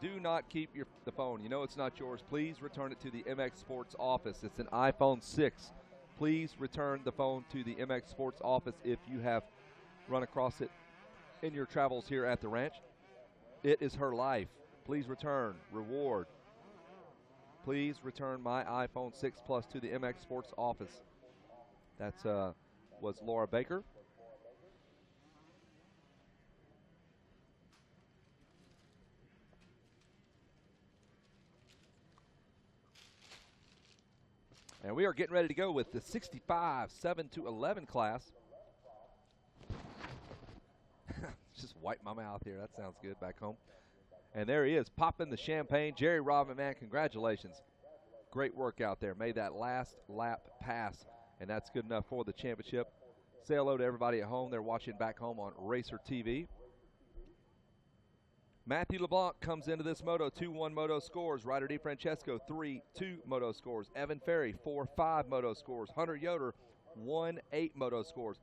Speaker 3: Do not keep the phone. You know it's not yours. Please return it to the MX Sports office. It's an iPhone 6. Please return the phone to the MX Sports office if you have run across it in your travels here at the ranch. It is her life. Please return. Reward. Please return my iPhone 6 Plus to the MX Sports office. That's was Laura Baker. And we are getting ready to go with the 65 7-11 class. Just wipe my mouth here. That sounds good back home. And there he is, popping the champagne. Jerry Rodman, man, congratulations. Great work out there. Made that last lap pass, and that's good enough for the championship. Say hello to everybody at home. They're watching back home on Racer TV. Matthew LeBlanc comes into this moto, 2-1 moto scores. Ryder DiFrancesco, 3-2 moto scores. Evan Ferry, 4-5 moto scores. Hunter Yoder, 1-8 moto scores.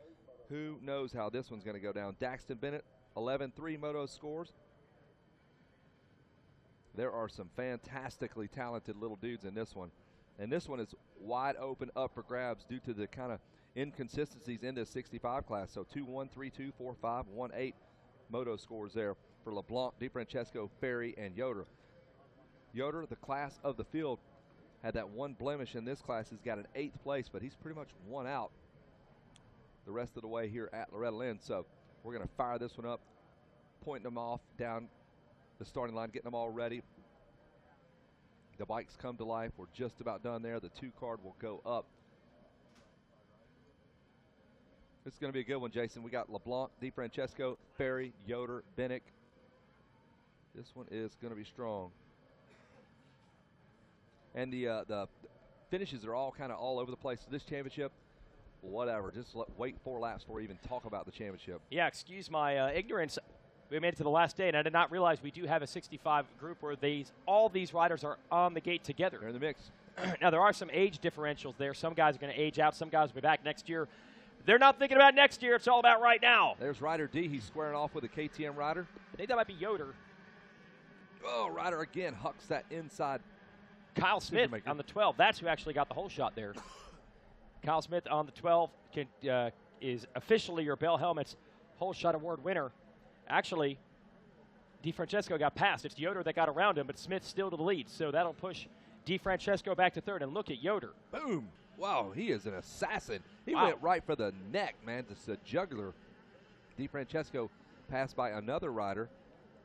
Speaker 3: Who knows how this one's going to go down? Daxton Bennett, 11-3 moto scores. There are some fantastically talented little dudes in this one. And this one is wide open up for grabs due to the kind of inconsistencies in this 65 class. So 2-1, 3-2, 4-5, 1-8 moto scores there for LeBlanc, DiFrancesco, Ferry, and Yoder. Yoder, the class of the field, had that one blemish in this class. He's got an 8th place, but he's pretty much won out the rest of the way here at Loretta Lynn. So we're going to fire this one up, pointing them off down the starting line, getting them all ready. The bikes come to life. We're just about done there. The 2 card will go up. This is going to be a good one, Jason. We got LeBlanc, DiFrancesco, Ferry, Yoder, Bennick. This one is going to be strong. And the finishes are all kind of all over the place. So this championship, whatever. Just wait 4 laps before we even talk about the championship.
Speaker 21: Yeah, excuse my ignorance. We made it to the last day, and I did not realize we do have a 65 group where all these riders are on the gate together.
Speaker 3: They're in the mix.
Speaker 21: Now, there are some age differentials there. Some guys are going to age out. Some guys will be back next year. They're not thinking about next year. It's all about right now.
Speaker 3: There's Ryder D. He's squaring off with a KTM rider.
Speaker 21: I think that might be Yoder.
Speaker 3: Oh, Ryder again hucks that inside.
Speaker 21: Kyle Smith on the 12. That's who actually got the whole shot there. Kyle Smith on the 12 is officially your Bell Helmets whole shot award winner. Actually, DiFrancesco got past. It's Yoder that got around him, but Smith still to the lead. So that'll push DiFrancesco back to 3rd. And look at Yoder.
Speaker 3: Boom. Wow, he is an assassin. He
Speaker 21: Wow.
Speaker 3: went right for the neck, man. Just a jugular. DiFrancesco passed by another rider.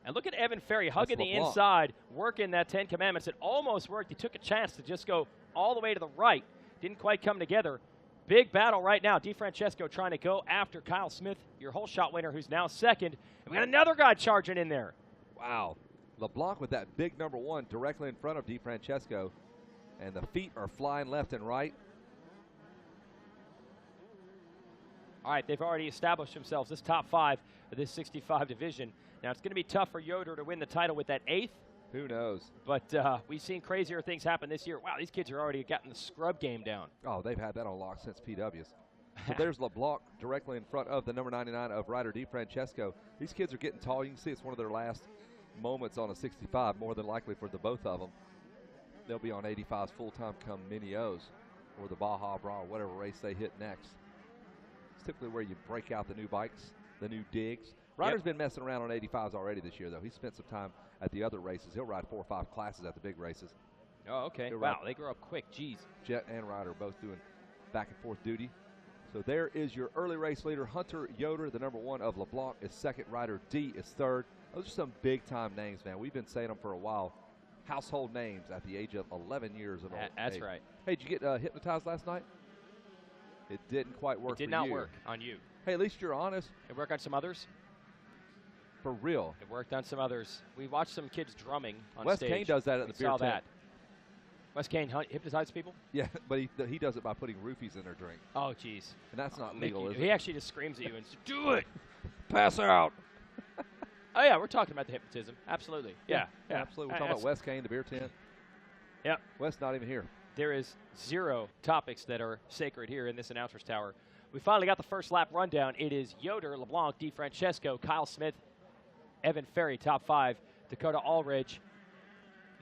Speaker 21: And look at Evan Ferry hugging the
Speaker 3: LeBlanc.
Speaker 21: inside, working that 10 Commandments. It almost worked. He took a chance to just go all the way to the right. Didn't quite come together. Big battle right now. DiFrancesco trying to go after Kyle Smith, your whole shot winner, who's now 2nd. And we got another guy charging in there.
Speaker 3: Wow. LeBlanc with that big number 1 directly in front of DiFrancesco. And the feet are flying left and right.
Speaker 21: All right, they've already established themselves, this top 5 of this 65 division. Now, it's going to be tough for Yoder to win the title with that 8th.
Speaker 3: Who knows?
Speaker 21: But we've seen crazier things happen this year. Wow, these kids are already gotten the scrub game down.
Speaker 3: Oh, they've had that on lock since PW's. So there's LeBlanc directly in front of the number 99 of Ryder DiFrancesco. These kids are getting tall. You can see it's one of their last moments on a 65, more than likely for the both of them. They'll be on 85s full-time come Mini-O's or the Baja Bra, whatever race they hit next. It's typically where you break out the new bikes, the new digs. Ryder's been messing around on 85s already this year, though. He spent some time at the other races. He'll ride 4 or 5 classes at the big races.
Speaker 21: Oh, okay. Wow, they grow up quick. Jeez.
Speaker 3: Jet and Ryder both doing back and forth duty. So there is your early race leader. Hunter Yoder, the number 1 of LeBlanc, is 2nd. Ryder D is 3rd. Those are some big-time names, man. We've been saying them for a while. Household names at the age of 11 years of old.
Speaker 21: That's right.
Speaker 3: Hey, did you get hypnotized last night? It didn't quite work for you.
Speaker 21: It did not work on you.
Speaker 3: Hey, at least you're honest.
Speaker 21: It worked on some others?
Speaker 3: For real.
Speaker 21: It worked on some others. We watched some kids drumming on
Speaker 3: Wes
Speaker 21: stage.
Speaker 3: Kane does that at the beer
Speaker 21: saw
Speaker 3: tent.
Speaker 21: that. Wes Kane hypnotizes people?
Speaker 3: Yeah, but he does it by putting roofies in their drink.
Speaker 21: Oh, jeez.
Speaker 3: And that's not legal, is it?
Speaker 21: He actually just screams at you and says, do it.
Speaker 3: Pass out.
Speaker 21: Oh, yeah, we're talking about the hypnotism. Absolutely. Yeah.
Speaker 3: Absolutely. We're talking about Wes Kane, the beer tent.
Speaker 21: Yep.
Speaker 3: Wes not even here.
Speaker 21: There is 0 topics that are sacred here in this announcer's tower. We finally got the first lap rundown. It is Yoder, LeBlanc, DeFrancesco, Kyle Smith, Evan Ferry, top 5, Dakota Allridge,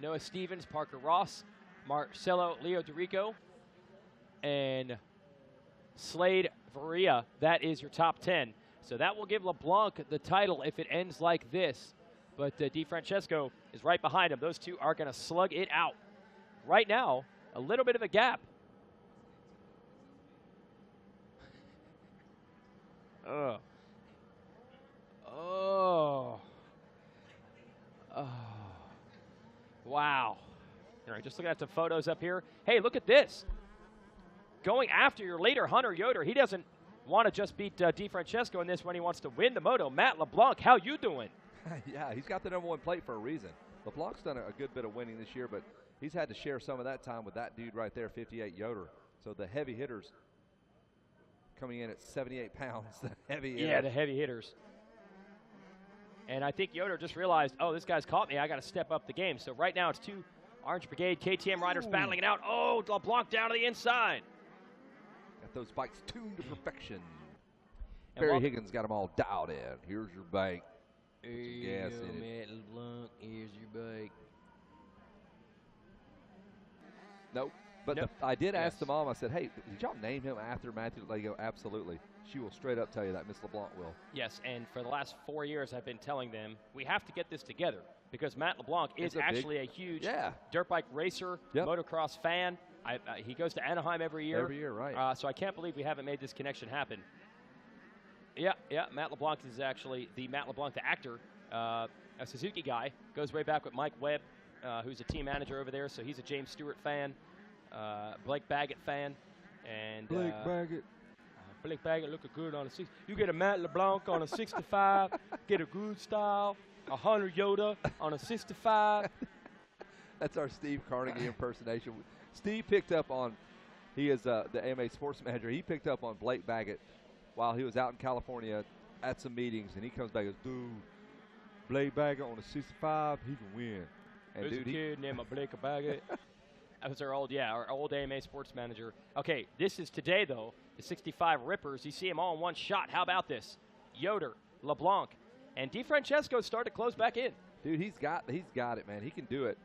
Speaker 21: Noah Stevens, Parker Ross, Marcelo Leo DeRico, and Slade Varia. That is your top 10. So that will give LeBlanc the title if it ends like this. But DeFrancesco is right behind him. Those two are going to slug it out. Right now, a little bit of a gap. Oh. Wow. All right, just looking at the photos up here. Hey, look at this. Going after your leader, Hunter Yoder. He doesn't want to just beat DeFrancesco in this one. He wants to win the moto. Matt LeBlanc, how you doing?
Speaker 3: Yeah, he's got the #1 plate for a reason. LeBlanc's done a good bit of winning this year, but he's had to share some of that time with that dude right there, 58 Yoder. So the heavy hitters coming in at 78 pounds. The heavy hitters.
Speaker 21: Yeah, the heavy hitters. And I think Yoder just realized, oh, this guy's caught me. I got to step up the game. So right now it's 2 Orange Brigade KTM riders battling it out. Oh, LeBlanc down to the inside.
Speaker 3: Got those bikes tuned to perfection.
Speaker 21: And
Speaker 3: Barry Higgins got them all dialed in. Here's your bike. Put some gas in it.
Speaker 21: Matt LeBlanc, here's your bike.
Speaker 3: Nope. But
Speaker 21: Nope.
Speaker 3: I did ask the mom, I said, hey, did y'all name him after Matthew? They go, absolutely. She will straight up tell you that, Miss LeBlanc will.
Speaker 21: Yes, and for the last 4 years I've been telling them we have to get this together because Matt LeBlanc is actually a huge dirt bike racer, motocross fan. He goes to Anaheim every year.
Speaker 3: Every year, right.
Speaker 21: So I can't believe we haven't made this connection happen. Yeah, Matt LeBlanc is actually the Matt LeBlanc, the actor, a Suzuki guy. Goes way back with Mike Webb, who's a team manager over there, so he's a James Stewart fan, Blake Baggett fan. And
Speaker 3: Blake Baggett.
Speaker 21: Blake Baggett looking good on a 60. You get a Matt LeBlanc on a 65, get a good style, a Hunter Yoda on a 65.
Speaker 3: That's our Steve Carnegie impersonation. Steve picked up on, he is the AMA sports manager, he picked up on Blake Baggett while he was out in California at some meetings, and he comes back and goes, dude, Blake Baggett on a 65, he can win. And
Speaker 21: There's
Speaker 3: dude,
Speaker 21: a kid named Blake Baggett. That was our old AMA sports manager. Okay, this is today, though, the 65 Rippers. You see them all in one shot. How about this? Yoder, LeBlanc, and DeFrancesco started to close back in.
Speaker 3: Dude, he's got it, man. He can do it.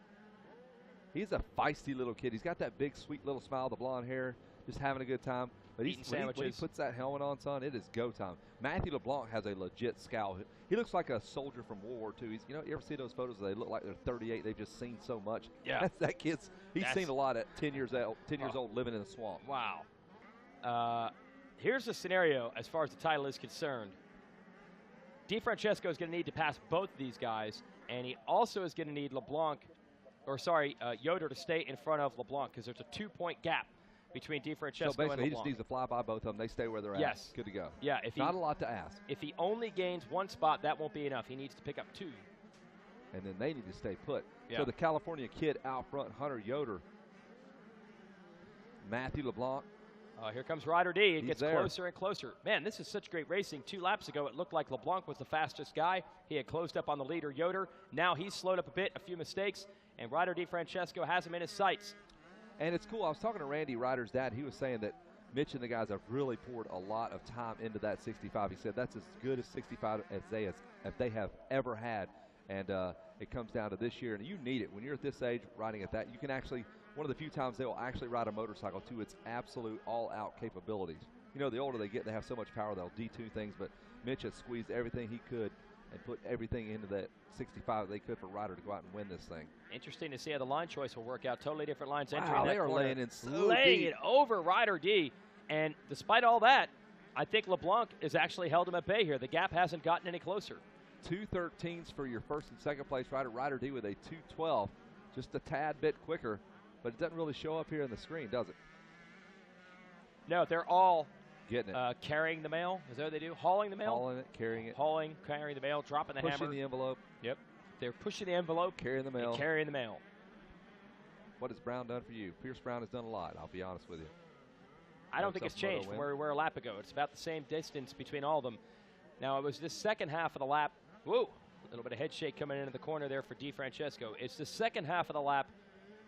Speaker 3: He's a feisty little kid. He's got that big, sweet little smile, the blonde hair, just having a good time. But
Speaker 21: Eating
Speaker 3: when he
Speaker 21: sandwiches.
Speaker 3: puts that helmet on, son, it is go time. Matthew LeBlanc has a legit scowl. He looks like a soldier from World War II. He's, you ever see those photos? They look like they're 38. They've just seen so much.
Speaker 21: Yeah.
Speaker 3: That kid's, he's seen a lot at 10 years old living in a swamp.
Speaker 21: Wow. Here's the scenario as far as the title is concerned. DeFrancesco is going to need to pass both of these guys, and he also is going to need Yoder to stay in front of LeBlanc because there's a 2-point gap between DeFrancesco and LeBlanc.
Speaker 3: So basically, he just needs to fly by both of them. They stay where they're at.
Speaker 21: Yes.
Speaker 3: Good to go.
Speaker 21: Yeah.
Speaker 3: Not a lot to ask.
Speaker 21: If he only gains 1 spot, that won't be enough. He needs to pick up 2.
Speaker 3: And then they need to stay put.
Speaker 21: Yeah.
Speaker 3: So the California kid out front, Hunter Yoder, Matthew LeBlanc.
Speaker 21: Here comes Ryder D. It
Speaker 3: He's
Speaker 21: gets
Speaker 3: there.
Speaker 21: closer and closer. Man, this is such great racing. 2 laps ago, it looked like LeBlanc was the fastest guy. He had closed up on the leader, Yoder. Now he's slowed up a bit, a few mistakes, and Ryder DeFrancesco has him in his sights.
Speaker 3: And it's cool. I was talking to Randy Ryder's dad. He was saying that Mitch and the guys have really poured a lot of time into that 65. He said that's as good a 65 as they have ever had. And it comes down to this year. And you need it. When you're at this age riding at that, you can actually – one of the few times they will actually ride a motorcycle to its absolute all-out capabilities. The older they get, they have so much power, they'll detune things. But Mitch has squeezed everything he could and put everything into that 65 that they could for Ryder to go out and win this thing.
Speaker 21: Interesting to see how the line choice will work out. Totally different lines
Speaker 3: Wow,
Speaker 21: entering that
Speaker 3: they are
Speaker 21: corner.
Speaker 3: laying in so
Speaker 21: laying
Speaker 3: deep.
Speaker 21: it over Ryder D. And despite all that, I think LeBlanc has actually held him at bay here. The gap hasn't gotten any closer.
Speaker 3: 2:13s for your first and second place rider. Ryder D with a 2:12, just a tad bit quicker, but it doesn't really show up here on the screen, does it?
Speaker 21: No, they're all
Speaker 3: getting it.
Speaker 21: Carrying the mail. Is that what they do? Hauling the mail?
Speaker 3: Hauling it, carrying it.
Speaker 21: Hauling, carrying the mail, dropping the hammer.
Speaker 3: Pushing the envelope.
Speaker 21: Yep. They're pushing the envelope.
Speaker 3: Carrying the mail.
Speaker 21: And carrying the mail.
Speaker 3: What has Brown done for you? Pierce Brown has done a lot, I'll be honest with you.
Speaker 21: I don't think it's changed from where we were a lap ago. It's about the same distance between all of them. Now, it was this second half of the lap. Whoa, a little bit of head shake coming into the corner there for DeFrancesco. It's the second half of the lap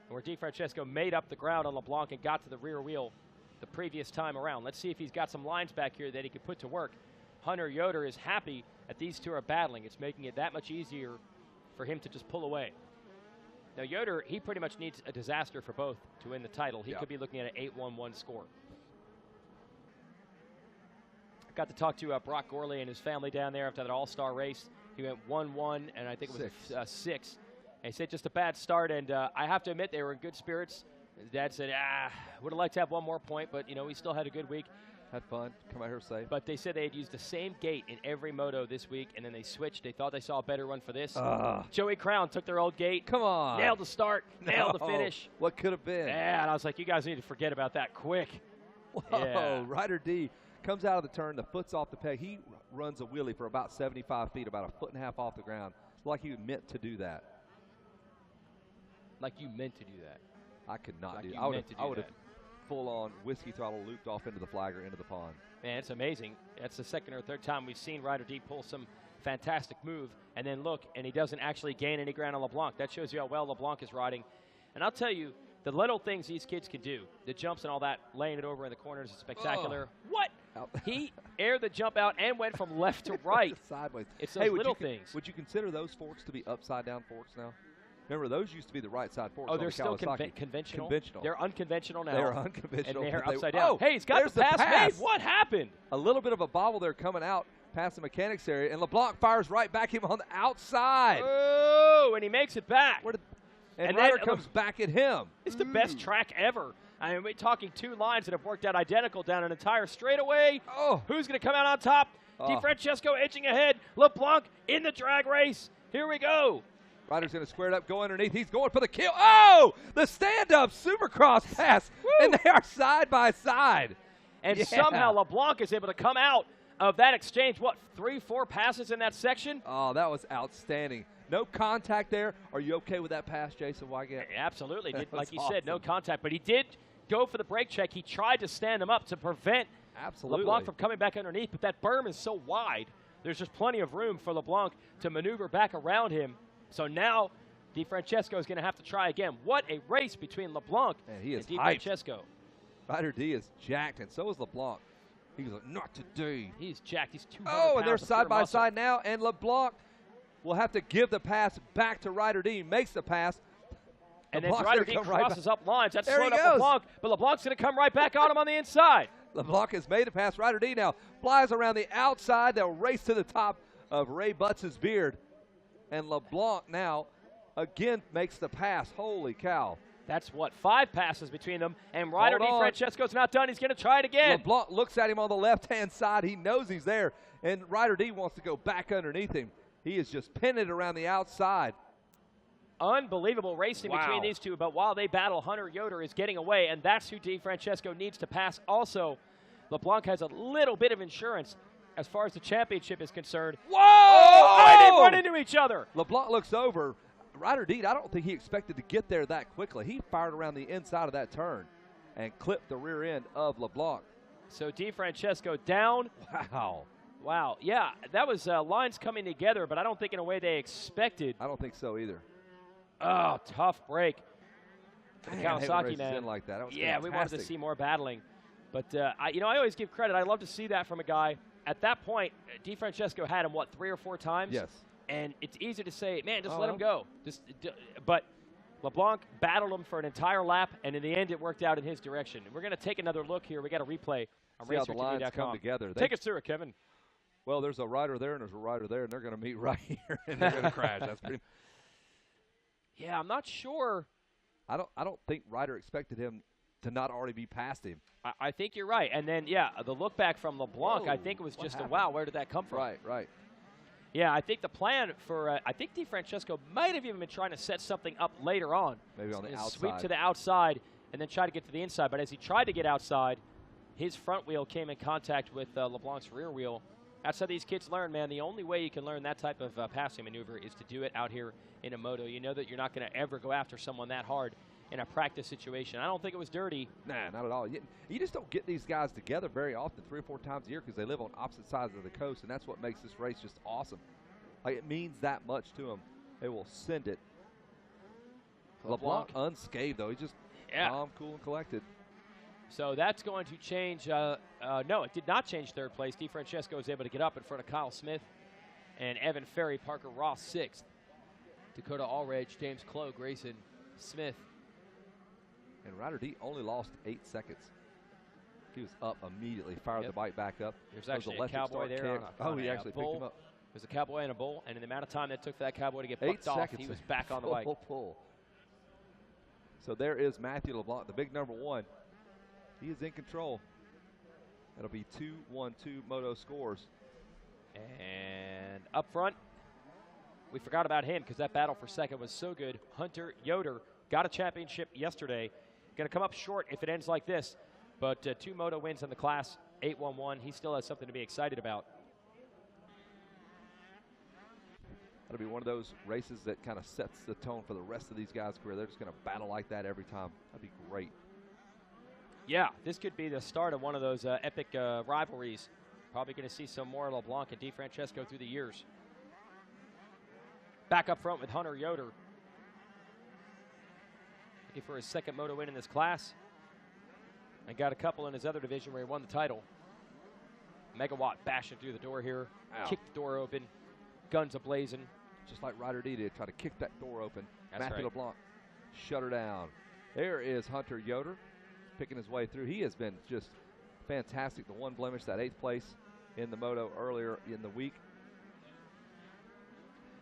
Speaker 21: where DeFrancesco made up the ground on LeBlanc and got to the rear wheel. the previous time around. Let's see if he's got some lines back here that he could put to work. Hunter Yoder is happy that these two are battling. It's making it that much easier for him to just pull away. Now, Yoder, he pretty much needs a disaster for both to win the title. He could be looking at an 8-1-1 score. Got to talk to Brock Gorley and his family down there after that all-star race. He went 1-1, and I think it was 6. And he said just a bad start, and I have to admit they were in good spirits. His dad said, would have liked to have one more point, but, you know, he still had a good week.
Speaker 3: Had fun. Come out here safe.
Speaker 21: But they said they had used the same gate in every moto this week, and then they switched. They thought they saw a better run for this. Joey Crown took their old gate.
Speaker 3: Come on.
Speaker 21: Nailed the start. Nailed the finish.
Speaker 3: What could have been?
Speaker 21: Yeah, and I was like, you guys need to forget about that quick.
Speaker 3: Whoa,
Speaker 21: Yeah.
Speaker 3: Ryder D comes out of the turn. The foot's off the peg. He runs a wheelie for about 75 feet, about 1.5 feet off the ground. Like he meant to do that.
Speaker 21: Like you meant to do that.
Speaker 3: I could not
Speaker 21: Like
Speaker 3: do
Speaker 21: you
Speaker 3: that. I
Speaker 21: meant to do
Speaker 3: would have
Speaker 21: that.
Speaker 3: full-on whiskey throttle looped off into the flag or into the pond.
Speaker 21: Man, it's amazing. That's the second or third time we've seen Ryder D pull some fantastic move, and then look, and he doesn't actually gain any ground on LeBlanc. That shows you how well LeBlanc is riding. And I'll tell you, the little things these kids can do, the jumps and all that, laying it over in the corners is spectacular. What? He aired the jump out and went from left to right.
Speaker 3: Sideways.
Speaker 21: It's those little
Speaker 3: would
Speaker 21: things.
Speaker 3: Would you consider those forks to be upside-down forks now? Remember, those used to be the right-side forks.
Speaker 21: Oh,
Speaker 3: on
Speaker 21: they're
Speaker 3: the
Speaker 21: still
Speaker 3: Kawasaki.
Speaker 21: conventional?
Speaker 3: Conventional.
Speaker 21: They're unconventional now.
Speaker 3: They're unconventional.
Speaker 21: And they're
Speaker 3: but
Speaker 21: upside down.
Speaker 3: Oh,
Speaker 21: hey, he's got
Speaker 3: there's
Speaker 21: the pass made. What happened?
Speaker 3: A little bit of a bobble there coming out past the mechanics area, and LeBlanc fires right back him on the outside.
Speaker 21: Oh, and he makes it back.
Speaker 3: And
Speaker 21: then
Speaker 3: Ryder comes back at him.
Speaker 21: It's the best track ever. I mean, we're talking two lines that have worked out identical down an entire straightaway.
Speaker 3: Oh.
Speaker 21: Who's going to come out on top? DiFrancesco edging ahead. LeBlanc in the drag race. Here we go.
Speaker 3: Ryder's going to square it up, go underneath. He's going for the kill. Oh, the stand-up Supercross pass. And they are side by side.
Speaker 21: And somehow LeBlanc is able to come out of that exchange. What, 3-4 passes in that section?
Speaker 3: Oh, that was outstanding. No contact there. Are you okay with that pass, Jason Wygant?
Speaker 21: Absolutely.
Speaker 3: That
Speaker 21: Like
Speaker 3: was
Speaker 21: you said, no
Speaker 3: awesome.
Speaker 21: contact. But he did go for the brake check. He tried to stand him up to prevent LeBlanc from coming back underneath. But that berm is so wide, there's just plenty of room for LeBlanc to maneuver back around him. So now DiFrancesco is going to have to try again. What a race between LeBlanc
Speaker 3: he is
Speaker 21: and
Speaker 3: hyped.
Speaker 21: DiFrancesco.
Speaker 3: Ryder D is jacked, and so is LeBlanc. He's like, not today.
Speaker 21: He's jacked. He's 200
Speaker 3: Oh, and they're
Speaker 21: pounds of
Speaker 3: side
Speaker 21: pure
Speaker 3: by
Speaker 21: muscle.
Speaker 3: side now, and LeBlanc will have to give the pass back to Ryder D. He makes the pass.
Speaker 21: And then
Speaker 3: LeBlanc's
Speaker 21: Ryder
Speaker 3: gonna
Speaker 21: D
Speaker 3: come right
Speaker 21: crosses
Speaker 3: back.
Speaker 21: up lines. That's
Speaker 3: There he
Speaker 21: slowed up
Speaker 3: goes.
Speaker 21: LeBlanc, but LeBlanc's going to come right back on him on the inside.
Speaker 3: LeBlanc has made the pass. Ryder D now flies around the outside. They'll race to the top of Ray Butts' beard. And LeBlanc now again makes the pass. Holy cow.
Speaker 21: That's what, 5 passes between them, and Ryder
Speaker 3: Hold on.
Speaker 21: DiFrancesco's not done. He's going to try it again.
Speaker 3: LeBlanc looks at him on the left-hand side. He knows he's there, and Ryder D wants to go back underneath him. He is just pinning around the outside.
Speaker 21: Unbelievable racing
Speaker 3: Wow.
Speaker 21: between these two, but while they battle, Hunter Yoder is getting away, and that's who DiFrancesco needs to pass. Also, LeBlanc has a little bit of insurance as far as the championship is concerned.
Speaker 3: Whoa!
Speaker 21: Oh, and they run into each other.
Speaker 3: LeBlanc looks over. Ryder D, I don't think he expected to get there that quickly. He fired around the inside of that turn and clipped the rear end of LeBlanc.
Speaker 21: So DiFrancesco down.
Speaker 3: Wow.
Speaker 21: Wow. Yeah, that was lines coming together, but I don't think in a way they expected.
Speaker 3: I don't think so either.
Speaker 21: Oh, tough break. For the
Speaker 3: Man, I hate when
Speaker 21: Kawasaki
Speaker 3: races
Speaker 21: man.
Speaker 3: end like that. That was
Speaker 21: Yeah, we wanted to
Speaker 3: fantastic.
Speaker 21: see more battling. But, I always give credit. I love to see that from a guy. At that point, DiFrancesco had him, 3 or 4 times?
Speaker 3: Yes.
Speaker 21: And it's easy to say, man, just
Speaker 3: Oh,
Speaker 21: let him go. But LeBlanc battled him for an entire lap, and in the end, it worked out in his direction. We're going to take another look here. We got a replay on
Speaker 3: See how the lines come
Speaker 21: RacerTV.com.
Speaker 3: together.
Speaker 21: Take us through it, Kevin.
Speaker 3: Well, there's a rider there and there's a rider there, and they're going to meet right here, and they're going to crash. That's pretty.
Speaker 21: Yeah, I'm not sure.
Speaker 3: I don't think Ryder expected him to not already be past him.
Speaker 21: I think you're right. And then, yeah, the look back from LeBlanc, I think it was
Speaker 3: what
Speaker 21: just
Speaker 3: happened?
Speaker 21: wow, where did that come from?
Speaker 3: Right.
Speaker 21: Yeah, I think the plan for I think DiFrancesco might have even been trying to set something up later on.
Speaker 3: Maybe on the
Speaker 21: Sweep
Speaker 3: outside.
Speaker 21: to the outside and then try to get to the inside. But as he tried to get outside, his front wheel came in contact with LeBlanc's rear wheel. That's how these kids learn, man. The only way you can learn that type of passing maneuver is to do it out here in a moto. You know that you're not going to ever go after someone that hard in a practice situation. I don't think it was dirty.
Speaker 3: Nah, not at all. You just don't get these guys together very often, 3 or 4 times a year, because they live on opposite sides of the coast, and that's what makes this race just awesome. Like, it means that much to them. They will send it. LeBlanc unscathed, though. He's just calm, cool, and collected.
Speaker 21: So that's going to change. No, it did not change third place. DeFrancesco was able to get up in front of Kyle Smith and Evan Ferry. Parker Ross sixth. Dakota Allredge, James Clough, Grayson Smith.
Speaker 3: And Ryder D only lost 8 seconds. He was up immediately, fired the bike back up.
Speaker 21: There's actually a cowboy there.
Speaker 3: He actually picked him up.
Speaker 21: There's a cowboy and a bull, and in the amount of time that took for that cowboy to get
Speaker 3: 8
Speaker 21: bucked off,
Speaker 3: seconds.
Speaker 21: he was back on the bike.
Speaker 3: Pull. So there is Matthew LeBlanc, the big number 1. He is in control. It'll be 2-1-2 moto scores.
Speaker 21: And up front, we forgot about him because that battle for second was so good. Hunter Yoder got a championship yesterday. Going to come up short if it ends like this. But 2 moto wins in the class, 8-1-1. He still has something to be excited about.
Speaker 3: That'll be one of those races that kind of sets the tone for the rest of these guys' career. They're just going to battle like that every time. That'd be great.
Speaker 21: Yeah, this could be the start of one of those epic rivalries. Probably going to see some more LeBlanc and DeFrancesco through the years. Back up front with Hunter Yoder. Looking for his second moto win in this class. And got a couple in his other division where he won the title. Megawatt bashing through the door here.
Speaker 3: Ow.
Speaker 21: Kicked the door open. Guns a-blazing.
Speaker 3: Just like Ryder D did, try to kick that door open.
Speaker 21: That's
Speaker 3: Matthew
Speaker 21: right.
Speaker 3: LeBlanc shut her down. There is Hunter Yoder picking his way through. He has been just fantastic. The one blemish, that 8th place in the moto earlier in the week.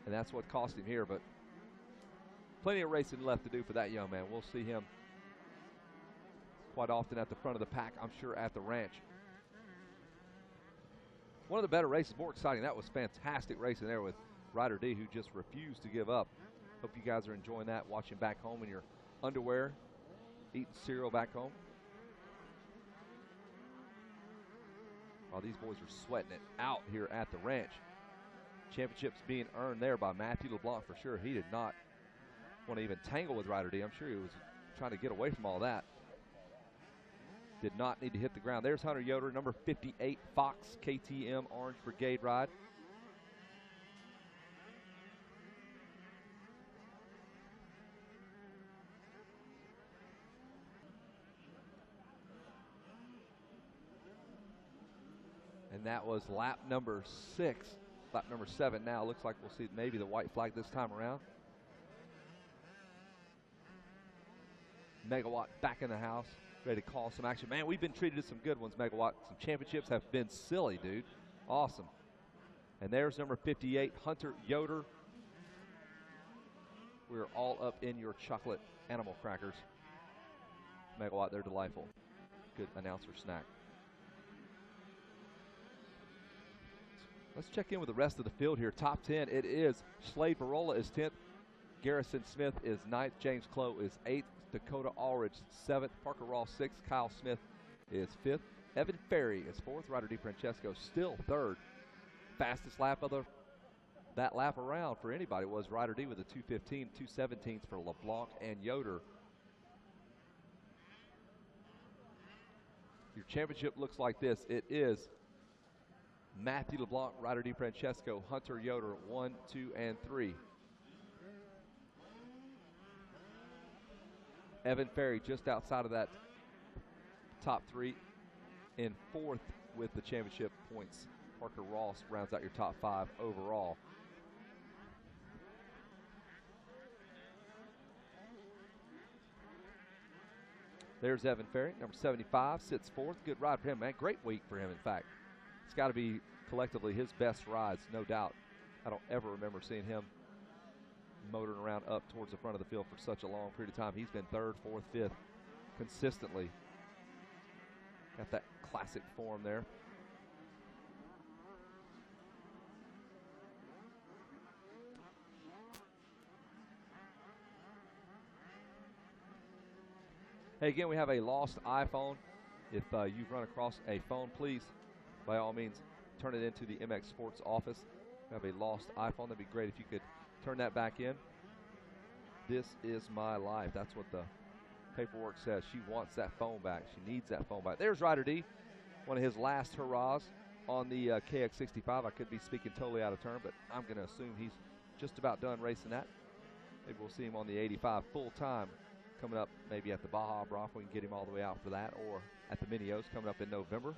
Speaker 3: And that's what cost him here, but plenty of racing left to do for that young man. We'll see him quite often at the front of the pack, I'm sure, at the ranch. One of the better races, more exciting. That was fantastic racing there with Ryder D, who just refused to give up. Hope you guys are enjoying that, watching back home in your underwear, eating cereal back home. While these boys are sweating it out here at the ranch. Championships being earned there by Matthew LeBlanc for sure. He did not want to even tangle with Ryder D. I'm sure he was trying to get away from all that. Did not need to hit the ground. There's Hunter Yoder, number 58, Fox KTM Orange Brigade ride. And that was lap number 6. Lap number 7 now. Looks like we'll see maybe the white flag this time around. Megawatt back in the house, ready to call some action. Man, we've been treated to some good ones, Megawatt. Some championships have been silly, dude. Awesome. And there's number 58, Hunter Yoder. We're all up in your chocolate animal crackers. Megawatt, they're delightful. Good announcer snack. Let's check in with the rest of the field here. Top 10, it is Slade Barola is 10th. Garrison Smith is 9th. James Clough is 8th. Dakota Allredge 7th. Parker Ross 6th. Kyle Smith is 5th. Evan Ferry is 4th. Ryder DeFrancesco still 3rd. Fastest lap of that lap around for anybody was Ryder D with a 2:15, 2:17 for LeBlanc and Yoder. Your championship looks like this. It is Matthew LeBlanc, Ryder DeFrancesco, Hunter Yoder, 1, 2, and 3. Evan Ferry just outside of that top 3 in 4th with the championship points. Parker Ross rounds out your top 5 overall. There's Evan Ferry, number 75, sits 4th. Good ride for him, man. Great week for him, in fact. It's got to be collectively his best rides, no doubt. I don't ever remember seeing him motoring around up towards the front of the field for such a long period of time. He's been 3rd, 4th, 5th consistently. Got that classic form there. Hey, again, we have a lost iPhone. If you've run across a phone, please, by all means, turn it into the MX Sports office. We have a lost iPhone. That'd be great if you could turn that back in. This is my life. That's what the paperwork says. She wants that phone back. She needs that phone back. There's Ryder D, one of his last hurrahs on the KX65. I could be speaking totally out of turn, but I'm going to assume he's just about done racing that. Maybe we'll see him on the 85 full-time coming up maybe at the Baja Bronc. We can get him all the way out for that, or at the Mini-O's coming up in November.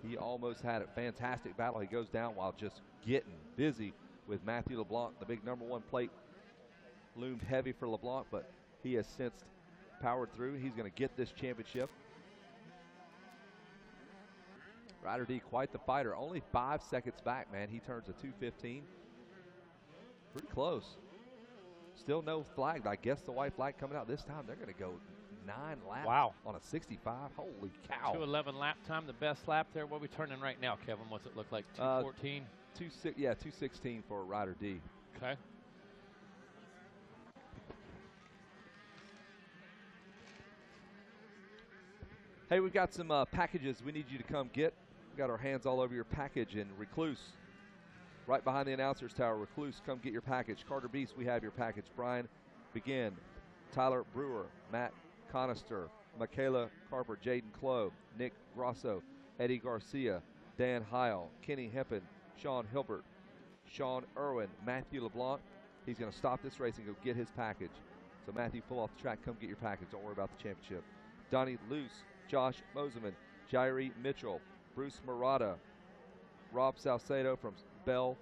Speaker 3: He almost had a fantastic battle. He goes down while just getting busy with Matthew LeBlanc. The big #1 plate loomed heavy for LeBlanc, but he has since powered through. He's going to get this championship. Ryder D, quite the fighter. Only 5 seconds back, man. He turns a 2:15. Pretty close. Still no flag. I guess the white flag coming out this time. They're going to go 9 laps on a 65. Holy cow.
Speaker 19: 2:11 lap time, the best lap there. What are we turning right now, Kevin? What's it look like? 2:14?
Speaker 3: 2:16 for Ryder D.
Speaker 19: Okay.
Speaker 3: Hey, we've got some packages we need you to come get. We've got our hands all over your package in Recluse. Right behind the announcer's tower, Recluse, come get your package. Carter Beast, we have your package. Brian Begin, Tyler Brewer, Matt Conister, Michaela Carper, Jaden Clough, Nick Grosso, Eddie Garcia, Dan Heil, Kenny Hempen, Sean Hilbert, Sean Irwin, Matthew LeBlanc. He's going to stop this race and go get his package. So Matthew, pull off the track, come get your package. Don't worry about the championship. Donnie Luce, Josh Moseman, Jairi Mitchell, Bruce Murata, Rob Salcedo from Bell,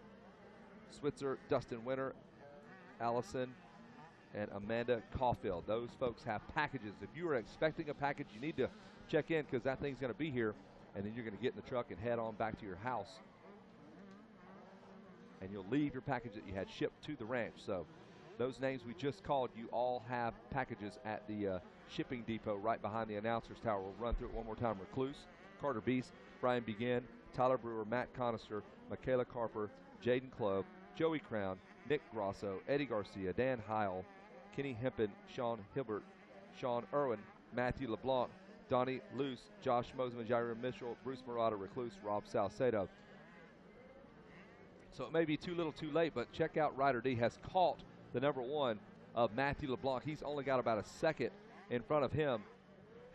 Speaker 3: Switzer, Dustin Winter, Allison, and Amanda Caulfield. Those folks have packages. If you are expecting a package, you need to check in because that thing's going to be here, and then you're going to get in the truck and head on back to your house. And you'll leave your package that you had shipped to the ranch. So those names we just called, you all have packages at the shipping depot right behind the announcer's tower. We'll run through it one more time. Recluse, Carter Beast, Brian Begin, Tyler Brewer, Matt Conister, Michaela Carper, Jaden Clough, Joey Crown, Nick Grosso, Eddie Garcia, Dan Heil, Kenny Hempen, Sean Hilbert, Sean Irwin, Matthew LeBlanc, Donnie Luce, Josh Moseman, Jair Mitchell, Bruce Murata, Recluse, Rob Salcedo. So it may be too little too late, but check out Ryder D has caught the #1 of Matthew LeBlanc. He's only got about a second in front of him.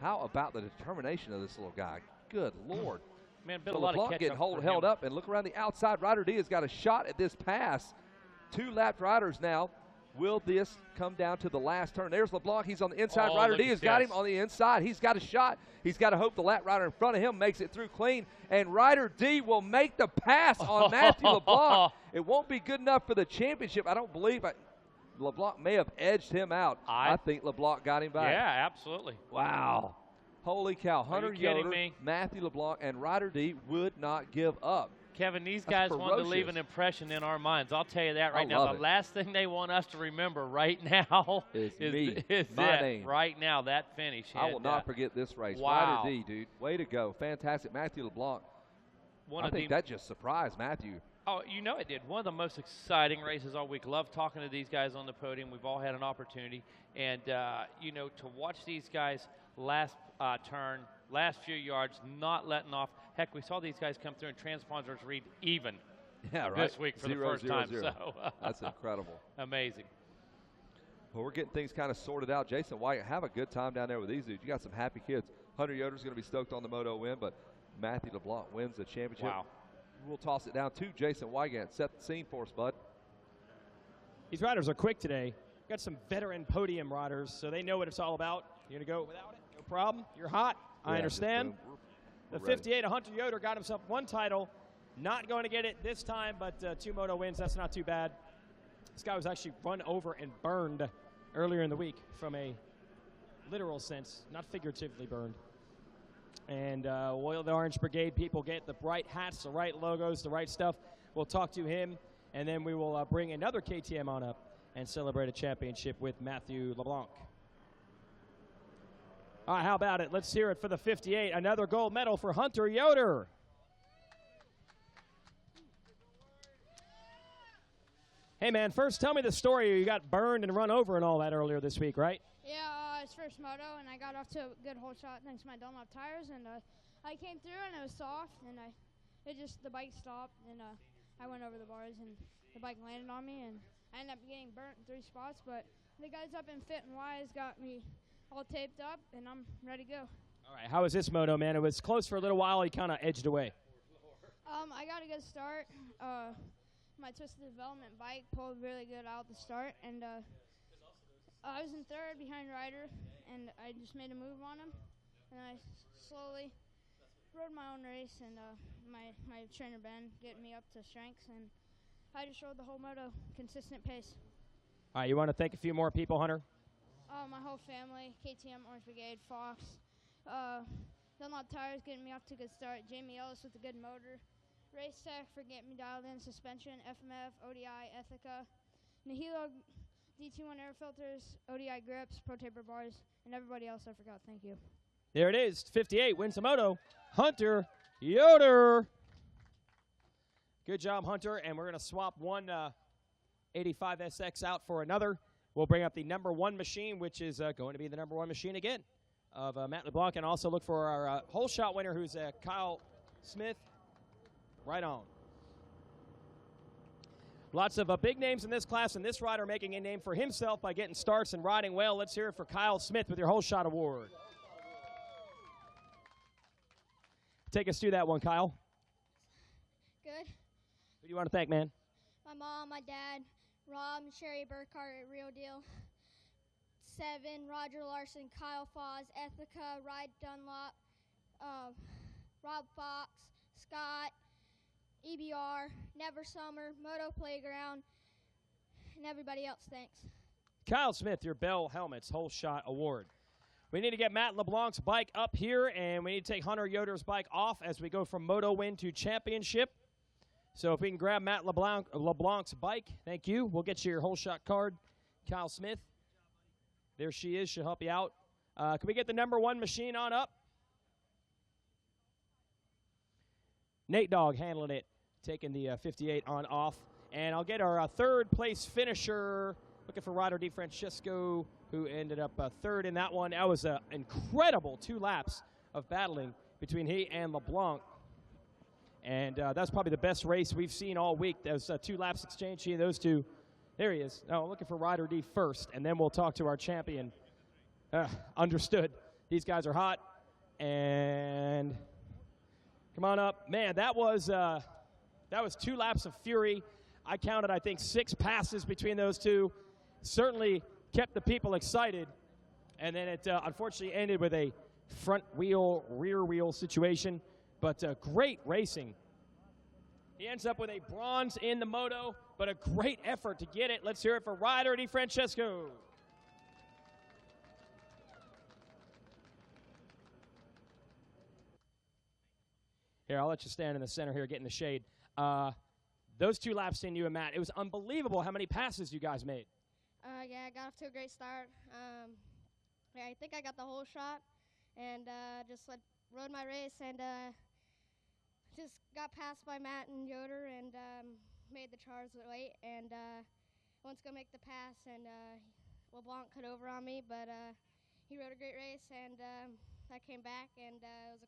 Speaker 3: How about the determination of this little guy? Good Lord.
Speaker 19: Man, been a lot of
Speaker 3: LeBlanc
Speaker 19: catch
Speaker 3: getting held up, and look around the outside. Ryder D has got a shot at this pass. 2 lapped riders now. Will this come down to the last turn? There's LeBlanc. He's on the inside. Ryder D has got him on the inside. He's got a shot. He's got to hope the lap rider in front of him makes it through clean. And Ryder D will make the pass on Matthew LeBlanc. It won't be good enough for the championship. I don't believe LeBlanc may have edged him out. I think LeBlanc got him back.
Speaker 19: Yeah, absolutely.
Speaker 3: Wow. Holy cow. Hunter Yoder, Matthew LeBlanc, and Ryder D would not give up.
Speaker 19: Kevin, these guys want to leave an impression in our minds. I'll tell you that right now. The last thing they want us to remember right now is
Speaker 3: my name.
Speaker 19: Right now, that finish.
Speaker 3: I will not forget this race.
Speaker 19: Wow.
Speaker 3: Ryder D, dude. Way to go. Fantastic. Matthew LeBlanc. I think that just surprised Matthew.
Speaker 19: Oh, you know it did. One of the most exciting races all week. Love talking to these guys on the podium. We've all had an opportunity. And, you know, to watch these guys last turn, last few yards, not letting off. Heck, we saw these guys come through and transponders read even this week for the first time. So
Speaker 3: that's incredible.
Speaker 19: Amazing.
Speaker 3: Well, we're getting things kind of sorted out. Jason White, have a good time down there with these dudes. You got some happy kids. Hunter Yoder's going to be stoked on the moto win, but Matthew LeBlanc wins the championship.
Speaker 19: Wow.
Speaker 3: We'll toss it down to Jason Wygant. Set the scene for us, bud.
Speaker 4: These riders are quick today. Got some veteran podium riders, so they know what it's all about. You're going to go without it? No problem. You're hot. I understand. The 58 of Hunter Yoder got himself 1 title. Not going to get it this time, but 2 moto wins. That's not too bad. This guy was actually run over and burned earlier in the week from a literal sense, not figuratively burned. And the Orange Brigade people get the right hats, the right logos, the right stuff. We'll talk to him, and then we will bring another KTM on up and celebrate a championship with Matthew LeBlanc. All right, how about it? Let's hear it for the 58. Another gold medal for Hunter Yoder. Hey, man, first tell me the story. You got burned and run over and all that earlier this week, right?
Speaker 8: Yeah, it's first moto, and I got off to a good hole shot thanks to my Dunlop tires, and I came through, and it was soft, and the bike stopped, and I went over the bars, and the bike landed on me, and I ended up getting burnt in 3 spots, but the guys up in Fit and Wise got me all taped up, and I'm ready to go.
Speaker 4: All right, how was this moto, man? It was close for a little while. He kind of edged away.
Speaker 8: I got a good start. My twisted development bike pulled really good out at the start, and
Speaker 20: I was in third behind Ryder, and I just made a move on him, and I slowly rode my own race, and my trainer Ben getting me up to strengths, and I just rode the whole moto, consistent pace.
Speaker 4: All right, you want to thank a few more people, Hunter?
Speaker 20: My whole family, KTM, Orange Brigade, Fox, Dunlop Tires getting me off to a good start, Jamie Ellis with a good motor, Race Tech for getting me dialed in, suspension, FMF, ODI, Ethica, Nihilo DT1 air filters, ODI grips, Pro Taper bars, and everybody else I forgot. Thank you.
Speaker 4: There it is. 58 wins the moto. Hunter Yoder. Good job, Hunter. And we're going to swap one 85SX out for another. We'll bring up the number one machine, which is going to be the number one machine again of Matt LeBlanc. And also look for our whole shot winner, who's Kyle Smith. Right on. Lots of big names in this class, and this rider making a name for himself by getting starts and riding well. Let's hear it for Kyle Smith with your whole shot award. Take us through that one, Kyle.
Speaker 20: Good.
Speaker 4: Who do you want to thank, man?
Speaker 20: My mom, my dad, Rob and Sherry Burkhart at Real Deal, Seven, Roger Larson, Kyle Foz, Ethica, Ride Dunlop, Rob Fox, Scott, EBR, Never Summer, Moto Playground, and everybody else. Thanks.
Speaker 4: Kyle Smith, your Bell Helmets whole shot award. We need to get Matt LeBlanc's bike up here, and we need to take Hunter Yoder's bike off as we go from moto win to championship. So if we can grab Matt LeBlanc's bike, thank you. We'll get you your whole shot card. Kyle Smith, there she is. She'll help you out. Can we get the number one machine on up? Nate Dogg handling it, taking the 58 on off. And I'll get our third place finisher, looking for Ryder DeFrancesco, who ended up third in that one. That was an incredible 2 laps of battling between he and LeBlanc. And that's probably the best race we've seen all week. Those 2 laps exchange, he and those two. There he is. Oh, looking for Ryder D first, and then we'll talk to our champion. Understood. These guys are hot. And come on up. Man, that was 2 laps of fury. I counted, I think, 6 passes between those two. Certainly kept the people excited. And then it unfortunately ended with a front wheel, rear wheel situation. But great racing. He ends up with a bronze in the moto, but a great effort to get it. Let's hear it for Ryder DeFrancesco. Here, I'll let you stand in the center here, get in the shade. Those 2 laps in you and Matt, it was unbelievable how many passes you guys made.
Speaker 20: Yeah, I got off to a great start. Yeah, I think I got the whole shot, and just rode my race, and just got passed by Matt and Yoder, and made the charge late, and once go make the pass, and LeBlanc cut over on me, but he rode a great race, and I came back, and it was a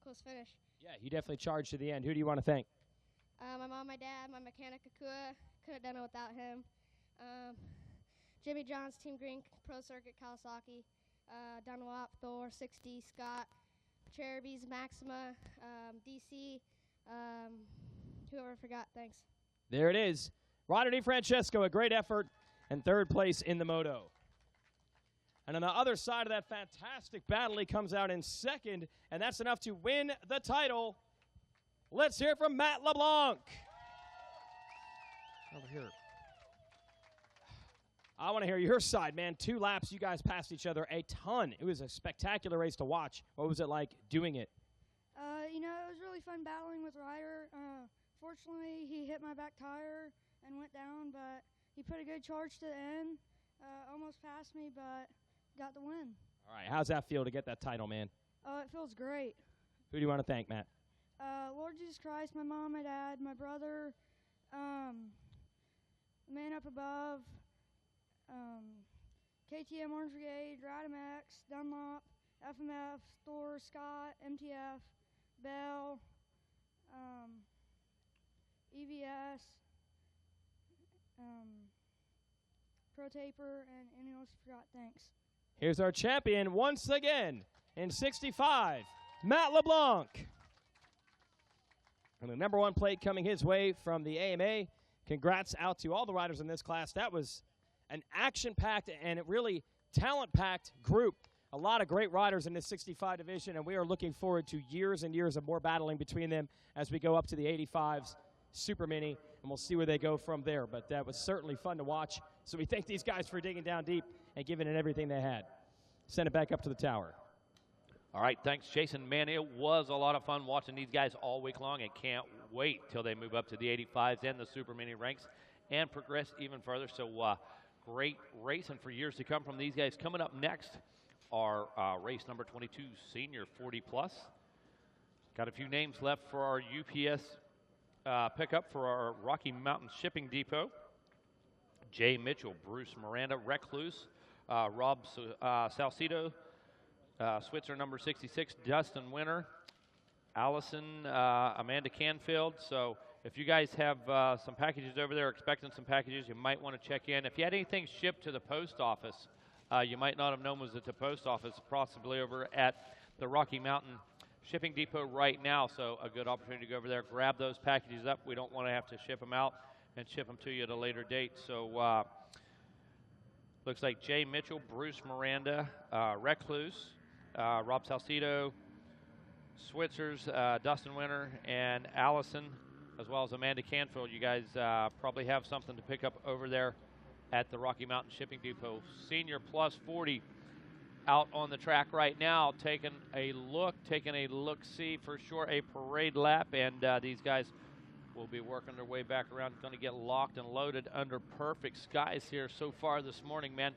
Speaker 20: close finish.
Speaker 4: Yeah, you definitely charged to the end. Who do you want to thank?
Speaker 20: My mom, my dad, my mechanic Akua. Couldn't have done it without him. Jimmy Johns, Team Green, Pro Circuit, Kawasaki, Dunlop, Thor, 60, Scott, Cherubies, Maxima, DC, whoever I forgot. Thanks.
Speaker 4: There it is. Ryder DeFrancesco, a great effort, and third place in the moto. And on the other side of that fantastic battle, he comes out in second, and that's enough to win the title. Let's hear it from Matt LeBlanc. Over here. I want to hear your side, man. 2 laps, you guys passed each other a ton. It was a spectacular race to watch. What was it like doing it?
Speaker 16: It was really fun battling with Ryder. Fortunately, he hit my back tire and went down, but he put a good charge to the end. Almost passed me, but got the win.
Speaker 4: All right, how's that feel to get that title, man?
Speaker 16: It feels great.
Speaker 4: Who do you want to thank, Matt?
Speaker 16: Lord Jesus Christ, my mom, my dad, my brother, man up above, KTM, Orange Brigade, Radimax, Dunlop, FMF, Thor, Scott, MTF, Bell, EVS, Pro Taper, and anyone else I forgot. Thanks.
Speaker 4: Here's our champion once again in 65, Matt LeBlanc. And the number 1 plate coming his way from the AMA. Congrats out to all the riders in this class. That was an action-packed and a really talent-packed group. A lot of great riders in this 65 division, and we are looking forward to years and years of more battling between them as we go up to the 85s Super Mini, and we'll see where they go from there. But that was certainly fun to watch. So we thank these guys for digging down deep and giving it everything they had. Send it back up to the tower.
Speaker 19: All right, thanks, Jason. Man, it was a lot of fun watching these guys all week long, and can't wait till they move up to the 85s and the Super Mini ranks and progress even further. So great racing for years to come from these guys. Coming up next, our race number 22, Senior 40-plus. Got a few names left for our UPS pickup for our Rocky Mountain Shipping Depot. Jay Mitchell, Bruce Miranda, Recluse, Rob Salcido, Switzer number 66, Dustin Winter, Allison, Amanda Canfield. So if you guys have some packages over there, expecting some packages, you might want to check in. If you had anything shipped to the post office, you might not have known was at the post office, possibly over at the Rocky Mountain Shipping Depot right now. So a good opportunity to go over there, grab those packages up. We don't want to have to ship them out and ship them to you at a later date. So looks like Jay Mitchell, Bruce Miranda, Recluse, Rob Salcido, Switzers, Dustin Winter, and Allison, as well as Amanda Canfield. You guys probably have something to pick up over there at the Rocky Mountain Shipping Depot. Senior plus 40 out on the track right now, taking a look-see for sure, a parade lap, and these guys will be working their way back around, going to get locked and loaded under perfect skies here so far this morning, man.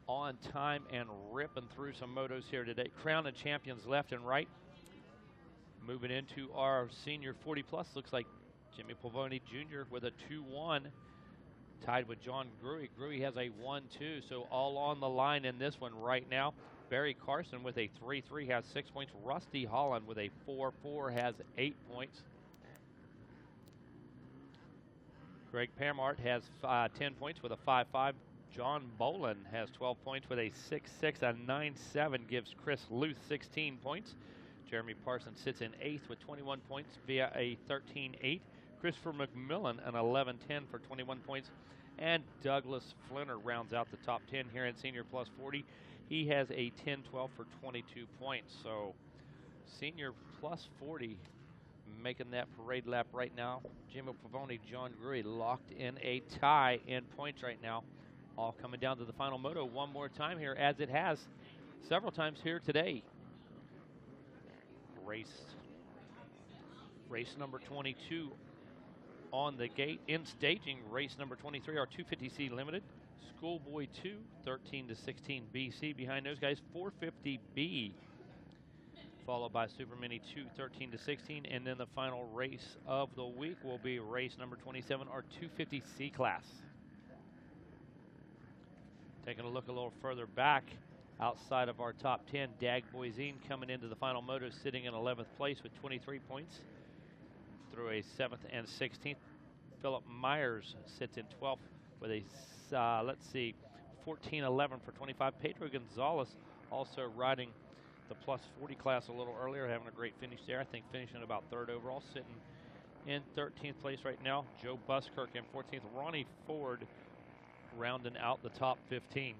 Speaker 19: On time and ripping through some motos here today. Crown and champions left and right. Moving into our Senior 40-plus, looks like Jimmy Pavoni Jr. with a 2-1, tied with John Gruey. Gruey has a 1-2, so all on the line in this one right now. Barry Carson with a 3-3 has 6 points. Rusty Holland with a 4-4 has 8 points. Greg Pamart has 10 points with a 5-5. John Bolin has 12 points with a 6-6. A 9-7 gives Chris Luth 16 points. Jeremy Parsons sits in 8th with 21 points via a 13-8. Christopher McMillan an 11-10 for 21 points. And Douglas Flinner rounds out the top 10 here in Senior Plus 40. He has a 10-12 for 22 points. So Senior Plus 40 making that parade lap right now. Jimmy Pavoni, John Gruey locked in a tie in points right now. All coming down to the final moto one more time here, as it has several times here today. Race number 22 on the gate. In staging, race number 23, our 250C Limited. Schoolboy 2, 13 to 16 BC. Behind those guys, 450B. Followed by Super Mini 2, 13 to 16. And then the final race of the week will be race number 27, our 250C class. Taking a look a little further back outside of our top 10, Dag Boisine coming into the final moto sitting in 11th place with 23 points through a 7th and 16th. Philip Myers sits in 12th with a, 14-11 for 25. Pedro Gonzalez also riding the plus 40 class a little earlier, having a great finish there. I think finishing about 3rd overall, sitting in 13th place right now. Joe Buskirk in 14th. Ronnie Ford rounding out the top 15.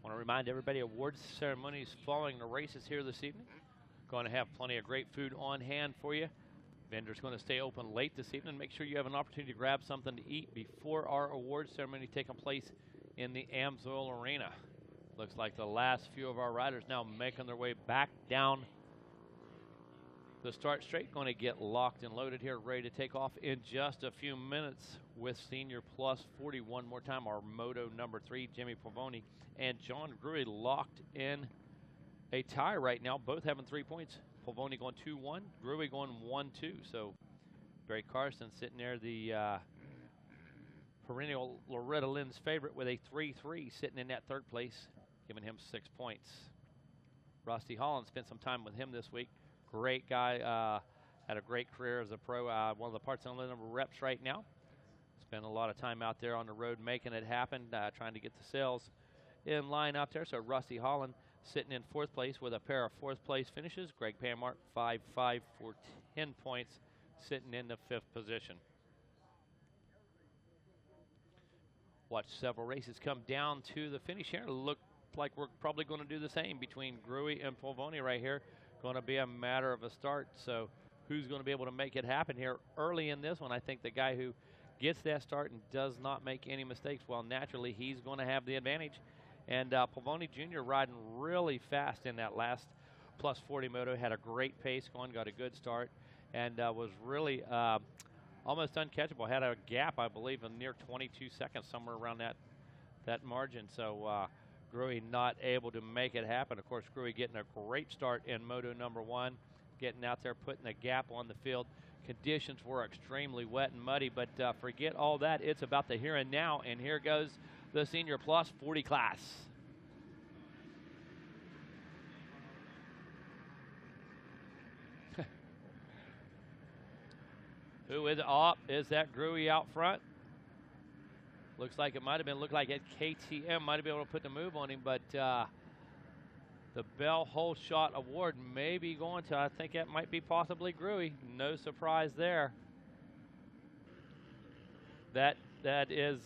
Speaker 19: Want to remind everybody, awards ceremonies following the races here this evening. Going to have plenty of great food on hand for you. Vendors going to stay open late this evening. Make sure you have an opportunity to grab something to eat before our awards ceremony taking place in the Amsoil Arena. Looks like the last few of our riders now making their way back down the start straight. Going to get locked and loaded here, ready to take off in just a few minutes with Senior Plus 40 one more time. Our moto number 3, Jimmy Pavoni and John Gruey locked in a tie right now, both having 3 points. Pavoni going 2-1, Gruey going 1-2. So Barry Carson sitting there, the perennial Loretta Lynn's favorite with a 3-3 sitting in that third place, giving him 6 points. Rusty Holland spent some time with him this week. Great guy, had a great career as a pro, one of the parts on the number reps right now. Spent a lot of time out there on the road making it happen, trying to get the sales in line out there. So Rusty Holland sitting in fourth place with a pair of fourth place finishes. Greg Panmart 5-5 for 10 points, sitting in the fifth position. Watch several races come down to the finish here. Look like we're probably going to do the same between Gruy and Polvoni right here. Going to be a matter of a start. So who's going to be able to make it happen here early in this one? I think the guy who gets that start and does not make any mistakes, well, naturally he's going to have the advantage. And Polvoni Jr. riding really fast in that last plus 40 moto. Had a great pace going, got a good start, and was really almost uncatchable. Had a gap, I believe, of near 22 seconds, somewhere around that margin. So Gruy not able to make it happen. Of course, Gruy getting a great start in moto number 1, getting out there, putting a gap on the field. Conditions were extremely wet and muddy, but forget all that. It's about the here and now, and here goes the Senior Plus 40 class. Who is up? Is that Gruy out front? Looks like it might have been. Looked like KTM might have been able to put the move on him, but the Bell Whole Shot Award may be going to, I think that might be possibly Gruy. No surprise there. That is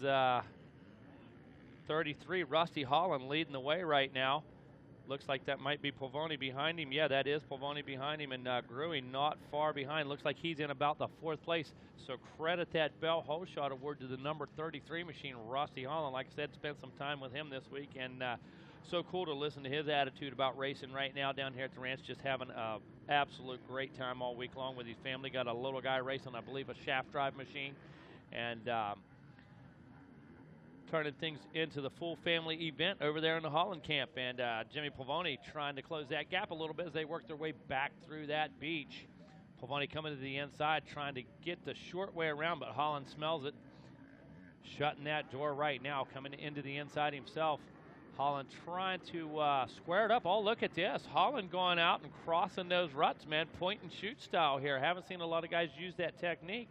Speaker 19: 33, Rusty Holland leading the way right now. Looks like that might be Polvoni behind him. Yeah, that is Polvoni behind him, and Gruy not far behind. Looks like he's in about the fourth place. So credit that Bell Whole Shot Award to the number 33 machine, Rusty Holland. Like I said, spent some time with him this week, and so cool to listen to his attitude about racing right now down here at the ranch. Just having an absolute great time all week long with his family. Got a little guy racing, I believe, a shaft drive machine, and turning things into the full family event over there in the Holland camp. And Jimmy Polvoni trying to close that gap a little bit as they work their way back through that beach. Polvoni coming to the inside, trying to get the short way around, but Holland smells it. Shutting that door right now, coming into the inside himself. Holland trying to square it up. Oh, look at this. Holland going out and crossing those ruts, man. Point and shoot style here. Haven't seen a lot of guys use that technique.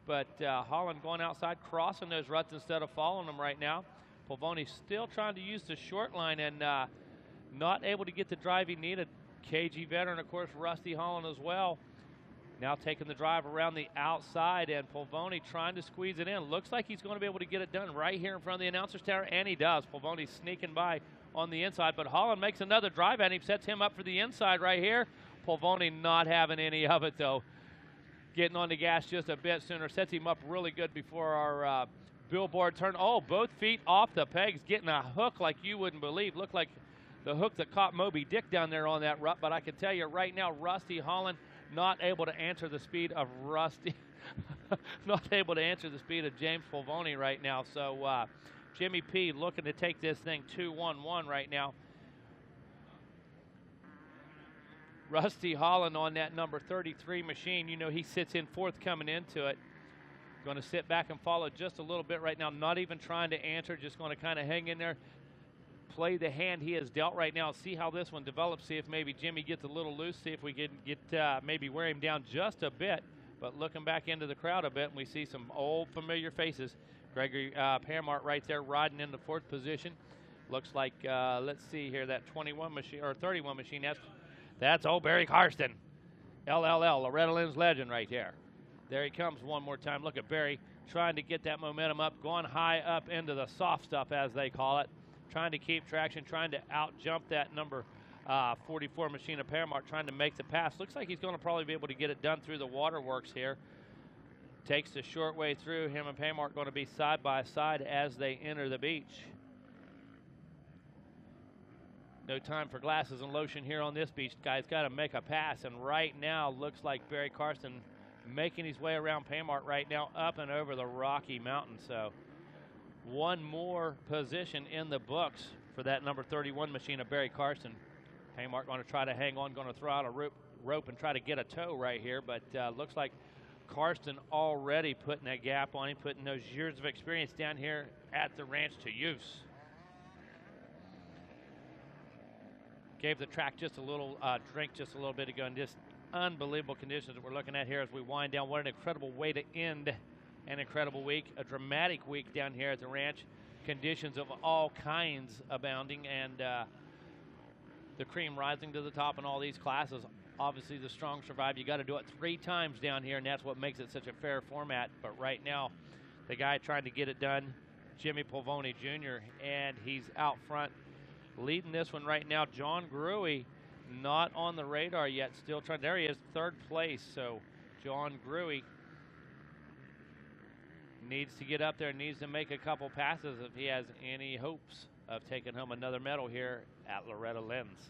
Speaker 19: But Holland going outside, crossing those ruts instead of following them right now. Polvoni still trying to use the short line and not able to get the drive he needed. KG veteran, of course, Rusty Holland as well. Now taking the drive around the outside, and Polvoni trying to squeeze it in. Looks like he's going to be able to get it done right here in front of the announcer's tower, and he does. Polvoni sneaking by on the inside, but Holland makes another drive at him, sets him up for the inside right here. Polvoni not having any of it, though. Getting on the gas just a bit sooner. Sets him up really good before our billboard turn. Oh, both feet off the pegs, getting a hook like you wouldn't believe. Looked like the hook that caught Moby Dick down there on that rut, but I can tell you right now, Rusty Holland not able to answer the speed of not able to answer the speed of James Polvoni right now. So Jimmy P looking to take this thing 2-1-1 right now. Rusty Holland on that number 33 machine. You know, he sits in fourth coming into it. Going to sit back and follow just a little bit right now. Not even trying to answer, just going to kind of hang in there. Play the hand he has dealt right now. See how this one develops. See if maybe Jimmy gets a little loose. See if we can get maybe wear him down just a bit. But looking back into the crowd a bit, and we see some old familiar faces. Gregory Panmart right there riding in the fourth position. Looks like, let's see here, that 21 machine, or 31 machine, that's old Barry Karsten. LLL, Loretta Lynn's legend right there. There he comes one more time. Look at Barry trying to get that momentum up, going high up into the soft stuff, as they call it. Trying to keep traction, trying to out-jump that number 44 machine of Paramount, trying to make the pass. Looks like he's going to probably be able to get it done through the waterworks here. Takes the short way through. Him and Paramount going to be side by side as they enter the beach. No time for glasses and lotion here on this beach. Guy's got to make a pass, and right now looks like Barry Karsten making his way around Paymart right now up and over the Rocky Mountain. So one more position in the books for that number 31 machine of Barry Karsten. Paymart going to try to hang on, going to throw out a rope and try to get a tow right here, but looks like Karsten already putting that gap on him, putting those years of experience down here at the ranch to use. Gave the track just a little drink just a little bit ago, and just unbelievable conditions that we're looking at here as we wind down. What an incredible way to end an incredible week, a dramatic week down here at the ranch. Conditions of all kinds abounding, and the cream rising to the top in all these classes. Obviously, the strong survive. You got to do it 3 times down here, and that's what makes it such a fair format. But right now, the guy trying to get it done, Jimmy Polvoni Jr., and he's out front leading this one right now. John Gruey, not on the radar yet, still trying. There he is, 3rd place. So John Gruey needs to get up there, needs to make a couple passes if he has any hopes of taking home another medal here at Loretta Lynn's.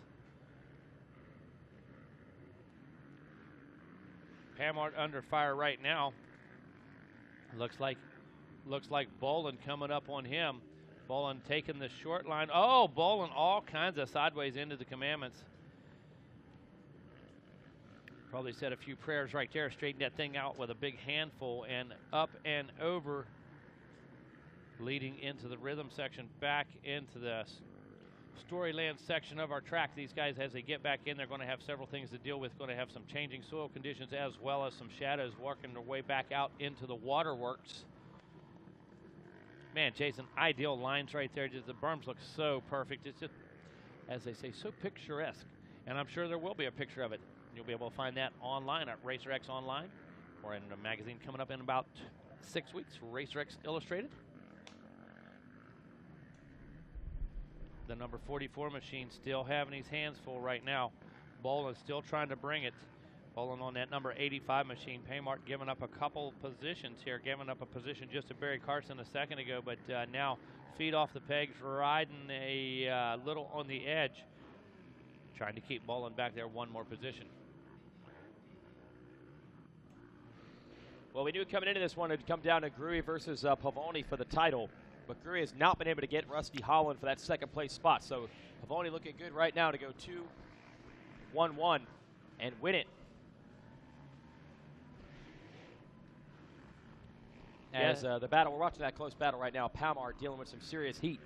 Speaker 19: Pamart under fire right now. Looks like Bolin coming up on him. Bolin taking the short line. Oh, Bolin all kinds of sideways into the commandments. Probably said a few prayers right there, straightened that thing out with a big handful, and up and over, leading into the rhythm section, back into the Storyland section of our track. These guys, as they get back in, they're going to have several things to deal with. Going to have some changing soil conditions as well as some shadows working their way back out into the waterworks. Man, Jason, ideal lines right there. Just the berms look so perfect. It's just, as they say, so picturesque. And I'm sure there will be a picture of it. You'll be able to find that online at RacerX Online, or in a magazine coming up in about 6 weeks, RacerX Illustrated. The number 44 machine still having his hands full right now. Bolin still trying to bring it. Bolin on that number 85 machine. Paymart giving up a couple positions here, giving up a position just to Barry Carson a second ago, but now feet off the pegs, riding a little on the edge, trying to keep Bolin back there one more position.
Speaker 21: Well, we knew coming into this one it would come down to Gruey versus Pavoni for the title. But Gruey has not been able to get Rusty Holland for that 2nd place spot. So Pavoni looking good right now to go 2-1-1 and win it. As the battle, we're watching that close battle right now. Palmar dealing with some serious heat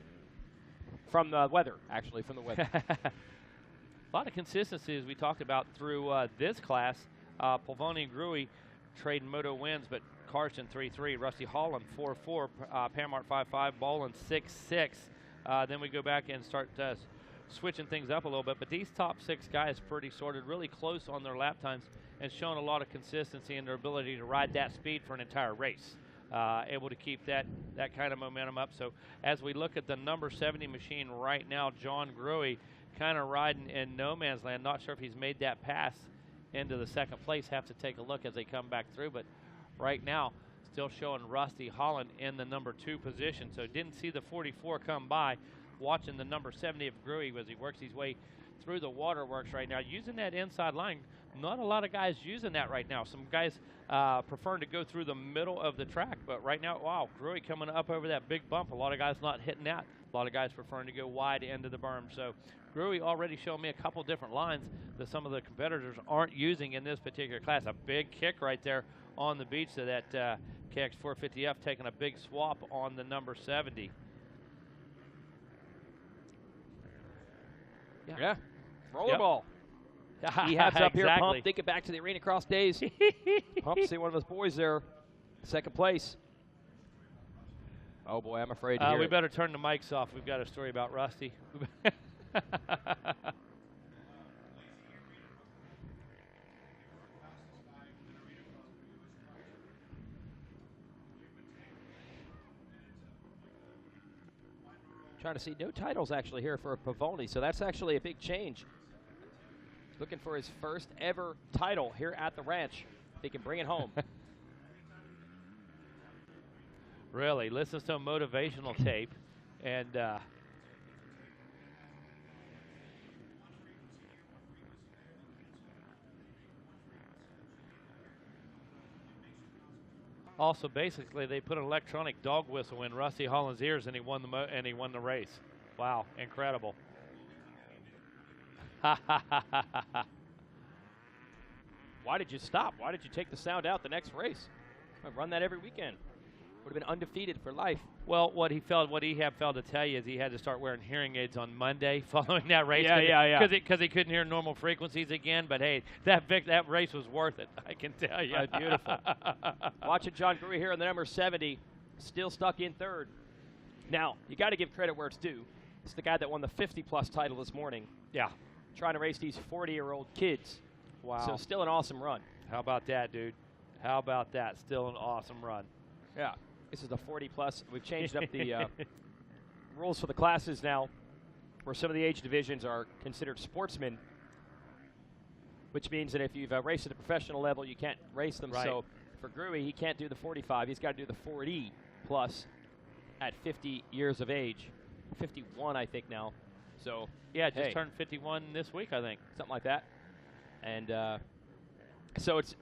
Speaker 21: from the weather, actually, from the weather.
Speaker 19: A lot of consistency as we talked about through this class. Polvoni and Gruey trading moto wins, but Carson 3-3, Rusty Holland 4-4, Paramart 5-5, Bolin 6-6. Then we go back and start switching things up a little bit. But these top 6 guys pretty sorted, really close on their lap times, and showing a lot of consistency in their ability to ride that speed for an entire race. Able to keep that kind of momentum up. So as we look at the number 70 machine right now, John Gruey kind of riding in no man's land. Not sure if he's made that pass into the 2nd place. Have to take a look as they come back through. But right now, still showing Rusty Holland in the number 2 position. So didn't see the 44 come by. Watching the number 70 of Gruey as he works his way through the waterworks right now, using that inside line. Not a lot of guys using that right now. Some guys preferring to go through the middle of the track, but right now, wow, Gruey coming up over that big bump. A lot of guys not hitting that. A lot of guys preferring to go wide into the berm. So Gruey already showing me a couple different lines that some of the competitors aren't using in this particular class. A big kick right there on the beach to that KX450F, taking a big swap on the number 70.
Speaker 21: Yeah. Rollerball. He has up here,
Speaker 19: exactly.
Speaker 21: Pump, thinking back to the Arena Cross days. Pump, see one of those boys there, 2nd place. Oh, boy, I'm afraid to hear
Speaker 19: we
Speaker 21: it.
Speaker 19: better turn the mics off. We've got a story about Rusty.
Speaker 21: Trying to see no titles actually here for Pavoni, so that's actually a big change. Looking for his first ever title here at the ranch. If he can bring it home.
Speaker 19: Really, listen to some motivational tape, and also basically they put an electronic dog whistle in Rusty Holland's ears, and he won the race. Wow, incredible.
Speaker 21: Wow, why did you stop? Why did you take the sound out the next race? I run that every weekend. Would have been undefeated for life.
Speaker 19: Well, what he failed to tell you is he had to start wearing hearing aids on Monday following that race.
Speaker 21: Yeah.
Speaker 19: Because he couldn't hear normal frequencies again. But hey, that race was worth it. I can tell you.
Speaker 21: Beautiful. Watching John Gruey here in the number 70, still stuck in third. Now you got to give credit where it's due. It's the guy that won the 50-plus title this morning.
Speaker 19: Yeah.
Speaker 21: Trying to race these 40-year-old kids.
Speaker 19: Wow.
Speaker 21: So still an awesome run.
Speaker 19: How about that, dude? How about that? Still an awesome run.
Speaker 21: Yeah. This is the 40-plus. We've changed up the rules for the classes now, where some of the age divisions are considered sportsmen, which means that if you've raced at a professional level, you can't race them.
Speaker 19: Right.
Speaker 21: So for Gruey, he can't do the 45. He's got to do the 40-plus at 50 years of age. 51, I think, now. So
Speaker 19: yeah, just turned 51 this week, I think.
Speaker 21: Something like that. And so it's,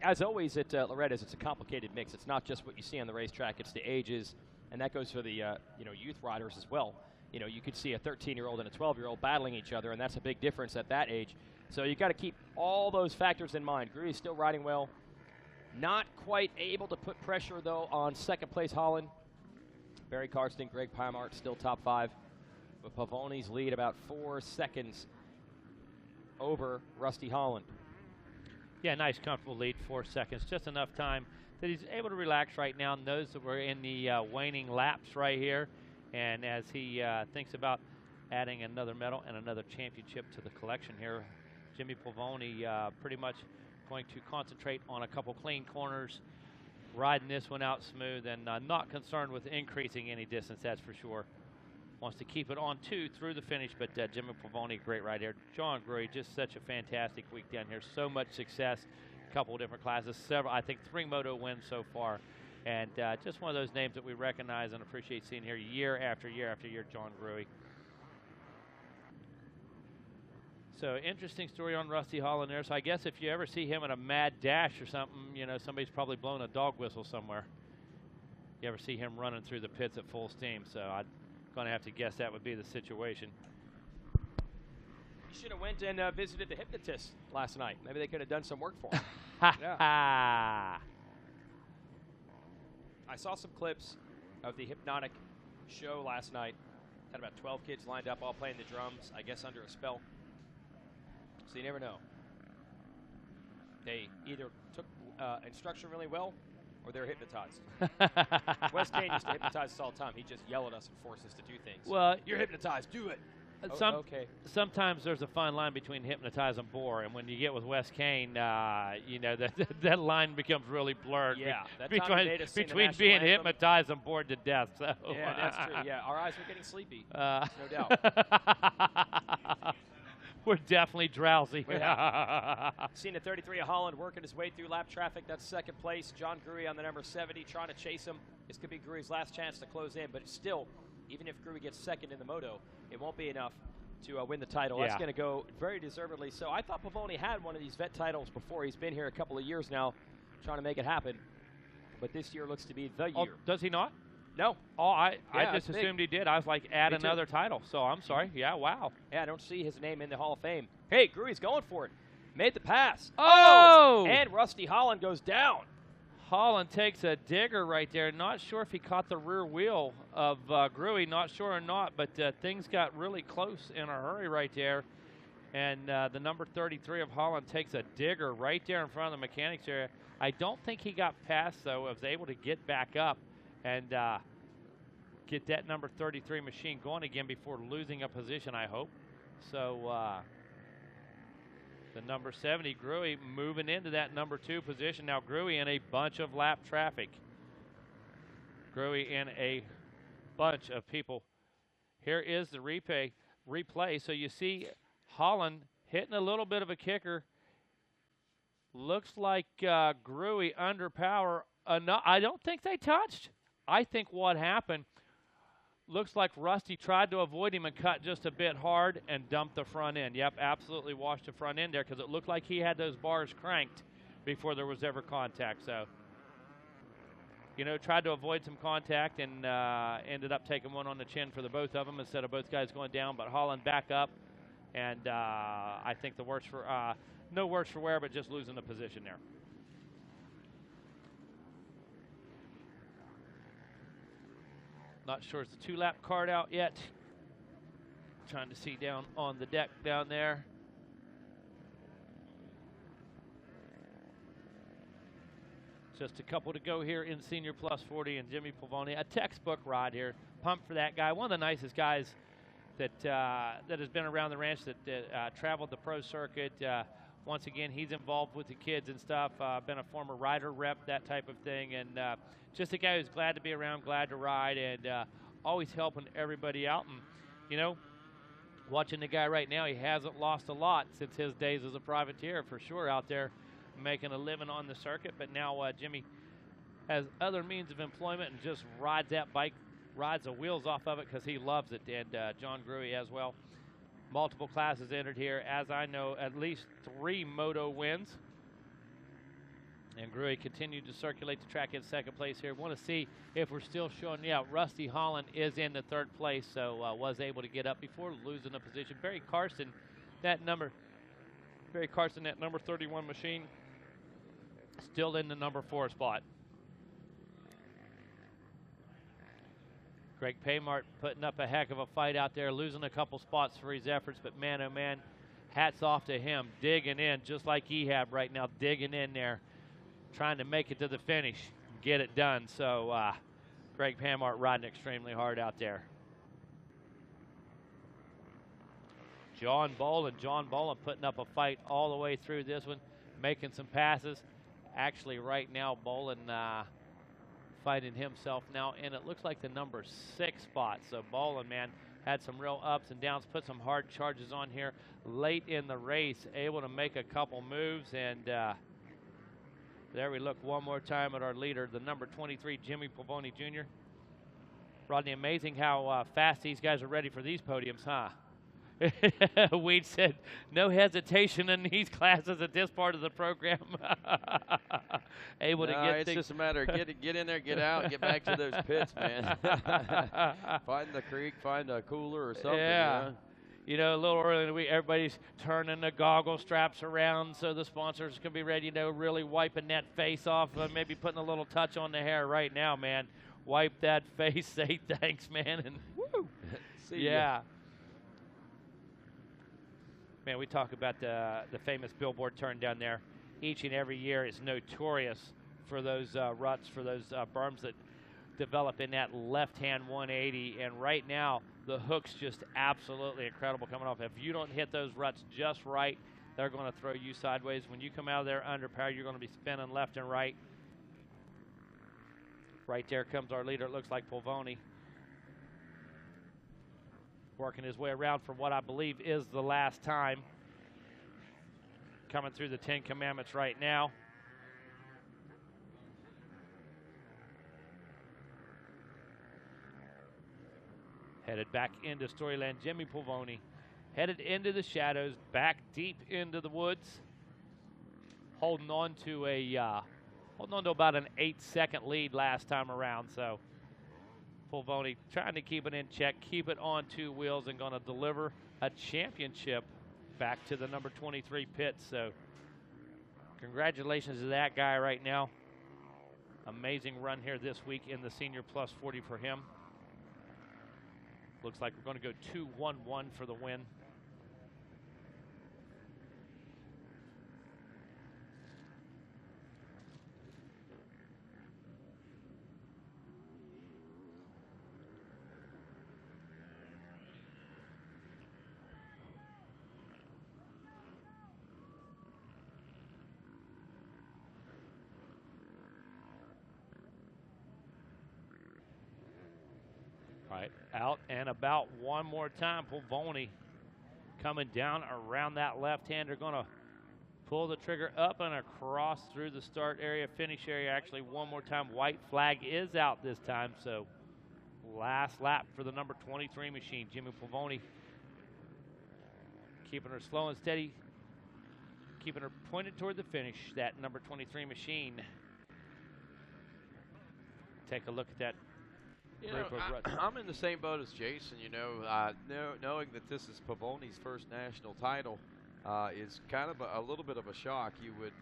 Speaker 21: as always at Loretta's, it's a complicated mix. It's not just what you see on the racetrack, it's the ages, and that goes for the youth riders as well. You know, you could see a 13-year-old and a 12-year-old battling each other, and that's a big difference at that age. So you got to keep all those factors in mind. Gruey's still riding well. Not quite able to put pressure, though, on second-place Holland. Barry Karsten, Greg Pymart still top 5. But Pavoni's lead about 4 seconds over Rusty Holland.
Speaker 19: Yeah, nice, comfortable lead, 4 seconds. Just enough time that he's able to relax right now, knows that we're in the waning laps right here. And as he thinks about adding another medal and another championship to the collection here, Jimmy Pavoni pretty much going to concentrate on a couple clean corners, riding this one out smooth, and not concerned with increasing any distance, that's for sure. Wants to keep it on 2 through the finish, but Jimmy Pavoni, great ride here. John Gruey, just such a fantastic week down here. So much success, a couple of different classes, several, I think 3 moto wins so far. And just one of those names that we recognize and appreciate seeing here year after year after year, John Gruey. So interesting story on Rusty Holland there. So I guess if you ever see him in a mad dash or something, you know, somebody's probably blown a dog whistle somewhere. You ever see him running through the pits at full steam. So I'm going to have to guess that would be the situation.
Speaker 21: He should have went and visited the hypnotist last night. Maybe they could have done some work for him.
Speaker 19: Yeah.
Speaker 21: I saw some clips of the hypnotic show last night. Had about 12 kids lined up, all playing the drums, I guess under a spell. So you never know. They either took instruction really well, or they're hypnotized. Wes Kane used to hypnotize us all the time. He'd just yell at us and force us to do things.
Speaker 19: Well,
Speaker 21: you're hypnotized, do it. Okay.
Speaker 19: Sometimes there's a fine line between hypnotize and bore, and when you get with Wes Kane, you know, that line becomes really blurred.
Speaker 21: Yeah, that
Speaker 19: between
Speaker 21: time he made us sing the
Speaker 19: between
Speaker 21: national
Speaker 19: being
Speaker 21: anthem.
Speaker 19: Hypnotized and bored to death. So.
Speaker 21: Yeah, that's true. Yeah, our eyes were getting sleepy. No doubt.
Speaker 19: We're definitely drowsy.
Speaker 21: Seen at 33 of Holland working his way through lap traffic. That's second place. John Gruey on the number 70 trying to chase him. This could be Gruey's last chance to close in, but it's still, even if Gruey gets second in the moto, it won't be enough to win the title.
Speaker 19: Yeah.
Speaker 21: That's going to go very deservedly. So I thought Pavoni had one of these vet titles before. He's been here a couple of years now trying to make it happen. But this year looks to be the year.
Speaker 19: Oh, does he not?
Speaker 21: No.
Speaker 19: Oh, I
Speaker 21: Yeah,
Speaker 19: just
Speaker 21: it's
Speaker 19: assumed
Speaker 21: big.
Speaker 19: he did. I was like, add
Speaker 21: Me too.
Speaker 19: another title. So I'm sorry. Yeah, wow.
Speaker 21: Yeah, I don't see his name in the Hall of Fame. Hey, Gruey's going for it. Made the pass.
Speaker 19: Oh!
Speaker 21: And Rusty Holland goes down.
Speaker 19: Holland takes a digger right there. Not sure if he caught the rear wheel of Gruey. Not sure or not, but things got really close in a hurry right there. And the number 33 of Holland takes a digger right there in front of the mechanics area. I don't think he got past, though. Was able to get back up and get that number 33 machine going again before losing a position, I hope. So the number 70, Gruey, moving into that number 2 position. Now Gruey in a bunch of lap traffic. Gruey in a bunch of people. Here is the replay. So you see Holland hitting a little bit of a kicker. Looks like Gruey under power. I don't think they touched. I think what happened, looks like Rusty tried to avoid him and cut just a bit hard and dumped the front end. Yep, absolutely washed the front end there because it looked like he had those bars cranked before there was ever contact. So, you know, tried to avoid some contact and ended up taking one on the chin for the both of them instead of both guys going down. But Holland back up, and I think the worst for no worse for wear, but just losing a position there. Not sure it's the 2-lap card out yet. Trying to see down on the deck down there. Just a couple to go here in Senior Plus 40, and Jimmy Pavoni, a textbook ride here. Pumped for that guy. One of the nicest guys that that has been around the ranch, that traveled the pro circuit. Once again, he's involved with the kids and stuff. Been a former rider rep, that type of thing, and just a guy who's glad to be around, glad to ride, and always helping everybody out. And you know, watching the guy right now, he hasn't lost a lot since his days as a privateer, for sure, out there making a living on the circuit. But now Jimmy has other means of employment and just rides that bike, rides the wheels off of it because he loves it. And John Gruey as well. Multiple classes entered here. As I know, at least 3 moto wins. And Gruey continued to circulate the track in second place here. Want to see if we're still showing. Yeah, Rusty Holland is in the 3rd place, so was able to get up before losing a position. Barry Carson, that number 31 machine, still in the number 4 spot. Greg Paymart putting up a heck of a fight out there, losing a couple spots for his efforts, but man, oh man, hats off to him, digging in just like Ehab right now, digging in there, trying to make it to the finish, get it done. So Greg Paymart riding extremely hard out there. John Bolin putting up a fight all the way through this one, making some passes. Actually, right now, Bolin fighting himself now, and it looks like the number 6 spot. So Bolin, man, had some real ups and downs, put some hard charges on here late in the race, able to make a couple moves, and there we look one more time at our leader, the number 23, Jimmy Pavoni Jr. Rodney, amazing how fast these guys are ready for these podiums, huh? Weed said, no hesitation in these classes at this part of the program. Able to get
Speaker 10: it's
Speaker 19: things.
Speaker 10: just a matter of get in there, get out, get back to those pits, man. Find the creek, find a cooler or something.
Speaker 19: Yeah. You know, a little early in the week, everybody's turning the goggle straps around so the sponsors can be ready, really wiping that face off, maybe putting a little touch on the hair right now, man. Wipe that face, say thanks, man, and woo.
Speaker 10: See ya.
Speaker 19: Man, we talk about the famous billboard turn down there. Each and every year is notorious for those ruts, for those berms that develop in that left-hand 180. And right now, the hook's just absolutely incredible coming off. If you don't hit those ruts just right, they're going to throw you sideways. When you come out of there underpowered, you're going to be spinning left and right. Right there comes our leader. It looks like Pavoni, working his way around for what I believe is the last time. Coming through the 10 Commandments right now. Headed back into Storyland, Jimmy Pavoni. Headed into the shadows, back deep into the woods. Holding on to about an 8-second lead last time around. So Pavoni trying to keep it in check, keep it on 2 wheels, and going to deliver a championship back to the number 23 pit. So congratulations to that guy right now. Amazing run here this week in the Senior Plus 40 for him. Looks like we're going to go 2-1-1 for the win. Right, out and about one more time. Pavoni coming down around that left-hander, going to pull the trigger up and across through the start area, finish area. Actually, one more time. White flag is out this time, so last lap for the number 23 machine. Jimmy Pavoni keeping her slow and steady, keeping her pointed toward the finish, that number 23 machine. Take a look at that.
Speaker 10: I'm in the same boat as Jason, knowing that this is Pavoni's first national title. is kind of a little bit of a shock. You would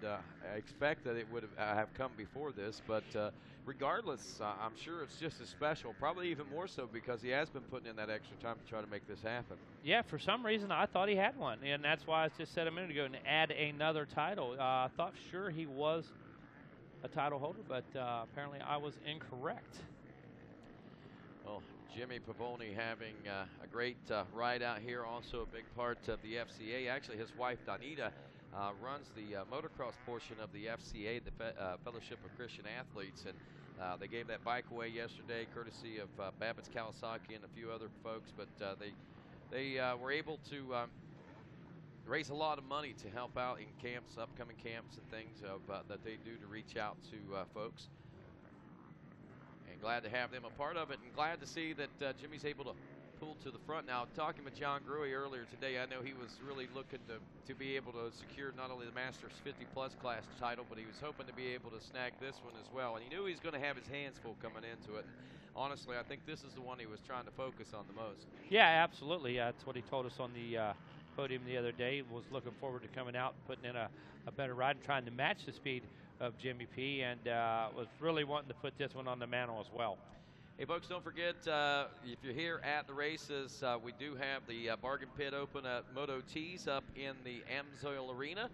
Speaker 10: expect that it would have come before this, but regardless, I'm sure it's just as special, probably even more so because he has been putting in that extra time to try to make this happen.
Speaker 19: Yeah, for some reason I thought he had one, and that's why I just said a minute ago, and add another title. I thought sure he was a title holder, but apparently I was incorrect.
Speaker 10: Well, Jimmy Pavoni having a great ride out here, also a big part of the FCA. Actually, his wife, Donita, runs the motocross portion of the FCA, the Fellowship of Christian Athletes, and they gave that bike away yesterday, courtesy of Babbitt's Kawasaki and a few other folks, but they were able to raise a lot of money to help out in camps, upcoming camps and things that they do to reach out to folks. And glad to have them a part of it, and glad to see that Jimmy's able to pull to the front. Now, talking with John Gruey earlier today, I know he was really looking to be able to secure not only the Masters 50-plus class title, but he was hoping to be able to snag this one as well. And he knew he was going to have his hands full coming into it. And honestly, I think this is the one he was trying to focus on the most.
Speaker 19: Yeah, absolutely. That's what he told us on the podium the other day. Was looking forward to coming out and putting in a better ride and trying to match the speed of Jimmy P, and was really wanting to put this one on the mantle as well.
Speaker 10: Hey, folks, don't forget, if you're here at the races, we do have the bargain pit open at Moto Tees up in the Amsoil Arena.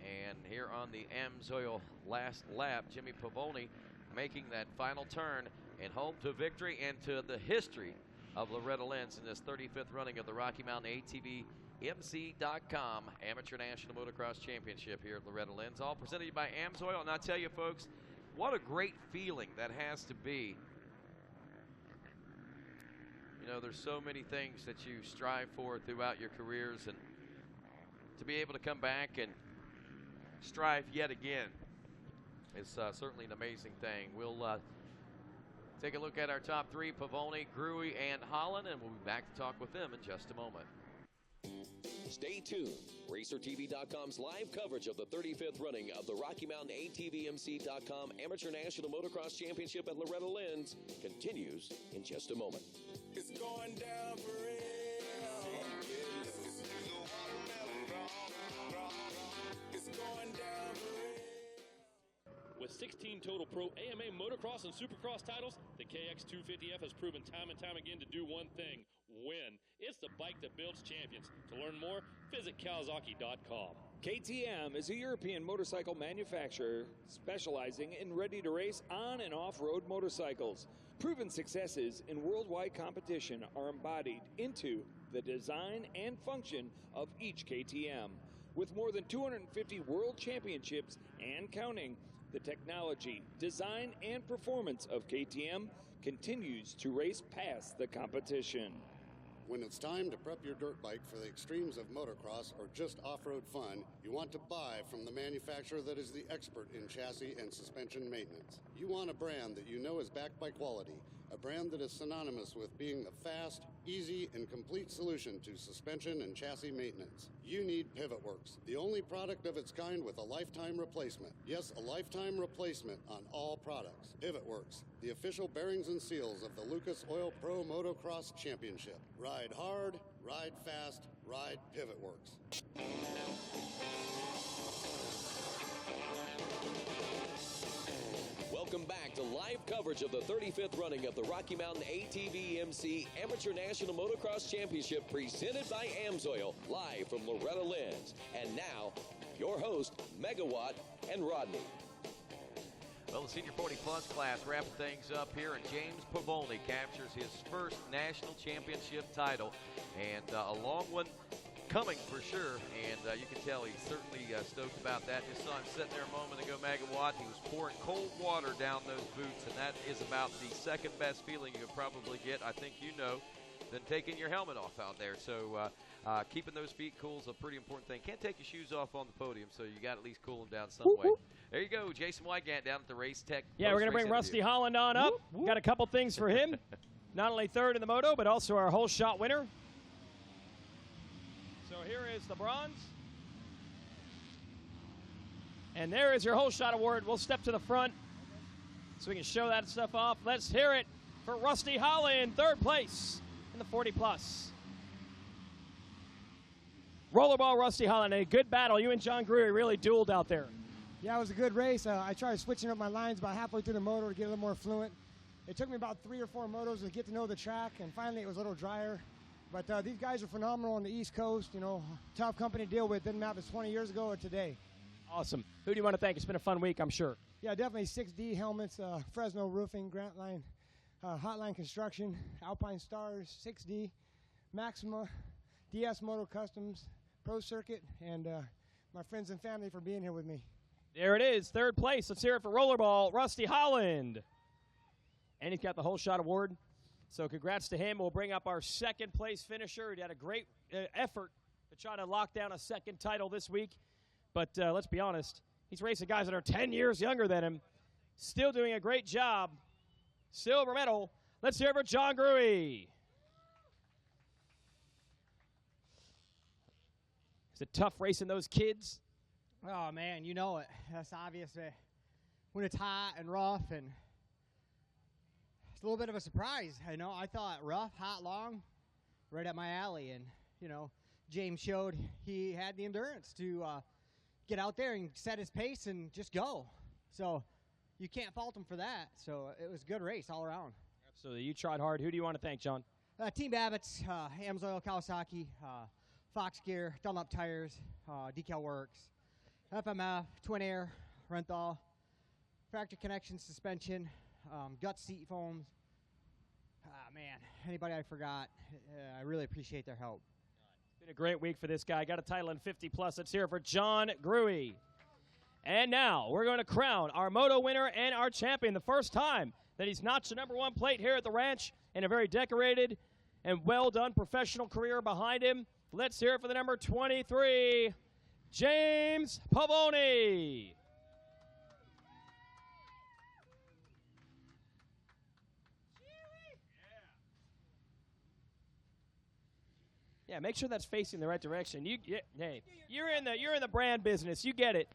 Speaker 10: And here on the Amsoil last lap, Jimmy Pavoni making that final turn and home to victory and to the history of Loretta Lynn's in this 35th running of the Rocky Mountain ATV MC.com Amateur National Motocross Championship here at Loretta Lynn's, all presented by Amsoil. And I tell you, folks, what a great feeling that has to be. You know, there's so many things that you strive for throughout your careers, and to be able to come back and strive yet again is certainly an amazing thing. We'll take a look at our top three, Pavoni, Gruey, and Holland, and we'll be back to talk with them in just a moment.
Speaker 13: Stay tuned. RacerTV.com's live coverage of the 35th running of the Rocky Mountain ATVMC.com Amateur National Motocross Championship at Loretta Lynn's continues in just a moment.
Speaker 11: It's going down for real. It's going down for real.
Speaker 5: With 16 total pro AMA motocross and supercross titles, the KX250F has proven time and time again to do one thing: win. It's the bike that builds champions. To learn more, visit Kawasaki.com.
Speaker 22: KTM is a European motorcycle manufacturer specializing in ready-to-race on- and off-road motorcycles. Proven successes in worldwide competition are embodied into the design and function of each KTM. With more than 250 world championships and counting, the technology, design, and performance of KTM continues to race past the competition.
Speaker 23: When it's time to prep your dirt bike for the extremes of motocross or just off-road fun, you want to buy from the manufacturer that is the expert in chassis and suspension maintenance. You want a brand that you know is backed by quality, a brand that is synonymous with being the fast, easy, and complete solution to suspension and chassis maintenance. You need PivotWorks, the only product of its kind with a lifetime replacement. Yes, a lifetime replacement on all products. PivotWorks, the official bearings and seals of the Lucas Oil Pro Motocross Championship. Ride hard, ride fast, ride PivotWorks.
Speaker 13: Welcome back to live coverage of the 35th running of the Rocky Mountain ATV-MC Amateur National Motocross Championship presented by Amsoil, live from Loretta Lynn's. And now, your host, Megawatt and Rodney.
Speaker 10: Well, the senior 40-plus class wrapping things up here, and James Pavoni captures his first national championship title, and a long one coming for sure, and you can tell he's certainly stoked about that. Just saw him sitting there a moment ago, Megawatt. He was pouring cold water down those boots, and that is about the second best feeling you could probably get, I think you know, than taking your helmet off out there. So keeping those feet cool is a pretty important thing. Can't take your shoes off on the podium, so you got to at least cool them down some way. There you go, Jason Wygant down at the Race Tech.
Speaker 4: Yeah, we're going to bring Rusty Holland on up. Got a couple things for him. Not only third in the moto, but also our whole shot winner. So here is the bronze. And there is your whole shot award. We'll step to the front so we can show that stuff off. Let's hear it for Rusty Holland, third place in the 40-plus. Rollerball Rusty Holland, a good battle. You and John Greer really dueled out there.
Speaker 7: Yeah, it was a good race. I tried switching up my lines about halfway through the moto to get a little more fluent. It took me about 3 or 4 motos to get to know the track, and finally it was a little drier. But these guys are phenomenal on the East Coast. You know, tough company to deal with. Didn't matter if it's 20 years ago or today.
Speaker 4: Awesome. Who do you want to thank? It's been a fun week, I'm sure.
Speaker 7: Yeah, definitely 6D Helmets, Fresno Roofing, Grant Line, Hotline Construction, Alpine Stars, 6D, Maxima, DS Moto Customs, Pro Circuit, and my friends and family for being here with me.
Speaker 4: There it is, third place. Let's hear it for Rollerball Rusty Holland. And he's got the whole shot award. So congrats to him. We'll bring up our second place finisher. He had a great effort to try to lock down a second title this week. But let's be honest, he's racing guys that are 10 years younger than him. Still doing a great job. Silver medal. Let's hear it for John Gruey. Is it tough racing those kids?
Speaker 14: Oh, man, you know it. That's obvious. When it's hot and rough, and it's a little bit of a surprise. I know I thought rough, hot, long, right up my alley. And, you know, James showed he had the endurance to get out there and set his pace and just go. So you can't fault him for that. So it was a good race all around.
Speaker 4: Absolutely. You tried hard. Who do you want to thank, John?
Speaker 14: Team Babbitt's, Amsoil, Kawasaki, Fox Gear, Dunlop Tires, Decal Works, FMF, Twin Air, Renthal, Fracture Connection Suspension, Gut Seat Foams. Man, anybody I forgot, I really appreciate their help.
Speaker 4: It's been a great week for this guy. Got a title in 50+. Let's hear it for John Gruey. And now we're going to crown our moto winner and our champion. The first time that he's notched the #1 plate here at the ranch, in a very decorated and well-done professional career behind him. Let's hear it for the number 23, James Pavoni. Yeah, make sure that's facing the right direction. Hey, you're in the brand business. You get it.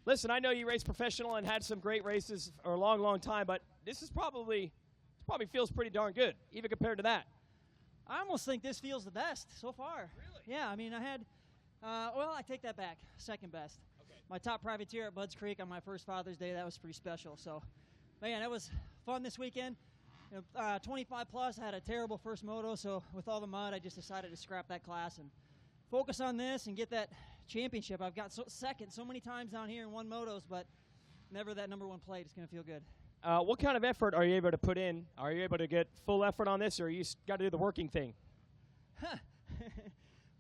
Speaker 4: Listen, I know you race professional and had some great races for a long, long time, but this probably feels pretty darn good, even compared to that.
Speaker 15: I almost think this feels the best so far. Really? Yeah, I mean, I had, I take that back. Second best. Okay. My top privateer at Budds Creek on my first Father's Day, that was pretty special. So, man, it was fun this weekend. 25+, I had a terrible first moto, so with all the mud, I just decided to scrap that class and focus on this and get that championship. I've got second so many times down here in one motos, but never that #1 plate. It's going to feel good.
Speaker 4: What kind of effort are you able to put in? Are you able to get full effort on this, or you got to do the working thing?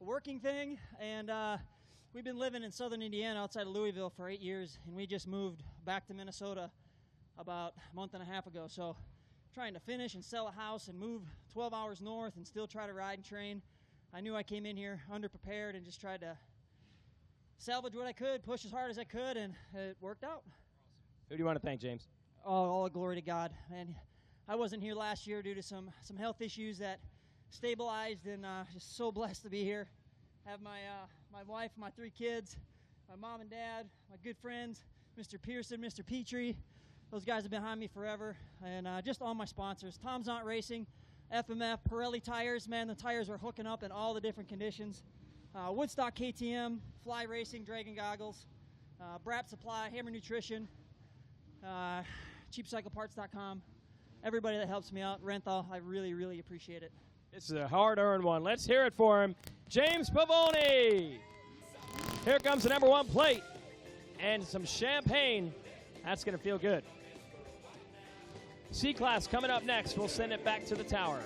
Speaker 15: Working thing, and we've been living in southern Indiana outside of Louisville for 8 years, and we just moved back to Minnesota about a month and a half ago. So trying to finish and sell a house and move 12 hours north and still try to ride and train. I knew I came in here underprepared and just tried to salvage what I could, push as hard as I could, and it worked out.
Speaker 4: Who do you want to thank, James?
Speaker 15: All glory to God. And I wasn't here last year due to some health issues that stabilized, and just so blessed to be here. Have my wife, my 3 kids, my mom and dad, my good friends, Mr. Pearson, Mr. Petrie. Those guys have been behind me forever. And just all my sponsors. Tom's Not Racing, FMF, Pirelli Tires. Man, the tires are hooking up in all the different conditions. Woodstock KTM, Fly Racing, Dragon Goggles, Brap Supply, Hammer Nutrition, CheapCycleParts.com. Everybody that helps me out, Renthal, I really, really appreciate it.
Speaker 4: This is a hard-earned one. Let's hear it for him. James Pavoni. Here comes the #1 plate and some champagne. That's going to feel good. C-Class coming up next. We'll send it back to the tower.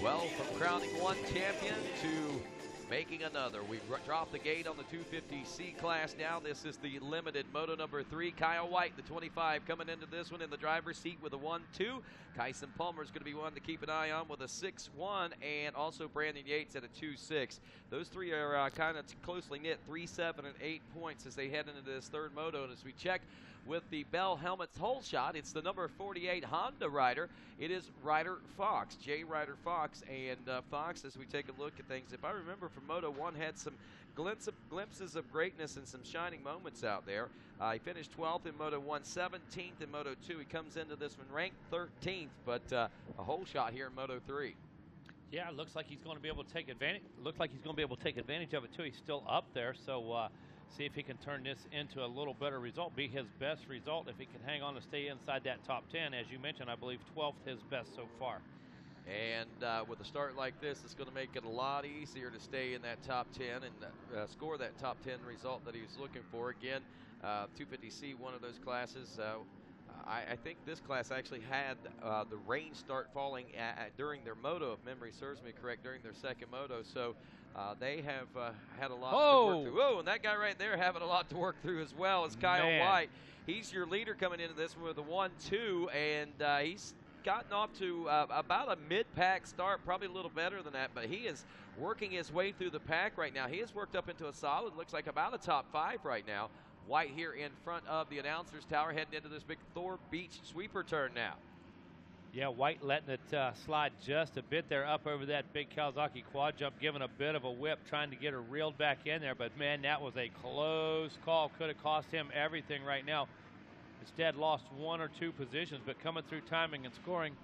Speaker 10: Well, from crowning one champion to making another. We've dropped the gate on the 250 C-Class now. This is the limited moto #3. Kyle White, the 25, coming into this one in the driver's seat with a 1-2. Kyson Palmer is going to be one to keep an eye on with a 6-1, and also Brandon Yates at a 2-6. Those three are kind of closely knit, 3, 7, and 8 points as they head into this third moto. And as we check with the Bell Helmets hole shot. It's the number 48 Honda rider. It is Ryder Fox, J. Ryder Fox. And Fox, as we take a look at things, if I remember from Moto 1, had some glimpses of greatness and some shining moments out there. He finished 12th in Moto 1, 17th in Moto 2. He comes into this one ranked 13th, but a hole shot here in Moto 3.
Speaker 19: Yeah, it looks like he's going to be able to take advantage. Looks like he's going to be able to take advantage of it too. He's still up there, so see if he can turn this into a little better result. Be his best result if he can hang on to stay inside that top 10. As you mentioned, I believe 12th his best so far.
Speaker 10: And with a start like this, it's going to make it a lot easier to stay in that top 10 and score that top 10 result that he was looking for. Again, 250C, one of those classes. I think this class actually had the rain start falling during their moto, if memory serves me correct, during their second moto. So they have had a lot to work through. Whoa, and that guy right there having a lot to work through as well as Kyle White. He's your leader coming into this one with a 1-2, and he's gotten off to about a mid-pack start, probably a little better than that, but he is working his way through the pack right now. He has worked up into a solid, looks like about a top 5 right now. White here in front of the announcer's tower, heading into this big Thor Beach sweeper turn now.
Speaker 19: Yeah, White letting it slide just a bit there up over that big Kawasaki quad jump, giving a bit of a whip, trying to get her reeled back in there. But, man, that was a close call. Could have cost him everything right now. Instead, lost 1 or 2 positions, but coming through timing and scoring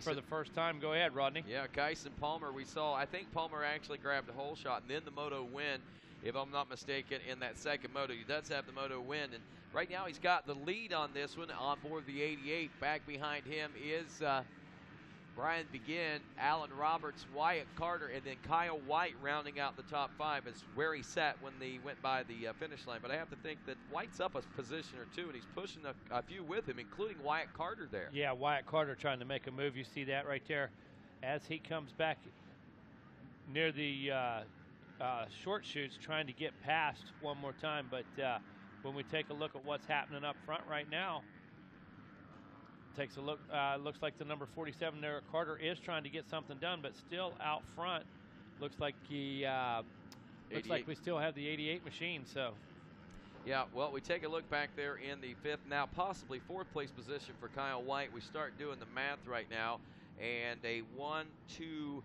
Speaker 19: for the first time. Go ahead, Rodney.
Speaker 10: Yeah, Kyson Palmer, we saw. I think Palmer actually grabbed a hole shot and then the moto win, if I'm not mistaken, in that second moto. He does have the moto win, and right now he's got the lead on this one on board the 88. Back behind him is Brian Begin, Alan Roberts, Wyatt Carter, and then Kyle White rounding out the top 5 is where he sat when they went by the finish line. But I have to think that White's up a position or 2, and he's pushing a few with him, including Wyatt Carter there.
Speaker 19: Yeah, Wyatt Carter trying to make a move. You see that right there as he comes back near the short chutes, trying to get past one more time. But when we take a look at what's happening up front right now, takes a look, looks like the number 47 there, Carter, is trying to get something done, but still out front. Looks like he looks like we still have the 88 machine. So
Speaker 10: yeah, well, we take a look back there in the 5th, now possibly 4th place position for Kyle White. We start doing the math right now, and a 1, 2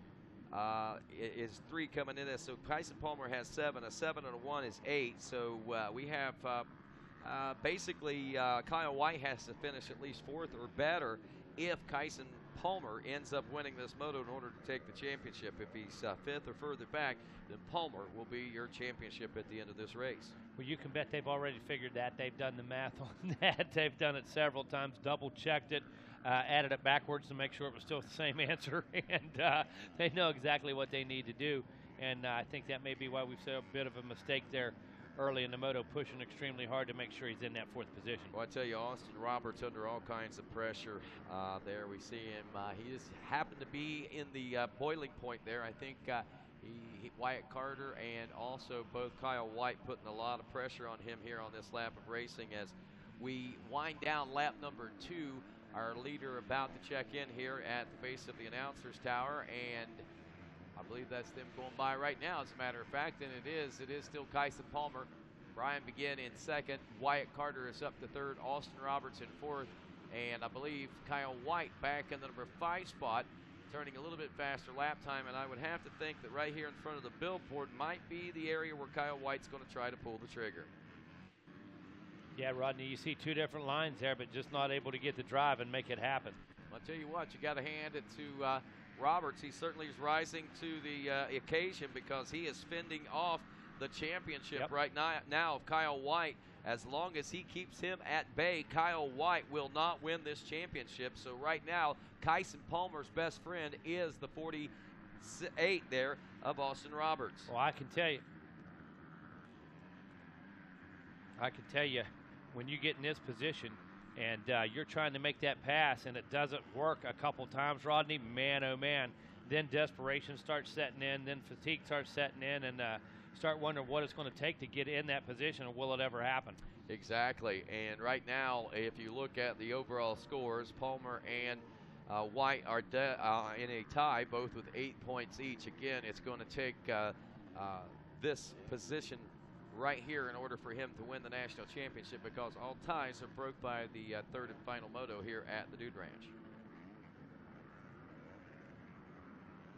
Speaker 10: is 3 coming in. So Kyson Palmer has 7. A 7 and a 1 is 8. So we have basically Kyle White has to finish at least 4th or better if Kyson Palmer ends up winning this moto in order to take the championship. If he's 5th or further back, then Palmer will be your championship at the end of this race.
Speaker 19: Well, you can bet they've already figured that. They've done the math on that. They've done it several times, double-checked it, added it backwards to make sure it was still the same answer, and they know exactly what they need to do. And I think that may be why we've said a bit of a mistake there early in the moto, pushing extremely hard to make sure he's in that 4th position.
Speaker 10: Well, I tell you, Austin Roberts under all kinds of pressure there. We see him. He just happened to be in the boiling point there. I think Wyatt Carter and also both Kyle White putting a lot of pressure on him here on this lap of racing as we wind down lap number 2. Our leader about to check in here at the base of the announcer's tower, and I believe that's them going by right now, as a matter of fact, and it is still Kyson Palmer. Brian Begin in 2nd. Wyatt Carter is up to 3rd. Austin Roberts in 4th. And I believe Kyle White back in the number 5 spot, turning a little bit faster lap time. And I would have to think that right here in front of the billboard might be the area where Kyle White's going to try to pull the trigger.
Speaker 19: Yeah, Rodney, you see 2 different lines there, but just not able to get the drive and make it happen.
Speaker 10: I'll tell you what, you got to hand it to Roberts. He certainly is rising to the occasion because he is fending off the championship right now of Kyle White. As long as he keeps him at bay, Kyle White will not win this championship. So right now, Kyson Palmer's best friend is the 48 there of Austin Roberts.
Speaker 19: Well, I can tell you, when you get in this position and you're trying to make that pass and it doesn't work a couple times, Rodney, man, oh man, then desperation starts setting in, then fatigue starts setting in, and start wondering what it's going to take to get in that position, and will it ever happen?
Speaker 10: Exactly. And right now, if you look at the overall scores, Palmer and White are in a tie, both with 8 points each. Again, it's going to take this position right here in order for him to win the national championship, because all ties are broke by the third and final moto here at the Dude Ranch.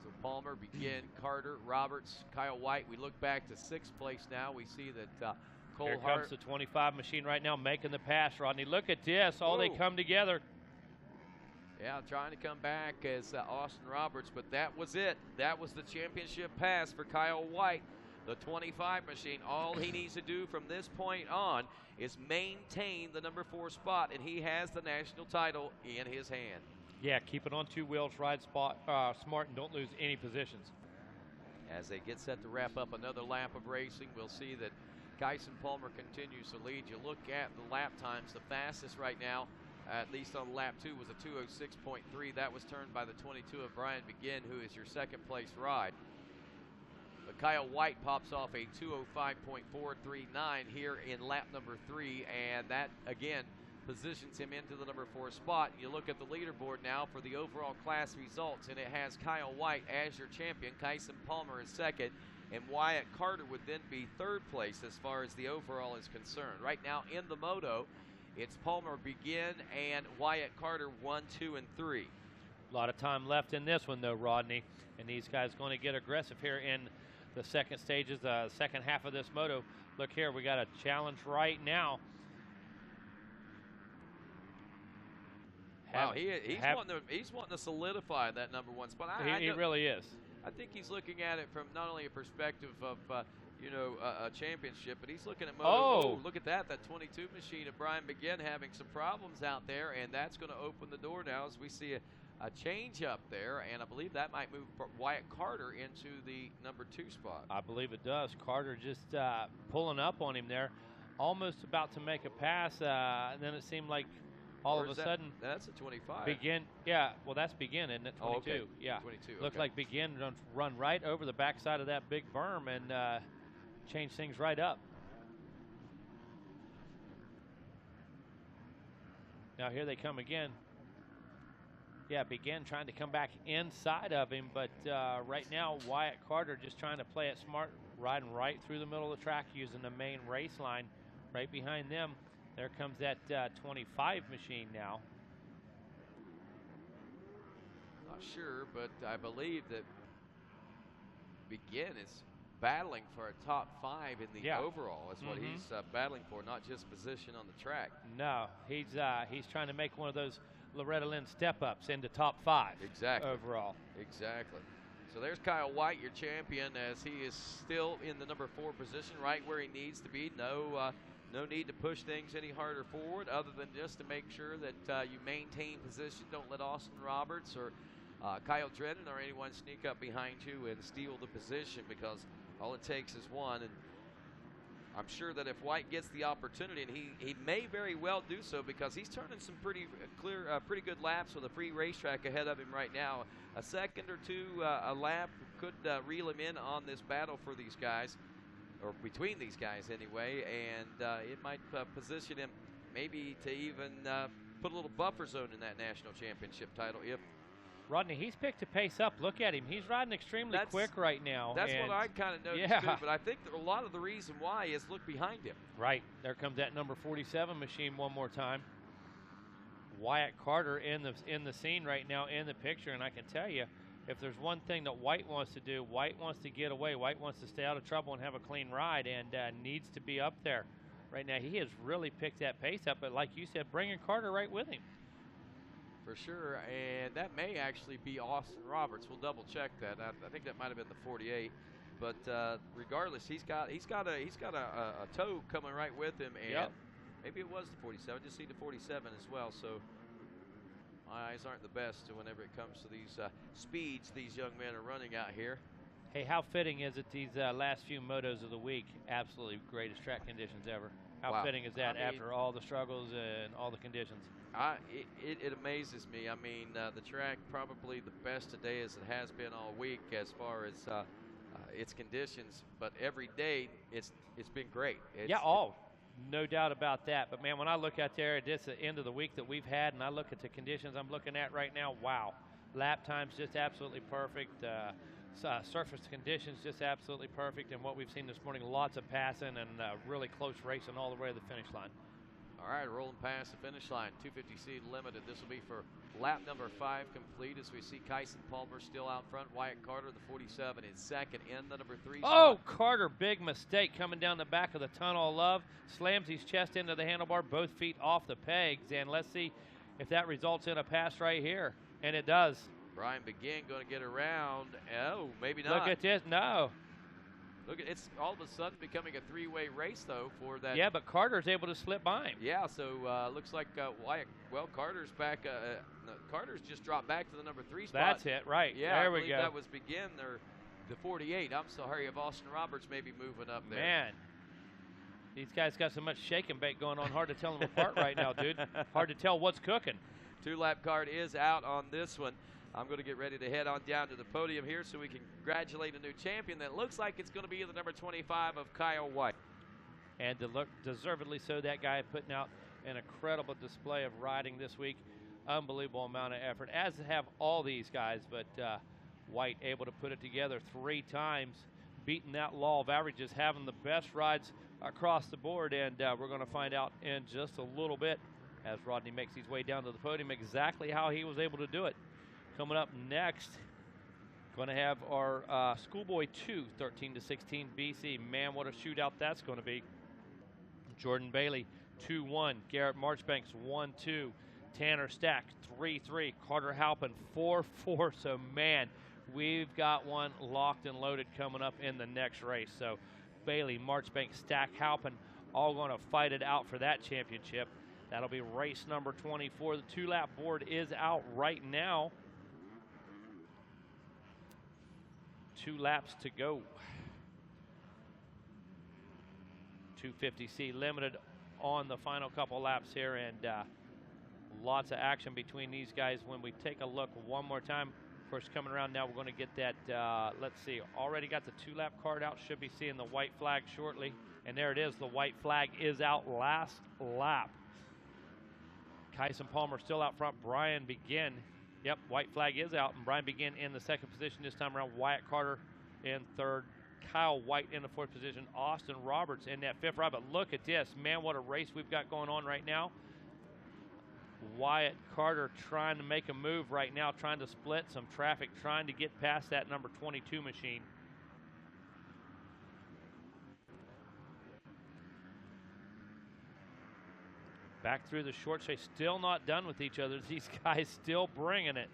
Speaker 10: So Palmer, Begin, Carter, Roberts, Kyle White. We look back to 6th place now. We see that Cole
Speaker 19: Here
Speaker 10: Hart.
Speaker 19: comes the 25 machine right now making the pass, Rodney. Look at this. All they come together.
Speaker 10: Yeah, trying to come back as Austin Roberts, but that was it. That was the championship pass for Kyle White, the 25 machine. All he needs to do from this point on is maintain the number 4 spot, and he has the national title in his hand.
Speaker 19: Yeah, keep it on 2 wheels, ride smart, and don't lose any positions.
Speaker 10: As they get set to wrap up another lap of racing, we'll see that Kyson Palmer continues to lead. You look at the lap times, the fastest right now, at least on lap 2, was a 2:06.3. That was turned by the 22 of Brian Begin, who is your 2nd place ride. But Kyle White pops off a 2:05.439 here in lap number 3, and that, again, positions him into the number 4 spot. You look at the leaderboard now for the overall class results, and it has Kyle White as your champion. Kyson Palmer is 2nd, and Wyatt Carter would then be 3rd place as far as the overall is concerned. Right now in the moto, it's Palmer, Begin, and Wyatt Carter 1, 2, and 3.
Speaker 19: A lot of time left in this one, though, Rodney. And these guys going to get aggressive here in the second stages, second half of this moto. Look here, we got a challenge right now.
Speaker 10: Wow, he's wanting to solidify that number 1 spot.
Speaker 19: He really is.
Speaker 10: I think he's looking at it from not only a perspective of a championship, but he's looking at moto. Oh, look at that 22 machine of Brian Begin having some problems out there, and that's going to open the door now as we see a change up there, and I believe that might move Wyatt Carter into the number 2 spot.
Speaker 19: I believe it does. Carter just pulling up on him there, almost about to make a pass, and then it seemed like all of a sudden
Speaker 10: that's a 25.
Speaker 19: Begin, yeah, well that's Begin, isn't it? 22.
Speaker 10: Oh, okay.
Speaker 19: Yeah,
Speaker 10: 22.
Speaker 19: Looked
Speaker 10: okay.
Speaker 19: like Begin run right over the backside of that big berm and change things right up. Now here they come again. Yeah, Begin trying to come back inside of him, but right now Wyatt Carter just trying to play it smart, riding right through the middle of the track using the main race line. Right behind them, there comes that 25 machine now.
Speaker 10: Not sure, but I believe that Begin is battling for a top 5 in the overall. That's what he's battling for, not just position on the track.
Speaker 19: No, he's trying to make one of those Loretta Lynn step-ups into top 5
Speaker 10: exactly
Speaker 19: overall.
Speaker 10: Exactly. So there's Kyle White, your champion, as he is still in the number 4 position, right where he needs to be. No need to push things any harder forward, other than just to make sure that you maintain position. Don't let Austin Roberts or Kyle Drennan or anyone sneak up behind you and steal the position, because all it takes is one. And I'm sure that if White gets the opportunity, and he may very well do so, because he's turning some pretty good laps with a free racetrack ahead of him right now. A second or two a lap could reel him in on this battle for these guys, or between these guys anyway, and it might position him maybe to even put a little buffer zone in that national championship title. If
Speaker 19: Rodney, he's picked a pace up. Look at him. He's riding extremely quick right now.
Speaker 10: That's what I kind of noticed too, but I think that a lot of the reason why is look behind him.
Speaker 19: Right. There comes that number 47 machine one more time. Wyatt Carter in the scene right now, in the picture, and I can tell you, if there's one thing that White wants to do, White wants to get away. White wants to stay out of trouble and have a clean ride, and needs to be up there. Right now, he has really picked that pace up, but like you said, bringing Carter right with him.
Speaker 10: For sure, and that may actually be Austin Roberts. We'll double check that. I think that might have been the 48, but regardless, he's got a tow coming right with him, and maybe it was the 47. I just see the 47 as well. So my eyes aren't the best whenever it comes to these speeds these young men are running out here.
Speaker 19: Hey, how fitting is it these last few motos of the week? Absolutely greatest track conditions ever. How fitting is that after all the struggles and all the conditions?
Speaker 10: It amazes me. I mean, the track probably the best today as it has been all week as far as its conditions, but every day it's been great.
Speaker 19: No doubt about that. But man, when I look out there at this end of the week that we've had, and I look at the conditions I'm looking at right now, wow. Lap time's just absolutely perfect. surface conditions just absolutely perfect, and what we've seen this morning, lots of passing and really close racing all the way to the finish line.
Speaker 10: All right, rolling past the finish line, 250C limited. This will be for lap number 5 complete as we see Kyson Palmer still out front. Wyatt Carter, the 47, is second in the number 3 spot.
Speaker 19: Oh, Carter, big mistake coming down the back of the tunnel. Love slams his chest into the handlebar, both feet off the pegs, and let's see if that results in a pass right here, and it does.
Speaker 10: Brian Begin going to get around. Oh, maybe not.
Speaker 19: Look at this. No.
Speaker 10: Look at it's all of a sudden becoming a 3-way race though for that.
Speaker 19: Yeah, but Carter's able to slip by him.
Speaker 10: Yeah, so looks like Wyatt. Well, Carter's back. No, Carter's just dropped back to the number 3 spot.
Speaker 19: That's it, right?
Speaker 10: Yeah,
Speaker 19: there
Speaker 10: I
Speaker 19: we
Speaker 10: believe
Speaker 19: go.
Speaker 10: That was Begin or the 48. I'm sorry, of Austin Roberts maybe moving up there.
Speaker 19: Man, these guys got so much shake and bake going on. Hard to tell them apart right now, dude. Hard to tell what's cooking.
Speaker 10: 2-lap card is out on this one. I'm going to get ready to head on down to the podium here so we can congratulate a new champion that looks like it's going to be the number 25 of Kyle White.
Speaker 19: And deservedly so, that guy putting out an incredible display of riding this week. Unbelievable amount of effort, as have all these guys, but White able to put it together 3 times, beating that law of averages, having the best rides across the board, and we're going to find out in just a little bit as Rodney makes his way down to the podium exactly how he was able to do it. Coming up next, going to have our Schoolboy 2, 13-16 BC. Man, what a shootout that's going to be. Jordan Bailey, 2-1. Garrett Marchbanks, 1-2. Tanner Stack, 3-3. Carter Halpin, 4-4. So, man, we've got one locked and loaded coming up in the next race. So, Bailey, Marchbanks, Stack, Halpin, all going to fight it out for that championship. That'll be race number 24. The 2-lap board is out right now. 2 laps to go. 250C limited on the final couple laps here, and lots of action between these guys. When we take a look one more time, of course, coming around now, we're going to get that, let's see, already got the 2-lap card out. Should be seeing the white flag shortly. And there it is. The white flag is out last lap. Kyson Palmer still out front. Brian Begin. Yep, white flag is out, and Brian Begin in the 2nd position this time around. Wyatt Carter in 3rd. Kyle White in the 4th position. Austin Roberts in that 5th ride. But look at this. Man, what a race we've got going on right now. Wyatt Carter trying to make a move right now, trying to split some traffic, trying to get past that number 22 machine. Back through the short chase, still not done with each other. These guys still bringing it.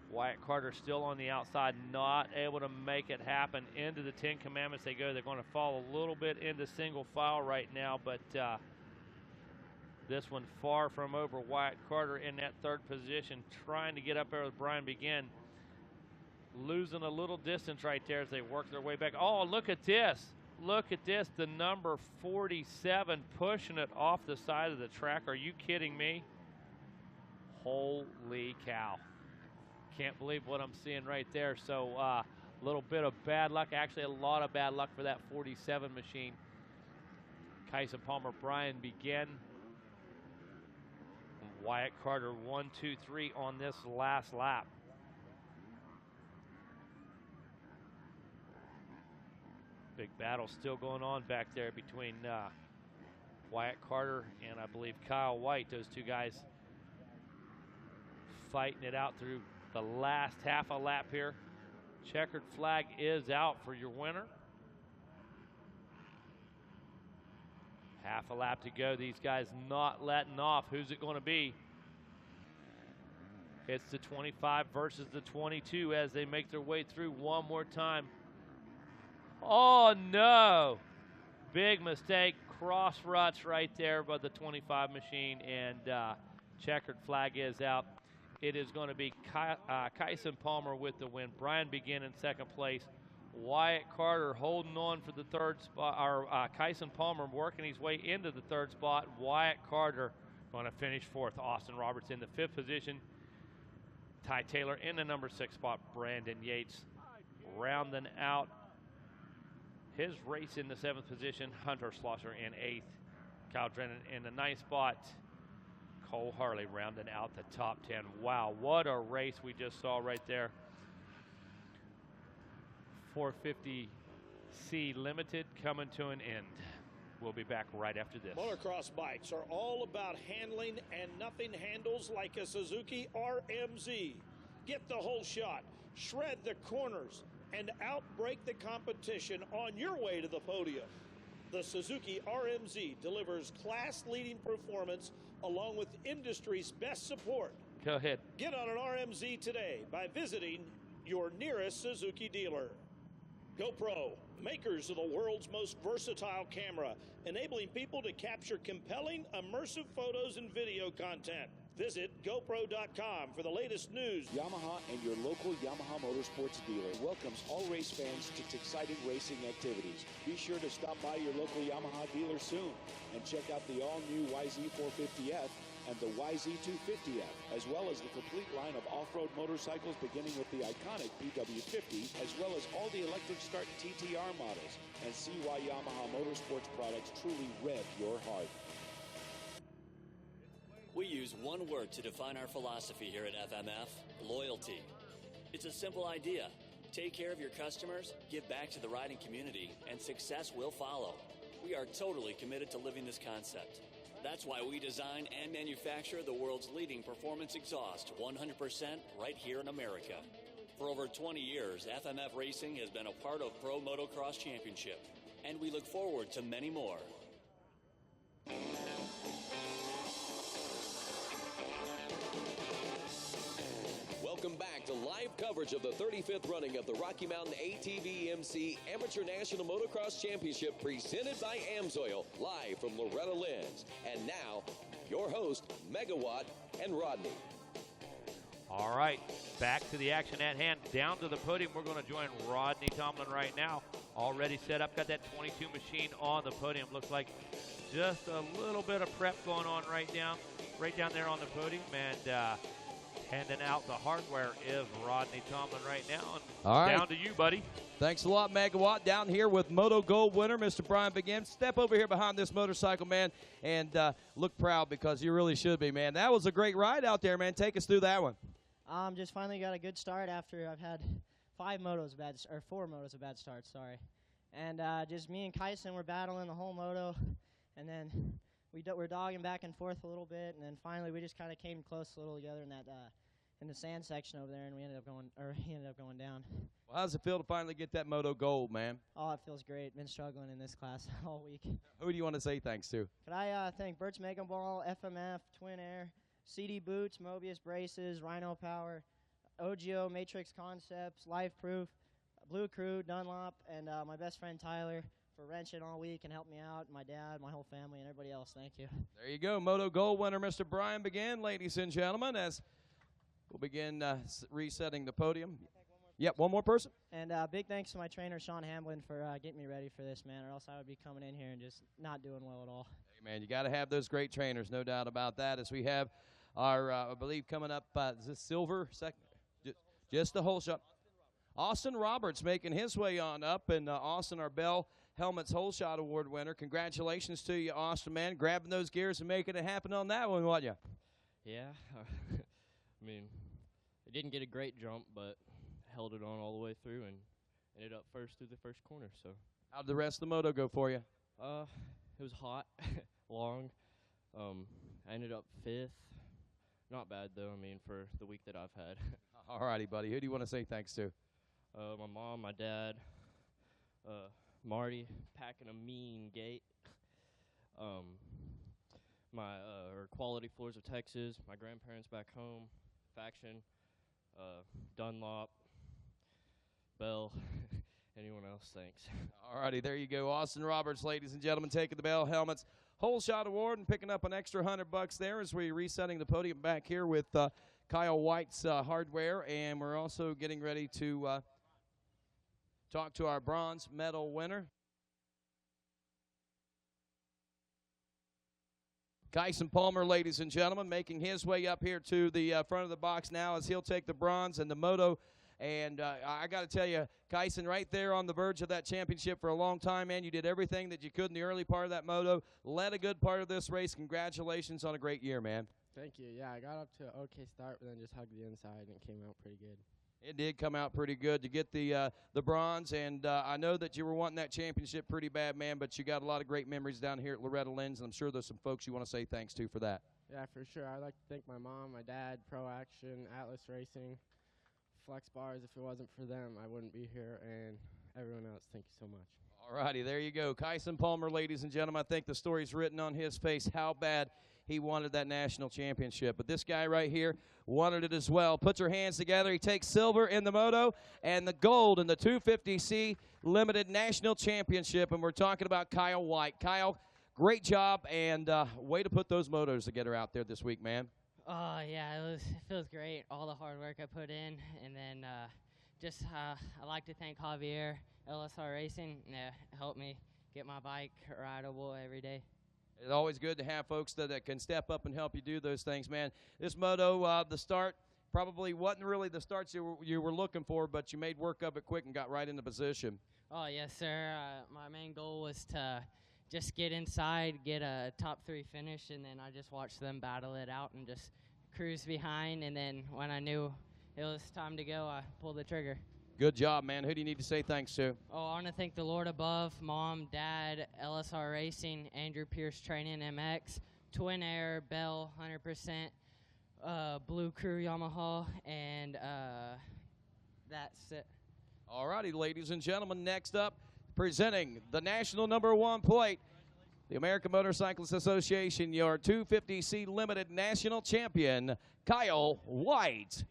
Speaker 19: Wyatt Carter still on the outside, not able to make it happen. Into the 10 Commandments they go. They're going to fall a little bit into single file right now, but this one far from over. Wyatt Carter in that 3rd position, trying to get up there with Brian Begin. Losing a little distance right there as they work their way back. Oh, look at this. Look at this, the number 47 pushing it off the side of the track. Are you kidding me? Holy cow. Can't believe what I'm seeing right there. So a little bit of bad luck, actually a lot of bad luck for that 47 machine. Kyson Palmer, Brian Begin. Wyatt Carter 1, 2, 3 on this last lap. Big battle still going on back there between Wyatt Carter and I believe Kyle White. Those 2 guys fighting it out through the last half a lap here. Checkered flag is out for your winner. Half a lap to go. These guys not letting off. Who's it going to be? It's the 25 versus the 22 as they make their way through one more time. Oh, no. Big mistake. Cross ruts right there by the 25 machine, and checkered flag is out. It is going to be Kyson Palmer with the win. Brian Begin in 2nd place. Wyatt Carter holding on for the 3rd spot. Or Kyson Palmer working his way into the 3rd spot. Wyatt Carter going to finish 4th. Austin Roberts in the 5th position. Ty Taylor in the number 6 spot. Brandon Yates rounding out his race in the 7th position. Hunter Schlosser in 8th. Kyle Drennan in the 9th spot. Cole Harley rounding out the top 10. Wow, what a race we just saw right there. 450C Limited coming to an end. We'll be back right after this.
Speaker 9: Motocross bikes are all about handling, and nothing handles like a Suzuki RMZ. Get the whole shot, shred the corners, and outbreak the competition on your way to the podium. The Suzuki RMZ delivers class-leading performance along with industry's best support.
Speaker 19: Go ahead.
Speaker 9: Get on an RMZ today by visiting your nearest Suzuki dealer. GoPro, makers of the world's most versatile camera, enabling people to capture compelling, immersive photos and video content. Visit GoPro.com for the latest news.
Speaker 22: Yamaha and your local Yamaha Motorsports dealer welcomes all race fans to exciting racing activities. Be sure to stop by your local Yamaha dealer soon and check out the all-new YZ450F and the YZ250F, as well as the complete line of off-road motorcycles beginning with the iconic PW50, as well as all the electric start TTR models, and see why Yamaha Motorsports products truly rev your heart.
Speaker 12: We use one word to define our philosophy here at FMF: loyalty. It's a simple idea. Take care of your customers, give back to the riding community, and success will follow. We are totally committed to living this concept. That's why we design and manufacture the world's leading performance exhaust 100% right here in America. For over 20 years, FMF Racing has been a part of Pro Motocross Championship, and we look forward to many more.
Speaker 13: Welcome back to live coverage of the 35th running of the Rocky Mountain ATV-MC Amateur National Motocross Championship presented by AMSOIL, live from Loretta, Lynn's. And now, your host, Megawatt and Rodney.
Speaker 19: All right, back to the action at hand. Down to the podium, we're going to join Rodney Tomlin right now. Already set up, got that 22 machine on the podium. Looks like just a little bit of prep going on right down there on the podium. And handing out the hardware is Rodney Tomlin right now. And
Speaker 17: all right.
Speaker 19: Down to you, buddy.
Speaker 17: Thanks a lot, Megawatt. Down here with Moto Gold winner, Mr. Brian Begin. Step over here behind this motorcycle, man, and look proud, because you really should be, man. That was a great ride out there, man. Take us through that one.
Speaker 15: Just finally got a good start after I've had 4 motos of bad starts, sorry. And just me and Kyson were battling the whole moto, and then we're dogging back and forth a little bit, and then finally we just kind of came close a little together in that in the sand section over there, and he ended up going down.
Speaker 17: Well, how does it feel to finally get that Moto Gold, man?
Speaker 15: Oh, it feels great. Been struggling in this class all week.
Speaker 17: Who do you want to say thanks to?
Speaker 15: Could I thank Burt's Mega Ball, FMF, Twin Air, CD Boots, Mobius Braces, Rhino Power, OGO, Matrix Concepts, Life Proof, Blue Crew, Dunlop, and my best friend Tyler for wrenching all week and helping me out, my dad, my whole family, and everybody else. Thank you.
Speaker 17: There you go. Moto Gold winner, Mr. Brian Begin, ladies and gentlemen, as we'll begin resetting the podium. Yep, one more person.
Speaker 15: And big thanks to my trainer, Sean Hamblin, for getting me ready for this, man, or else I would be coming in here and just not doing well at all.
Speaker 17: Hey, man, you got to have those great trainers, no doubt about that, as we have our, I believe, coming up, is this silver second? Just the whole shot. Austin Roberts making his way on up, and Austin, our Bell Helmets Whole Shot Award winner. Congratulations to you, Austin, man, grabbing those gears and making it happen on that one, wasn't you?
Speaker 24: Yeah, I mean, I didn't get a great jump, but held it on all the way through and ended up first through the first corner. So,
Speaker 17: how did the rest of the moto go for you?
Speaker 24: It was hot, long. I ended up 5th. Not bad though. I mean, for the week that I've had.
Speaker 17: All righty, buddy. Who do you want to say thanks to?
Speaker 24: My mom, my dad, Marty, packing a mean gate. My Quality Floors of Texas, my grandparents back home, Faction, Dunlop, Bell, anyone else, thanks.
Speaker 17: All righty, there you go. Austin Roberts, ladies and gentlemen, taking the Bell Helmets Whole Shot Award and picking up an extra $100 there as we're resetting the podium back here with Kyle White's hardware, and we're also getting ready to talk to our bronze medal winner. Kyson Palmer, ladies and gentlemen, making his way up here to the front of the box now as he'll take the bronze and the moto. And I got to tell you, Kyson, right there on the verge of that championship for a long time, man. You did everything that you could in the early part of that moto, led a good part of this race. Congratulations on a great year, man.
Speaker 24: Thank you. Yeah, I got up to an okay start, but then just hugged the inside, and it came out pretty good.
Speaker 17: It did come out pretty good to get the bronze, and I know that you were wanting that championship pretty bad, man, but you got a lot of great memories down here at Loretta Lynn's, and I'm sure there's some folks you want to say thanks to for that.
Speaker 24: Yeah, for sure. I'd like to thank my mom, my dad, Pro Action, Atlas Racing, Flex Bars. If it wasn't for them, I wouldn't be here, and everyone else, thank you so much.
Speaker 17: All righty, there you go. Kyson Palmer, ladies and gentlemen, I think the story's written on his face how bad he wanted that national championship. But this guy right here wanted it as well. Put your hands together. He takes silver in the moto and the gold in the 250C Limited National Championship. And we're talking about Kyle White. Kyle, great job, and way to put those motos together out there this week, man.
Speaker 1: Oh, yeah, it feels great, all the hard work I put in. And then I'd like to thank Javier, LSR Racing, helped me get my bike rideable every day.
Speaker 17: It's always good to have folks that can step up and help you do those things, man. This moto, the start probably wasn't really the starts you were looking for, but you made work of it quick and got right into position.
Speaker 1: Oh, yes, sir. My main goal was to just get inside, get a top 3 finish, and then I just watched them battle it out and just cruise behind. And then when I knew it was time to go, I pulled the trigger.
Speaker 17: Good job, man. Who do you need to say thanks to?
Speaker 1: Oh, I want to thank the Lord above, Mom, Dad, LSR Racing, Andrew Pierce Training MX, Twin Air, Bell, 100%, Blue Crew Yamaha, and that's it.
Speaker 17: All righty, ladies and gentlemen, next up, presenting the national #1 plate, the American Motorcyclists Association, your 250C Limited National Champion, Kyle White.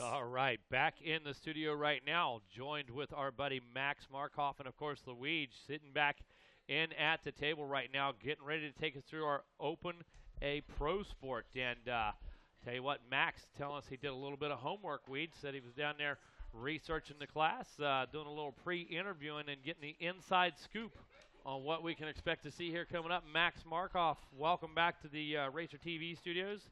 Speaker 19: All right, back in the studio right now, joined with our buddy Max Markoff and, of course, Luigi, sitting back in at the table right now, getting ready to take us through our Open A Pro Sport. And tell you what, Max telling us he did a little bit of homework. Weed said he was down there researching the class, doing a little pre-interviewing and getting the inside scoop on what we can expect to see here coming up. Max Markoff, welcome back to the Racer TV studios.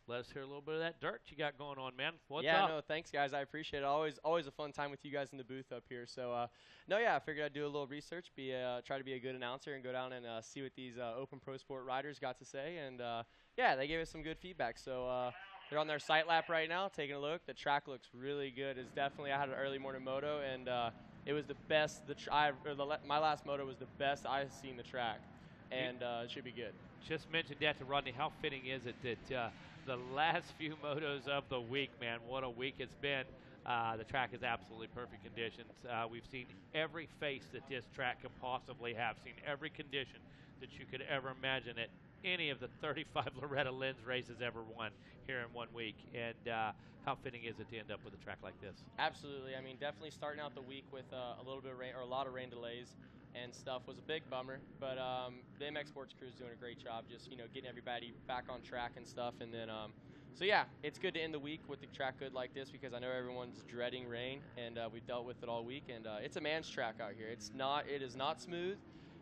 Speaker 19: Let us hear a little bit of that dirt you got going on, man. What's up?
Speaker 2: No, thanks, guys. I appreciate it. Always a fun time with you guys in the booth up here. So, I figured I'd do a little research, try to be a good announcer, and go down and see what these Open Pro Sport riders got to say. And, they gave us some good feedback. So, they're on their sight lap right now, taking a look. The track looks really good. I had an early morning moto, and it was the best. My last moto was the best I've seen the track, and it should be good.
Speaker 19: Just mentioned that to Rodney. How fitting is it that the last few motos of the week, man, what a week it's been. The track is absolutely perfect conditions. We've seen every face that this track can possibly have, seen every condition that you could ever imagine at any of the 35 Loretta Lynn's races ever won here in 1 week. And how fitting is it to end up with a track like this?
Speaker 2: Absolutely. I mean, definitely starting out the week with a little bit of rain, or a lot of rain delays and stuff, was a big bummer, but the MX Sports crew is doing a great job just getting everybody back on track and stuff. And then it's good to end the week with the track good like this, because I know everyone's dreading rain, and we've dealt with it all week. And it's a man's track out here. It is not smooth.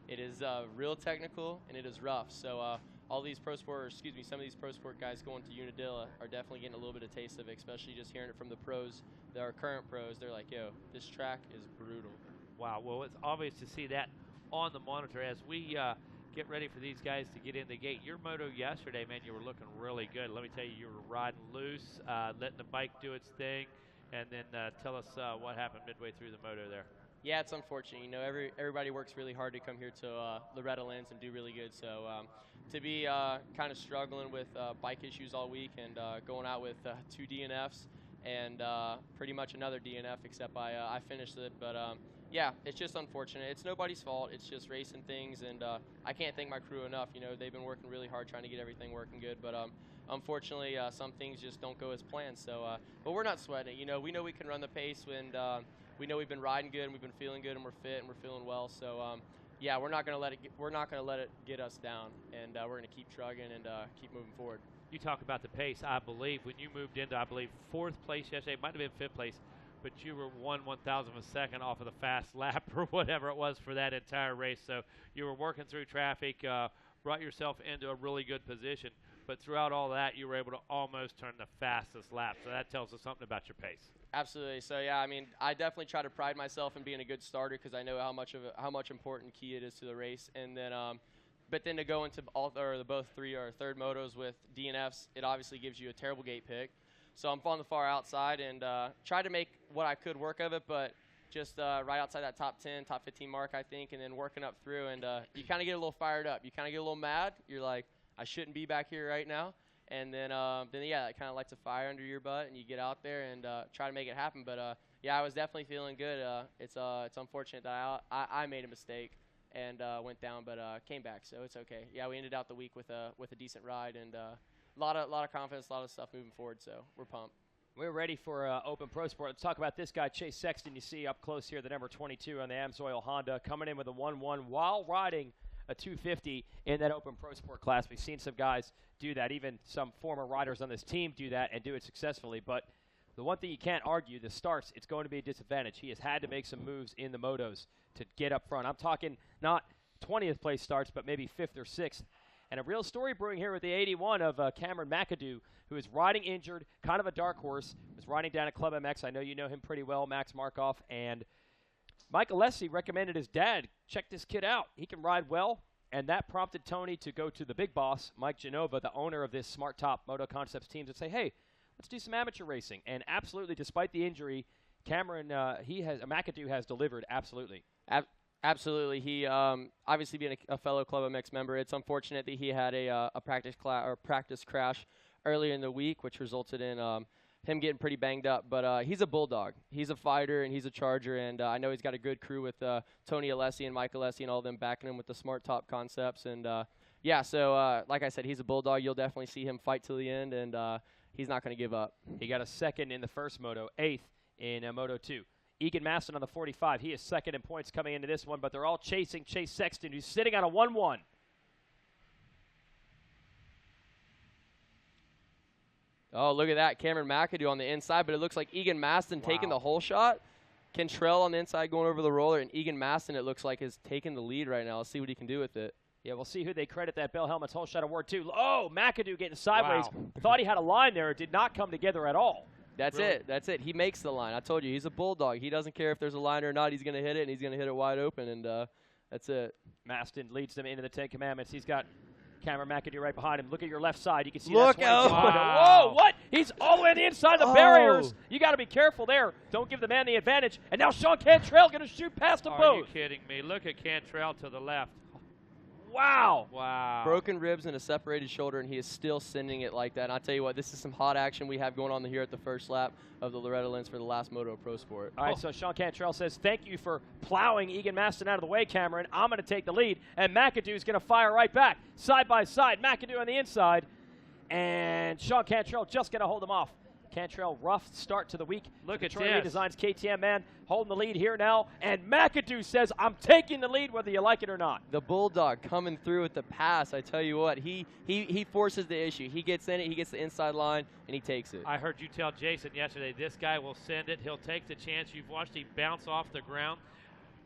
Speaker 2: It is real technical, and it is rough. So some of these pro sport guys going to Unadilla are definitely getting a little bit of taste of it, especially just hearing it from the pros, our current pros. They're like, yo, this track is brutal.
Speaker 19: Wow, well, it's obvious to see that on the monitor as we get ready for these guys to get in the gate. Your moto yesterday, man, you were looking really good. Let me tell you, you were riding loose, letting the bike do its thing, and then tell us what happened midway through the moto there.
Speaker 2: Yeah, it's unfortunate. Everybody works really hard to come here to Loretta Lynn's and do really good. So to be kind of struggling with bike issues all week, and going out with 2 DNFs and pretty much another DNF, except I finished it. But it's just unfortunate. It's nobody's fault. It's just racing things, and I can't thank my crew enough. They've been working really hard trying to get everything working good, but unfortunately, some things just don't go as planned. So, but we're not sweating it. We know we can run the pace, and we know we've been riding good, and we've been feeling good, and we're fit, and we're feeling well. So, we're not gonna let it get us down, and we're gonna keep trugging and keep moving forward.
Speaker 19: You talk about the pace. I believe when you moved into, 4th place yesterday, it might have been 5th place. but you were 1/1000 of a second off of the fast lap or whatever it was for that entire race. So you were working through traffic, brought yourself into a really good position. But throughout all that, you were able to almost turn the fastest lap. So that tells us something about your pace.
Speaker 2: Absolutely. So yeah, I mean, I definitely try to pride myself in being a good starter because I know how much important key it is to the race. And then, but then to go into both three or third motos with DNFs, it obviously gives you a terrible gate pick. So I'm on the far outside and tried to make what I could work of it, but just right outside that top 10, top 15 mark, I think, and then working up through. And you kind of get a little fired up. You kind of get a little mad. You're like, I shouldn't be back here right now. And then yeah, it kind of lights a fire under your butt, and you get out there and try to make it happen. But yeah, I was definitely feeling good. It's unfortunate that I made a mistake and went down, but came back, so it's okay. Yeah, we ended out the week with a decent ride and a lot of confidence, a lot of stuff moving forward. So we're pumped.
Speaker 4: We're ready for Open Pro Sport. Let's talk about this guy, Chase Sexton. You see up close here, the number 22 on the AMSOIL Honda, coming in with a 1-1 while riding a 250 in that Open Pro Sport class. We've seen some guys do that, even some former riders on this team do that and do it successfully. But the one thing you can't argue, the starts, it's going to be a disadvantage. He has had to make some moves in the motos to get up front. I'm talking not 20th place starts, but maybe 5th or 6th. And a real story brewing here with the 81 of Cameron McAdoo, who is riding injured, kind of a dark horse, was riding down at Club MX. I know you know him pretty well, Max Markoff. And Mike Alessi recommended his dad, check this kid out. He can ride well. And that prompted Tony to go to the big boss, Mike Genova, the owner of this Smart Top Moto Concepts teams, and say, hey, let's do some amateur racing. And absolutely, despite the injury, Cameron, McAdoo has delivered, absolutely.
Speaker 2: Absolutely. He obviously being a fellow Club MX member, it's unfortunate that he had a practice crash earlier in the week, which resulted in him getting pretty banged up. But he's a bulldog. He's a fighter, and he's a charger. And I know he's got a good crew with Tony Alessi and Mike Alessi and all of them backing him with the Smart Top concepts. And, yeah, so like I said, he's a bulldog. You'll definitely see him fight till the end, and he's not going to give up.
Speaker 4: He got a second in the first moto, 8th in Moto 2. Egan Maston on the 45. He is second in points coming into this one, but they're all chasing Chase Sexton, who's sitting on a 1-1.
Speaker 2: Oh, look at that. Cameron McAdoo on the inside, but it looks like Egan Maston taking the whole shot. Cantrell on the inside going over the roller, and Egan Maston, it looks like, is taking the lead right now. Let's see what he can do with it.
Speaker 4: Yeah, we'll see who they credit that Bell Helmets whole shot award to. Oh, McAdoo getting sideways. Wow. Thought he had a line there. It did not come together at all.
Speaker 2: That's it. That's it. He makes the line. I told you, he's a bulldog. He doesn't care if there's a line or not. He's going to hit it, and he's going to hit it wide open, and that's it.
Speaker 4: Maston leads them into the 10 Commandments. He's got Cameron McAdoo right behind him. Look at your left side. You can see
Speaker 2: Look
Speaker 4: out.
Speaker 2: Wow.
Speaker 4: Whoa, what? He's all the way on the inside of the barriers. You got to be careful there. Don't give the man the advantage. And now Sean Cantrell going to shoot past them both.
Speaker 19: Are you kidding me? Look at Cantrell to the left.
Speaker 4: Wow.
Speaker 19: Wow.
Speaker 2: Broken ribs and a separated shoulder, and he is still sending it like that. And I'll tell you what, this is some hot action we have going on here at the first lap of the Loretta Lens for the last Moto Pro Sport.
Speaker 4: All right, so Sean Cantrell says, thank you for plowing Egan Maston out of the way, Cameron. I'm going to take the lead, and McAdoo's going to fire right back. Side by side, McAdoo on the inside, and Sean Cantrell just going to hold him off. Cantrell, rough start to the week.
Speaker 19: Look at
Speaker 4: Troy
Speaker 19: this.
Speaker 4: Designs KTM man holding the lead here now. And McAdoo says, I'm taking the lead whether you like it or not.
Speaker 2: The Bulldog coming through with the pass. I tell you what, he forces the issue. He gets in it, he gets the inside line, and he takes it.
Speaker 19: I heard you tell Jason yesterday, this guy will send it. He'll take the chance. You've watched him bounce off the ground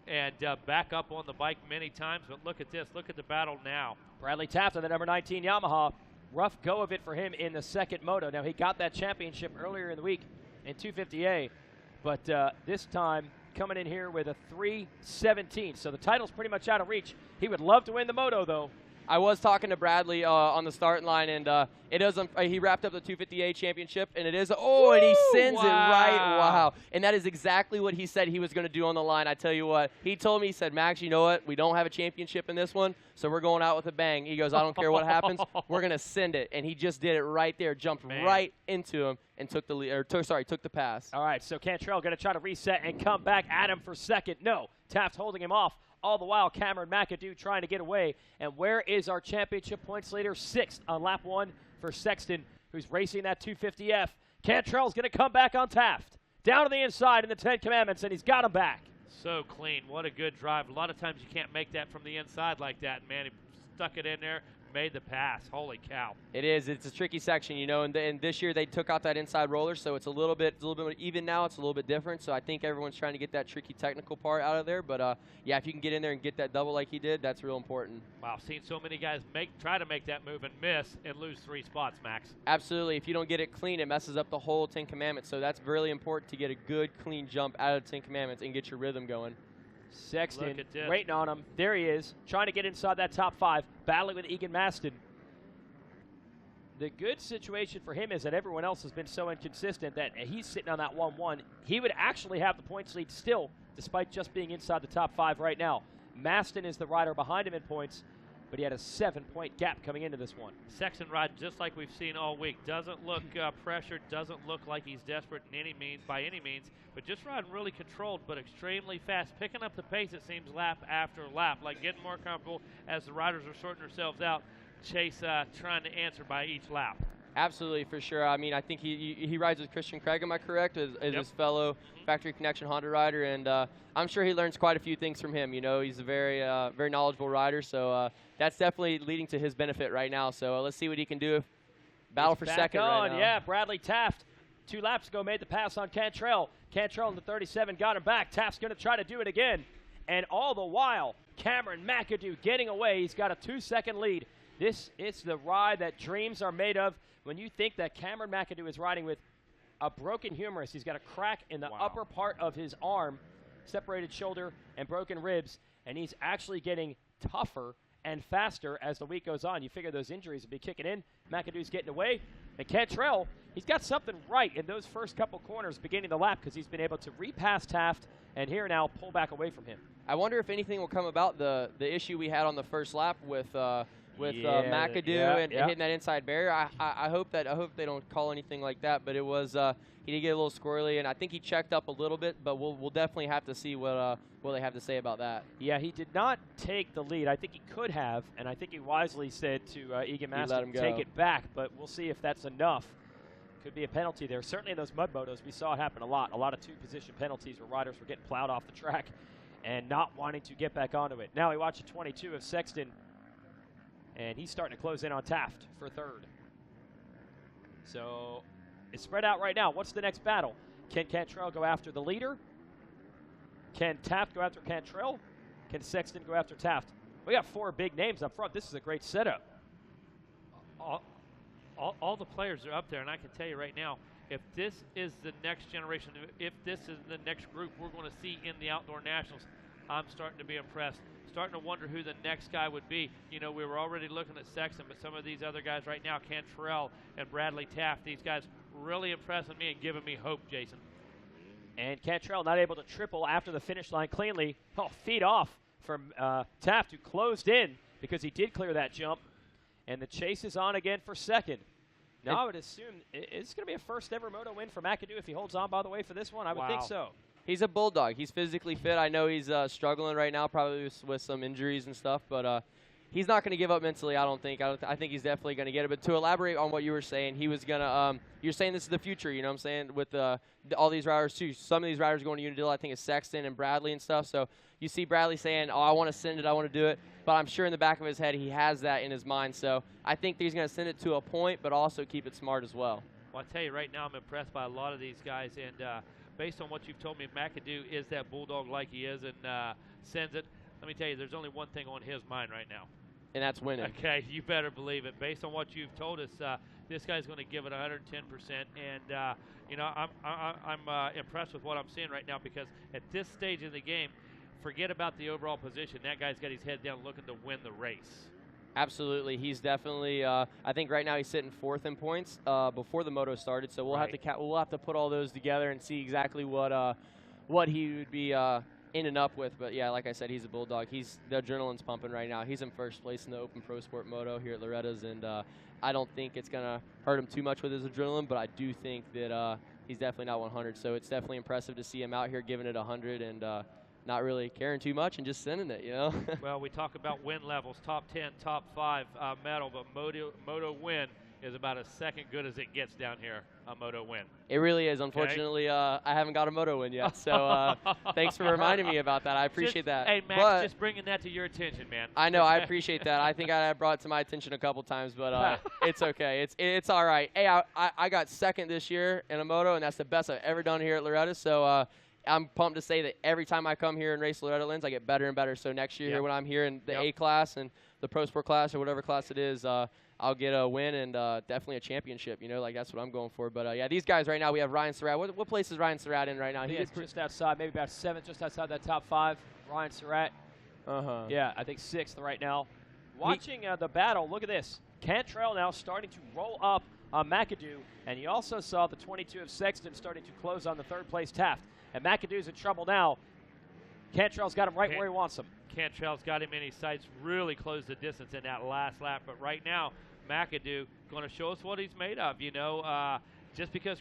Speaker 19: and back up on the bike many times. But look at this. Look at the battle now.
Speaker 4: Bradley Taft on the number 19 Yamaha. Rough go of it for him in the second moto. Now, he got that championship earlier in the week in 250A, but this time coming in here with a 3:17. So the title's pretty much out of reach. He would love to win the moto, though.
Speaker 2: I was talking to Bradley on the starting line, and it is he wrapped up the 250A championship, and it is and he sends it right. Wow. And that is exactly what he said he was going to do on the line. I tell you what, he told me, he said, Max, you know what? We don't have a championship in this one, so we're going out with a bang. He goes, I don't care what happens. We're going to send it. And he just did it right there, jumped right into him and took the lead, or took the pass.
Speaker 4: All right, so Cantrell going to try to reset and come back at him for second. No, Taft holding him off. All the while, Cameron McAdoo trying to get away. And where is our championship points leader? 6th on lap 1 for Sexton, who's racing that 250F. Cantrell's going to come back on Taft. Down to the inside in the 10 Commandments, and he's got him back.
Speaker 19: So clean. What a good drive. A lot of times you can't make that from the inside like that. Man, he stuck it in there, made the pass. Holy cow.
Speaker 2: It is. It's a tricky section, you know, and this year they took out that inside roller, so it's a little bit even now. It's a little bit different, so I think everyone's trying to get that tricky technical part out of there. But, yeah, if you can get in there and get that double like he did, that's real important.
Speaker 19: Wow, I've seen so many guys try to make that move and miss and lose 3 spots, Max.
Speaker 2: Absolutely. If you don't get it clean, it messes up the whole Ten Commandments, so that's really important to get a good, clean jump out of the Ten Commandments and get your rhythm going.
Speaker 21: Sexton waiting on him. There he is, trying to get inside that top 5, battling with Egan Maston. The good situation for him is that everyone else has been so inconsistent that he's sitting on that 1-1. He would actually have the points lead still, despite just being inside the top 5 right now. Maston is the rider behind him in points, but he had a 7-point gap coming into this one.
Speaker 19: Sexton riding just like we've seen all week. Doesn't look pressured, doesn't look like he's desperate by any means, but just riding really controlled but extremely fast, picking up the pace, it seems, lap after lap, like getting more comfortable as the riders are sorting themselves out. Chase trying to answer by each lap.
Speaker 2: Absolutely, for sure. I mean, I think he rides with Christian Craig, am I correct, as his fellow Factory Connection Honda rider, and I'm sure he learns quite a few things from him. You know, he's a very knowledgeable rider, so that's definitely leading to his benefit right now. So let's see what he can do. Battle for second right now.
Speaker 21: Yeah, Bradley Taft, 2 laps ago, made the pass on Cantrell. Cantrell in the 37 got him back. Taft's going to try to do it again, and all the while, Cameron McAdoo getting away. He's got a 2-second lead. This is the ride that dreams are made of. When you think that Cameron McAdoo is riding with a broken humerus, he's got a crack in the upper part of his arm, separated shoulder and broken ribs, and he's actually getting tougher and faster as the week goes on. You figure those injuries will be kicking in. McAdoo's getting away. And Cantrell, he's got something right in those first couple corners beginning the lap because he's been able to repass Taft and here now pull back away from him.
Speaker 2: I wonder if anything will come about the issue we had on the first lap with McAdoo and hitting that inside barrier. I hope they don't call anything like that, but it was he did get a little squirrely, and I think he checked up a little bit, but we'll definitely have to see what they have to say about that.
Speaker 21: Yeah, he did not take the lead. I think he could have, and I think he wisely said to Egan Maston, take it back, but we'll see if that's enough. Could be a penalty there. Certainly in those mud motos, we saw it happen a lot. A lot of 2-position penalties where riders were getting plowed off the track and not wanting to get back onto it. Now we watch a 22 of Sexton, and he's starting to close in on Taft for third. So it's spread out right now. What's the next battle? Can Cantrell go after the leader? Can Taft go after Cantrell? Can Sexton go after Taft? We got 4 big names up front. This is a great setup.
Speaker 19: All the players are up there, and I can tell you right now, if this is the next generation, if this is the next group we're going to see in the Outdoor Nationals, I'm starting to be impressed. Starting to wonder who the next guy would be. You know, we were already looking at Sexton, but some of these other guys right now, Cantrell and Bradley Taft, these guys really impressing me and giving me hope, Jason.
Speaker 21: And Cantrell not able to triple after the finish line cleanly. Oh, feet off from Taft, who closed in because he did clear that jump. And the chase is on again for second. Now, I would assume it's going to be a first-ever moto win for McAdoo if he holds on, by the way, for this one. I would think so.
Speaker 2: He's a bulldog. He's physically fit. I know he's struggling right now, probably with some injuries and stuff, but he's not going to give up mentally, I don't think. I think he's definitely going to get it. But to elaborate on what you were saying, he was going to you're saying this is the future, you know what I'm saying, with all these riders, too. Some of these riders going to Unadilla, I think it's Sexton and Bradley and stuff. So you see Bradley saying, I want to send it, I want to do it. But I'm sure in the back of his head he has that in his mind. So I think he's going to send it to a point, but also keep it smart as well.
Speaker 19: Well, I tell you right now, I'm impressed by a lot of these guys. And based on what you've told me, McAdoo is that bulldog like he is and sends it. Let me tell you, there's only one thing on his mind right now.
Speaker 2: And that's winning.
Speaker 19: Okay, you better believe it. Based on what you've told us, this guy's going to give it 110%. And, you know, I'm impressed with what I'm seeing right now because at this stage of the game, forget about the overall position. That guy's got his head down looking to win the race.
Speaker 2: Absolutely. He's definitely, I think right now he's sitting 4th in points before the moto started. So we'll have to put all those together and see exactly what he would be in and up with. But, yeah, like I said, he's a bulldog. The adrenaline's pumping right now. He's in first place in the Open Pro Sport Moto here at Loretta's, and I don't think it's going to hurt him too much with his adrenaline, but I do think that he's definitely not 100. So it's definitely impressive to see him out here giving it 100 and not really caring too much and just sending it, you know.
Speaker 19: Well, we talk about win levels, top 10, top 5 medal, but moto win is about as second good as it gets down here, a moto win.
Speaker 2: It really is. Unfortunately, I haven't got a moto win yet, so thanks for reminding me about that. I appreciate that.
Speaker 19: Hey, Max,
Speaker 2: but
Speaker 19: just bringing that to your attention, man.
Speaker 2: I know. I appreciate that. I think I brought it to my attention a couple times, but it's okay. It's all right. Hey, I got second this year in a moto, and that's the best I've ever done here at Loretta, so I'm pumped to say that every time I come here and race Loretta Lynn's, I get better and better. So next year here when I'm here in the A class and the Pro Sport class or whatever class it is, I'll get a win and definitely a championship. You know, like that's what I'm going for. But yeah, these guys right now, we have Ryan Surratt. What place is Ryan Surratt in right now?
Speaker 21: He is just outside, maybe about 7th, just outside that top 5. Ryan Surratt. Yeah, I think 6th right now. Watching the battle, look at this. Cantrell now starting to roll up on McAdoo, and you also saw the 22 of Sexton starting to close on the 3rd place Taft. And McAdoo's in trouble now. Cantrell's got him right where he wants him.
Speaker 19: Cantrell's got him in his sights, really closed the distance in that last lap. But right now, McAdoo going to show us what he's made of. You know, just because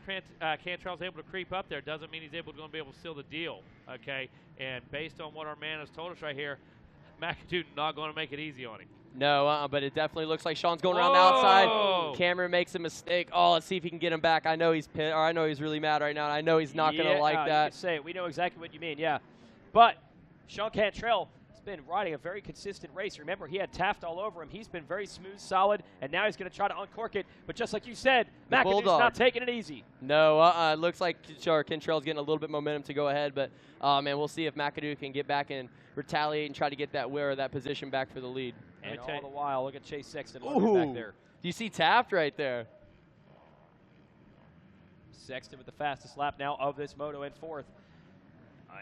Speaker 19: Cantrell's able to creep up there doesn't mean he's going to be able to seal the deal, okay? And based on what our man has told us right here, McAdoo not going to make it easy on him.
Speaker 2: No, but it definitely looks like Sean's going around the outside. Cameron makes a mistake. Oh, let's see if he can get him back. I know he's pissed, or I know he's really mad right now, and I know he's not going to like that.
Speaker 21: You can say it. We know exactly what you mean, yeah. But Sean Cantrell has been riding a very consistent race. Remember, he had Taft all over him. He's been very smooth, solid, and now he's going to try to uncork it. But just like you said, McAdoo's not taking it easy.
Speaker 2: No, it looks like Cantrell's getting a little bit momentum to go ahead, but man, we'll see if McAdoo can get back and retaliate and try to get that position back for the lead.
Speaker 21: And all the while, look at Chase Sexton back there.
Speaker 2: Do you see Taft right there?
Speaker 21: Sexton with the fastest lap now of this moto in 4th.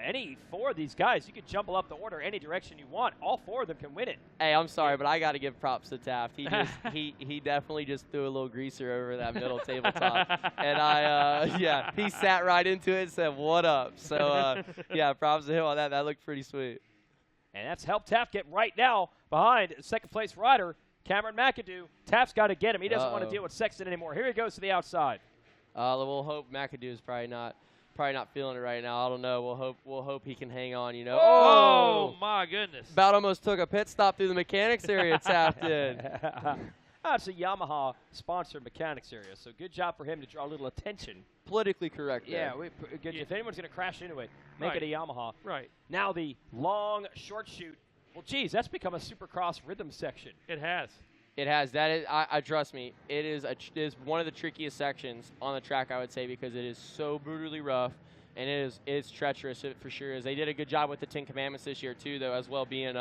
Speaker 21: Any 4 of these guys, you can jumble up the order any direction you want. All 4 of them can win it.
Speaker 2: Hey, I'm sorry, but I got to give props to Taft. He just he definitely just threw a little greaser over that middle tabletop, and he sat right into it and said, "What up?" So yeah, props to him on that. That looked pretty sweet.
Speaker 21: And that's helped Taft get right now behind 2nd place rider Cameron McAdoo. Taft's got to get him. He doesn't want to deal with Sexton anymore. Here he goes to the outside.
Speaker 2: We'll hope McAdoo's probably not feeling it right now. I don't know. We'll hope he can hang on. You know.
Speaker 19: Oh my goodness!
Speaker 2: About almost took a pit stop through the mechanics area. Taft did.
Speaker 21: It's a Yamaha sponsored mechanics area, so good job for him to draw a little attention.
Speaker 2: Politically correct.
Speaker 21: Yeah, if anyone's going to crash into it, make it a Yamaha.
Speaker 19: Right.
Speaker 21: Now the long short shoot. Well, geez, that's become a Supercross rhythm section.
Speaker 19: It has.
Speaker 2: It has. That is. I trust me. It is one of the trickiest sections on the track, I would say, because it is so brutally rough, and it's treacherous. It for sure is. They did a good job with the 10 Commandments this year too, though, as well, being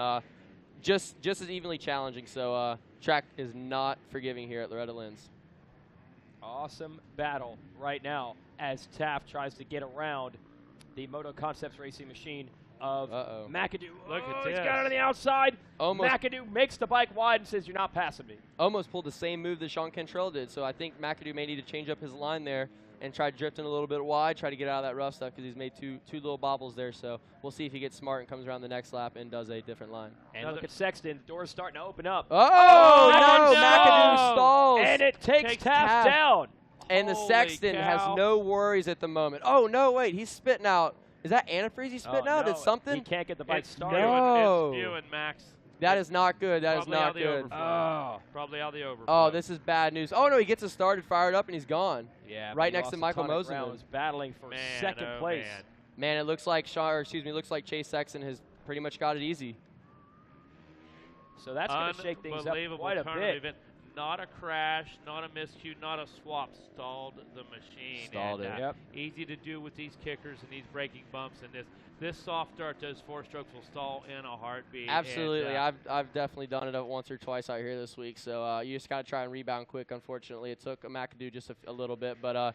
Speaker 2: just as evenly challenging. So track is not forgiving here at Loretta Lynn's.
Speaker 21: Awesome battle right now as Taft tries to get around the Moto Concepts racing machine of McAdoo.
Speaker 19: Look at this.
Speaker 21: He's got it on the outside. McAdoo makes the bike wide and says, "You're not passing me."
Speaker 2: Almost pulled the same move that Sean Cantrell did. So I think McAdoo may need to change up his line there and try drifting a little bit wide, try to get out of that rough stuff because he's made two little bobbles there. So we'll see if he gets smart and comes around the next lap and does a different line.
Speaker 21: And look at Sexton. The door's starting to open up.
Speaker 2: Oh, no! McAdoo stalls.
Speaker 21: And it takes Taft down.
Speaker 2: And the Sexton has no worries at the moment. Oh, no, wait. He's spitting out. Is that antifreeze he's spitting out?
Speaker 21: No,
Speaker 2: Did something?
Speaker 21: He can't get the bike started.
Speaker 2: No.
Speaker 19: It's spewing, Max.
Speaker 2: That is not good. That
Speaker 19: Probably
Speaker 2: is not
Speaker 19: out the
Speaker 2: good.
Speaker 19: overflow. Probably out the overflow.
Speaker 2: Oh, this is bad news. Oh, no, he gets it started, fired up, and he's gone.
Speaker 21: Yeah,
Speaker 2: right next to Michael Moseman.
Speaker 21: Was battling for second place.
Speaker 2: Man, it looks like looks like Chase Sexton has pretty much got it easy.
Speaker 21: So that's going to shake things up quite a bit.
Speaker 19: Event. Not a crash, not a miscue, not a swap. Stalled the machine.
Speaker 2: Stalled it. Yep.
Speaker 19: Easy to do with these kickers and these braking bumps and this soft start. Those 4 strokes will stall in a heartbeat.
Speaker 2: Absolutely, I've definitely done it once or twice out here this week. So you just got to try and rebound quick. Unfortunately, it took McAdoo just a little bit, but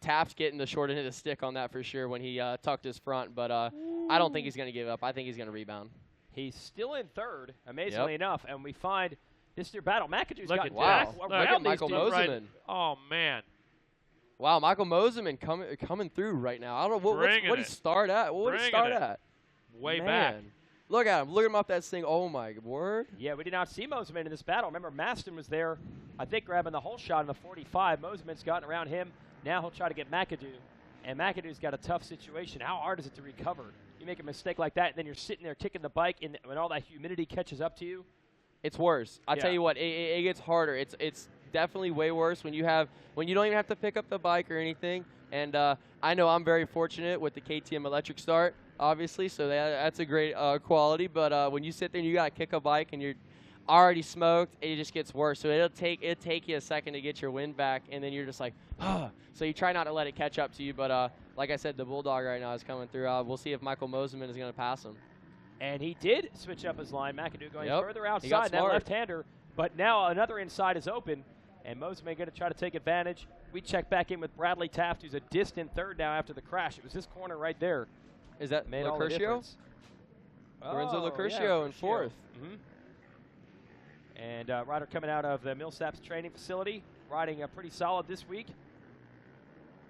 Speaker 2: Taft's getting the short end of the stick on that for sure when he tucked his front. But I don't think he's going to give up. I think he's going to rebound.
Speaker 21: He's still in 3rd, amazingly enough, and we find. This is their battle. McAdoo's
Speaker 19: Look
Speaker 21: got
Speaker 19: at
Speaker 2: Look at Michael Moseman.
Speaker 19: Right. Oh, man.
Speaker 2: Wow, Michael Moseman coming through right now. I don't know what did he start at? What did he start at?
Speaker 19: Way back.
Speaker 2: Look at him. Look at him off that thing. Oh, my word.
Speaker 21: Yeah, we did not see Moseman in this battle. Remember, Maston was there, I think, grabbing the whole shot in the 45. Moseman's gotten around him. Now he'll try to get McAdoo. And McAdoo's got a tough situation. How hard is it to recover? You make a mistake like that, and then you're sitting there kicking the bike, and when all that humidity catches up to you.
Speaker 2: It's worse. I tell you what, it gets harder. It's definitely way worse when you don't even have to pick up the bike or anything. And I know I'm very fortunate with the KTM electric start, obviously, so that's a great quality. But when you sit there and you got to kick a bike and you're already smoked, it just gets worse. So it'll take you a second to get your wind back, and then you're just like, ah. So you try not to let it catch up to you. But like I said, the Bulldog right now is coming through. We'll see if Michael Mosiman is going to pass him.
Speaker 21: And he did switch up his line. McAdoo going
Speaker 2: Yep.
Speaker 21: further
Speaker 2: He got
Speaker 21: outside, that
Speaker 2: smart.
Speaker 21: left-hander. But now another inside is open, and Mosiman going to try to take advantage. We check back in with Bradley Taft, who's a distant third now after the crash. It was this corner right there.
Speaker 2: Is that
Speaker 21: made all the
Speaker 2: Locurcio?
Speaker 21: difference.
Speaker 2: Lorenzo
Speaker 21: Oh,
Speaker 2: Locurcio
Speaker 21: yeah,
Speaker 2: in fourth.
Speaker 21: Mhm. And rider coming out of the Millsaps training facility, riding pretty solid this week.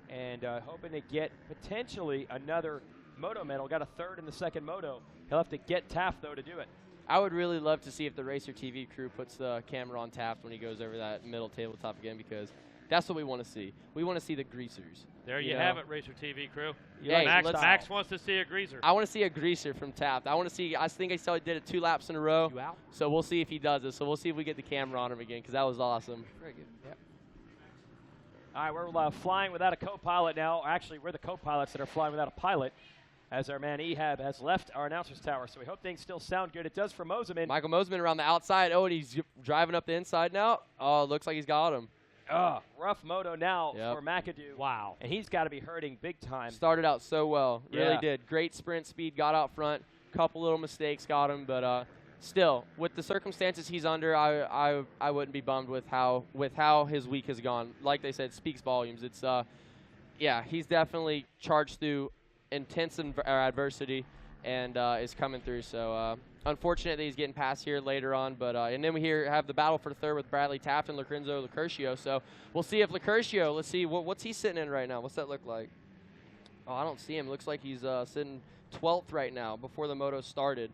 Speaker 21: And hoping to get potentially another moto medal. Got a third in the second moto. He'll have to get Taft, though, to do it.
Speaker 2: I would really love to see if the Racer TV crew puts the camera on Taft when he goes over that middle tabletop again, because that's what we want to see. We want to see the greasers.
Speaker 3: There you have it, Racer TV crew.
Speaker 2: Hey,
Speaker 3: Max wants to see a greaser.
Speaker 2: I want to see a greaser from Taft. I think I saw he did it 2 laps in a row.
Speaker 21: You out?
Speaker 2: So we'll see if he does it. So we'll see if we get the camera on him again, because that was awesome.
Speaker 21: Very good. Yep. All right, we're flying without a co-pilot now. Actually, we're the co-pilots that are flying without a pilot, as our man Ehab has left our announcer's tower. So we hope things still sound good. It does for Mosiman.
Speaker 2: Michael Mosiman around the outside. Oh, and he's driving up the inside now. Oh, looks like he's got him.
Speaker 21: Rough moto now
Speaker 2: Yep.
Speaker 21: for McAdoo.
Speaker 3: Wow.
Speaker 21: And he's got to be hurting big time.
Speaker 2: Started out so well. Really
Speaker 21: Yeah.
Speaker 2: did. Great sprint speed. Got out front. Couple little mistakes got him, but still, with the circumstances he's under, I wouldn't be bummed with how his week has gone. Like they said, speaks volumes. It's he's definitely charged through intense adversity and is coming through. So unfortunate that he's getting past here later on, but and then we have the battle for third with Bradley Taft and Lorenzo Locurcio. So we'll see if Locurcio. Let's see what's he sitting in right now. What's that look like? Oh, I don't see him. Looks like he's sitting 12th right now before the moto started.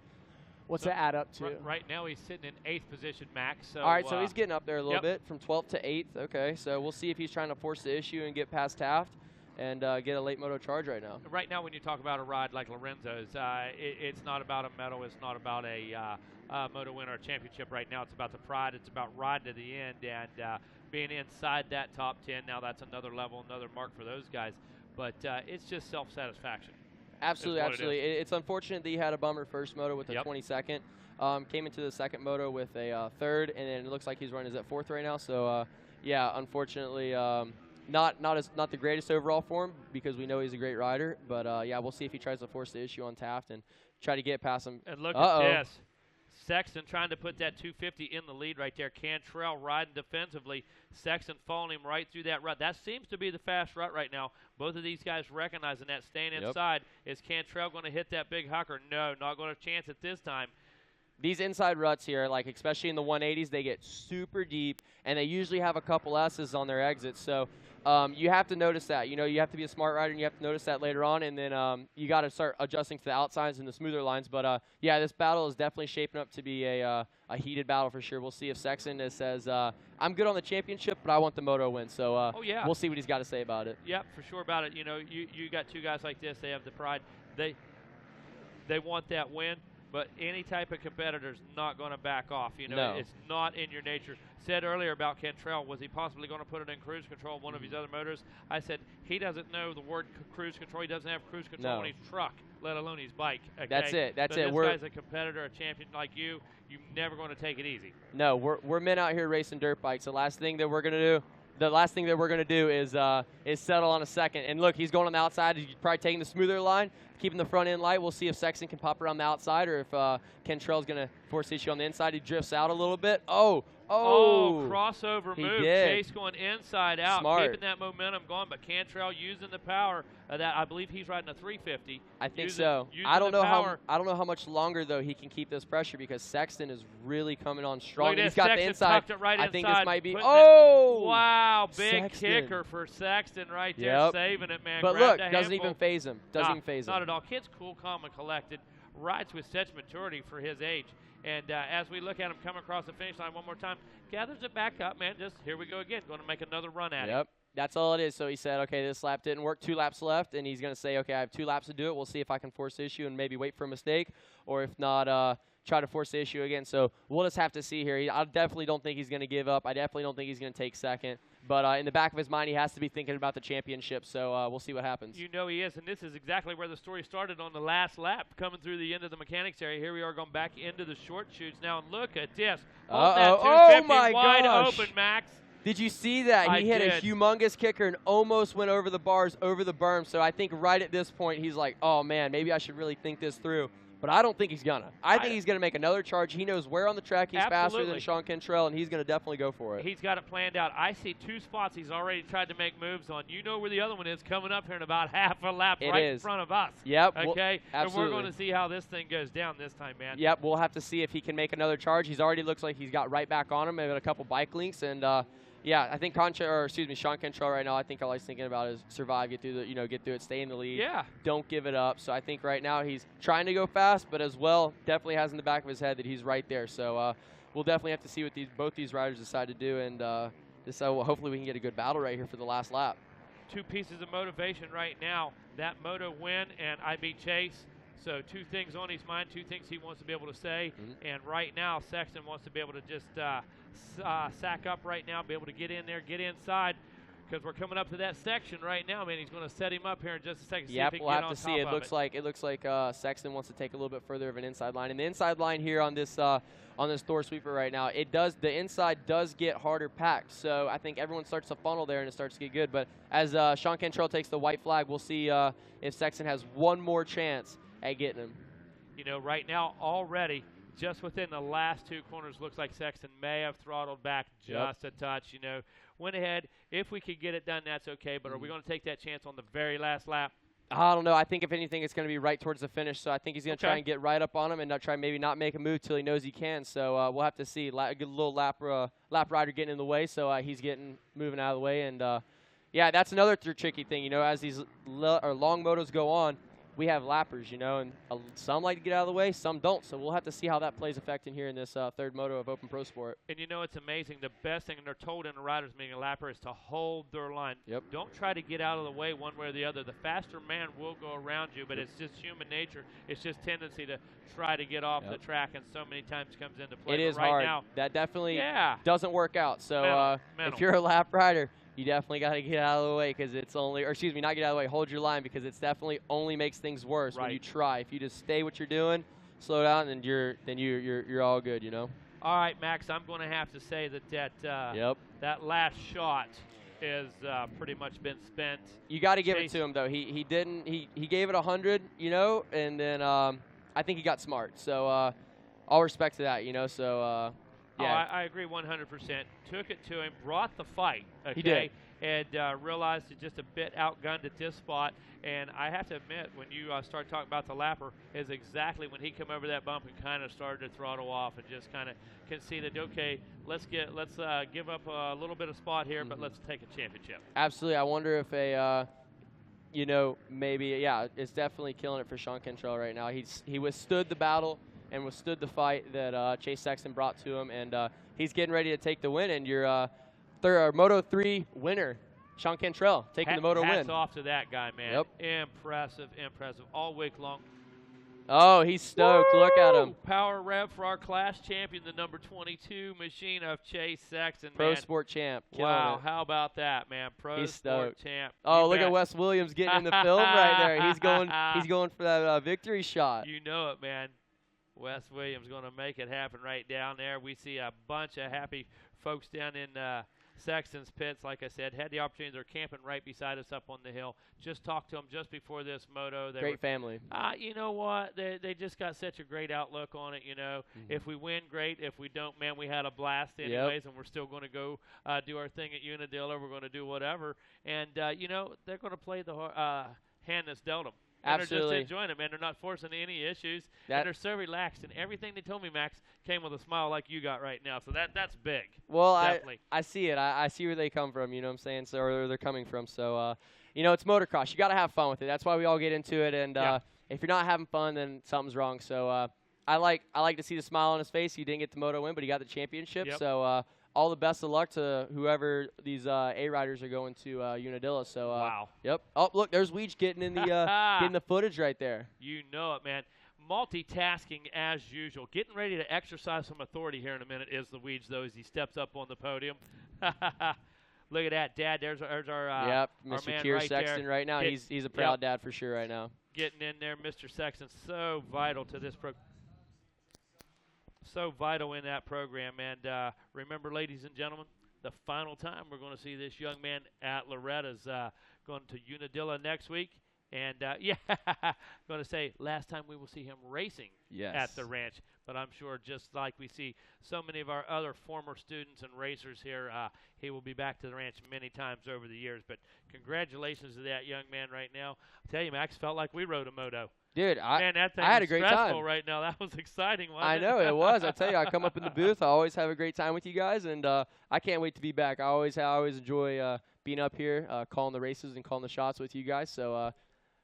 Speaker 21: What's that add up to?
Speaker 3: Right now he's sitting in 8th position, Max. So,
Speaker 2: all right, so he's getting up there a little
Speaker 3: yep.
Speaker 2: bit from 12th to 8th. Okay, so we'll see if he's trying to force the issue and get past Taft and get a late moto charge right now.
Speaker 3: Right now, when you talk about a ride like Lorenzo's, it's not about a medal. It's not about a moto win or a championship right now. It's about the pride. It's about riding to the end and being inside that top 10. Now that's another level, another mark for those guys. But it's just self-satisfaction.
Speaker 2: Absolutely,
Speaker 3: Is what it
Speaker 2: absolutely. It's unfortunate that he had a bummer first moto with a 22nd. Came into the second moto with a third, and then it looks like he's running at 4th right now. So, yeah, unfortunately, not the greatest overall form because we know he's a great rider. But yeah, we'll see if he tries to force the issue on Taft and try to get past him.
Speaker 3: And look at this. Sexton trying to put that 250 in the lead right there. Cantrell riding defensively. Sexton following him right through that rut. That seems to be the fast rut right now. Both of these guys recognizing that, staying inside. Is Cantrell going to hit that big hucker? No, not going to chance it this time.
Speaker 2: These inside ruts here, like especially in the 180s, they get super deep, and they usually have a couple S's on their exits. So you have to notice that. You know, you have to be a smart rider, and you have to notice that later on, and then you got to start adjusting to the outsides and the smoother lines. But, yeah, this battle is definitely shaping up to be a heated battle for sure. We'll see if Sexton says, I'm good on the championship, but I want the moto win. So we'll see what he's got to say about it.
Speaker 3: Yep, for sure about it. You know, you got two guys like this. They have the pride. They want that win. But any type of competitor is not going to back off. You know,
Speaker 2: No.
Speaker 3: It's not in your nature. Said earlier about Cantrell, was he possibly going to put it in cruise control of one of his other motors? I said he doesn't know the word cruise control. He doesn't have cruise control
Speaker 2: No.
Speaker 3: on his truck, let alone his bike. Okay?
Speaker 2: That's it. That's
Speaker 3: so
Speaker 2: it.
Speaker 3: This guy's a competitor, a champion like you. You're never going to take it easy.
Speaker 2: No, we're men out here racing dirt bikes. The last thing that we're going to do is settle on a second. And look, he's going on the outside. He's probably taking the smoother line, keeping the front end light. We'll see if Sexton can pop around the outside or if Cantrell's going to force the issue on the inside. He drifts out a little bit. Oh,
Speaker 3: crossover
Speaker 2: he
Speaker 3: move.
Speaker 2: did.
Speaker 3: Chase going inside out,
Speaker 2: Smart.
Speaker 3: keeping that momentum going. But Cantrell using the power of that. I believe he's riding a 350.
Speaker 2: I think
Speaker 3: using,
Speaker 2: so.
Speaker 3: Using
Speaker 2: I don't
Speaker 3: the
Speaker 2: know
Speaker 3: power.
Speaker 2: how much longer though he can keep this pressure because Sexton is really coming on strong.
Speaker 3: Look at
Speaker 2: He's
Speaker 3: this.
Speaker 2: got
Speaker 3: Sexton
Speaker 2: the inside.
Speaker 3: tucked it right
Speaker 2: I think
Speaker 3: inside,
Speaker 2: this might be.
Speaker 3: putting wow, big
Speaker 2: Sexton.
Speaker 3: kicker for Sexton right there,
Speaker 2: Yep.
Speaker 3: saving it, man.
Speaker 2: But
Speaker 3: Grabbed
Speaker 2: look,
Speaker 3: a
Speaker 2: doesn't
Speaker 3: handful.
Speaker 2: even phase him. Doesn't even phase him.
Speaker 3: Not at all. Kid's cool, calm, and collected. Rides with such maturity for his age. And as we look at him come across the finish line one more time, gathers it back up, man. Just here we go again. Going to make another run at it.
Speaker 2: Yep. That's all it is. So he said, okay, this lap didn't work. 2 laps left, and he's going to say, okay, I have 2 laps to do it. We'll see if I can force the issue and maybe wait for a mistake, or if not, try to force the issue again. So we'll just have to see here. I definitely don't think he's going to give up. I definitely don't think he's going to take second. But in the back of his mind, he has to be thinking about the championship. So we'll see what happens.
Speaker 3: You know he is, and this is exactly where the story started on the last lap, coming through the end of the mechanics area. Here we are going back into the short chutes now, and look at this. On that 250
Speaker 2: my
Speaker 3: wide
Speaker 2: gosh.
Speaker 3: open, Max.
Speaker 2: Did you see that? He hit a humongous kicker and almost went over the bars, over the berm. So I think right at this point, he's like, oh, man, maybe I should really think this through. But I don't think he's going to. I think he's going to make another charge. He knows where on the track he's faster than Sean Cantrell, and he's going to definitely go for it.
Speaker 3: He's got it planned out. I see 2 spots he's already tried to make moves on. You know where the other one is, coming up here in about half a lap in front of us.
Speaker 2: Yep.
Speaker 3: Okay?
Speaker 2: Well,
Speaker 3: and we're going to see how this thing goes down this time, man.
Speaker 2: Yep, we'll have to see if he can make another charge. He's already looks like he's got right back on him, maybe a couple bike links, and yeah, I think Sean Cantrell right now, I think all he's thinking about is survive, get through it, stay in the lead.
Speaker 3: Yeah.
Speaker 2: Don't give it up. So I think right now he's trying to go fast, but as well definitely has in the back of his head that he's right there. So we'll definitely have to see what both these riders decide to do, and hopefully we can get a good battle right here for the last lap.
Speaker 3: 2 pieces of motivation right now. That moto win, and I beat Chase. So 2 things on his mind, 2 things he wants to be able to say. And right now, Sexton wants to be able to just sack up right now, be able to get in there, get inside, because we're coming up to that section right now, man. He's going to set him up here in just a second.
Speaker 2: Yep, we'll have to see. It looks like Sexton wants to take a little bit further of an inside line. And the inside line here on this Thor sweeper right now, the inside does get harder packed. So I think everyone starts to funnel there and it starts to get good. But as Sean Cantrell takes the white flag, we'll see if Sexton has one more chance at getting him.
Speaker 3: You know, right now already, just within the last 2 corners, looks like Sexton may have throttled back just a touch. You know, went ahead. If we could get it done, that's okay. But are we going to take that chance on the very last lap?
Speaker 2: I don't know. I think if anything, it's going to be right towards the finish. So I think he's going to try and get right up on him and maybe not make a move till he knows he can. So we'll have to see. A good little lap rider getting in the way, so he's moving out of the way. And yeah, that's another tricky thing. You know, as these long motos go on, we have lappers, you know, and some like to get out of the way, some don't. So we'll have to see how that plays effect in here in this third moto of Open Pro Sport.
Speaker 3: And you know, it's amazing. The best thing, and they're told in the riders meeting, a lapper, is to hold their line.
Speaker 2: Yep.
Speaker 3: Don't try to get out of the way one way or the other. The faster man will go around you, but it's just human nature. It's just tendency to try to get off the track, and so many times comes into play.
Speaker 2: It is
Speaker 3: right
Speaker 2: hard.
Speaker 3: Now,
Speaker 2: that definitely doesn't work out. So
Speaker 3: mental.
Speaker 2: If you're a lap rider, you definitely got to get out of the way because it's only, or excuse me, not get out of the way, hold your line because it's definitely only makes things worse when you try. If you just stay what you're doing, slow down, then you're all good, you know.
Speaker 3: All right, Max, I'm going to have to say that last shot is pretty much been spent.
Speaker 2: You got to give it to him though. He gave it 100, you know, and then I think he got smart. So all respect to that, you know. So. Yeah.
Speaker 3: Oh, I agree 100%. Took it to him, brought the fight, okay?
Speaker 2: He did.
Speaker 3: And realized he's just a bit outgunned at this spot. And I have to admit, when you start talking about the lapper, is exactly when he came over that bump and kind of started to throttle off and just kind of conceded, okay, let's give up a little bit of spot here, but let's take a championship.
Speaker 2: Absolutely. I wonder if it's definitely killing it for Sean Cantrell right now. He withstood the battle and withstood the fight that Chase Sexton brought to him, and he's getting ready to take the win. And your Moto 3 winner, Sean Cantrell, taking the Moto win.
Speaker 3: Hats off to that guy, man.
Speaker 2: Yep.
Speaker 3: Impressive, all week long.
Speaker 2: Oh, he's stoked. Woo! Look at him.
Speaker 3: Power rev for our class champion, the number 22 machine of Chase Sexton.
Speaker 2: Pro Sport champ.
Speaker 3: Wow, how about that, man?
Speaker 2: He's
Speaker 3: Sport
Speaker 2: stoked.
Speaker 3: Champ.
Speaker 2: Oh, look at Wes Williams getting in the film right there. He's going for that victory shot.
Speaker 3: You know it, man. Wes Williams going to make it happen right down there. We see a bunch of happy folks down in Sexton's pits. Like I said, had the opportunity. They're camping right beside us up on the hill. Just talked to them just before this moto.
Speaker 2: Great family.
Speaker 3: You know what? They just got such a great outlook on it, you know. If we win, great. If we don't, man, we had a blast anyways, and we're still going to go do our thing at Unadilla. We're going to do whatever. And, you know, they're going to play the hand that's dealt them. And
Speaker 2: Absolutely.
Speaker 3: they're just enjoying it, man. They're not forcing any issues. And they're so relaxed. And everything they told me, Max, came with a smile like you got right now. So that's big.
Speaker 2: Well,
Speaker 3: definitely.
Speaker 2: I see it. I see where they come from, you know what I'm saying? So, or they're coming from. So, you know, it's motocross. You got to have fun with it. That's why we all get into it. And if you're not having fun, then something's wrong. So I like to see the smile on his face. He didn't get the moto win, but he got the championship.
Speaker 3: Yep.
Speaker 2: So all the best of luck to whoever these A-riders are going to Unadilla. So
Speaker 3: wow.
Speaker 2: Yep. Oh, look, there's Weech getting in the getting the footage right there.
Speaker 3: You know it, man. multitasking as usual. Getting ready to exercise some authority here in a minute is the Weege, though, as he steps up on the podium. Look at that, Dad. There's our
Speaker 2: Yep,
Speaker 3: our
Speaker 2: Mr.
Speaker 3: man
Speaker 2: Keir
Speaker 3: right
Speaker 2: Sexton
Speaker 3: there.
Speaker 2: right now. He's a proud dad for sure right now.
Speaker 3: Getting in there, Mr. Sexton, so vital to this so vital in that program. And remember, ladies and gentlemen, the final time we're going to see this young man at Loretta's going to Unadilla next week. And, going to say last time we will see him racing at the ranch. But I'm sure just like we see so many of our other former students and racers here, he will be back to the ranch many times over the years. But congratulations to that young man right now. I tell you, Max, felt like we rode a moto.
Speaker 2: Dude,
Speaker 3: Man, that thing
Speaker 2: I had
Speaker 3: is
Speaker 2: a great
Speaker 3: stressful
Speaker 2: time
Speaker 3: right now. That was exciting, wasn't
Speaker 2: I
Speaker 3: it?
Speaker 2: know it was. I tell you, I come up in the booth. I always have a great time with you guys, and I can't wait to be back. I always enjoy being up here, calling the races and calling the shots with you guys. So,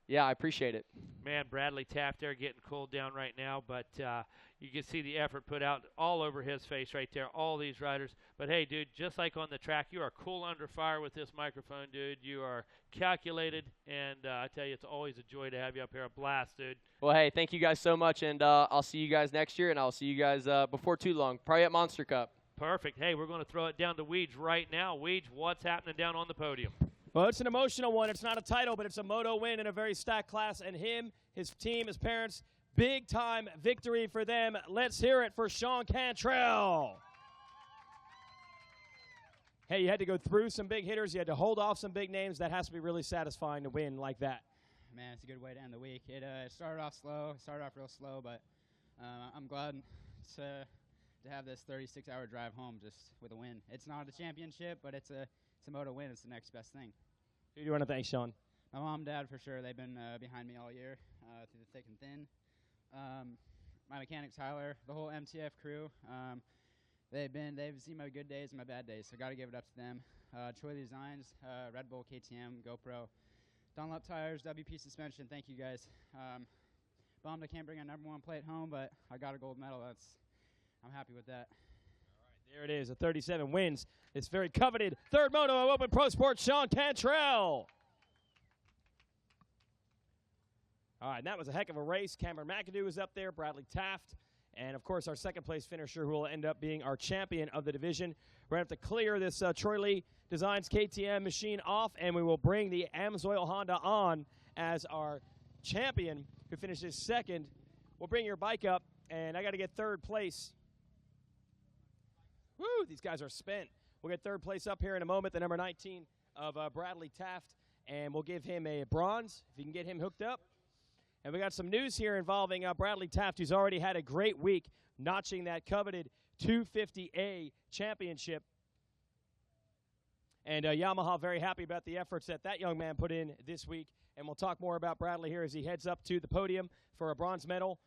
Speaker 2: yeah, I appreciate it.
Speaker 3: Man, Bradley Taft there getting cooled down right now, but you can see the effort put out all over his face right there, all these riders. But, hey, dude, just like on the track, you are cool under fire with this microphone, dude. You are calculated, and I tell you, it's always a joy to have you up here. A blast, dude.
Speaker 2: Well, hey, thank you guys so much, and I'll see you guys next year, and I'll see you guys before too long, probably at Monster Cup.
Speaker 3: Perfect. Hey, we're going to throw it down to Weege right now. Weege, what's happening down on the podium?
Speaker 4: Well, it's an emotional one. It's not a title, but it's a moto win in a very stacked class. And him, his team, his parents, big-time victory for them. Let's hear it for Sean Cantrell. Hey, you had to go through some big hitters. You had to hold off some big names. That has to be really satisfying to win like that.
Speaker 14: Man, it's a good way to end the week. It started off slow. It started off real slow, but I'm glad to have this 36-hour drive home just with a win. It's not a championship, but it's a moto win. It's the next best thing.
Speaker 4: Who do you want to thank, Sean?
Speaker 14: My mom and dad, for sure. They've been behind me all year through the thick and thin. My mechanic, Tyler, the whole MTF crew. They've seen my good days and my bad days, so got to give it up to them. Troy Designs, Red Bull, KTM, GoPro, Dunlop Tires, WP Suspension. Thank you, guys. Bummed I can't bring a #1 plate home, but I got a gold medal. I'm happy with that.
Speaker 4: There it is, a 37 wins. It's very coveted third moto of Open Pro Sports, Sean Cantrell. All right, and that was a heck of a race. Cameron McAdoo was up there, Bradley Taft, and, of course, our second-place finisher who will end up being our champion of the division. We're going to have to clear this Troy Lee Designs KTM machine off, and we will bring the Amsoil Honda on as our champion who finishes second. We'll bring your bike up, and I got to get third place. Woo, these guys are spent. We'll get third place up here in a moment, the number 19 of Bradley Taft, and we'll give him a bronze if you can get him hooked up. And we got some news here involving Bradley Taft, who's already had a great week, notching that coveted 250A championship. And Yamaha very happy about the efforts that young man put in this week. And we'll talk more about Bradley here as he heads up to the podium for a bronze medal.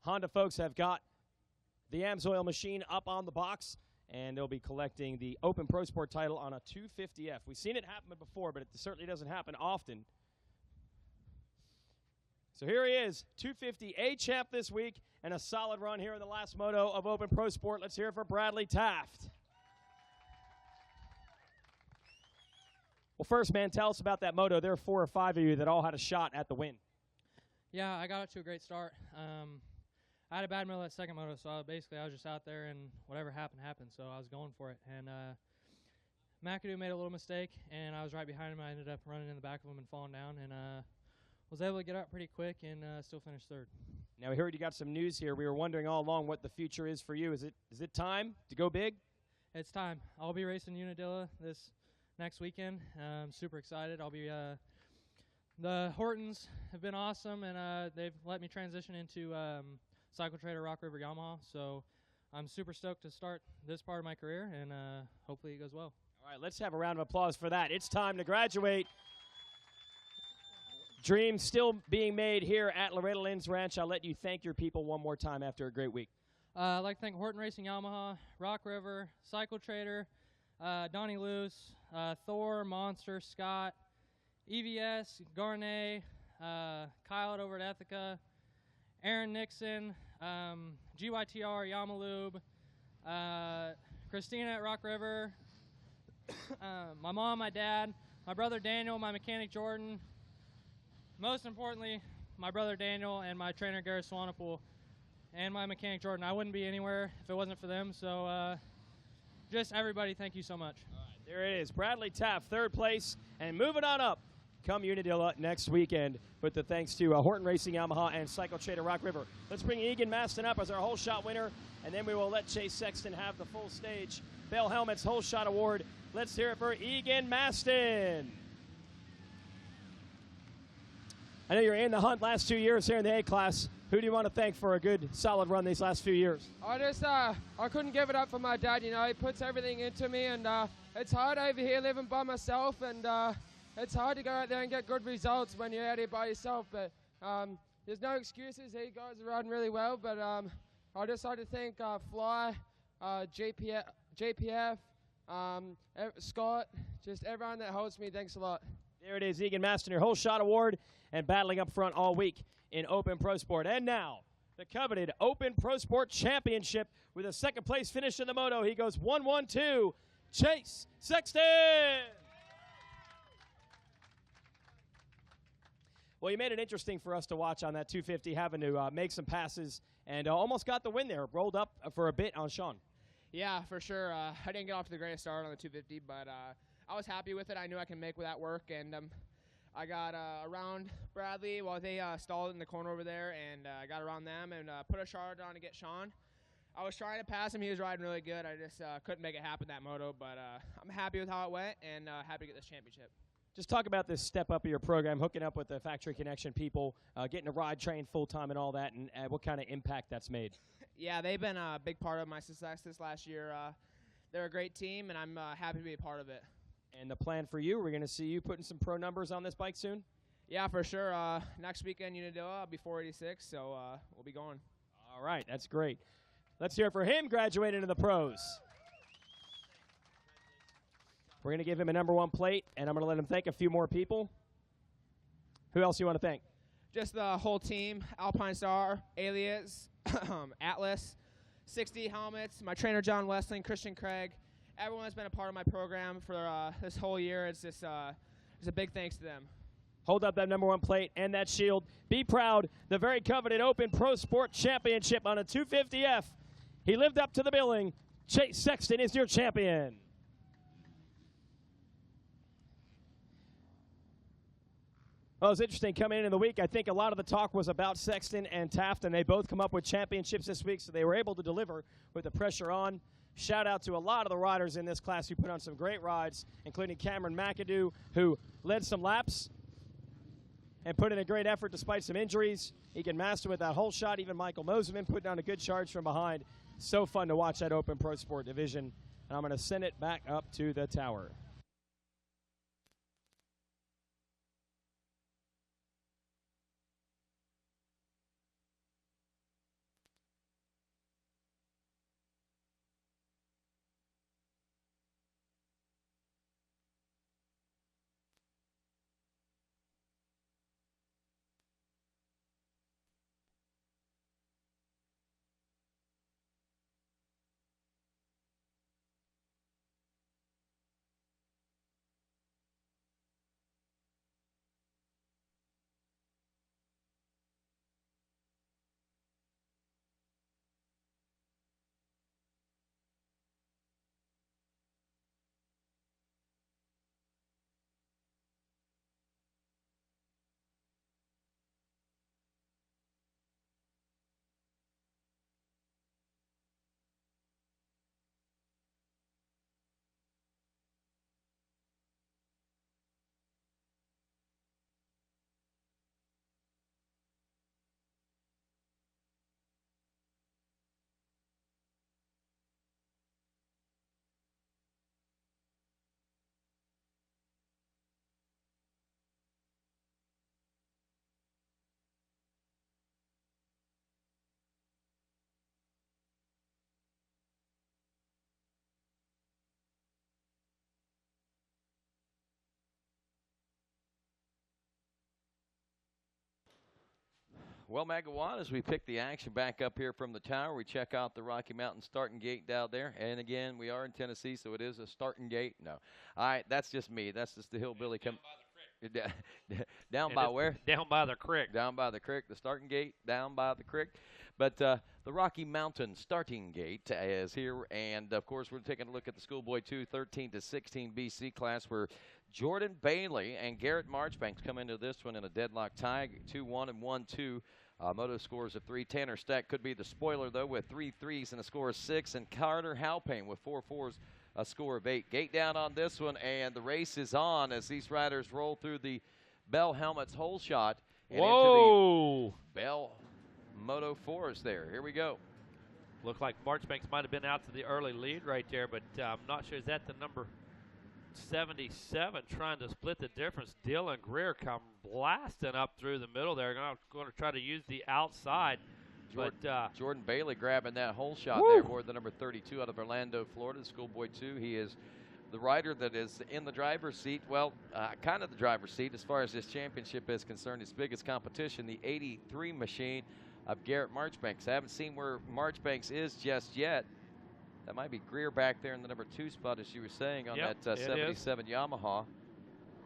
Speaker 4: Honda folks have got the Amsoil machine up on the box, and they'll be collecting the Open Pro Sport title on a 250F. We've seen it happen before, but it certainly doesn't happen often. So here he is, 250A champ this week, and a solid run here in the last moto of Open Pro Sport. Let's hear it for Bradley Taft. Well, first, man, tell us about that moto. There are 4 or 5 of you that all had a shot at the win.
Speaker 1: Yeah, I got it to a great start. I had a bad middle of that second moto, so I was just out there, and whatever happened, happened. So I was going for it. And McAdoo made a little mistake, and I was right behind him. I ended up running in the back of him and falling down, and was able to get up pretty quick and still finish third.
Speaker 4: Now, we heard you got some news here. We were wondering all along what the future is for you. Is it time to go big?
Speaker 1: It's time. I'll be racing Unadilla this next weekend. I'm super excited. I'll be the Hortons have been awesome, and they've let me transition into Cycle Trader Rock River Yamaha. So I'm super stoked to start this part of my career, and hopefully it goes well.
Speaker 4: All right, let's have a round of applause for that. It's time to graduate. Dreams still being made here at Loretta Lynn's Ranch. I'll let you thank your people one more time after a great week.
Speaker 1: I'd like to thank Horton Racing Yamaha, Rock River, Cycle Trader, Donnie Luce, Thor, Monster, Scott, EVS, Garnet, Kyle over at Ethica, Aaron Nixon, GYTR, Yamalube, Christina at Rock River, my mom, my dad, my brother Daniel, my mechanic Jordan. Most importantly,
Speaker 6: my brother Daniel and my trainer Garrett Swanepoel and my mechanic Jordan. I wouldn't be anywhere if it wasn't for them. So just everybody, thank you so much.
Speaker 4: All right, there it is. Bradley Taft, third place, and moving on up. Come Unadilla next weekend with the thanks to Horton Racing Yamaha and Cycle Trader Rock River. Let's bring Egan Maston up as our whole shot winner, and then we will let Chase Sexton have the full stage. Bell Helmets whole shot award. Let's hear it for Egan Maston. I know you're in the hunt last 2 years here in the A class. Who do you want to thank for a good, solid run these last few years?
Speaker 8: I couldn't give it up for my dad. You know, he puts everything into me, and it's hard over here living by myself, and it's hard to go out there and get good results when you're out here by yourself. But there's no excuses. He guys are riding really well. But I'd just like to thank Fly, JPF, Scott, just everyone that helps me. Thanks a lot.
Speaker 4: There it is, Egan Maston, your whole shot award, and battling up front all week in Open Pro Sport. And now, the coveted Open Pro Sport Championship with a second place finish in the moto. He goes 1-1-2, Chase Sexton. Well, you made it interesting for us to watch on that 250, having to make some passes, and almost got the win there. Rolled up for a bit on Sean.
Speaker 18: Yeah, for sure. I didn't get off to the greatest start on the 250, but I was happy with it. I knew I can make that work, and I got around Bradley while they stalled in the corner over there, and I got around them and put a shot on to get Sean. I was trying to pass him. He was riding really good. I just couldn't make it happen that moto, but I'm happy with how it went and happy to get this championship.
Speaker 4: Just talk about this step up of your program, hooking up with the Factory Connection people, getting a ride train full-time and all that, and what kind of impact that's made.
Speaker 18: Yeah, they've been a big part of my success this last year. They're a great team, and I'm happy to be a part of it.
Speaker 4: And the plan for you, we're going to see you putting some pro numbers on this bike soon?
Speaker 18: Yeah, for sure. Next weekend, Unadilla, I'll be 486, so we'll be going.
Speaker 4: All right, that's great. Let's hear it for him graduating to the pros. We're going to give him a #1 plate, and I'm going to let him thank a few more people. Who else you want to thank?
Speaker 18: Just the whole team, Alpine Star, Alias, Atlas, 60 Helmets, my trainer John Westling, Christian Craig. Everyone has been a part of my program for this whole year. It's just it's a big thanks to them.
Speaker 4: Hold up that #1 plate and that shield. Be proud, the very coveted Open Pro Sport Championship on a 250F. He lived up to the billing. Chase Sexton is your champion. Well, it was interesting coming into the week. I think a lot of the talk was about Sexton and Taft, and they both come up with championships this week, so they were able to deliver with the pressure on. Shout out to a lot of the riders in this class who put on some great rides, including Cameron McAdoo, who led some laps and put in a great effort despite some injuries. He can master with that whole shot. Even Michael Moseman putting on a good charge from behind. So fun to watch that Open Pro Sport division. And I'm going to send it back up to the tower.
Speaker 10: Well, Megawatt, as we pick the action back up here from the tower, we check out the Rocky Mountain starting gate down there. And again, we are in Tennessee, so it is a starting gate. No. All right, that's just me. That's just the hillbilly coming. Down
Speaker 3: And
Speaker 10: by
Speaker 3: it's
Speaker 10: where?
Speaker 3: Down by the creek.
Speaker 10: Down by the creek, the starting gate, down by the creek. But the Rocky Mountain starting gate is here. And, of course, we're taking a look at the Schoolboy 2 13 to 16 BC class where Jordan Bailey and Garrett Marchbanks come into this one in a deadlock tie, 2-1 and 1-2. Moto scores of 3. Tanner Stack could be the spoiler, though, with 3 threes and a score of 6. And Carter Halpane with 4 fours, a score of 8. Gate down on this one, and the race is on as these riders roll through the Bell Helmets hole shot. And
Speaker 3: Whoa!
Speaker 10: Into the Bell Moto Forest there. Here we go.
Speaker 3: Looked like Marchbanks might have been out to the early lead right there, but I'm not sure. Is that the number 77 trying to split the difference? Dylan Greer come blasting up through the middle there. Going to try to use the outside.
Speaker 10: Jordan Bailey grabbing that hole shot
Speaker 3: Woo!
Speaker 10: there for the number 32 out of Orlando, Florida, Schoolboy 2. He is the rider that is in the driver's seat. Well, kind of the driver's seat as far as this championship is concerned. His biggest competition, the 83 machine of Garrett Marchbanks. I haven't seen where Marchbanks is just yet. That might be Greer back there in the number 2 spot, as you were saying, on that 77 Yamaha.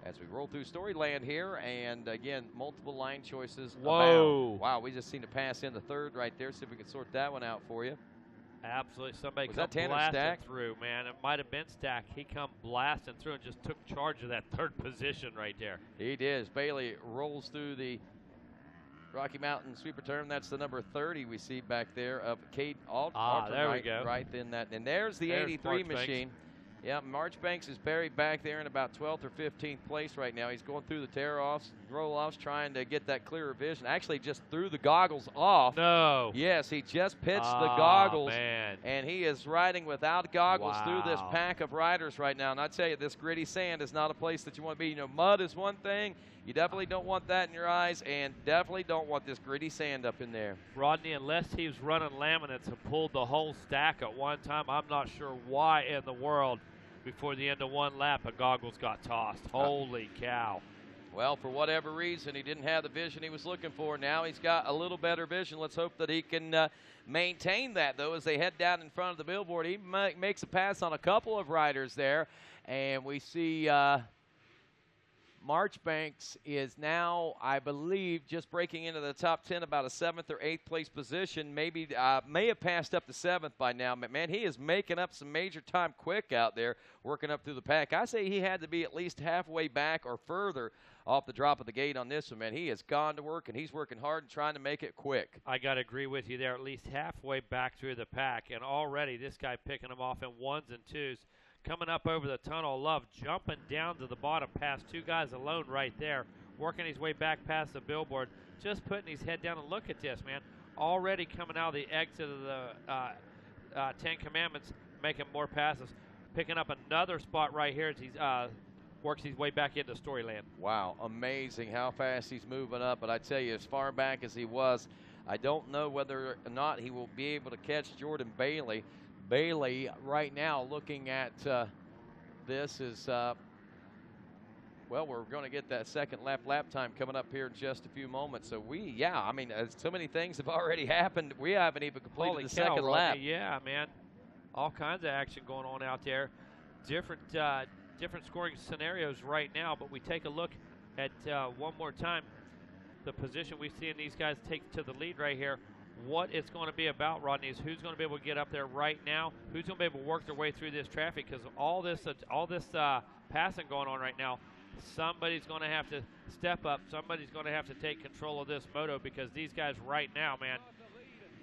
Speaker 10: As we roll through Storyland here, and again, multiple line choices.
Speaker 3: Whoa.
Speaker 10: Abound. Wow, we just seen a pass in the third right there. See if we can sort that one out for you.
Speaker 3: Absolutely. Somebody
Speaker 10: Was
Speaker 3: come
Speaker 10: that Tanner
Speaker 3: blasting
Speaker 10: Stack?
Speaker 3: through, man. It might have been Stack. He come blasting through and just took charge of that third position right there.
Speaker 10: He did. As Bailey rolls through the Rocky Mountain Sweeper Term. That's the number 30 we see back there of Kate Alton.
Speaker 3: There we go.
Speaker 10: Right in that. And there's the 83 machine. Yeah, Marchbanks is buried back there in about 12th or 15th place right now. He's going through the tear-offs, roll-offs, trying to get that clearer vision. Actually, just threw the goggles off.
Speaker 3: No.
Speaker 10: Yes, he just pitched the goggles.
Speaker 3: Man.
Speaker 10: And he is riding without goggles through this pack of riders right now. And I tell you, this gritty sand is not a place that you want to be. You know, mud is one thing. You definitely don't want that in your eyes, and definitely don't want this gritty sand up in there.
Speaker 3: Rodney, unless he was running laminates and pulled the whole stack at one time, I'm not sure why in the world before the end of one lap a goggles got tossed. Holy cow.
Speaker 10: Well, for whatever reason, he didn't have the vision he was looking for. Now he's got a little better vision. Let's hope that he can maintain that, though, as they head down in front of the billboard. He makes a pass on a couple of riders there, and we see Marchbanks is now, I believe, just breaking into the top 10, about a 7th or 8th place position. Maybe may have passed up to 7th by now. But, man, he is making up some major time quick out there, working up through the pack. I say he had to be at least halfway back or further off the drop of the gate on this one, man. He has gone to work, and he's working hard and trying to make it quick.
Speaker 3: I got to agree with you there, at least halfway back through the pack. And already this guy picking them off in 1s and 2s. Coming up over the tunnel, Love jumping down to the bottom past 2 guys alone right there, working his way back past the billboard, just putting his head down and look at this, man. Already coming out of the exit of the 10 Commandments, making more passes, picking up another spot right here as he works his way back into Storyland.
Speaker 10: Wow, amazing how fast he's moving up. But I tell you, as far back as he was, I don't know whether or not he will be able to catch Jordan Bailey. Bailey right now looking at this is, well, we're going to get that second lap time coming up here in just a few moments. So I mean, so many things have already happened. We haven't even completed
Speaker 3: Holy
Speaker 10: the
Speaker 3: cow,
Speaker 10: second
Speaker 3: Rodney.
Speaker 10: lap.
Speaker 3: Yeah, man. All kinds of action going on out there. Different scoring scenarios right now, but we take a look at one more time the position we've seen these guys take to the lead right here. What it's going to be about, Rodney, is who's going to be able to get up there right now, who's going to be able to work their way through this traffic, because all this passing going on right now, somebody's going to have to step up. Somebody's going to have to take control of this moto, because these guys right now, man,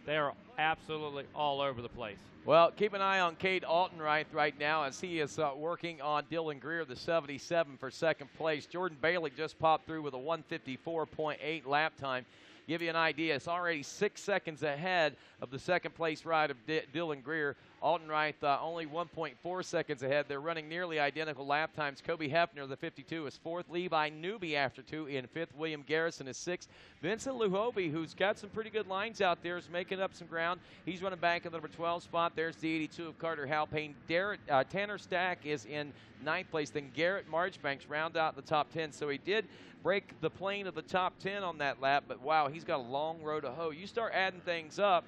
Speaker 3: they are absolutely all over the place.
Speaker 10: Well, keep an eye on Cade Alton right now as he is working on Dylan Greer, the 77 for second place. Jordan Bailey just popped through with a 1:54.8 lap time. Give you an idea, it's already 6 seconds ahead of the second place ride of Dylan Greer. Alton Wright only 1.4 seconds ahead. They're running nearly identical lap times. Kobe Hefner, the 52, is 4th. Levi Newby after 2 in 5th. William Garrison is 6th. Vincent Luhobi, who's got some pretty good lines out there, is making up some ground. He's running back in the number 12 spot. There's the 82 of Carter Halpane. Tanner Stack is in 9th place. Then Garrett Marchbanks round out the top 10. So he did break the plane of the top 10 on that lap, but wow, he's got a long road to hoe. You start adding things up,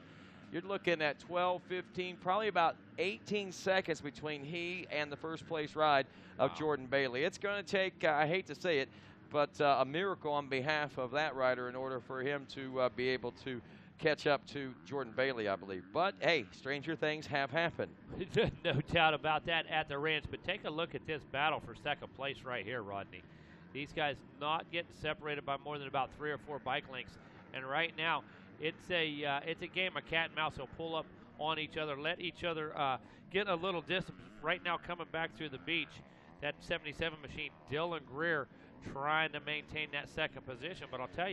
Speaker 10: you're looking at 12, 15, probably about 18 seconds between he and the first place ride of Jordan Bailey. It's going to take, I hate to say it, but a miracle on behalf of that rider in order for him to be able to catch up to Jordan Bailey, I believe. But, hey, stranger things have happened.
Speaker 3: No doubt about that at the ranch. But take a look at this battle for second place right here, Rodney. These guys not getting separated by more than about 3 or 4 bike lengths. And right now, it's a game of cat and mouse. They'll pull up on each other, let each other get a little distance. Right now, coming back through the beach, that 77 machine, Dylan Greer, trying to maintain that second position. But I'll tell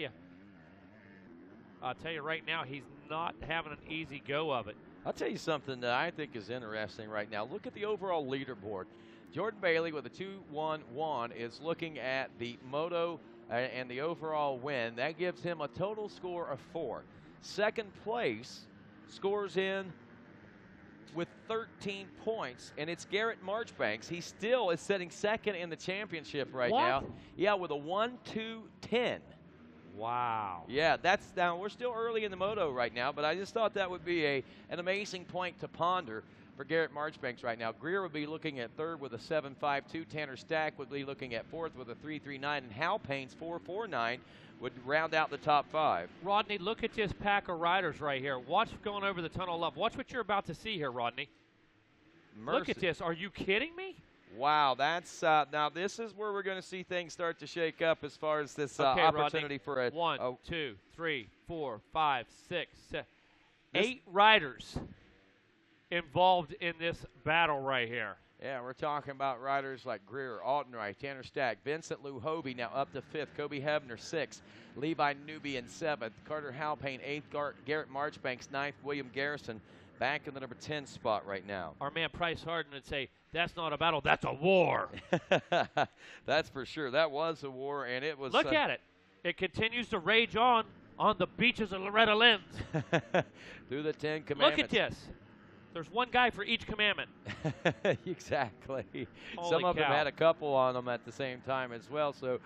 Speaker 3: you right now, he's not having an easy go of it.
Speaker 10: I'll tell you something that I think is interesting right now. Look at the overall leaderboard. Jordan Bailey with a 2-1-1 is looking at the moto and the overall win. That gives him a total score of 4. Second place scores in with 13 points, and it's Garrett Marchbanks. He still is sitting second in the championship right now. Yeah, with a 1-2-10.
Speaker 3: Wow.
Speaker 10: Yeah, now we're still early in the moto right now, but I just thought that would be an amazing point to ponder for Garrett Marchbanks right now. Greer would be looking at third with a 7.52. Tanner Stack would be looking at fourth with a 3.39, and Hal Payne's 4.49 would round out the top 5.
Speaker 3: Rodney, look at this pack of riders right here. Watch going over the tunnel of love. Watch what you're about to see here, Rodney.
Speaker 10: Mercy.
Speaker 3: Look at this. Are you kidding me?
Speaker 10: Wow, that's now this is where we're going to see things start to shake up as far as this
Speaker 3: Okay,
Speaker 10: opportunity
Speaker 3: Rodney.
Speaker 10: for a
Speaker 3: 1, 2, 3, 4, 5, 6, 7, 8 riders involved in this battle right here.
Speaker 10: Yeah, we're talking about riders like Greer, Altenreich, Tanner Stack, Vincent Luhovi now up to 5th, Kobe Hebner 6th, Levi Newby in 7th, Carter Halpayne 8th, Garrett Marchbanks 9th, William Garrison back in the number 10 spot right now.
Speaker 3: Our man Price Harden would say, that's not a battle, that's a war.
Speaker 10: That's for sure. That was a war, and it was...
Speaker 3: Look at it. It continues to rage on the beaches of Loretta Lynn's.
Speaker 10: Through the 10 Commandments.
Speaker 3: Look at this. There's one guy for each commandment.
Speaker 10: Exactly.
Speaker 3: Holy
Speaker 10: Some of them
Speaker 3: cow.
Speaker 10: had a couple on them at the same time as well. So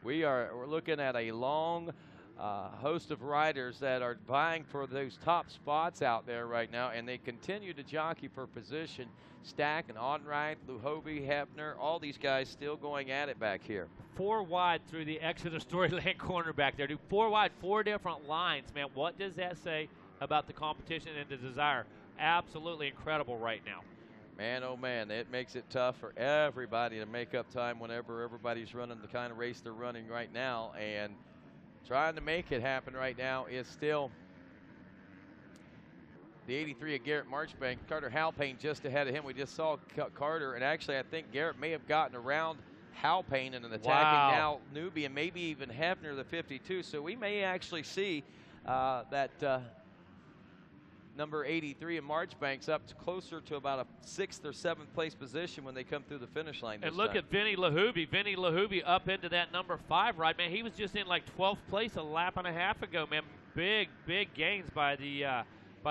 Speaker 10: we're looking at a long host of riders that are vying for those top spots out there right now, and they continue to jockey for position. Stack and Onright, Luhovi, Hefner, all these guys still going at it back here.
Speaker 3: 4 wide through the Exeter Storyland corner back there. 4 wide, 4 different lines, man. What does that say about the competition and the desire? Absolutely incredible right now.
Speaker 10: Man, oh man, it makes it tough for everybody to make up time whenever everybody's running the kind of race they're running right now, and trying to make it happen right now is still the 83 of Garrett Marchbank. Carter Halpayne just ahead of him. We just saw Carter, and actually I think Garrett may have gotten around Halpayne and an attacking now newbie and maybe even Hefner, the 52. So we may actually see that number 83 of Marchbanks up to closer to about a 6th or 7th place position when they come through the finish line.
Speaker 3: And look at Vinny Lahoubie. Vinny Lahoubie up into that number 5 ride, man. He was just in like 12th place a lap and a half ago, man. Big gains by the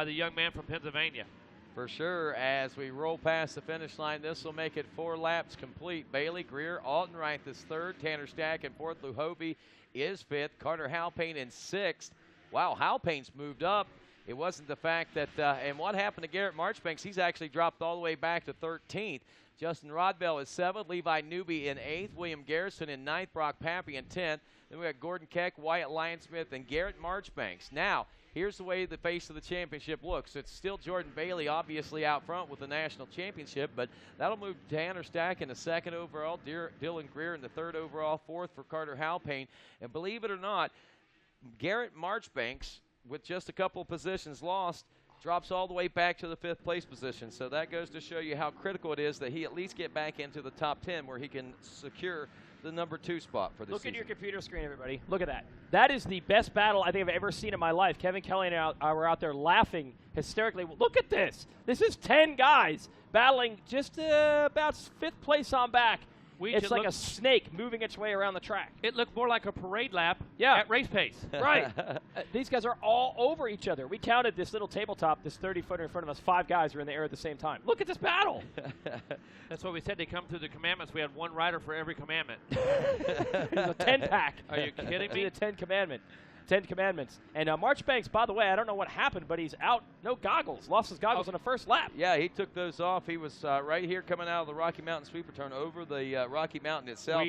Speaker 3: young man from Pennsylvania.
Speaker 10: For sure, as we roll past the finish line, this will make it 4 laps complete. Bailey, Greer, Altenreich is 3rd, Tanner Stack in 4th, Luhovi is 5th, Carter Halpayne in 6th. Wow, Halpayne's moved up. It wasn't the fact that, and what happened to Garrett Marchbanks, he's actually dropped all the way back to 13th. Justin Rodbell is 7th, Levi Newby in 8th, William Garrison in 9th, Brock Pappy in 10th. Then we got Gordon Keck, Wyatt Lyonsmith, and Garrett Marchbanks. Now, here's the way the face of the championship looks. It's still Jordan Bailey obviously out front with the national championship, but that'll move Tanner Stack in the 2nd overall, Dylan Greer in the 3rd overall, 4th for Carter Halpayne. And believe it or not, Garrett Marchbanks, with just a couple of positions lost, drops all the way back to the 5th place position. So that goes to show you how critical it is that he at least get back into the top 10 where he can secure the number 2 spot for this
Speaker 4: Look
Speaker 10: season.
Speaker 4: at your computer screen, everybody. Look at that. That is the best battle I think I've ever seen in my life. Kevin Kelly and I were out there laughing hysterically. Look at this. This is 10 guys battling just about 5th place on back. It's like a snake moving its way around the track.
Speaker 3: It looked more like a parade lap at race pace.
Speaker 4: Right. These guys are all over each other. We counted this little tabletop, this 30-footer in front of us. 5 guys were in the air at the same time. Look at this battle.
Speaker 3: That's what we said. They come through the commandments. We had 1 rider for every commandment.
Speaker 4: It's a 10-pack.
Speaker 3: Are you kidding me?
Speaker 4: The 10 Commandments. And Marchbanks, by the way, I don't know what happened, but he's out. No goggles. Lost his goggles on the first lap.
Speaker 10: Yeah, he took those off. He was right here coming out of the Rocky Mountain sweeper turn over the Rocky Mountain itself.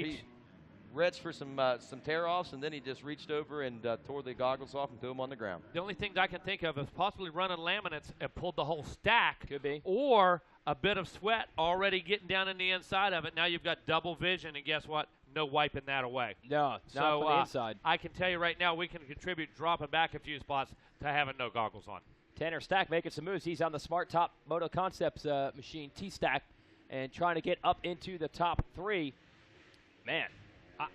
Speaker 10: reached for some tear-offs, and then he just reached over and tore the goggles off and threw them on the ground.
Speaker 3: The only things I can think of is possibly running laminates and pulled the whole stack.
Speaker 4: Could be.
Speaker 3: Or a bit of sweat already getting down in the inside of it. Now you've got double vision, and guess what? No wiping that away.
Speaker 4: No,
Speaker 3: so,
Speaker 4: not from the inside.
Speaker 3: I can tell you right now, we can contribute dropping back a few spots to having no goggles on.
Speaker 21: Tanner Stack making some moves. He's on the Smart Top Moto Concepts machine, T-Stack, and trying to get up into the top 3. Man,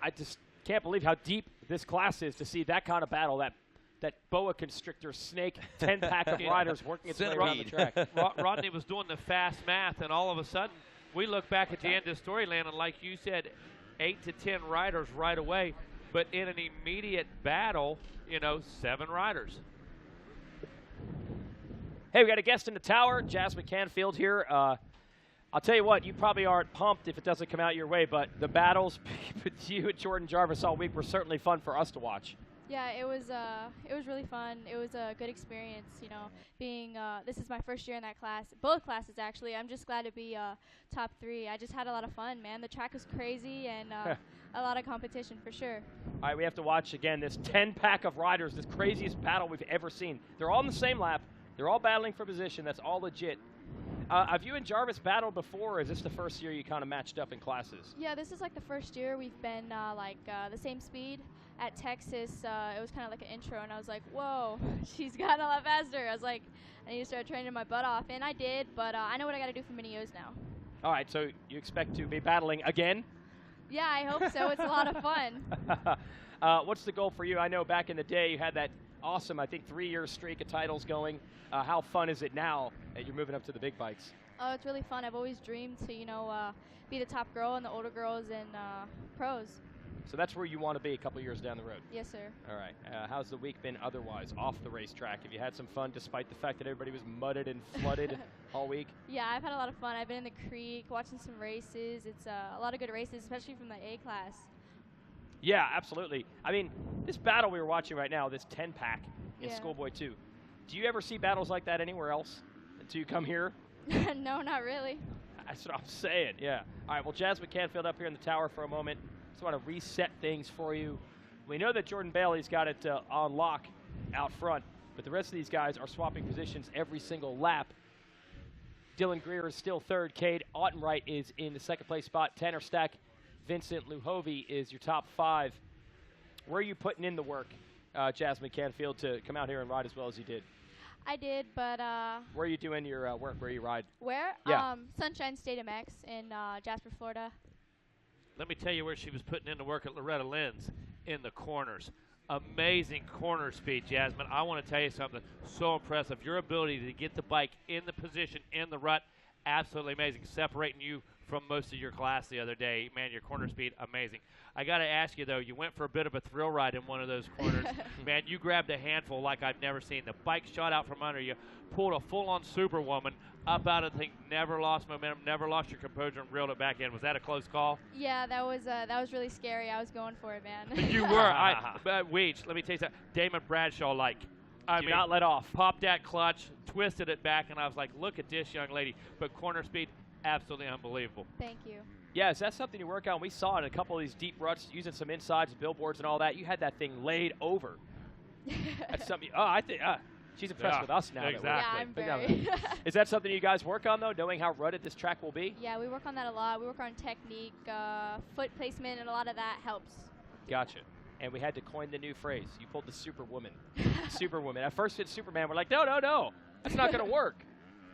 Speaker 21: I just can't believe how deep this class is to see that kind of battle, that boa constrictor snake 10-pack of riders working its way around the track.
Speaker 3: Rodney was doing the fast math, and all of a sudden, we look back at the end of the storyline, and like you said, 8 to 10 riders right away, but in an immediate battle, 7 riders.
Speaker 21: Hey, we got a guest in the tower, Jasmine Canfield here. I'll tell you what, you probably aren't pumped if it doesn't come out your way, but the battles with you and Jordan Jarvis all week were certainly fun for us to watch.
Speaker 5: Yeah, it was really fun. It was a good experience, being this is my first year in that class. Both classes, actually. I'm just glad to be top 3. I just had a lot of fun, man. The track was crazy and a lot of competition for sure.
Speaker 21: All right, we have to watch, again, this 10-pack of riders, this craziest battle we've ever seen. They're all in the same lap. They're all battling for position. That's all legit. Have you and Jarvis battled before, or is this the first year you kind of matched up in classes?
Speaker 5: Yeah, this is like the first year we've been the same speed. At Texas, it was kind of like an intro, and I was like, whoa, she's gotten a lot faster. I was like, I need to start training my butt off, and I did, but I know what I got to do for mini O's now.
Speaker 21: All right, so you expect to be battling again?
Speaker 5: Yeah, I hope so. It's a lot of fun.
Speaker 21: What's the goal for you? I know back in the day you had that awesome, I think, 3-year streak of titles going. How fun is it now that you're moving up to the big bikes?
Speaker 5: Oh, it's really fun. I've always dreamed to, be the top girl and the older girls and pros.
Speaker 21: So that's where you want to be a couple years down the road?
Speaker 5: Yes, sir.
Speaker 21: All right. How's the week been otherwise off the racetrack? Have you had some fun despite the fact that everybody was mudded and flooded all week?
Speaker 5: Yeah, I've had a lot of fun. I've been in the creek watching some races. It's a lot of good races, especially from the A class.
Speaker 21: Yeah, absolutely. I mean, this battle we were watching right now, this 10-pack in
Speaker 5: Yeah.
Speaker 21: Schoolboy 2, do you ever see battles like that anywhere else until you come here?
Speaker 5: No, not really.
Speaker 21: That's what I'm saying, yeah. All right, well, Jasmine Canfield up here in the tower for a moment. Just want to reset things for you. We know that Jordan Bailey's got it on lock out front, but the rest of these guys are swapping positions every single lap. Dylan Greer is still third. Cade Ottenwright is in the second place spot. Tanner Stack, Vincent Luhovi is your top 5. Where are you putting in the work, Jasmine Canfield, to come out here and ride as well as you did?
Speaker 5: I did, but
Speaker 21: Where are you doing your work? Where you ride?
Speaker 5: where?
Speaker 21: Yeah.
Speaker 5: Sunshine State MX in Jasper, Florida.
Speaker 3: Let me tell you where she was putting in the work at Loretta Lynn's, in the corners. Amazing corner speed, Jasmine. I want to tell you something so impressive. Your ability to get the bike in the position, in the rut, absolutely amazing. Separating you from most of your class the other day. Man, your corner speed, amazing. I got to ask you, though, you went for a bit of a thrill ride in one of those corners. Man, you grabbed a handful like I've never seen. The bike shot out from under you, pulled a full-on Superwoman up out of the thing, never lost momentum, never lost your composure, and reeled it back in. Was that a close call?
Speaker 5: Yeah, that was really scary. I was going for it, man.
Speaker 3: You were. Weege, let me tell you something. Damon Bradshaw-like. I mean,
Speaker 21: not let off.
Speaker 3: Popped that clutch, twisted it back, and I was like, look at this young lady. But corner speed, absolutely unbelievable.
Speaker 5: Thank you.
Speaker 21: Yeah, is that something you work on? We saw it in a couple of these deep ruts, using some insides, billboards, and all that. You had that thing laid over. That's something. I think she's impressed with us now.
Speaker 3: Exactly.
Speaker 5: Yeah, I'm very.
Speaker 21: Is that something you guys work on, though, knowing how rutted this track will be?
Speaker 5: Yeah, we work on that a lot. We work on technique, foot placement, and a lot of that helps.
Speaker 21: Gotcha. And we had to coin the new phrase. You pulled the Superwoman. Superwoman. At first it's Superman. We're like, no. That's not going to work.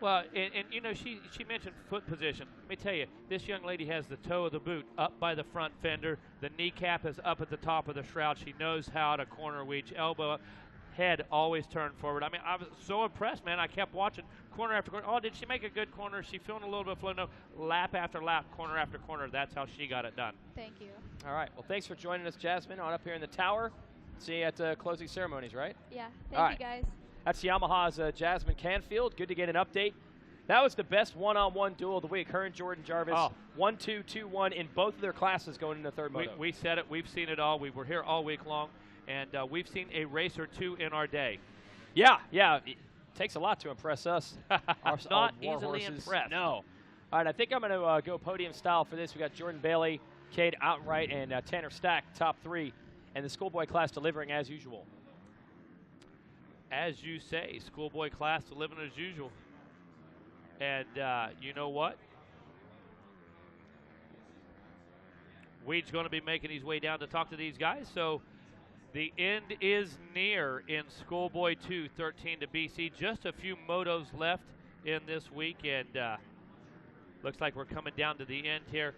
Speaker 3: Well, and she mentioned foot position. Let me tell you, this young lady has the toe of the boot up by the front fender. The kneecap is up at the top of the shroud. She knows how to corner weech, elbow up, head always turned forward. I mean, I was so impressed, man. I kept watching corner after corner. Oh, did she make a good corner? Is she feeling a little bit of flow? No, lap after lap, corner after corner. That's how she got it done.
Speaker 5: Thank you.
Speaker 21: All right. Well, thanks for joining us, Jasmine, on up here in the tower. See you at the closing ceremonies, right?
Speaker 5: Yeah.
Speaker 21: All
Speaker 5: Thank you, guys.
Speaker 21: That's Yamaha's Jasmine Canfield. Good to get an update. That was the best one-on-one duel of the week. Her and Jordan Jarvis, 1-2, 2-1 in both of their classes going into third moto.
Speaker 3: We said it. We've seen it all. We were here all week long, and we've seen a race or two in our day.
Speaker 21: Yeah. It takes a lot to impress us.
Speaker 3: Not easily impressed.
Speaker 21: No. All right, I think I'm going to go podium style for this. We got Jordan Bailey Cade Outright and Tanner Stack, top 3, and the schoolboy class delivering as usual.
Speaker 3: As you say, schoolboy class delivering as usual. And you know what? Weed's going to be making his way down to talk to these guys. So the end is near in Schoolboy 2, 13 to BC. Just a few motos left in this week, and looks like we're coming down to the end here.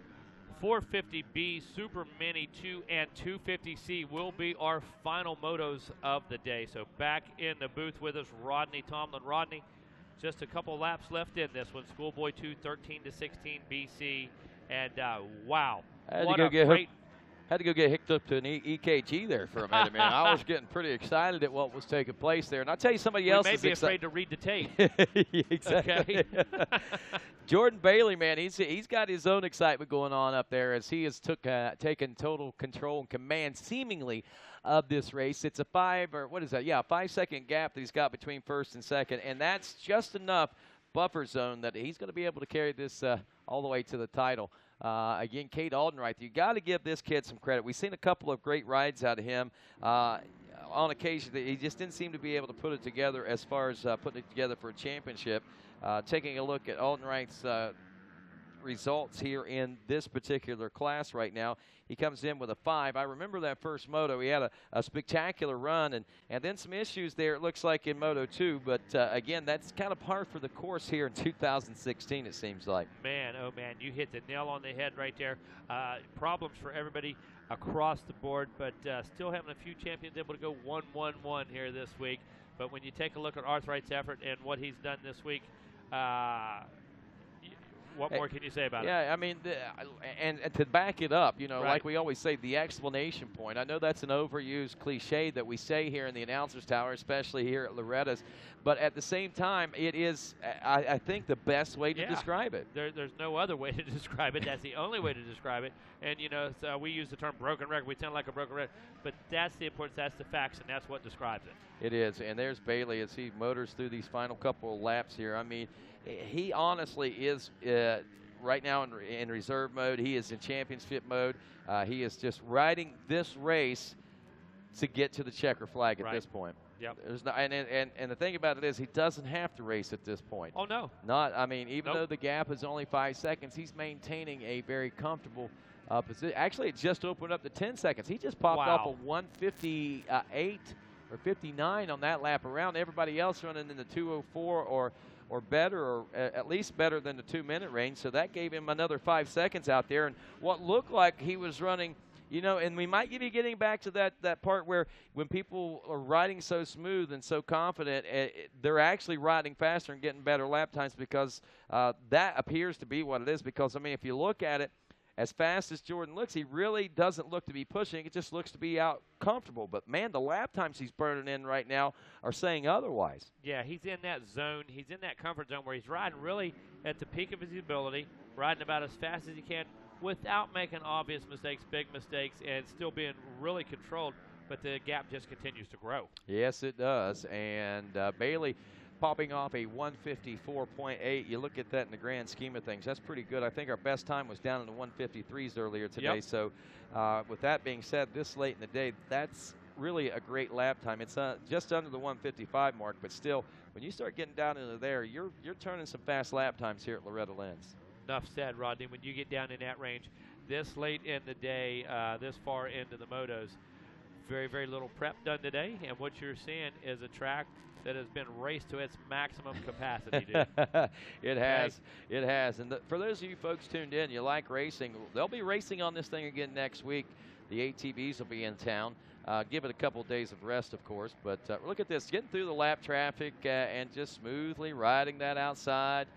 Speaker 3: 450B, Super Mini 2, and 250C will be our final motos of the day. So back in the booth with us, Rodney Tomlin. Rodney, just a couple laps left in this one. Schoolboy 2, 13 to 16 BC, and wow, what a great.
Speaker 17: Had to go get hooked up to an EKG there for a minute, man. I was getting pretty excited at what was taking place there. And I'll tell you, somebody else
Speaker 3: may be afraid to read the tape.
Speaker 17: Exactly.
Speaker 3: Okay.
Speaker 17: Jordan Bailey, man, he's got his own excitement going on up there as he has taken total control and command, seemingly, of this race. It's a 5-second gap that he's got between first and second, and that's just enough buffer zone that he's going to be able to carry this all the way to the title. Again, Cade Aldenreich, you got to give this kid some credit. We've seen a couple of great rides out of him. On occasion, he just didn't seem to be able to put it together as far as putting it together for a championship. Taking a look at Aldenreich's results here in this particular class right now, he comes in with a 5. I remember that first moto. He had a spectacular run, and then some issues there, it looks like, in Moto 2. But, again, that's kind of par for the course here in 2016, it seems like.
Speaker 3: Man, oh, man, you hit the nail on the head right there. Problems for everybody across the board, but still having a few champions able to go 1-1-1 here this week. But when you take a look at Arthurite's effort and what he's done this week, what more can you say about it?
Speaker 17: Yeah, I mean, and to back it up,
Speaker 3: Right.
Speaker 17: like we always say, the explanation point. I know that's an overused cliche that we say here in the announcer's tower, especially here at Loretta's. But at the same time, it is, I think, the best way to describe it.
Speaker 3: There's no other way to describe it. That's the only way to describe it. And, so we use the term broken record. We sound like a broken record. But that's the importance. That's the facts, and that's what describes it.
Speaker 17: It is. And there's Bailey as he motors through these final couple of laps here. I mean, he honestly is right now in reserve mode. He is in championship mode. He is just riding this race to get to the checker flag at this point.
Speaker 3: Yep.
Speaker 17: There's not, and the thing about it is he doesn't have to race at this point.
Speaker 3: Oh, no.
Speaker 17: Even though the gap is only 5 seconds, he's maintaining a very comfortable position. Actually, it just opened up to 10 seconds. He just popped off a 158 or 59 on that lap around. Everybody else running in the 204 or better, or at least better than the 2-minute range. So that gave him another 5 seconds out there. And what looked like he was running, and we might be getting back to that part where when people are riding so smooth and so confident, they're actually riding faster and getting better lap times, because that appears to be what it is. Because, I mean, if you look at it, as fast as Jordan looks, he really doesn't look to be pushing. It just looks to be out comfortable. But, man, the lap times he's burning in right now are saying otherwise.
Speaker 3: Yeah, he's in that zone. He's in that comfort zone where he's riding really at the peak of his ability, riding about as fast as he can without making obvious mistakes, big mistakes, and still being really controlled. But the gap just continues to grow.
Speaker 17: Yes, it does. And Bailey popping off a 154.8. You look at that in the grand scheme of things, that's pretty good. I think our best time was down in the 153s earlier today.
Speaker 3: Yep.
Speaker 17: So with that being said, this late in the day, that's really a great lap time. It's just under the 155 mark, but still, when you start getting down into there, you're turning some fast lap times here at Loretta Lynn's.
Speaker 3: Enough said, Rodney. When you get down in that range, this late in the day, this far into the motos, very, very little prep done today, and what you're seeing is a track that has been raced to its maximum capacity, dude.
Speaker 17: It has. It has. And for those of you folks tuned in, you like racing, they'll be racing on this thing again next week. The ATVs will be in town. Give it a couple of days of rest, of course. But look at this, getting through the lap traffic and just smoothly riding that outside.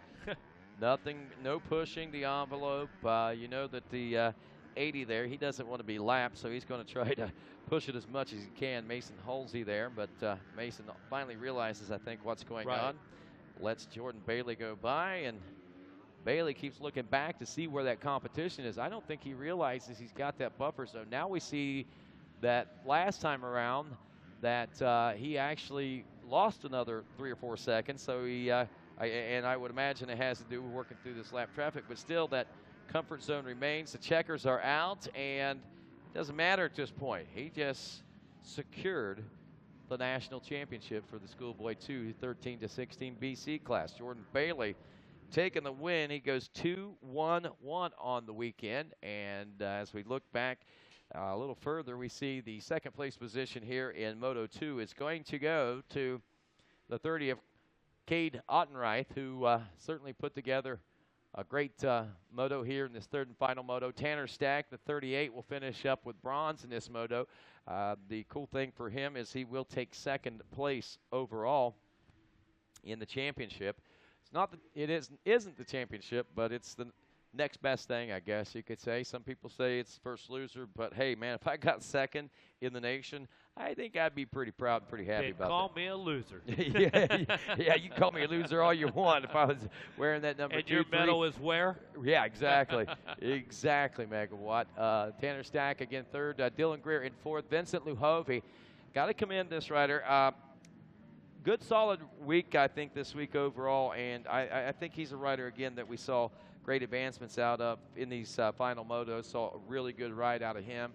Speaker 17: Nothing, no pushing the envelope. You know that the 80 there, he doesn't want to be lapped, so he's going to try to push it as much as he can. Mason Halsey there, but Mason finally realizes, I think, what's going on. Lets Jordan Bailey go by, and Bailey keeps looking back to see where that competition is. I don't think he realizes he's got that buffer zone. Now we see that last time around that he actually lost another 3 or 4 seconds, so he and I would imagine it has to do with working through this lap traffic, but still that
Speaker 10: comfort zone remains. The checkers are out, and it doesn't matter at this point. He just secured the national championship for the Schoolboy 2 13-16 BC class. Jordan Bailey taking the win. He goes 2-1-1 on the weekend. And as we look back a little further, we see the second place position here in Moto 2 is going to go to the 30 of Cade Ottenreith, who certainly put together a great moto here in this third and final moto. Tanner Stack, the 38, will finish up with bronze in this moto. The cool thing for him is he will take second place overall in the championship. It's not that it isn't the championship, but it's the next best thing, I guess you could say. Some people say it's first loser, but hey, man, if I got second in the nation, I think I'd be pretty proud and pretty happy about that.
Speaker 3: Call me a loser.
Speaker 10: yeah, you can call me a loser all you want if I was wearing that number 2.
Speaker 3: And your medal is where?
Speaker 10: Yeah, exactly. Exactly, Megawatt. Tanner Stack, again, third. Dylan Greer in fourth. Vincent Luhovi. Got to commend this rider. Good, solid week, I think, this week overall, and I think he's a rider, again, that we saw great advancements out of in these final motos. Saw a really good ride out of him.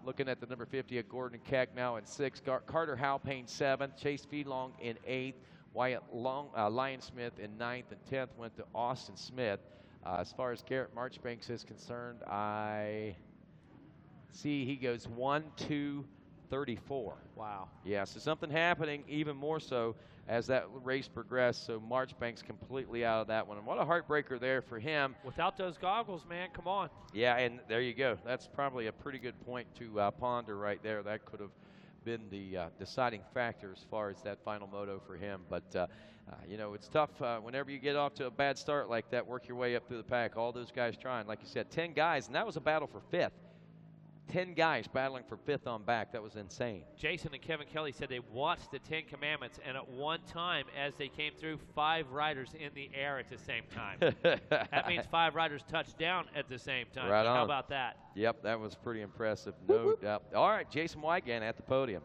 Speaker 10: Looking at the number 50 of Gordon Keck now in 6th. Carter Halpayne 7th. Chase Feedlong in 8th. Wyatt Lion Smith in 9th, and 10th went to Austin Smith. As far as Garrett Marchbanks is concerned, I see he goes 1-2-34.
Speaker 3: Wow.
Speaker 10: Yeah, so something happening even more so as that race progressed. So Marchbanks completely out of that one. And what a heartbreaker there for him.
Speaker 3: Without those goggles, man, come on.
Speaker 10: Yeah, and there you go. That's probably a pretty good point to ponder right there. That could have been the deciding factor as far as that final moto for him. But, you know, it's tough whenever you get off to a bad start like that, work your way up through the pack. All those guys trying. Like you said, 10 guys, and that was a battle for 5th. 10 guys battling for 5th on back. That was insane.
Speaker 3: Jason and Kevin Kelly said they watched the 10 Commandments, and at one time, as they came through, 5 riders in the air at the same time. That means 5 riders touched down at the same time.
Speaker 10: Right on.
Speaker 3: How about that?
Speaker 10: Yep, that was pretty impressive, no doubt. All right, Jason Wygant at the podium.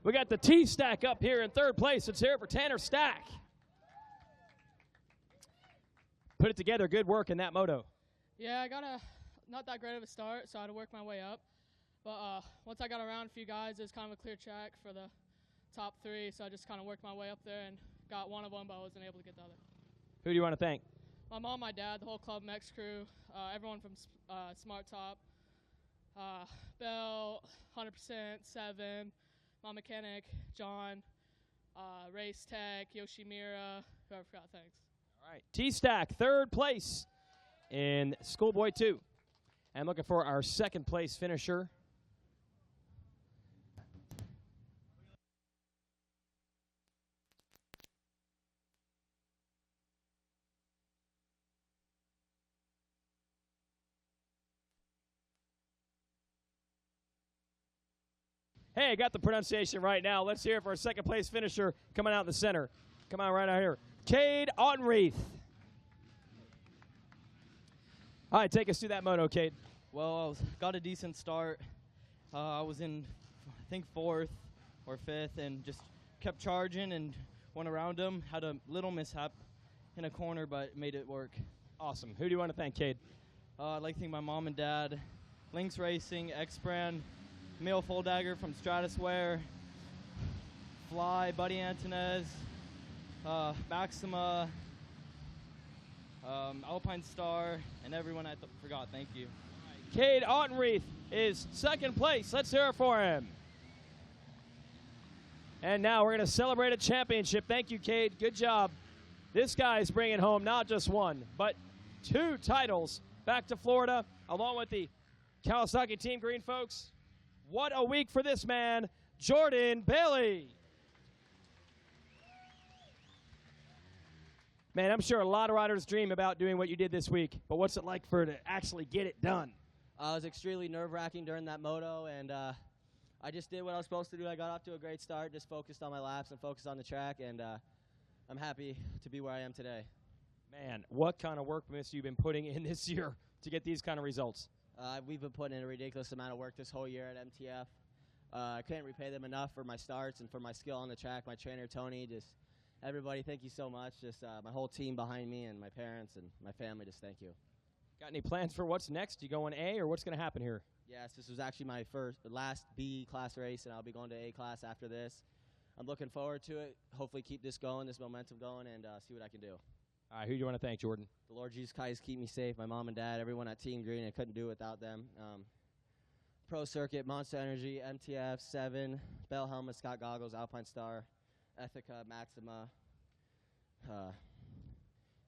Speaker 4: We got the T-Stack up here in 3rd place. Let's hear it for Tanner Stack. Put it together. Good work in that moto.
Speaker 6: Yeah, I got not that great of a start, so I had to work my way up. But once I got around a few guys, it was kind of a clear track for the top 3, so I just kind of worked my way up there and got one of them, but I wasn't able to get the other.
Speaker 4: Who do you want to thank?
Speaker 6: My mom, my dad, the whole Club Mex crew, everyone from Smart Top, Bell, 100%, 7, my mechanic, John, Race Tech, Yoshimura, whoever forgot, thanks.
Speaker 4: All right, T-Stack, 3rd place in Schoolboy 2. And looking for our 2nd place finisher. Hey, I got the pronunciation right now. Let's hear it for our 2nd place finisher coming out in the center. Come on right out here. Cade Ottenreith. All right, take us through that moto, Cade.
Speaker 11: Well, got a decent start. I was in, I think, 4th or 5th, and just kept charging and went around him. Had a little mishap in a corner, but made it work.
Speaker 4: Awesome. Who do you want to thank, Cade?
Speaker 11: I'd like to thank my mom and dad, Lynx Racing, X-Brand, Emil Foldagger from Stratuswear, Fly, Buddy Antonez, Maxima, Alpine Star, and everyone I forgot. Thank you.
Speaker 4: Cade Ottenreith is 2nd place. Let's hear it for him. And now we're going to celebrate a championship. Thank you, Cade. Good job. This guy's bringing home not just 1, but 2 titles back to Florida, along with the Kawasaki Team Green folks. What a week for this man, Jordan Bailey. Man, I'm sure a lot of riders dream about doing what you did this week, but what's it like for to actually get it done?
Speaker 11: I was extremely nerve-wracking during that moto, and I just did what I was supposed to do. I got off to a great start, just focused on my laps and focused on the track, and I'm happy to be where I am today.
Speaker 4: Man, what kind of work have you been putting in this year to get these kind of results?
Speaker 11: We've been putting in a ridiculous amount of work this whole year at MTF. I couldn't repay them enough for my starts and for my skill on the track. My trainer, Tony, just everybody, thank you so much. Just my whole team behind me and my parents and my family, just thank you.
Speaker 4: Got any plans for what's next? You going A, or what's going to happen here?
Speaker 7: Yes, this was actually my last B class race, and I'll be going to A class after this. I'm looking forward to it. Hopefully keep this going, this momentum going, and see what I can do.
Speaker 4: All right, who do you want to thank, Jordan?
Speaker 7: The Lord Jesus Christ keep me safe, my mom and dad, everyone at Team Green. I couldn't do it without them. Pro Circuit, Monster Energy, MTF, 7, Bell Helmet, Scott Goggles, Alpine Star, Ethica, Maxima.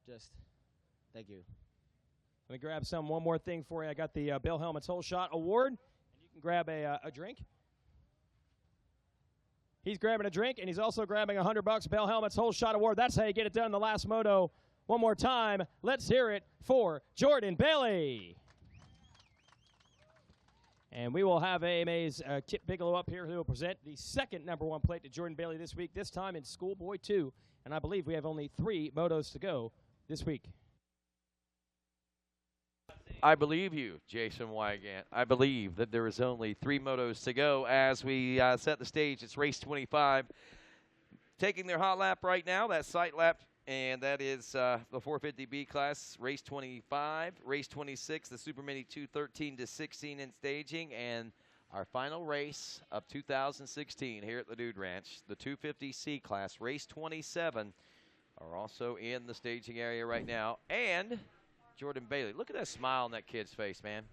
Speaker 7: Just thank you.
Speaker 4: Let me grab one more thing for you. I got the Bell Helmets Whole Shot Award, and you can grab a drink. He's grabbing a drink, and he's also grabbing $100 Bell Helmets Whole Shot Award. That's how you get it done in the last moto. One more time, let's hear it for Jordan Bailey. And we will have AMA's Kip Bigelow up here, who will present the second #1 plate to Jordan Bailey this week, this time in Schoolboy 2. And I believe we have only 3 motos to go this week.
Speaker 10: I believe you, Jason Wygant. I believe that there is only 3 motos to go as we set the stage. It's race 25. Taking their hot lap right now, that sight lap, and that is the 450B class, race 25. Race 26, the Super Mini 213 to 16 in staging, and our final race of 2016 here at the Dude Ranch, the 250C class, race 27, are also in the staging area right now. And Jordan Bailey, look at that smile on that kid's face, man.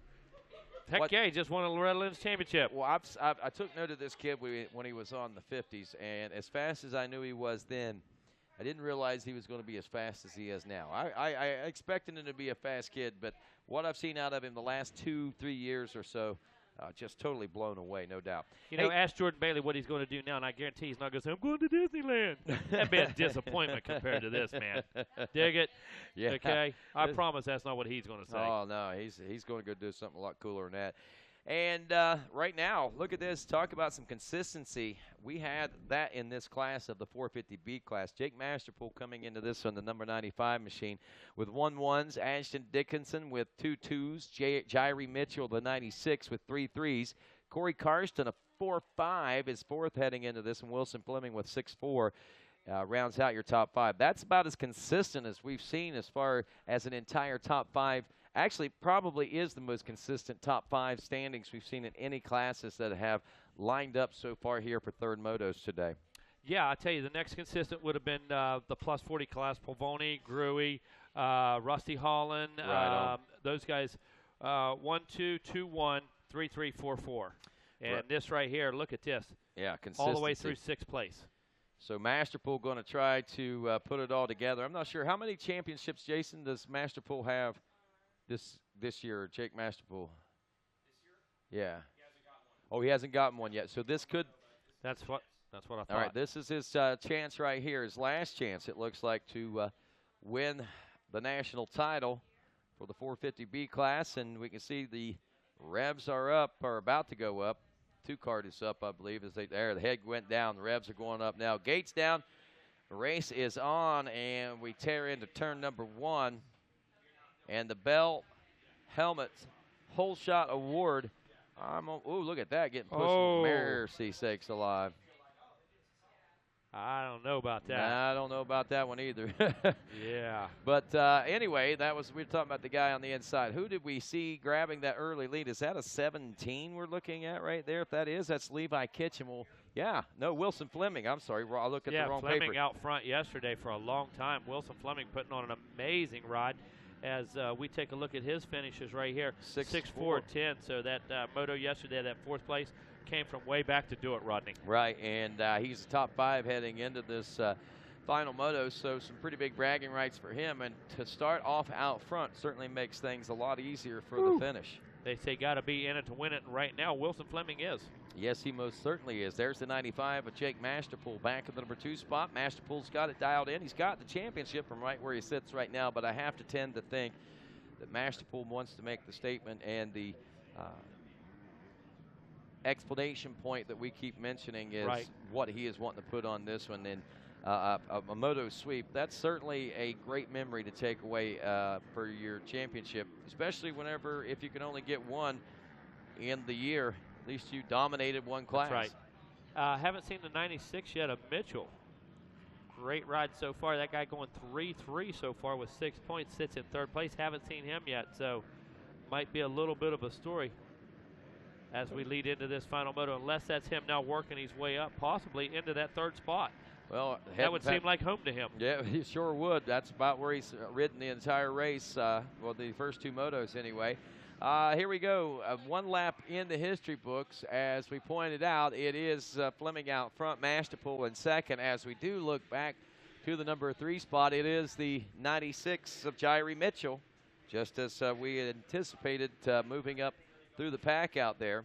Speaker 3: Heck yeah, he just won a Loretta Lynn's championship.
Speaker 10: Well, I took note of this kid when he was on the 50s, and as fast as I knew he was then, I didn't realize he was going to be as fast as he is now. I expected him to be a fast kid, but what I've seen out of him the last 2-3 years or so, just totally blown away, no doubt.
Speaker 3: You know, ask Jordan Bailey what he's going to do now, and I guarantee he's not going to say, I'm going to Disneyland. That'd be a disappointment compared to this, man. Dig it?
Speaker 10: Yeah.
Speaker 3: Okay? I promise that's not what he's going to say.
Speaker 10: Oh, no, he's going to go do something a lot cooler than that. And right now, look at this. Talk about some consistency. We had that in this class of the 450B class. Jake Masterpool coming into this on the number 95 machine with 1-1s. Ashton Dickinson with 2 2s. Jairi Mitchell, the 96, with 3 3s. Corey Karsten, a 4-5, is 4th heading into this, and Wilson Fleming with 6-4. Rounds out your top 5. That's about as consistent as we've seen as far as an entire top 5. Actually, probably is the most consistent top 5 standings we've seen in any classes that have lined up so far here for third motos today.
Speaker 3: Yeah, I tell you, the next consistent would have been the plus 40 class, Pavoni, Gruey, Rusty Holland.
Speaker 10: Right
Speaker 3: those guys, 1-2, 2-1, 3-3, 4-4. And
Speaker 10: right.
Speaker 3: This right here, look at this.
Speaker 10: Yeah, consistency.
Speaker 3: All the way through 6th place.
Speaker 10: So Masterpool going to try to put it all together. I'm not sure. How many championships, Jason, does Masterpool have this year, Jake Masterpool? This year? Yeah. He hasn't gotten one yet. So this could.
Speaker 3: That's what I thought.
Speaker 10: All right, this is his chance right here, his last chance, it looks like, to win the national title for the 450B class. And we can see the revs are up, or about to go up. 2-card is up, I believe, as the head went down. The revs are going up now. Gates down. The race is on, and we tear into turn number 1. And the Bell Helmets Whole Shot Award. Look at that, getting pushed. Mercy sakes alive.
Speaker 3: I don't know about that.
Speaker 10: Nah, I don't know about that one either.
Speaker 3: Yeah.
Speaker 10: But anyway, we were talking about the guy on the inside. Who did we see grabbing that early lead? Is that a 17 we're looking at right there? If that is, that's Levi Kitchen. Well, yeah. No, Wilson Fleming. I'm sorry. I look at the wrong paper.
Speaker 3: Fleming out front yesterday for a long time. Wilson Fleming putting on an amazing ride. As we take a look at his finishes right here, 6-4-10. So that moto yesterday, that 4th place, came from way back to do it, Rodney.
Speaker 10: Right, and he's top 5 heading into this final moto, so some pretty big bragging rights for him. And to start off out front certainly makes things a lot easier for the finish.
Speaker 3: They say got to be in it to win it, and right now Wilson Fleming is.
Speaker 10: Yes, he most certainly is. There's the 95 of Jake Masterpool back in the number 2 spot. Masterpool's got it dialed in. He's got the championship from right where he sits right now, but I have to tend to think that Masterpool wants to make the statement, and the explanation point that we keep mentioning is what he is wanting to put on this one. And a moto sweep, that's certainly a great memory to take away for your championship, especially if you can only get one in the year. At least you dominated one class.
Speaker 3: That's right. Haven't seen the 96 yet of Mitchell. Great ride so far. That guy going 3-3 so far with 6 points, sits in third place. Haven't seen him yet, so might be a little bit of a story as we lead into this final moto, unless that's him now working his way up, possibly into that third spot.
Speaker 10: Well,
Speaker 3: that would seem like home to him.
Speaker 10: Yeah, he sure would. That's about where he's ridden the entire race, well, the first two motos anyway. Here we go, one lap in the history books. As we pointed out, it is Fleming out front, Masterpool in second. As we do look back to the number 3 spot, it is the 96 of Jairi Mitchell, just as we had anticipated moving up through the pack out there.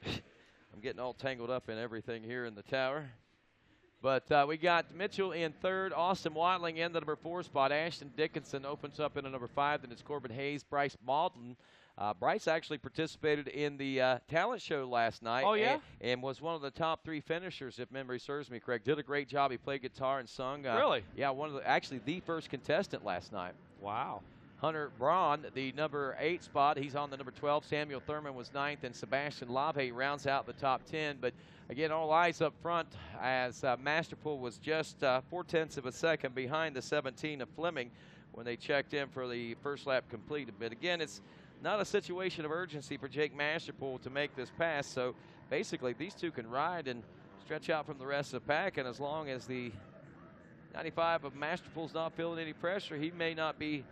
Speaker 10: I'm getting all tangled up in everything here in the tower. But we got Mitchell in third, Austin Watling in the number 4 spot. Ashton Dickinson opens up in the number 5. Then it's Corbin Hayes, Bryce Maudlin. Bryce actually participated in the talent show last night.
Speaker 3: Oh, yeah?
Speaker 10: And was one of the top 3 finishers, if memory serves me correct. Did a great job. He played guitar and sung.
Speaker 3: Really?
Speaker 10: Yeah, actually the first contestant last night.
Speaker 3: Wow.
Speaker 10: Hunter Braun, the number 8 spot. He's on the number 12. Samuel Thurman was 9th, and Sebastian Lave rounds out the top 10. But again, all eyes up front as Masterpool was just 0.4 of a second behind the 17 of Fleming when they checked in for the first lap completed. But again, it's not a situation of urgency for Jake Masterpool to make this pass. So basically, these two can ride and stretch out from the rest of the pack. And as long as the 95 of Masterpool's not feeling any pressure, he may not be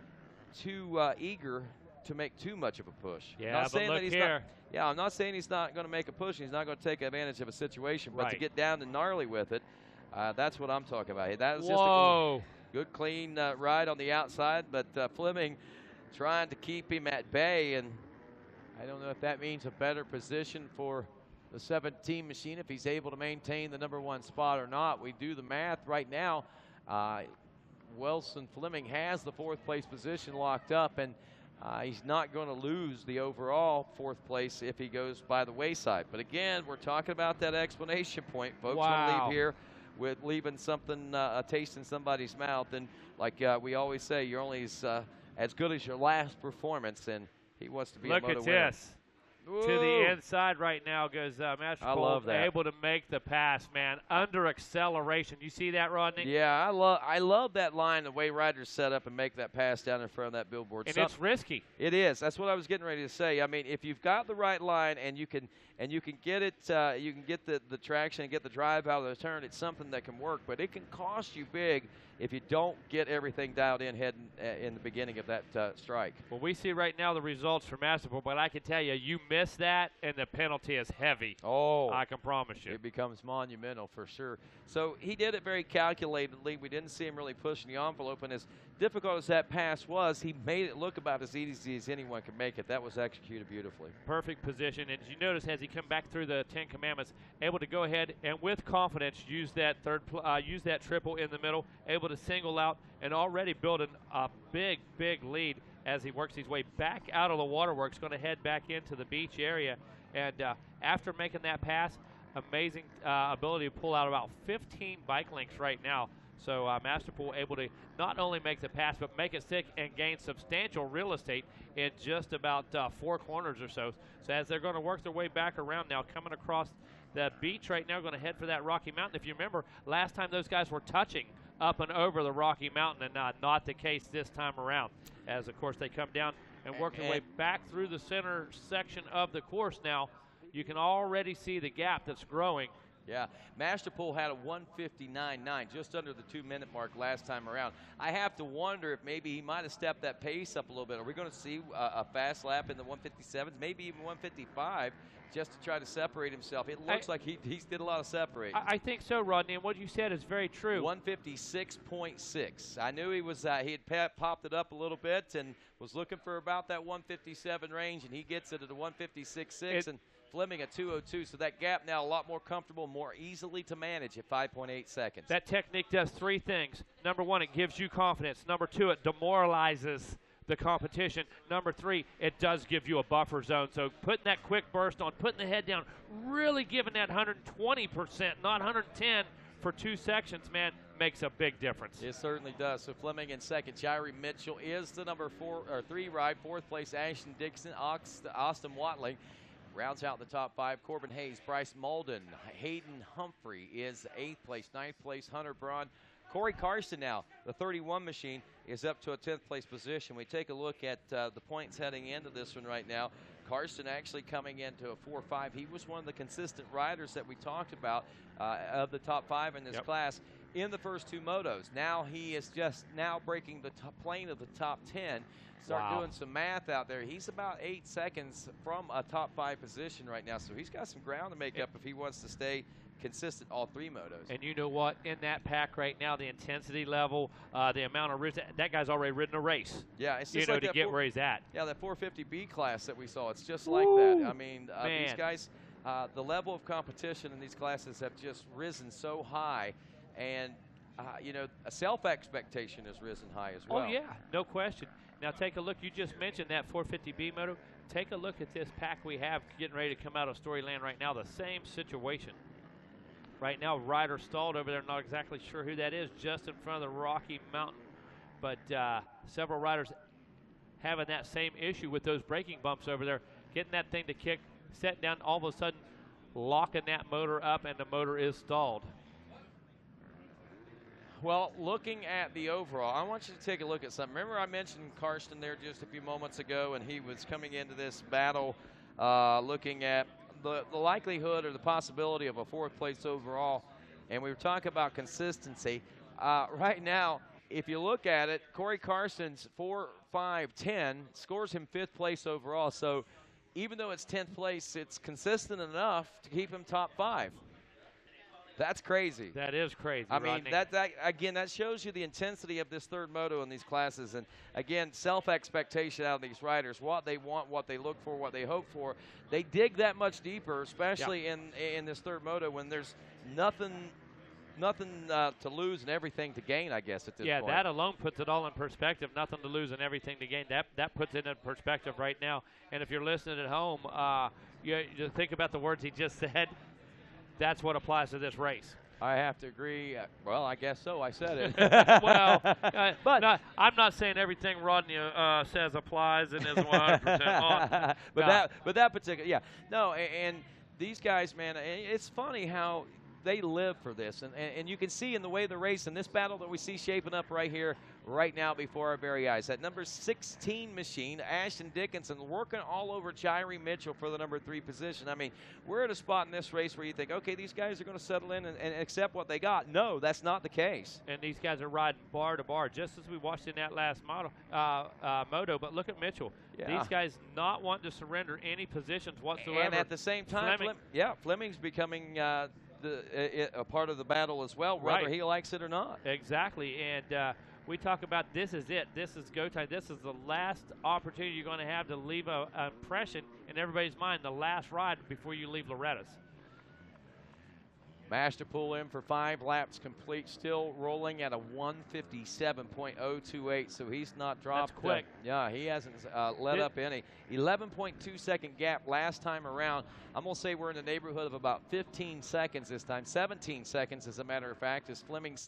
Speaker 10: too eager to make too much of a push.
Speaker 3: Yeah, but look here.
Speaker 10: I'm not saying he's not going to make a push. He's not going to take advantage of a situation. But
Speaker 3: Right.
Speaker 10: to get down and gnarly with it, that's what I'm talking about. That was
Speaker 3: Whoa.
Speaker 10: just a good clean ride on the outside. But Fleming trying to keep him at bay. And I don't know if that means a better position for the 17 machine if he's able to maintain the number 1 spot or not. We do the math right now. Wilson Fleming has the 4th place position locked up, and he's not going to lose the overall 4th place if he goes by the wayside. But again, we're talking about that explanation point. Folks want to
Speaker 3: Wow.
Speaker 10: leave here with leaving something, a taste in somebody's mouth. And like we always say, you're only as good as your last performance, and he wants to be
Speaker 3: Look
Speaker 10: a moto
Speaker 3: at
Speaker 10: winner.
Speaker 3: this. To the inside right now goes Masterpool.
Speaker 10: I love that.
Speaker 3: Able to make the pass, man, under acceleration. You see that, Rodney?
Speaker 10: Yeah, I love that line, the way riders set up and make that pass down in front of that billboard.
Speaker 3: And it's risky.
Speaker 10: It is. That's what I was getting ready to say. I mean, if you've got the right line and you can get it, you can get the traction and get the drive out of the turn. It's something that can work, but it can cost you big if you don't get everything dialed in heading in the beginning of that strike.
Speaker 3: Well, we see right now the results for Masterpool, but I can tell you, you miss that, and the penalty is heavy.
Speaker 10: Oh,
Speaker 3: I can promise you.
Speaker 10: It becomes monumental for sure. So he did it very calculatedly. We didn't see him really pushing the envelope, and as difficult as that pass was, he made it look about as easy as anyone could make it. That was executed beautifully.
Speaker 3: Perfect position, and as you notice, as he come back through the 10 Commandments, able to go ahead and with confidence use that use that triple in the middle, able to single out and already building a big lead as he works his way back out of the waterworks, going to head back into the beach area. And after making that pass, amazing ability to pull out about 15 bike lengths right now. So Masterpool able to not only make the pass, but make it stick and gain substantial real estate in just about 4 corners or so. So as they're going to work their way back around now, coming across the beach right now, going to head for that Rocky Mountain. If you remember, last time those guys were touching up and over the Rocky Mountain, and not the case this time around. As, of course, they come down and work their way back through the center section of the course now. You can already see the gap that's growing.
Speaker 10: Yeah, Masterpool had a 1:59.9, just under the 2-minute mark last time around. I have to wonder if maybe he might have stepped that pace up a little bit. Are we going to see a fast lap in the 1:57s, maybe even 1:55, just to try to separate himself? It looks like he did a lot of separating.
Speaker 3: I think so, Rodney, and what you said is very true.
Speaker 10: 1:56.6. I knew he was he had popped it up a little bit and was looking for about that 1:57 range, and he gets it at a 1:56.6 and Fleming at 2:02, so that gap now a lot more comfortable, more easily to manage at 5.8 seconds.
Speaker 3: That technique does 3 things. Number 1, it gives you confidence. Number 2, it demoralizes the competition. Number 3, it does give you a buffer zone. So putting that quick burst on, putting the head down, really giving that 120%, not 110 for 2 sections, man, makes a big difference.
Speaker 10: It certainly does. So Fleming in second. Jairi Mitchell is the number 3 ride. 4th place, Ashton Dixon, Austin Watling. Rounds out the top 5, Corbin Hayes, Bryce Malden, Hayden Humphrey is 8th place. 9th place, Hunter Braun. Corey Karsten now, the 31 machine, is up to a 10th place position. We take a look at the points heading into this one right now. Karsten actually coming into a 4-5. He was one of the consistent riders that we talked about of the top 5 in this class in the first 2 motos. Now he is just now breaking the plane of the top 10. Start doing some math out there. He's about 8 seconds from a top 5 position right now, so he's got some ground to make up if he wants to stay consistent all 3 motos.
Speaker 3: And you know what? In that pack right now, the intensity level, the amount of risk, that guy's already ridden a race.
Speaker 10: Yeah, it's just
Speaker 3: like
Speaker 10: to
Speaker 3: get where he's at.
Speaker 10: Yeah, that 450B class that we saw, it's just like that. I mean, these guys, the level of competition in these classes have just risen so high, and you know, a self-expectation has risen high as well.
Speaker 3: Oh, yeah, no question. Now take a look. You just mentioned that 450B moto. Take a look at this pack we have getting ready to come out of Storyland right now. The same situation. Right now, rider stalled over there. Not exactly sure who that is, just in front of the Rocky Mountain. But several riders having that same issue with those braking bumps over there. Getting that thing to kick, set down, all of a sudden locking that motor up, and the motor is stalled.
Speaker 10: Well, looking at the overall, I want you to take a look at something. Remember I mentioned Karsten there just a few moments ago, and he was coming into this battle looking at the likelihood or the possibility of a 4th place overall, and we were talking about consistency. Right now, if you look at it, Corey Karsten's 4.5.10 scores him 5th place overall, so even though it's 10th place, it's consistent enough to keep him top 5. That's crazy.
Speaker 3: That is crazy,
Speaker 10: I mean,
Speaker 3: Rodney.
Speaker 10: again, that shows you the intensity of this 3rd moto in these classes. And, again, self-expectation out of these riders, what they want, what they look for, what they hope for. They dig that much deeper, especially in this 3rd moto when there's nothing to lose and everything to gain, I guess, at this point.
Speaker 3: Yeah, that alone puts it all in perspective. Nothing to lose and everything to gain. That puts it in perspective right now. And if you're listening at home, you think about the words he just said. That's what applies to this race.
Speaker 10: I have to agree. Well, I guess so. I said it.
Speaker 3: Well, but I'm not saying everything Rodney says applies and is 100% on.
Speaker 10: But that particular, yeah. No, and these guys, man, it's funny how they live for this. And you can see in the way the race and this battle that we see shaping up right here, right now before our very eyes. That number 16 machine, Ashton Dickinson, working all over Jairi Mitchell for the number 3 position. I mean, we're at a spot in this race where you think, okay, these guys are going to settle in and accept what they got. No, that's not the case.
Speaker 3: And these guys are riding bar to bar, just as we watched in that last moto. But look at Mitchell.
Speaker 10: Yeah.
Speaker 3: These guys not wanting to surrender any positions whatsoever.
Speaker 10: And at the same time, Fleming's becoming a part of the battle as well, whether he likes it or not.
Speaker 3: Exactly, and we talk about this is it. This is go time. This is the last opportunity you're going to have to leave an impression in everybody's mind, the last ride before you leave Loretta's.
Speaker 10: Masterpool in for 5 laps complete, still rolling at a 157.028, so he's not dropped.
Speaker 3: That's quick.
Speaker 10: Yeah, he hasn't let up any. 11.2 second gap last time around. I'm going to say we're in the neighborhood of about 15 seconds this time, 17 seconds as a matter of fact, as Fleming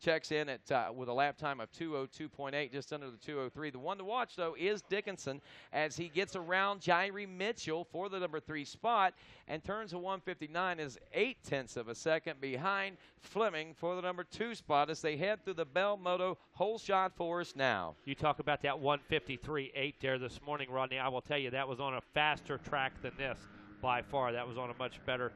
Speaker 10: checks in at with a lap time of 2:02.8, just under the 2:03. The one to watch, though, is Dickinson as he gets around Jairi Mitchell for the number 3 spot and turns a 1:59, is 0.8 of a second behind Fleming for the number 2 spot as they head through the Bell Moto hole shot forest now.
Speaker 3: You talk about that 1:53.8 there this morning, Rodney. I will tell you that was on a faster track than this by far. That was on a much better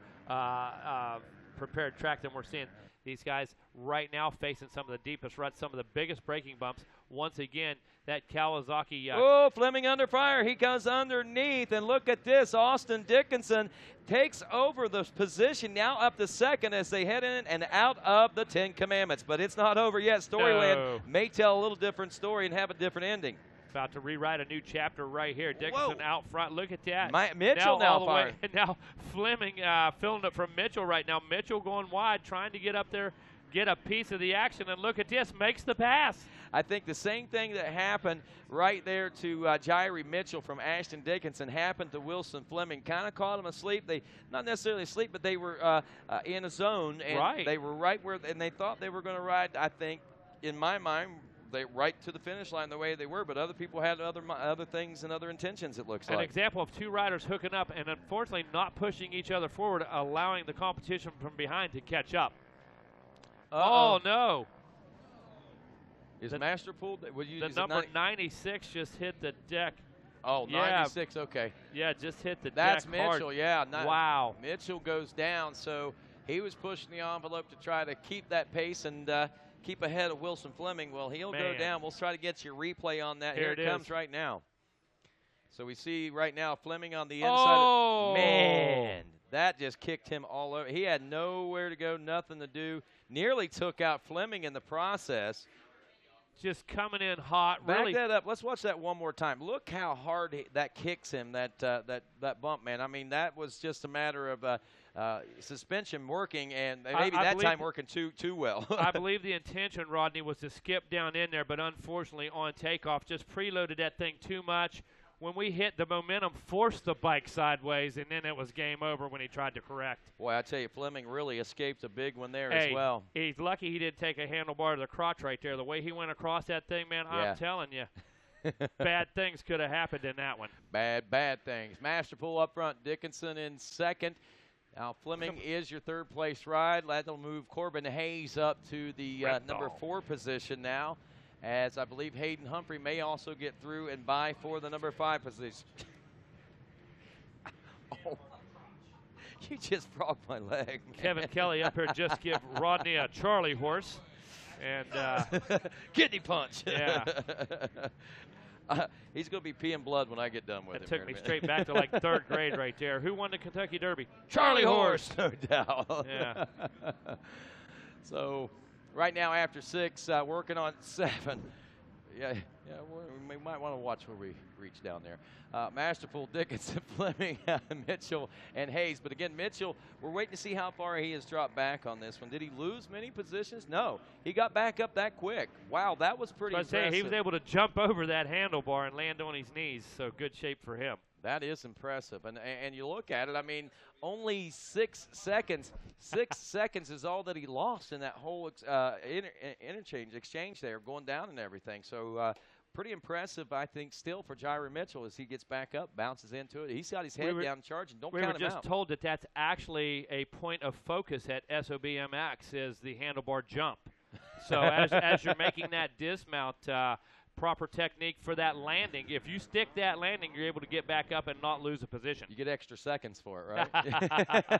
Speaker 3: prepared track than we're seeing. These guys right now facing some of the deepest ruts, some of the biggest braking bumps. Once again, that Kawasaki.
Speaker 10: Fleming under fire. He goes underneath, and look at this. Austin Dickinson takes over the position, now up to second as they head in and out of the 10 Commandments. But it's not over yet. Storyland may tell a little different story and have a different ending.
Speaker 3: About to rewrite a new chapter right here. Dickinson out front. Look at that.
Speaker 10: Mitchell now firing.
Speaker 3: And now Fleming filling it from Mitchell right now. Mitchell going wide, trying to get up there, get a piece of the action. And look at this, makes the pass.
Speaker 10: I think the same thing that happened right there to Jairi Mitchell from Ashton Dickinson happened to Wilson Fleming. Kind of caught him asleep. They not necessarily asleep, but they were in a zone. And they were right where, and they thought they were going to ride, I think, in my mind, right to the finish line the way they were, but other people had other things and other intentions, it looks
Speaker 3: An
Speaker 10: like.
Speaker 3: example of two riders hooking up and unfortunately not pushing each other forward, allowing the competition from behind to catch up. Oh, no.
Speaker 10: Is Masterpool?
Speaker 3: The number 96 just hit the deck.
Speaker 10: Oh,
Speaker 3: yeah.
Speaker 10: 96, okay.
Speaker 3: Yeah, just hit the
Speaker 10: That's
Speaker 3: deck
Speaker 10: Mitchell,
Speaker 3: hard.
Speaker 10: yeah.
Speaker 3: Wow.
Speaker 10: Mitchell goes down, so he was pushing the envelope to try to keep that pace and keep ahead of Wilson Fleming. Well, he'll go down. We'll try to get your replay on that. Here it comes right now. So we see right now Fleming on the inside.
Speaker 3: Oh!
Speaker 10: Man, that just kicked him all over. He had nowhere to go, nothing to do. Nearly took out Fleming in the process.
Speaker 3: Just coming in hot.
Speaker 10: Back
Speaker 3: really.
Speaker 10: that up. Let's watch that one more time. Look how hard that kicks him, that bump, man. I mean, that was just a matter of suspension working, and maybe that time working too well.
Speaker 3: I believe the intention, Rodney, was to skip down in there, but unfortunately on takeoff just preloaded that thing too much. When we hit, the momentum forced the bike sideways, and then it was game over when he tried to correct.
Speaker 10: Boy, I tell you, Fleming really escaped a big one there
Speaker 3: as
Speaker 10: well.
Speaker 3: He's lucky he didn't take a handlebar to the crotch right there. The way he went across that thing, man, I'm telling you, bad things could have happened in that one.
Speaker 10: Bad things. Masterpool up front, Dickinson in second. Now, Fleming is your third-place ride. That'll move Corbin Hayes up to the number 4 position now, as I believe Hayden Humphrey may also get through and bye for the number 5 position. Oh, you just broke my leg.
Speaker 3: Kevin Kelly up here just give Rodney a Charlie horse. And
Speaker 10: kidney punch.
Speaker 3: Yeah.
Speaker 10: He's going to be peeing blood when I get done with him.
Speaker 3: It took me straight back to like 3rd grade right there. Who won the Kentucky Derby?
Speaker 10: Charlie Horse. No doubt.
Speaker 3: Yeah.
Speaker 10: So right now after 6, working on 7. Yeah, we might want to watch where we reach down there. Masterpool, Dickinson, Fleming, Mitchell, and Hayes. But again, Mitchell, we're waiting to see how far he has dropped back on this one. Did he lose many positions? No. He got back up that quick. Wow, that was pretty impressive.
Speaker 3: He was able to jump over that handlebar and land on his knees, so good shape for him.
Speaker 10: That is impressive. And you look at it, I mean, only 6 seconds. 6 seconds is all that he lost in that whole exchange there, going down and everything. So pretty impressive, I think, still for Jairi Mitchell as he gets back up, bounces into it. He's got his head down charging. Don't count him out.
Speaker 3: We were just told that that's actually a point of focus at SOBMX is the handlebar jump. So as you're making that dismount, proper technique for that landing. If you stick that landing, you're able to get back up and not lose a position.
Speaker 10: You get extra seconds for it, right?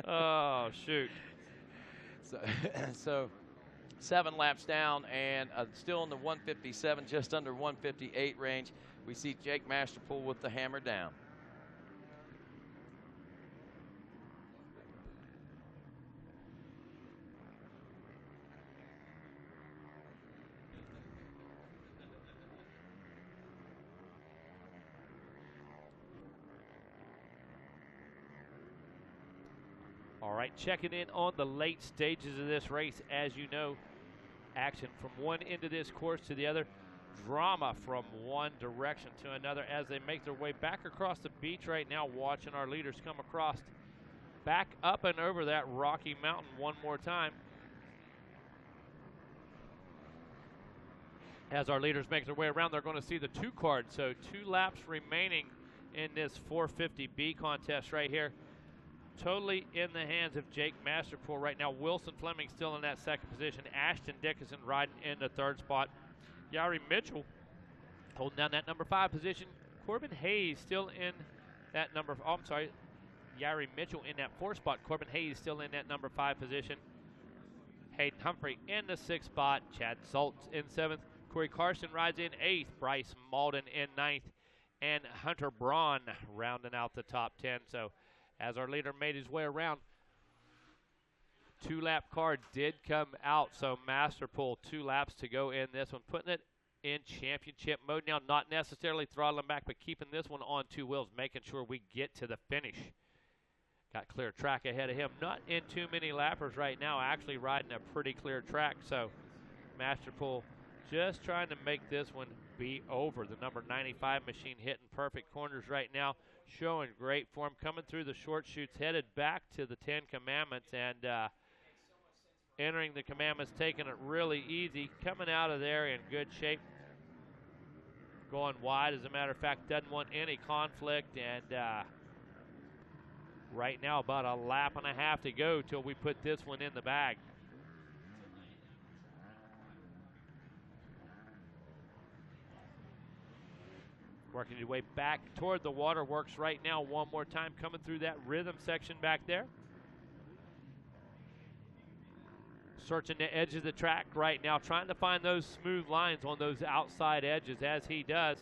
Speaker 3: Oh, shoot.
Speaker 10: So 7 laps down and still in the 157, just under 158 range. We see Jake Masterpool with the hammer down.
Speaker 3: All right, checking in on the late stages of this race. As you know, action from one end of this course to the other. Drama from one direction to another as they make their way back across the beach right now, watching our leaders come across. Back up and over that rocky mountain one more time. As our leaders make their way around, they're going to see the 2 card. So 2 laps remaining in this 450B contest right here. Totally in the hands of Jake Masterpool right now. Wilson Fleming still in that 2nd position. Ashton Dickinson riding in the 3rd spot. Jairi Mitchell holding down that number 5 position. Corbin Hayes still in that Jairi Mitchell in that 4th spot. Corbin Hayes still in that number 5 position. Hayden Humphrey in the 6th spot. Chad Saltz in 7th. Corey Carson rides in 8th. Bryce Malden in 9th. And Hunter Braun rounding out the top 10. So as our leader made his way around, 2-lap card did come out. So Masterpool, 2 laps to go in this one, putting it in championship mode now, not necessarily throttling back, but keeping this one on 2 wheels, making sure we get to the finish. Got clear track ahead of him. Not in too many lappers right now, actually riding a pretty clear track. So Masterpool just trying to make this one be over. The number 95 machine hitting perfect corners right now, showing great form, coming through the short chutes, headed back to the 10 Commandments, and entering the commandments, taking it really easy, coming out of there in good shape. Going wide, as a matter of fact, doesn't want any conflict, and right now about a lap and a half to go till we put this one in the bag. Working your way back toward the waterworks right now one more time, coming through that rhythm section back there. Searching the edge of the track right now, trying to find those smooth lines on those outside edges as he does.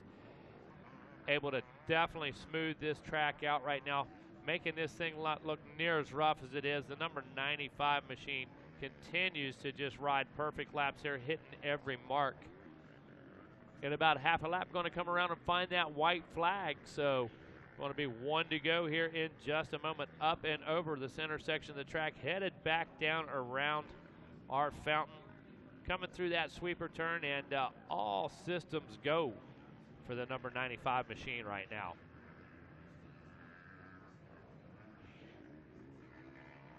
Speaker 3: Able to definitely smooth this track out right now, making this thing look near as rough as it is. The number 95 machine continues to just ride perfect laps here, hitting every mark. In about half a lap, going to come around and find that white flag. So going to be one to go here in just a moment. Up and over the center section of the track, headed back down around our fountain. Coming through that sweeper turn, and all systems go for the number 95 machine right now.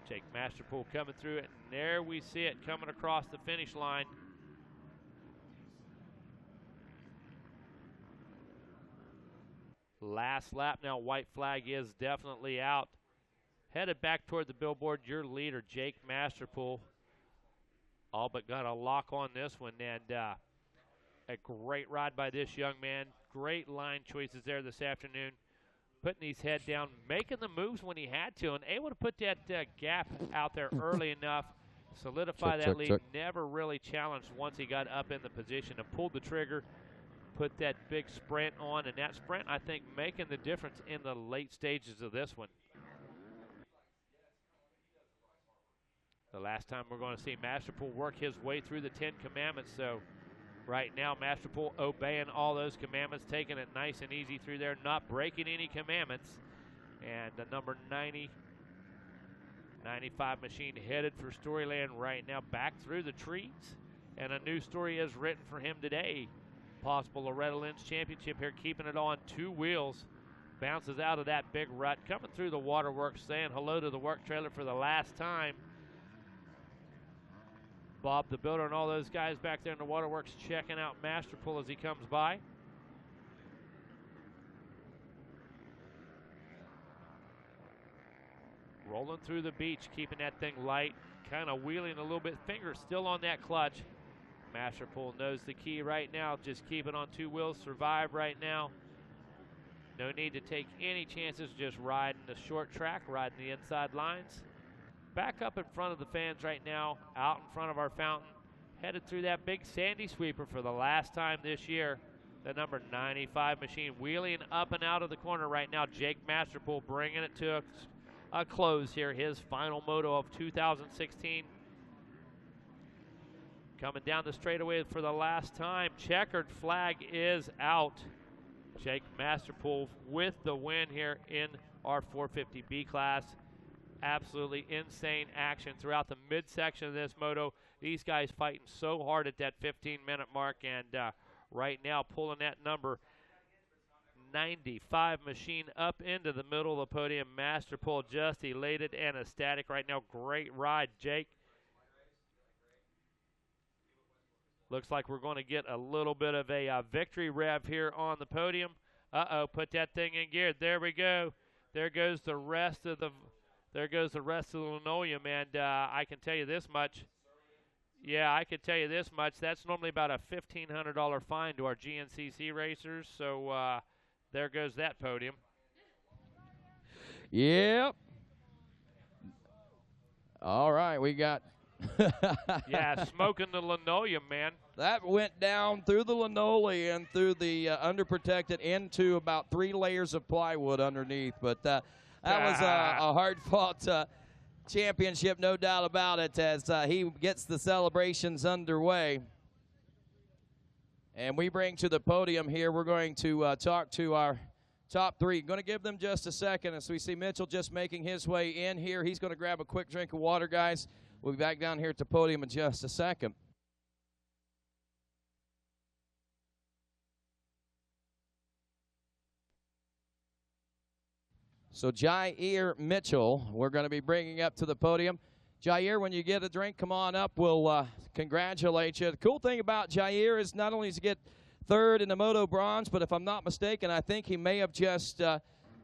Speaker 3: Jake Masterpool coming through it, and there we see it coming across the finish line. Last lap now, white flag is definitely out. Headed back toward the billboard, your leader, Jake Masterpool. All but got a lock on this one, and a great ride by this young man. Great line choices there this afternoon. Putting his head down, making the moves when he had to, and able to put that gap out there early enough, solidify that lead. Never really challenged once he got up in the position and pulled the trigger, put that big sprint on, and that sprint, I think, making the difference in the late stages of this one. The last time we're going to see Masterpool work his way through the 10 commandments, so right now Masterpool obeying all those commandments, taking it nice and easy through there, not breaking any commandments. And the number 95 machine headed for Storyland right now, back through the trees, and a new story is written for him today. Possible Loretta Lynn's championship here, keeping it on two wheels. Bounces out of that big rut, coming through the waterworks, saying hello to the work trailer for the last time. Bob the Builder and all those guys back there in the waterworks checking out Masterpool as he comes by. Rolling through the beach, keeping that thing light, kind of wheeling a little bit, fingers still on that clutch. Masterpool knows the key right now, just keep it on two wheels, survive right now. No need to take any chances, just riding the short track, riding the inside lines. Back up in front of the fans right now, out in front of our fountain, headed through that big sandy sweeper for the last time this year. The number 95 machine wheeling up and out of the corner right now. Jake Masterpool bringing it to a close here, his final moto of 2016. Coming down the straightaway for the last time. Checkered flag is out. Jake Masterpool with the win here in our 450B class. Absolutely insane action throughout the midsection of this moto. These guys fighting so hard at that 15-minute mark, and right now pulling that number 95 machine up into the middle of the podium. Masterpool just elated and ecstatic right now. Great ride, Jake. Looks like we're going to get a little bit of a victory rev here on the podium. Put that thing in gear. There we go. There goes the rest of the linoleum, and I can tell you this much. Yeah, I can tell you this much. That's normally about a $1,500 fine to our GNCC racers. So there goes that podium.
Speaker 17: Yep. All right, we got.
Speaker 3: Yeah, smoking the linoleum, man.
Speaker 17: That went down through the linoleum, through the underprotected, into about 3 layers of plywood underneath. But that was a hard-fought championship, no doubt about it, as he gets the celebrations underway. And we bring to the podium here, we're going to talk to our top 3. Going to give them just a second as we see Mitchell just making his way in here. He's going to grab a quick drink of water, guys. We'll be back down here at the podium in just a second. So Jair Mitchell, we're going to be bringing up to the podium. Jair, when you get a drink, come on up. We'll congratulate you. The cool thing about Jair is not only does he get third in the Moto Bronze, but if I'm not mistaken, I think he may have just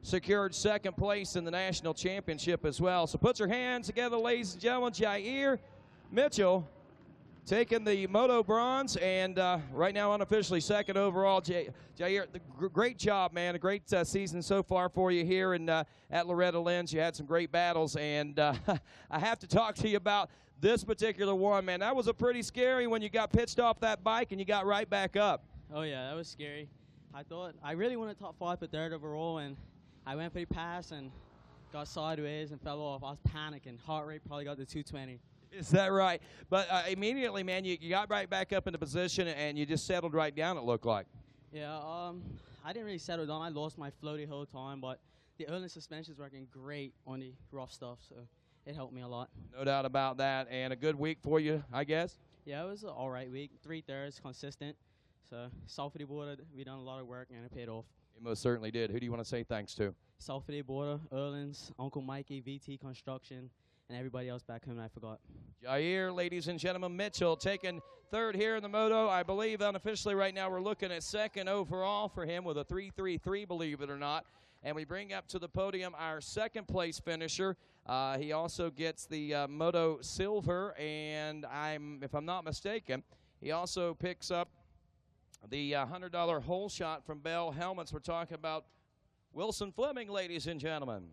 Speaker 17: secured second place in the national championship as well. So put your hands together, ladies and gentlemen. Jair Mitchell taking the Moto Bronze, and right now unofficially second overall. Jair, great job, man. A great season so far for you here at Loretta Lynn's. You had some great battles, and I have to talk to you about this particular one, man. That was a pretty scary when you got pitched off that bike and you got right back up.
Speaker 11: Oh, yeah, that was scary. I really wanted top 5 for third overall, and I went pretty past and got sideways and fell off. I was panicking. Heart rate probably got to 220.
Speaker 17: Is that right? But immediately, man, you got right back up into position and you just settled right down, it looked like.
Speaker 11: Yeah, I didn't really settle down. I lost my flow the whole time, but the Erlen suspension is working great on the rough stuff, so it helped me a lot.
Speaker 17: No doubt about that, and a good week for you, I guess?
Speaker 11: Yeah, it was an all right week. 3/3, consistent. So, south of the border, we done a lot of work, and it paid off.
Speaker 17: It most certainly did. Who do you want to say thanks to?
Speaker 11: South of the border, Erlen's, Uncle Mikey, VT Construction, and everybody else back home I forgot.
Speaker 17: Jair, ladies and gentlemen, Mitchell taking third here in the moto. I believe unofficially right now we're looking at second overall for him with a 3.33, believe it or not. And we bring up to the podium our second place finisher. He also gets the Moto Silver, and if I'm not mistaken, he also picks up the $100 hole shot from Bell Helmets. We're talking about Wilson Fleming, ladies and gentlemen.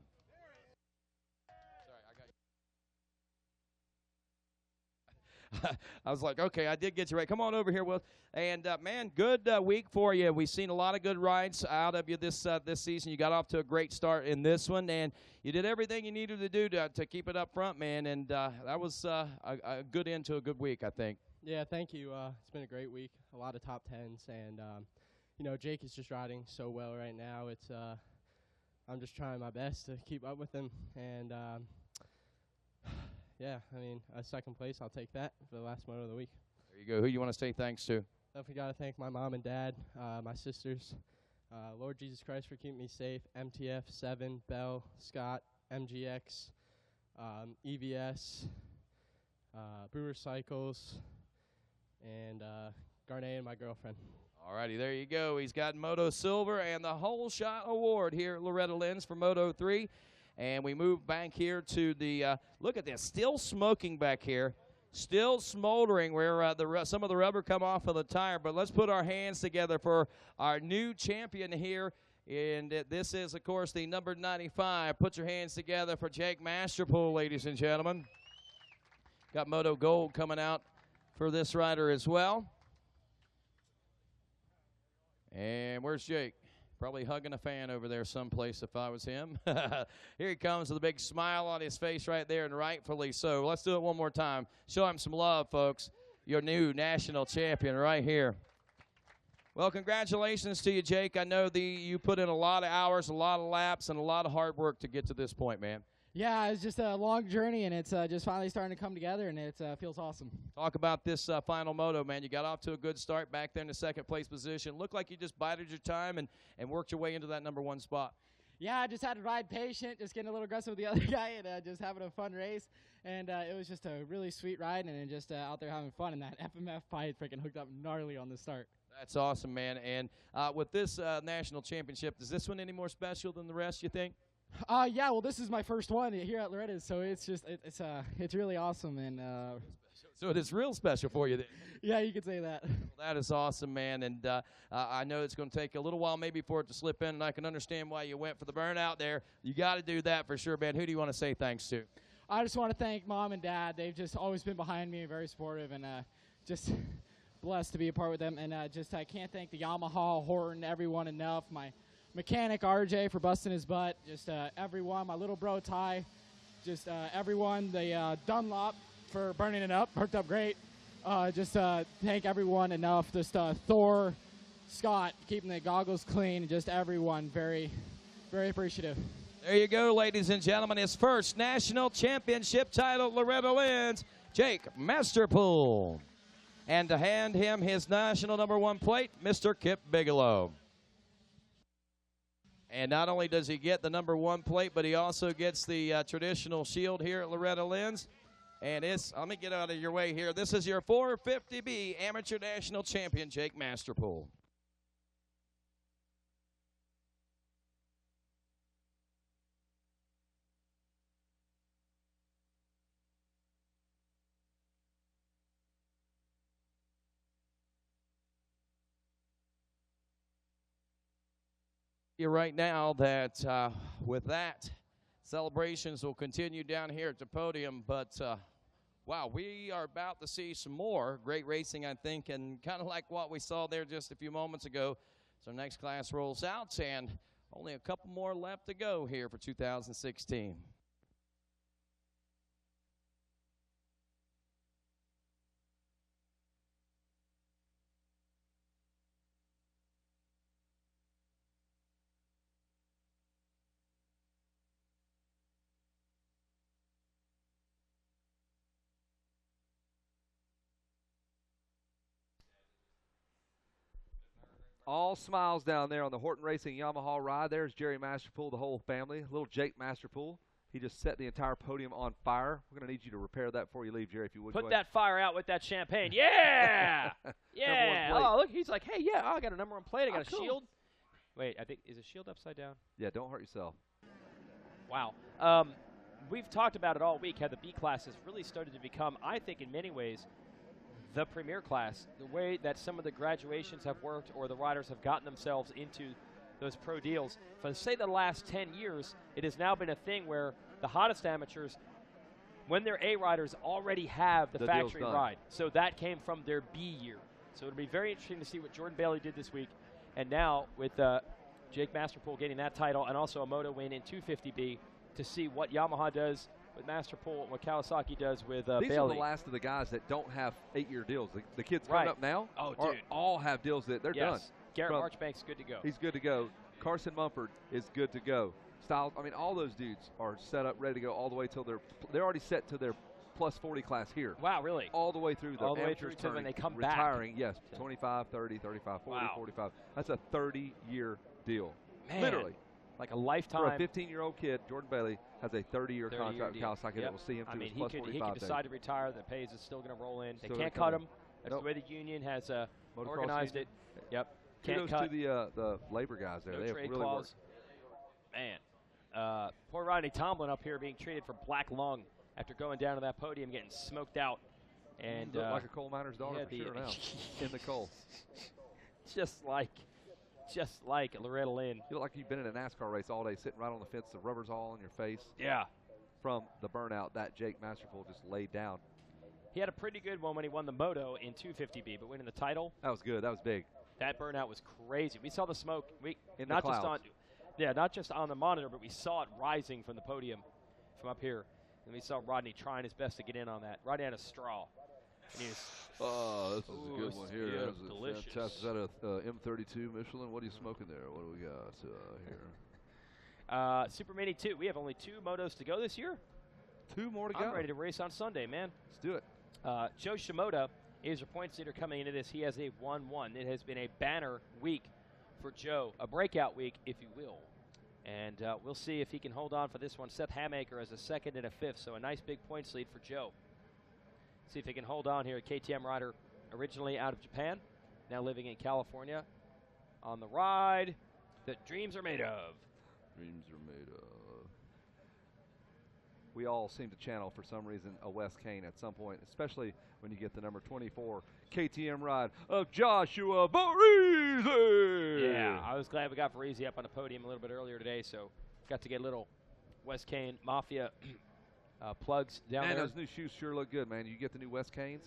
Speaker 17: I was like, okay, I did get you right. Come on over here, Will. And, man, good week for you. We've seen a lot of good rides out of you this season. You got off to a great start in this one, and you did everything you needed to do to keep it up front, man. And that was a good end to a good week, I think.
Speaker 24: Yeah, thank you. It's been a great week. A lot of top tens, and you know, Jake is just riding so well right now. It's I'm just trying my best to keep up with him, and yeah, I mean, second place, I'll take that for the last moto of the week.
Speaker 17: There you go. Who you want to say thanks to?
Speaker 24: Definitely got to thank my mom and dad, my sisters, Lord Jesus Christ for keeping me safe, MTF, 7, Bell, Scott, MGX, EVS, Brewer Cycles, and Garnet and my girlfriend.
Speaker 17: All righty, there you go. He's got Moto Silver and the Whole Shot Award here at Loretta Lynn's for Moto 3. And we move back here to the, look at this, still smoking back here. Still smoldering where some of the rubber come off of the tire. But let's put our hands together for our new champion here. And this is, of course, the number 95. Put your hands together for Jake Masterpool, ladies and gentlemen. Got Moto Gold coming out for this rider as well. And where's Jake? Probably hugging a fan over there someplace if I was him. Here he comes with a big smile on his face right there, and rightfully so. Let's do it one more time. Show him some love, folks. Your new national champion right here. Well, congratulations to you, Jake. I know you put in a lot of hours, a lot of laps, and a lot of hard work to get to this point, man.
Speaker 9: Yeah, it's just a long journey, and it's just finally starting to come together, and it feels awesome.
Speaker 17: Talk about this final moto, man. You got off to a good start back there in the second place position. Looked like you just bided your time and worked your way into that number 1 spot.
Speaker 9: Yeah, I just had to ride patient, just getting a little aggressive with the other guy, and just having a fun race. And it was just a really sweet ride, and then just out there having fun. And that FMF pipe freaking hooked up gnarly on the start.
Speaker 17: That's awesome, man. And with this national championship, is this one any more special than the rest, you think?
Speaker 9: Yeah, well, this is my first one here at Loretta, so it's just it's really awesome, and
Speaker 17: so it is real special for you then.
Speaker 9: Yeah, you could say that.
Speaker 17: Well, that is awesome, man, and I know it's going to take a little while maybe for it to slip in, and I can understand why you went for the burnout there. You got to do that for sure, man. Who do you want to say thanks to?
Speaker 9: I just want to thank Mom and Dad. They've just always been behind me, very supportive, and just blessed to be a part with them. And I can't thank the Yamaha, Horton, everyone enough. My mechanic RJ for busting his butt, just everyone, my little bro Ty, just everyone, the Dunlop for burning it up, worked up great. Just thank everyone enough, just Thor, Scott, keeping the goggles clean, just everyone, very, very appreciative.
Speaker 17: There you go, ladies and gentlemen, his first national championship title, Loretta Lynn's, Jake Masterpool. And to hand him his national number 1 plate, Mr. Kip Bigelow. And not only does he get the number 1 plate, but he also gets the traditional shield here at Loretta Lynn's. And let me get out of your way here. This is your 450B Amateur National Champion, Jake Masterpool. Right now that with that, celebrations will continue down here at the podium, but wow, we are about to see some more great racing, I think, and kind of like what we saw there just a few moments ago. So next class rolls out, and only a couple more left to go here for 2016.
Speaker 16: All smiles down there on the Horton Racing Yamaha ride. There's Jerry Masterpool, the whole family. Little Jake Masterpool. He just set the entire podium on fire. We're going to need you to repair that before you leave, Jerry, if you would.
Speaker 3: Put that fire out with that champagne. Yeah! Yeah! Oh, look, he's like, hey, yeah, I got a number one plate. I got a shield. Wait, I think, is the shield upside down?
Speaker 16: Yeah, don't hurt yourself.
Speaker 20: Wow. We've talked about it all week, how the B class has really started to become, I think, in many ways, the premier class. The way that some of the graduations have worked or the riders have gotten themselves into those pro deals. For, say, the last 10 years, it has now been a thing where the hottest amateurs, when they're A riders, already have the factory ride. So that came from their B year. So it'll be very interesting to see what Jordan Bailey did this week. And now with Jake Masterpool getting that title and also a moto win in 250B, to see what Yamaha does with Masterpool, what Kawasaki does with Bailey.
Speaker 16: These are the last of the guys that don't have 8-year deals. The kids coming up now all have deals that they're done.
Speaker 20: Garrett Marchbank's good to go.
Speaker 16: He's good to go. Carson Mumford is good to go. Styles, I mean, all those dudes are set up, ready to go all the way till they're already set to their plus 40 class here.
Speaker 20: Wow, really?
Speaker 16: All the way through the amateurs
Speaker 20: to when they come
Speaker 16: retiring,
Speaker 20: back.
Speaker 16: Yes, 25, 30, 35, 40,
Speaker 20: Wow.
Speaker 16: 45. That's a 30-year deal.
Speaker 20: Man.
Speaker 16: Literally.
Speaker 20: Like a lifetime.
Speaker 16: For a 15-year-old kid, Jordan Bailey has a 30-year contract with Kawasaki that will see him through his plus 45
Speaker 20: he could
Speaker 16: days.
Speaker 20: decide to retire. The pays is still going to roll in. They
Speaker 16: Still
Speaker 20: can't
Speaker 16: gonna
Speaker 20: cut
Speaker 16: come
Speaker 20: him.
Speaker 16: in.
Speaker 20: That's the way the union has
Speaker 16: Motocross
Speaker 20: organized
Speaker 16: union.
Speaker 20: it. Yep. Can't
Speaker 16: Kudos
Speaker 20: cut.
Speaker 16: to the labor guys there.
Speaker 20: No
Speaker 16: they have
Speaker 20: trade
Speaker 16: really
Speaker 20: clause. Man. Poor Rodney Tomlin up here being treated for black lung after going down to that podium, getting smoked out. And
Speaker 16: look like a coal miner's daughter for sure now. In the coal.
Speaker 20: Just like Loretta Lynn.
Speaker 16: You look like you've been in a NASCAR race all day, sitting right on the fence. The rubber's all on your face.
Speaker 20: Yeah.
Speaker 16: From the burnout that Jake Masterpool just laid down.
Speaker 20: He had a pretty good one when he won the moto in 250B, but winning the title.
Speaker 16: That was good. That was big.
Speaker 20: That burnout was crazy. We saw the smoke.
Speaker 16: In
Speaker 20: not
Speaker 16: the
Speaker 20: just
Speaker 16: clouds.
Speaker 20: not just on the monitor, but we saw it rising from the podium from up here. And we saw Rodney trying his best to get in on that. Rodney had a straw. And he was,
Speaker 22: this is a good one here.
Speaker 20: Yeah,
Speaker 22: That's
Speaker 20: delicious.
Speaker 22: Fantastic. Is that a M32 Michelin? What are you smoking there? What do we got here?
Speaker 20: Super Mini 2. We have only 2 motos to go this year.
Speaker 16: 2 more to
Speaker 20: I'm
Speaker 16: go.
Speaker 20: ready to race on Sunday, man.
Speaker 16: Let's do it.
Speaker 20: Joe Shimoda is your points leader coming into this. He has a 1-1. It has been a banner week for Joe, a breakout week, if you will. And we'll see if he can hold on for this one. Seth Hamaker as a 2nd and a 5th, so a nice big points lead for Joe. See if he can hold on here. KTM rider originally out of Japan, now living in California on the ride that dreams are made of.
Speaker 22: Dreams are made of.
Speaker 16: We all seem to channel, for some reason, a Wes Kane at some point, especially when you get the number 24 KTM ride of Joshua Varese.
Speaker 20: Yeah, I was glad we got Varese up on the podium a little bit earlier today, so got to get a little Wes Kane Mafia plugs down
Speaker 16: Man,
Speaker 20: there.
Speaker 16: those new shoes sure look good, man. You get the new Wes Kanes.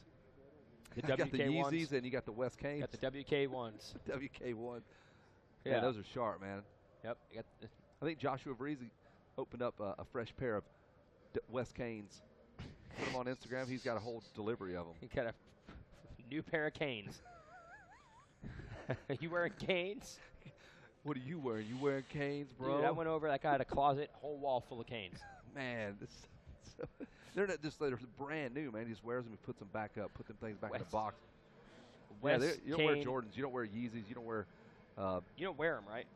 Speaker 20: The
Speaker 16: You got the
Speaker 20: WK1s.
Speaker 16: Yeezys and you got the Wes Kanes.
Speaker 20: Got the WK1s.
Speaker 16: WK1.
Speaker 20: Yeah.
Speaker 16: Yeah, those are sharp, man.
Speaker 20: Yep.
Speaker 16: I think Joshua Varese opened up a fresh pair of Wes Kanes. Put them on Instagram. He's got a whole delivery of them.
Speaker 20: He got a new pair of canes. You wearing canes?
Speaker 16: What are you wearing? You wearing canes, bro?
Speaker 20: Dude, I went over. That guy had a closet, whole wall full of canes.
Speaker 16: Man, they're not just they're brand new, man. He just wears them and puts them back up, put them things back in the box.
Speaker 20: Wes
Speaker 16: Yeah, you don't wear
Speaker 20: Kane.
Speaker 16: Jordans, you don't wear Yeezys, you don't wear.
Speaker 20: You don't wear them, right?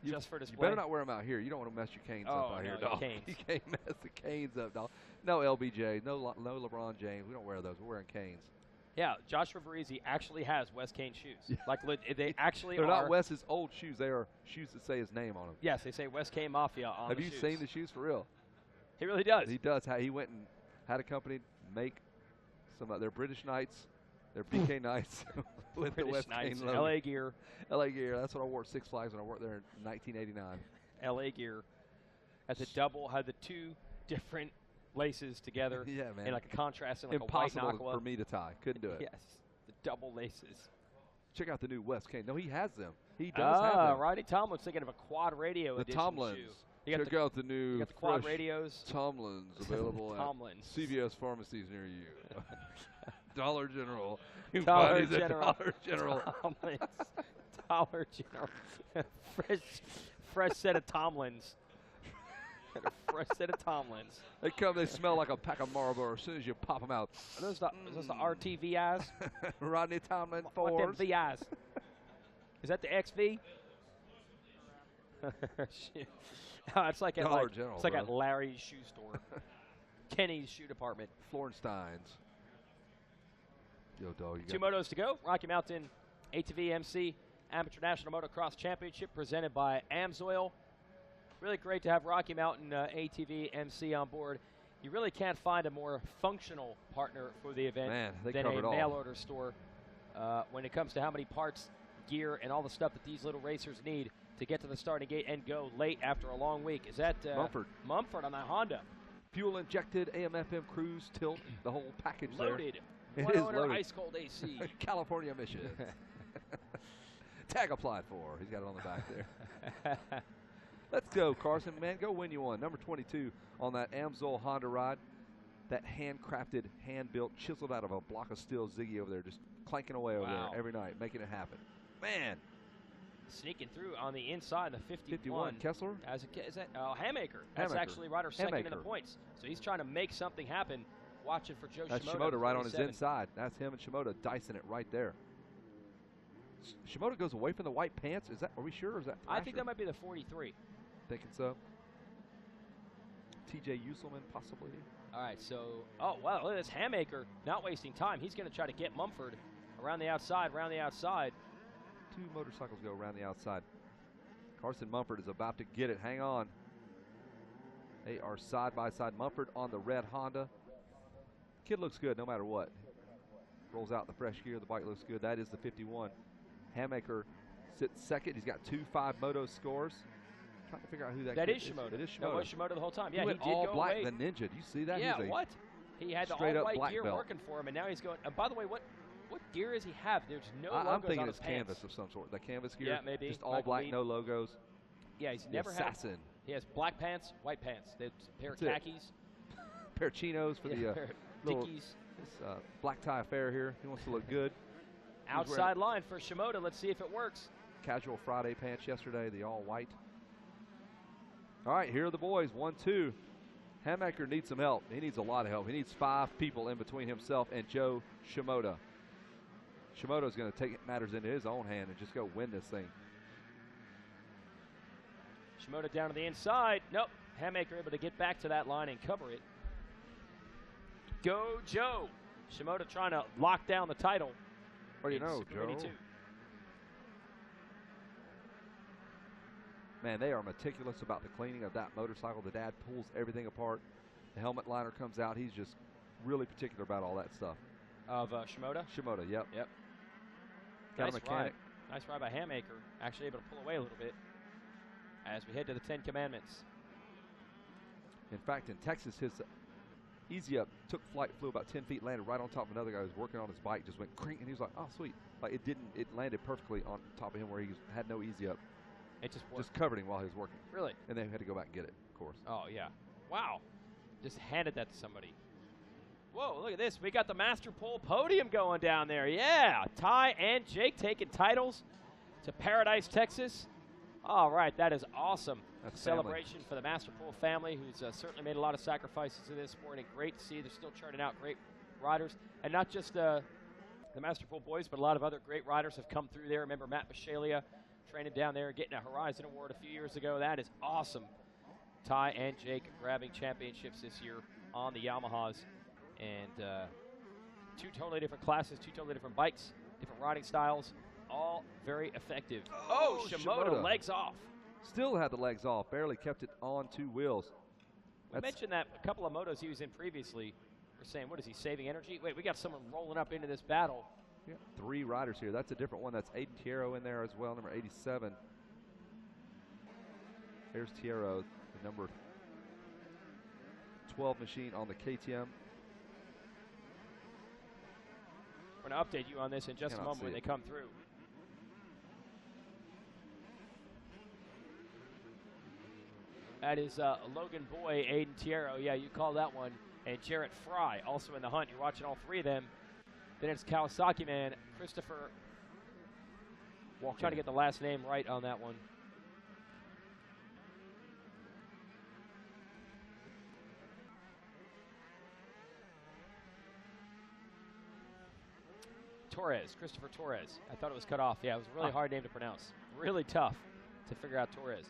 Speaker 21: just for display.
Speaker 16: You better not wear them out here. You don't want to mess your canes up out here, dog.
Speaker 21: Canes.
Speaker 16: You can't mess the canes up, dog. No LBJ, no LeBron James. We don't wear those. We're wearing canes.
Speaker 21: Yeah, Josh Fabrizi actually has Wes Kane shoes. Like they actually
Speaker 16: They're
Speaker 21: are.
Speaker 16: not Wes's old shoes. They are shoes that say his name on them.
Speaker 21: Yes, they say Wes Kane Mafia on
Speaker 16: Have
Speaker 21: the
Speaker 16: you
Speaker 21: shoes.
Speaker 16: seen the shoes for real?
Speaker 21: He really does.
Speaker 16: He does. He went and had a company make some of their British Knights, their BK Knights with
Speaker 21: British
Speaker 16: the West
Speaker 21: Knights,
Speaker 16: Kane logo.
Speaker 21: LA gear.
Speaker 16: LA gear. That's what I wore at Six Flags when I worked there in 1989.
Speaker 21: LA gear. At the double, had the two different laces together.
Speaker 16: Yeah, man.
Speaker 21: In like a contrast in like
Speaker 16: Impossible
Speaker 21: a white aqua.
Speaker 16: for me to tie. Couldn't do it.
Speaker 21: Yes, the double laces.
Speaker 16: Check out the new West Kane. No, he has them. He does have them.
Speaker 21: Rodney Tomlin's thinking of a quad radio
Speaker 16: The
Speaker 21: edition
Speaker 16: Tomlins.
Speaker 21: shoe. You got
Speaker 16: Check out the new
Speaker 21: you got the quad
Speaker 16: fresh
Speaker 21: radios.
Speaker 16: Tomlins available
Speaker 21: Tomlins.
Speaker 16: at CVS pharmacies near you. Dollar General. You can
Speaker 21: Dollar
Speaker 16: find these at
Speaker 21: General.
Speaker 16: Dollar General.
Speaker 21: Tomlins. Dollar General. fresh set of Tomlins. A fresh set of Tomlins.
Speaker 16: They smell like a pack of Marlboro as soon as you pop them out.
Speaker 21: Are those the RT VIs?
Speaker 16: Rodney Tomlin
Speaker 21: What
Speaker 16: 4s.
Speaker 21: them VIs? Is that the XV? Shit. Oh, it's like at
Speaker 16: Dollar General,
Speaker 21: it's like at
Speaker 16: bro.
Speaker 21: Larry's shoe store, Kenny's shoe department.
Speaker 16: Florenstein's. Yo, dog. You
Speaker 21: Two
Speaker 16: got
Speaker 21: motos to go. Rocky Mountain ATV MC Amateur National Motocross Championship presented by AMSOIL. Really great to have Rocky Mountain ATV MC on board. You really can't find a more functional partner for the event
Speaker 16: Man, they
Speaker 21: than
Speaker 16: cover
Speaker 21: a
Speaker 16: it all.
Speaker 21: mail order store when it comes to how many parts, gear, and all the stuff that these little racers need to get to the starting gate and go late after a long week. Is that Mumford on that Honda?
Speaker 16: fuel injected, AM/FM cruise, tilt, the whole package
Speaker 21: Loaded.
Speaker 16: there.
Speaker 21: One
Speaker 16: It is
Speaker 21: owner,
Speaker 16: loaded.
Speaker 21: ice cold AC.
Speaker 16: California emissions. Tag applied for. He's got it on the back there. Let's go, Carson. Man, go win you one. Number 22 on that AMSOIL Honda ride. That handcrafted, hand-built, chiseled out of a block of steel Ziggy over there, just clanking away over
Speaker 21: Wow.
Speaker 16: there every night, making it happen. Man.
Speaker 21: Sneaking through on the inside, the
Speaker 16: 51. Kessler?
Speaker 21: Is that Hamaker? That's
Speaker 16: Hamaker.
Speaker 21: actually Ryder second in the
Speaker 16: Hamaker.
Speaker 21: points. So he's trying to make something happen. Watching for Joe
Speaker 16: That's
Speaker 21: Shimoda.
Speaker 16: Shimoda right on his
Speaker 21: 47.
Speaker 16: inside. That's him and Shimoda dicing it right there. Shimoda goes away from the white pants. Is that? Are we sure? Or is that?
Speaker 21: I think
Speaker 16: Thrasher?
Speaker 21: that might be the 43.
Speaker 16: Thinking so. TJ Uselman possibly.
Speaker 21: All right, so, oh, wow, look at this Hamaker not wasting time. He's going to try to get Mumford around the outside,
Speaker 16: Two motorcycles go around the outside. Carson Mumford is about to get it. Hang on. They are side by side. Mumford on the red Honda. Kid looks good no matter what. Rolls out the fresh gear. The bike looks good. That is the 51. Hamaker sits second. He's got 2.5 moto scores. Trying to figure out who that
Speaker 21: That
Speaker 16: kid
Speaker 21: is Shimoda.
Speaker 16: It is
Speaker 21: That
Speaker 16: Shimoda.
Speaker 21: was Shimoda the whole time.
Speaker 16: He
Speaker 21: Yeah,
Speaker 16: went
Speaker 21: he did
Speaker 16: all
Speaker 21: go
Speaker 16: black,
Speaker 21: away.
Speaker 16: the ninja. Do you see that?
Speaker 21: Yeah,
Speaker 16: He's a
Speaker 21: what? He had the
Speaker 16: straight up
Speaker 21: all-white
Speaker 16: black
Speaker 21: gear
Speaker 16: belt.
Speaker 21: working for him, and now he's going. By the way, what gear does he have? There's no logos
Speaker 16: I'm thinking
Speaker 21: on
Speaker 16: it's
Speaker 21: his pants.
Speaker 16: canvas of some sort. The canvas gear.
Speaker 21: Yeah, maybe.
Speaker 16: Just all
Speaker 21: Might
Speaker 16: black,
Speaker 21: be.
Speaker 16: no logos.
Speaker 21: Yeah, he's
Speaker 16: The
Speaker 21: never
Speaker 16: assassin.
Speaker 21: had. He has black pants, white pants. There's a pair of
Speaker 16: That's it.
Speaker 21: khakis.
Speaker 16: Pair of chinos for
Speaker 21: Yeah,
Speaker 16: the
Speaker 21: pair of
Speaker 16: little
Speaker 21: Dickies.
Speaker 16: this, black tie affair here. He wants to look good. He was wearing
Speaker 21: Outside line for Shimoda. Let's see if it works.
Speaker 16: Casual Friday pants yesterday, the all white. All right, here are the boys. 1-2. Hamaker needs some help. He needs a lot of help. He needs 5 people in between himself and Joe Shimoda. Shimoda's going to take matters into his own hand and just go win this thing.
Speaker 21: Shimoda down to the inside. Nope. Hamaker able to get back to that line and cover it. Go Joe. Shimoda trying to lock down the title.
Speaker 16: What do you
Speaker 21: in
Speaker 16: know,
Speaker 21: Super Mini
Speaker 16: Joe?
Speaker 21: 2.
Speaker 16: Man, they are meticulous about the cleaning of that motorcycle. The dad pulls everything apart. The helmet liner comes out. He's just really particular about all that stuff.
Speaker 21: Of Shimoda?
Speaker 16: Shimoda, yep.
Speaker 21: Yep.
Speaker 16: Got
Speaker 21: Nice
Speaker 16: a mechanic.
Speaker 21: ride. Nice ride by Hamaker. Actually able to pull away a little bit as we head to the 10 Commandments.
Speaker 16: In fact, in Texas, his Easy Up took flight, flew about 10 feet, landed right on top of another guy who was working on his bike, just went crank, and he was like, oh, sweet. Like, it landed perfectly on top of him where he had no Easy Up.
Speaker 21: It just worked.
Speaker 16: Just covered him while he was working.
Speaker 21: Really?
Speaker 16: And they had to go back and get it, of course.
Speaker 21: Oh, yeah. Wow. Just handed that to somebody. Whoa, look at this. We got the Master Pole podium going down there. Yeah. Ty and Jake taking titles to Paradise, Texas. All right, that is awesome.
Speaker 16: That's
Speaker 21: celebration for the Master Pole family, who's certainly made a lot of sacrifices in this sport, and great to see they're still churning out great riders. And not just the Master Pole boys, but a lot of other great riders have come through there. Remember Matt Bishalia, training down there, getting a Horizon Award a few years ago. That is awesome. Ty and Jake grabbing championships this year on the Yamahas. And two totally different classes, two totally different bikes, different riding styles, all very effective. Oh, Shimoda, legs off.
Speaker 16: Still had the legs off, barely kept it on 2 wheels.
Speaker 21: We mentioned that a couple of motos he was in previously. We're saying, what is he, saving energy? Wait, we got someone rolling up into this battle.
Speaker 16: Yeah, 3 riders here. That's a different one. That's Aiden Tiero in there as well, number 87. There's Tiero, the number 12 machine on the KTM.
Speaker 21: We're going to update you on this in just a moment when they come through. That is Logan Boy, Aiden Tiero. Yeah, you call that one. And Jarrett Fry also in the hunt. You're watching all 3 of them. Then it's Kawasaki man, Christopher. Trying to get the last name right on that one. Torres, Christopher Torres. I thought it was cut off. Yeah, it was a really hard name to pronounce. Really tough to figure out Torres.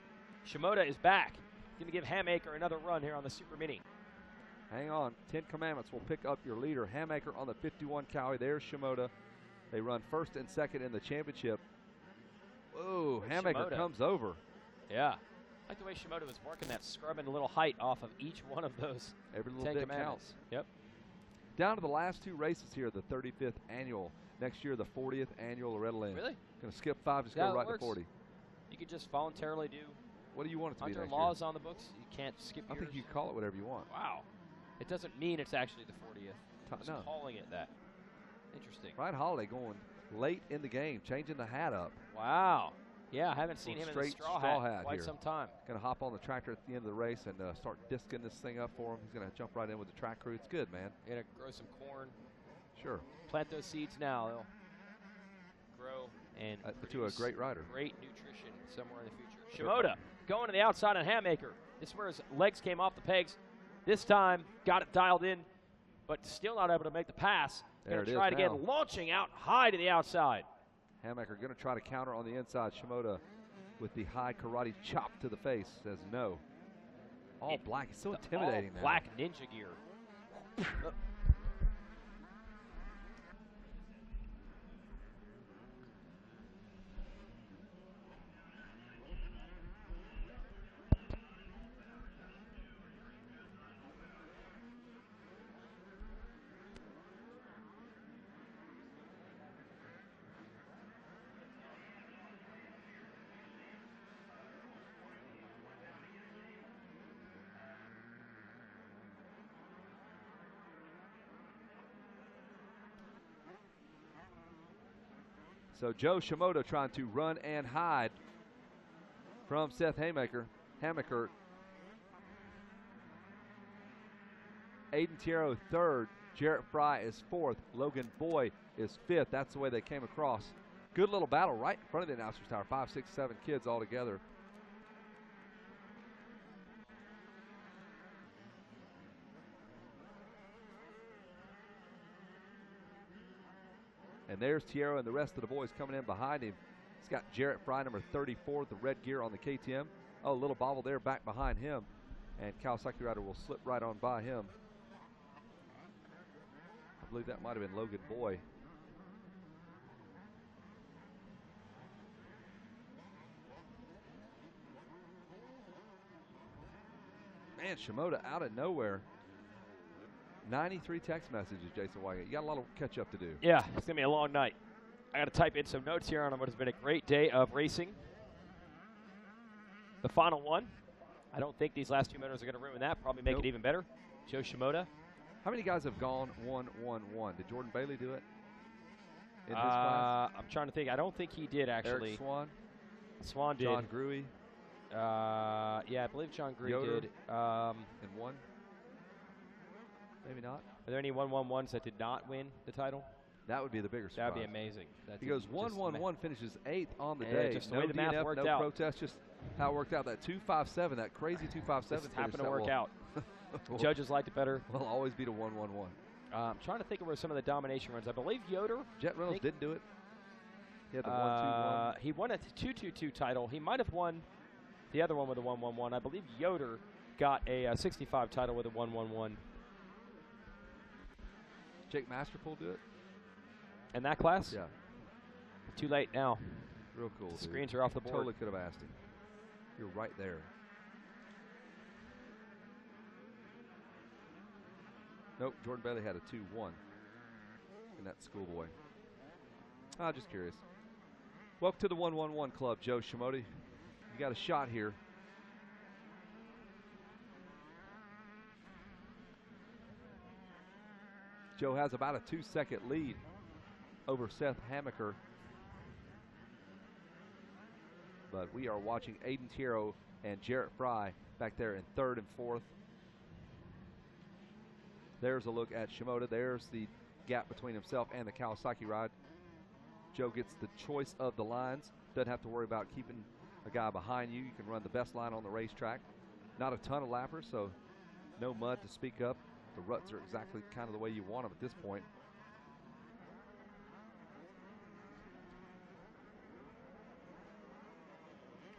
Speaker 21: Shimoda is back. Going to give Hamaker another run here on the Super Mini.
Speaker 16: Hang on. 10 Commandments will pick up your leader. Hamaker on the 51 Cowie. There's Shimoda. They run first and second in the championship. Whoa, Hamaker comes over.
Speaker 21: Yeah. I like the way Shimoda was working that, scrubbing a little height off of each one of those.
Speaker 16: Every little
Speaker 21: 10
Speaker 16: bit
Speaker 21: commandments.
Speaker 16: counts.
Speaker 21: Yep.
Speaker 16: Down to the last 2 races here, the 35th annual. Next year, the 40th annual Loretta Lynn.
Speaker 21: Really?
Speaker 16: Going to skip 5, just go right to 40.
Speaker 21: You could just voluntarily do.
Speaker 16: What do you want it to be
Speaker 21: under
Speaker 16: next
Speaker 21: laws
Speaker 16: year?
Speaker 21: on the books, you can't skip
Speaker 16: I
Speaker 21: years.
Speaker 16: think you can call it whatever you want.
Speaker 21: Wow. It doesn't mean it's actually the 40th. Just
Speaker 16: No.
Speaker 21: calling it that. Interesting.
Speaker 16: Ryan Holiday going late in the game, changing the hat up.
Speaker 21: Wow. Yeah, I haven't seen him in the
Speaker 16: Straight
Speaker 21: straw hat in quite
Speaker 16: here.
Speaker 21: some time.
Speaker 16: Going to hop on the tractor at the end of the race and start disking this thing up for him. He's going to jump right in with the track crew. It's good, man.
Speaker 21: Going to grow some corn.
Speaker 16: Sure.
Speaker 21: Plant those seeds now. They'll grow and
Speaker 16: to a great rider.
Speaker 21: Great nutrition somewhere in the future. Shimoda going to the outside on Hamaker. This is where his legs came off the pegs. This time got it dialed in, but still not able to make the pass. Going to try it again, launching out high to the outside.
Speaker 16: Hamaker going to try to counter on the inside. Shimoda with the high karate chop to the face says no. All black. It's so intimidating now.
Speaker 21: Black ninja gear.
Speaker 16: So Joe Shimoda trying to run and hide from Seth Hamaker. Aiden Tiero 3rd. Jarrett Fry is 4th. Logan Boy is 5th. That's the way they came across. Good little battle right in front of the announcer's tower. 5, 6, 7 kids all together. And there's Tiero and the rest of the boys coming in behind him. He's got Jarrett Fry, number 34, the red gear on the KTM. Oh, a little bobble there back behind him. And Kawasaki rider will slip right on by him. I believe that might have been Logan Boy. Man, Shimoda out of nowhere. 93 text messages, Jason Wygant. You got a lot of catch up to do.
Speaker 21: Yeah, it's going to be a long night. I got to type in some notes here on what has been a great day of racing. The final one. I don't think these last 2 minutes are going to ruin that. Probably make it even better. Joe Shimoda.
Speaker 16: How many guys have gone 1-1-1? Did Jordan Bailey do it in his class?
Speaker 21: I'm trying to think. I don't think he did, actually.
Speaker 16: Eric Swan?
Speaker 21: Swan did.
Speaker 16: John Gruey?
Speaker 21: Yeah, I believe John Gruey
Speaker 16: Yoder?
Speaker 21: did.
Speaker 16: In one? Maybe not.
Speaker 21: Are there any 1-1-1s that did not win the title?
Speaker 16: That would be the bigger surprise.
Speaker 21: That would be amazing.
Speaker 16: He goes 1-1-1, finishes 8th on the day.
Speaker 21: Just the
Speaker 16: no
Speaker 21: way the math
Speaker 16: DNF,
Speaker 21: worked
Speaker 16: no
Speaker 21: out.
Speaker 16: protest, just how it worked out. That 2.57, that crazy 2.57
Speaker 21: Just happened to work out. Judges liked it better.
Speaker 16: Will always beat a 1-1-1.
Speaker 21: I'm trying to think of where some of the domination runs. I believe Yoder.
Speaker 16: Jet Reynolds didn't do it. He had the 1-2-1.
Speaker 21: He won a 2-2-2 title. He might have won the other one with a 1-1-1. I believe Yoder got a 65 title with a 1-1-1.
Speaker 16: Jake Masterpool do it?
Speaker 21: In that class?
Speaker 16: Yeah.
Speaker 21: Too late now.
Speaker 16: Real cool.
Speaker 21: The screens are off the board.
Speaker 16: Totally could have asked him. You're right there. Nope, Jordan Bailey had a 2-1 in that schoolboy. Just curious. Welcome to the 1-1-1 club, Joe Shimoda. You got a shot here. Joe has about a 2-second lead over Seth Hamaker. But we are watching Aiden Tiero and Jarrett Fry back there in third and fourth. There's a look at Shimoda. There's the gap between himself and the Kawasaki ride. Joe gets the choice of the lines. Doesn't have to worry about keeping a guy behind you. You can run the best line on the racetrack. Not a ton of lappers, so no mud to speak of. The ruts are exactly kind of the way you want them at this point.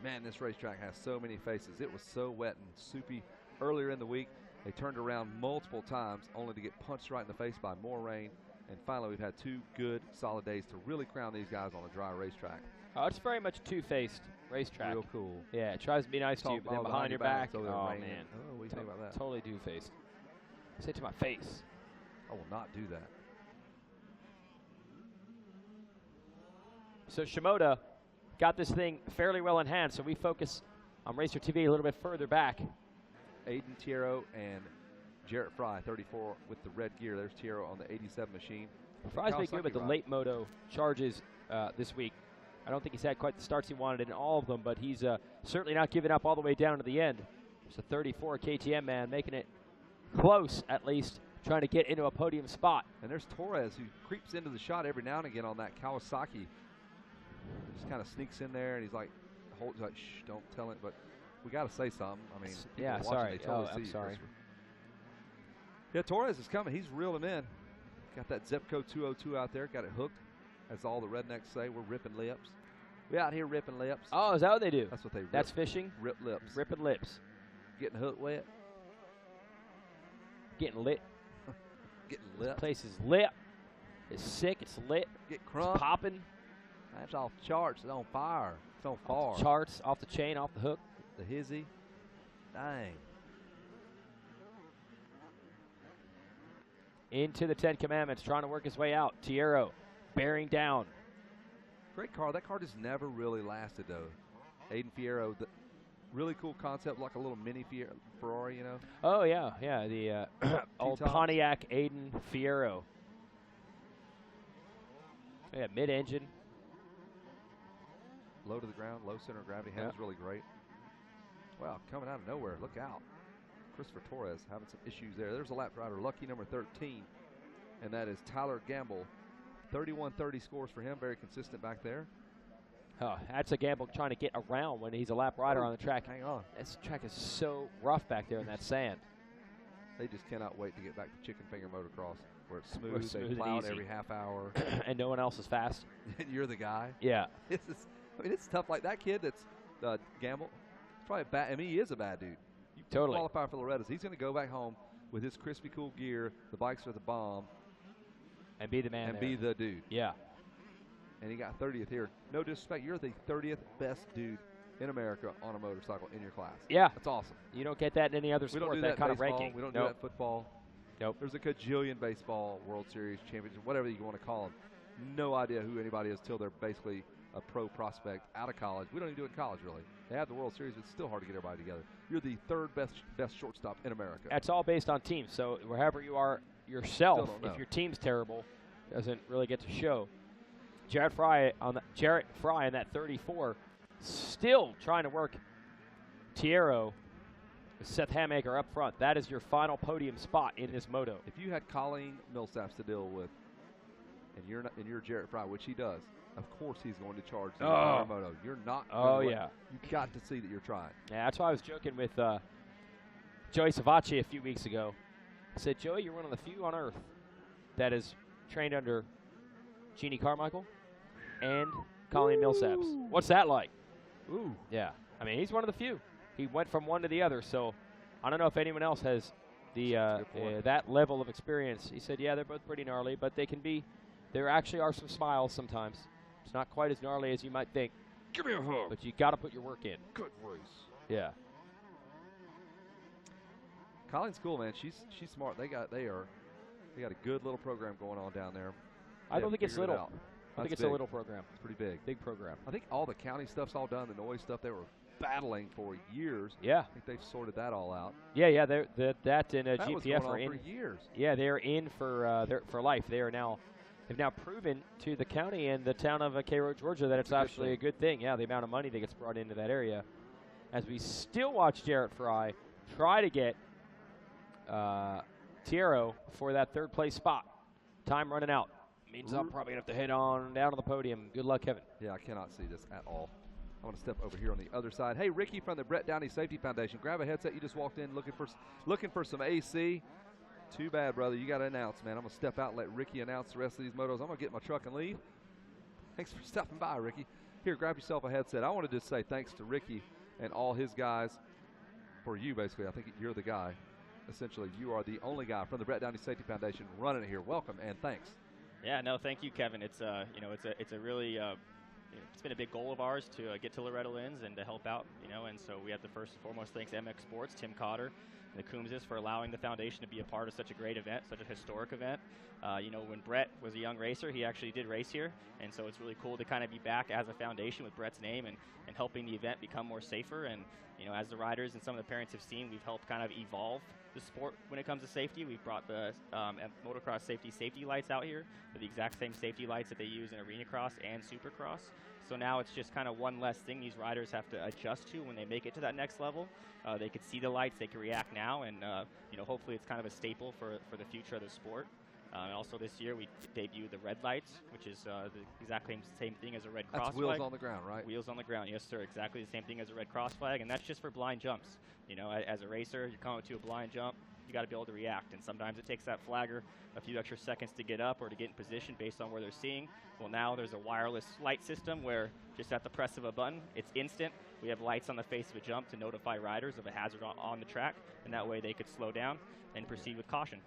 Speaker 16: Man, this racetrack has so many faces. It was so wet and soupy earlier in the week. They turned around multiple times only to get punched right in the face by more rain. And finally, we've had 2 good, solid days to really crown these guys on a dry racetrack.
Speaker 21: Oh, it's very much a two-faced racetrack.
Speaker 16: Real cool.
Speaker 21: Yeah, it tries to be nice to you, but then behind your back,
Speaker 16: oh,
Speaker 21: man.
Speaker 16: Oh, what do you think about that?
Speaker 21: Totally two-faced. Say it to my face.
Speaker 16: I will not do that.
Speaker 21: So Shimoda got this thing fairly well in hand, so we focus on Racer TV a little bit further back.
Speaker 16: Aiden Tiero and Jarrett Fry, 34 with the red gear. There's Tiero on the 87 machine.
Speaker 21: Fry's been good with the late moto charges this week. I don't think he's had quite the starts he wanted in all of them, but he's certainly not giving up all the way down to the end. It's a 34 KTM man making it close, at least, trying to get into a podium spot.
Speaker 16: And there's Torres, who creeps into the shot every now and again on that Kawasaki. Just kind of sneaks in there, and he's like, shh, don't tell it, but we got to say something. I mean,
Speaker 21: yeah,
Speaker 16: watching,
Speaker 21: sorry.
Speaker 16: They totally
Speaker 21: I'm
Speaker 16: see
Speaker 21: sorry.
Speaker 16: You. Yeah, Torres is coming. He's reeling him in. Got that Zepco 202 out there. Got it hooked, as all the rednecks say. We're ripping lips. We out here ripping lips.
Speaker 21: Oh, is that what they do?
Speaker 16: That's what they rip.
Speaker 21: That's fishing?
Speaker 16: Rip lips.
Speaker 21: Ripping lips.
Speaker 16: Getting hooked wet.
Speaker 21: Getting lit.
Speaker 16: Getting lit.
Speaker 21: This place is lit. It's sick. It's lit.
Speaker 16: Get crunk.
Speaker 21: It's popping.
Speaker 16: That's off the charts. It's on fire. It's on fire.
Speaker 21: Off the charts, off the chain, off the hook.
Speaker 16: The hizzy. Dang.
Speaker 21: Into the 10 Commandments, trying to work his way out. Tiero bearing down.
Speaker 16: Great car. That car just never really lasted, though. Aiden Fierro, the really cool concept, like a little mini Ferrari, you know?
Speaker 21: Oh, yeah, yeah. The old Pontiac Aiden Fierro. Yeah, mid-engine.
Speaker 16: Low to the ground, low center of gravity. Handles really great. Wow, coming out of nowhere. Look out. Christopher Torres having some issues there. There's a lap rider, lucky number 13, and that is Tyler Gamble. 31-30 scores for him, very consistent back there.
Speaker 21: Oh, that's a Gamble trying to get around when he's a lap rider on the track.
Speaker 16: Hang on.
Speaker 21: This track is so rough back there in that sand.
Speaker 16: They just cannot wait to get back to Chicken Finger Motocross, where it's smooth, they
Speaker 21: and
Speaker 16: plow it
Speaker 21: easy.
Speaker 16: every half hour.
Speaker 21: And no one else is fast.
Speaker 16: And you're the guy.
Speaker 21: Yeah.
Speaker 16: It's tough. Like that kid that's Gamble, probably bad. I mean, he is a bad dude. You
Speaker 21: totally
Speaker 16: qualify for Loretta's. He's going to go back home with his crispy cool gear. The bikes are the bomb.
Speaker 21: And be the man.
Speaker 16: And
Speaker 21: there.
Speaker 16: be the dude.
Speaker 21: Yeah.
Speaker 16: And he got 30th here. No disrespect, you're the 30th best dude in America on a motorcycle in your class.
Speaker 21: Yeah.
Speaker 16: That's awesome.
Speaker 21: You don't get that in any other
Speaker 16: We
Speaker 21: sport,
Speaker 16: don't do
Speaker 21: that kind
Speaker 16: baseball.
Speaker 21: of ranking.
Speaker 16: We don't do that in football.
Speaker 21: Nope.
Speaker 16: There's a cajillion baseball, World Series, championship, whatever you want to call them. No idea who anybody is till they're basically a pro prospect out of college. We don't even do it in college, really. They have the World Series, but it's still hard to get everybody together. You're the third best shortstop in America.
Speaker 21: That's all based on teams. So wherever you are yourself,
Speaker 16: Still don't know.
Speaker 21: if your team's terrible, doesn't really get to show. Jarrett Fry in that 34, still trying to work Tiero with Seth Hamaker up front. That is your final podium spot in this moto.
Speaker 16: If you had Colleen Millsaps to deal with, and you're Jarrett Fry, which he does, of course he's going to charge the entire moto. You're not.
Speaker 21: Oh, yeah.
Speaker 16: You've got to see that you're trying.
Speaker 21: Yeah, that's why I was joking with Joey Savacci a few weeks ago. I said, Joey, you're one of the few on earth that is trained under Jeannie Carmichael and Colleen Millsaps. What's that like?
Speaker 16: Ooh.
Speaker 21: Yeah. I mean, he's one of the few. He went from one to the other, so I don't know if anyone else has that level of experience. He said, yeah, they're both pretty gnarly, but there actually are some smiles sometimes. It's not quite as gnarly as you might think.
Speaker 16: Give me a hug.
Speaker 21: But you got to put your work in.
Speaker 16: Good voice.
Speaker 21: Yeah.
Speaker 16: Colleen's cool, man. She's smart. They got a good little program going on down there.
Speaker 21: I don't think it's little. I think it's a
Speaker 16: big.
Speaker 21: little program.
Speaker 16: It's pretty big.
Speaker 21: Big program.
Speaker 16: I think all the county stuff's all done. The noise stuff, they were battling for years.
Speaker 21: Yeah.
Speaker 16: I think they've sorted that all out.
Speaker 21: Yeah. That and
Speaker 16: that
Speaker 21: GPF
Speaker 16: was going
Speaker 21: are
Speaker 16: on
Speaker 21: in
Speaker 16: for years.
Speaker 21: Yeah, they're in for life. They've now proven to the county and the town of Cairo, Georgia, that it's actually a good thing. Yeah, the amount of money that gets brought into that area. As we still watch Jarrett Fry try to get Tiero for that third place spot. Time running out. Means I'm probably going to have to head on down to the podium. Good luck, Kevin.
Speaker 16: Yeah, I cannot see this at all. I want to step over here on the other side. Hey, Ricky from the Brett Downey Safety Foundation. Grab a headset. You just walked in looking for some AC. Too bad, brother. You got to announce, man. I'm going to step out and let Ricky announce the rest of these motos. I'm going to get my truck and leave. Thanks for stopping by, Ricky. Here, grab yourself a headset. I wanted to say thanks to Ricky and all his guys for you, basically. I think you're the guy. Essentially, you are the only guy from the Brett Downey Safety Foundation running it here. Welcome and thanks.
Speaker 12: Yeah, no, thank you, Kevin. It's it's a really it's been a big goal of ours to get to Loretta Lynn's and to help out, and so we have to first and foremost thanks MX Sports, Tim Cotter, and the Coombses for allowing the foundation to be a part of such a great event, such a historic event. When Brett was a young racer, he actually did race here, and so it's really cool to kind of be back as a foundation with Brett's name and helping the event become more safer. And as the riders and some of the parents have seen, we've helped kind of evolve the sport when it comes to safety. We've brought the motocross safety lights out here. They're the exact same safety lights that they use in arena cross and supercross. So now it's just kind of one less thing these riders have to adjust to when they make it to that next level. They can see the lights, they can react now, and hopefully it's kind of a staple for the future of the sport. And also this year we debuted the red lights, which is the exact same thing as a red cross
Speaker 16: flag. That's wheels
Speaker 12: on
Speaker 16: the ground, right?
Speaker 12: Wheels on the ground, yes, sir. Exactly the same thing as a red cross flag, and that's just for blind jumps. As a racer, you're coming to a blind jump, you got to be able to react, and sometimes it takes that flagger a few extra seconds to get up or to get in position based on where they're seeing. Well, now there's a wireless light system where just at the press of a button, it's instant. We have lights on the face of a jump to notify riders of a hazard on the track, and that way they could slow down and proceed with caution.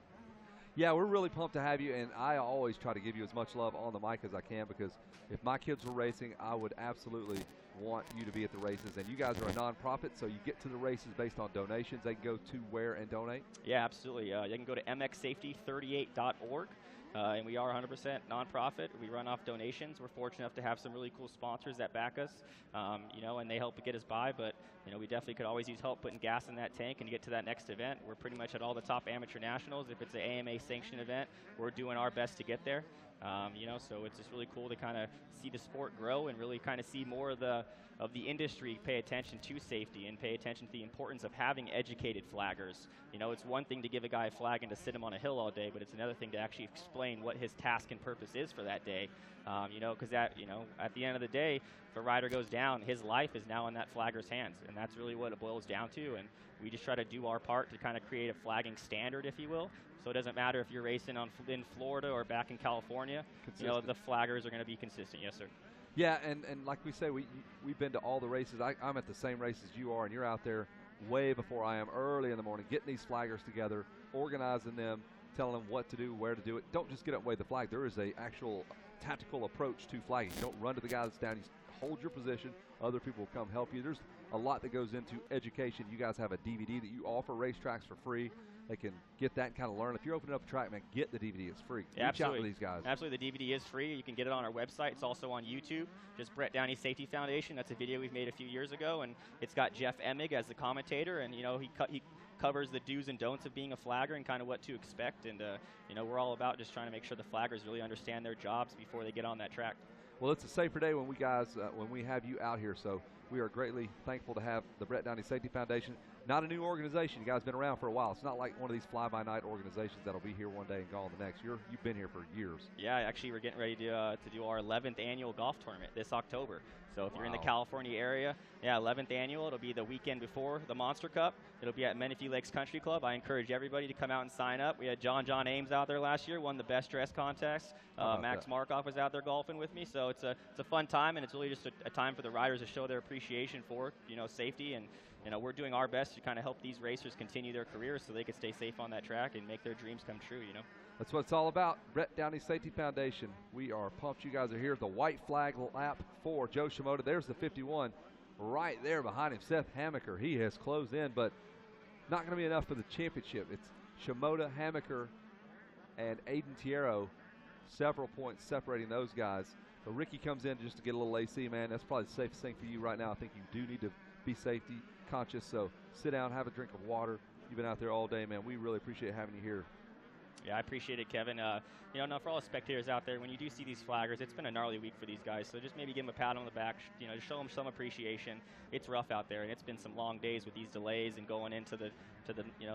Speaker 16: Yeah, we're really pumped to have you, and I always try to give you as much love on the mic as I can, because if my kids were racing, I would absolutely want you to be at the races. And you guys are a nonprofit, so you get to the races based on donations. They can go to where and donate?
Speaker 12: Yeah, absolutely. They can go to mxsafety38.org. And we are 100% nonprofit. We run off donations. We're fortunate enough to have some really cool sponsors that back us, and they help get us by. But, we definitely could always use help putting gas in that tank and get to that next event. We're pretty much at all the top amateur nationals. If it's an AMA sanctioned event, we're doing our best to get there. So it's just really cool to kind of see the sport grow and really kind of see more of the industry pay attention to safety and pay attention to the importance of having educated flaggers. It's one thing to give a guy a flag and to sit him on a hill all day, but it's another thing to actually explain what his task and purpose is for that day. Because at the end of the day, if a rider goes down, his life is now in that flagger's hands, and that's really what it boils down to. And we just try to do our part to kind of create a flagging standard, if you will. So it doesn't matter if you're racing in Florida or back in California. The flaggers are going to be consistent. Yes, sir.
Speaker 16: Yeah, and like we say, we've been to all the races. I'm at the same races you are, and you're out there way before I am, early in the morning, getting these flaggers together, organizing them, telling them what to do, where to do it. Don't just get up and wave the flag. There is a actual tactical approach to flagging. You don't run to the guy that's down. You hold your position. Other people will come help you. There's a lot that goes into education. You guys have a DVD that you offer racetracks for free. They can get that and kind of learn. If you're opening up a track, man, get the DVD. It's free.
Speaker 12: Yeah,
Speaker 16: Reach out to these guys.
Speaker 12: Absolutely. The DVD is free. You can get it on our website. It's also on YouTube. Just Brett Downey Safety Foundation. That's a video we've made a few years ago, and it's got Jeff Emig as the commentator, and he covers the do's and don'ts of being a flagger and kind of what to expect. And we're all about just trying to make sure the flaggers really understand their jobs before they get on that track.
Speaker 16: Well, it's a safer day when we have you out here. So we are greatly thankful to have the Brett Downey Safety Foundation. Not a new organization. You guys have been around for a while. It's not like one of these fly-by-night organizations that'll be here one day and gone the next. You've been here for years.
Speaker 12: Yeah, actually, we're getting ready to do our 11th annual golf tournament this October. So if you're in the
Speaker 10: Wow.
Speaker 12: California area, yeah, 11th annual. It'll be the weekend before the Monster Cup. It'll be at Menifee Lakes Country Club. I encourage everybody to come out and sign up. We had John Ames out there last year, won the best dress contest. Max Markov was out there golfing with me. So it's a fun time, and it's really just a time for the riders to show their appreciation for, safety. And, we're doing our best to kind of help these racers continue their careers so they can stay safe on that track and make their dreams come true,
Speaker 16: That's what it's all about. Brett Downey Safety Foundation. We are pumped you guys are here. The white flag lap for Joe Shimoda. There's the 51 right there behind him. Seth Hamaker. He has closed in, but not going to be enough for the championship. It's Shimoda, Hamaker, and Aiden Tiero. Several points separating those guys. But Ricky comes in just to get a little AC, man. That's probably the safest thing for you right now. I think you do need to be safety conscious. So sit down, have a drink of water. You've been out there all day, man. We really appreciate having you here.
Speaker 12: Yeah, I appreciate it, Kevin. Now for all the spectators out there, when you do see these flaggers, it's been a gnarly week for these guys. So just maybe give them a pat on the back, just show them some appreciation. It's rough out there, and it's been some long days with these delays and going into the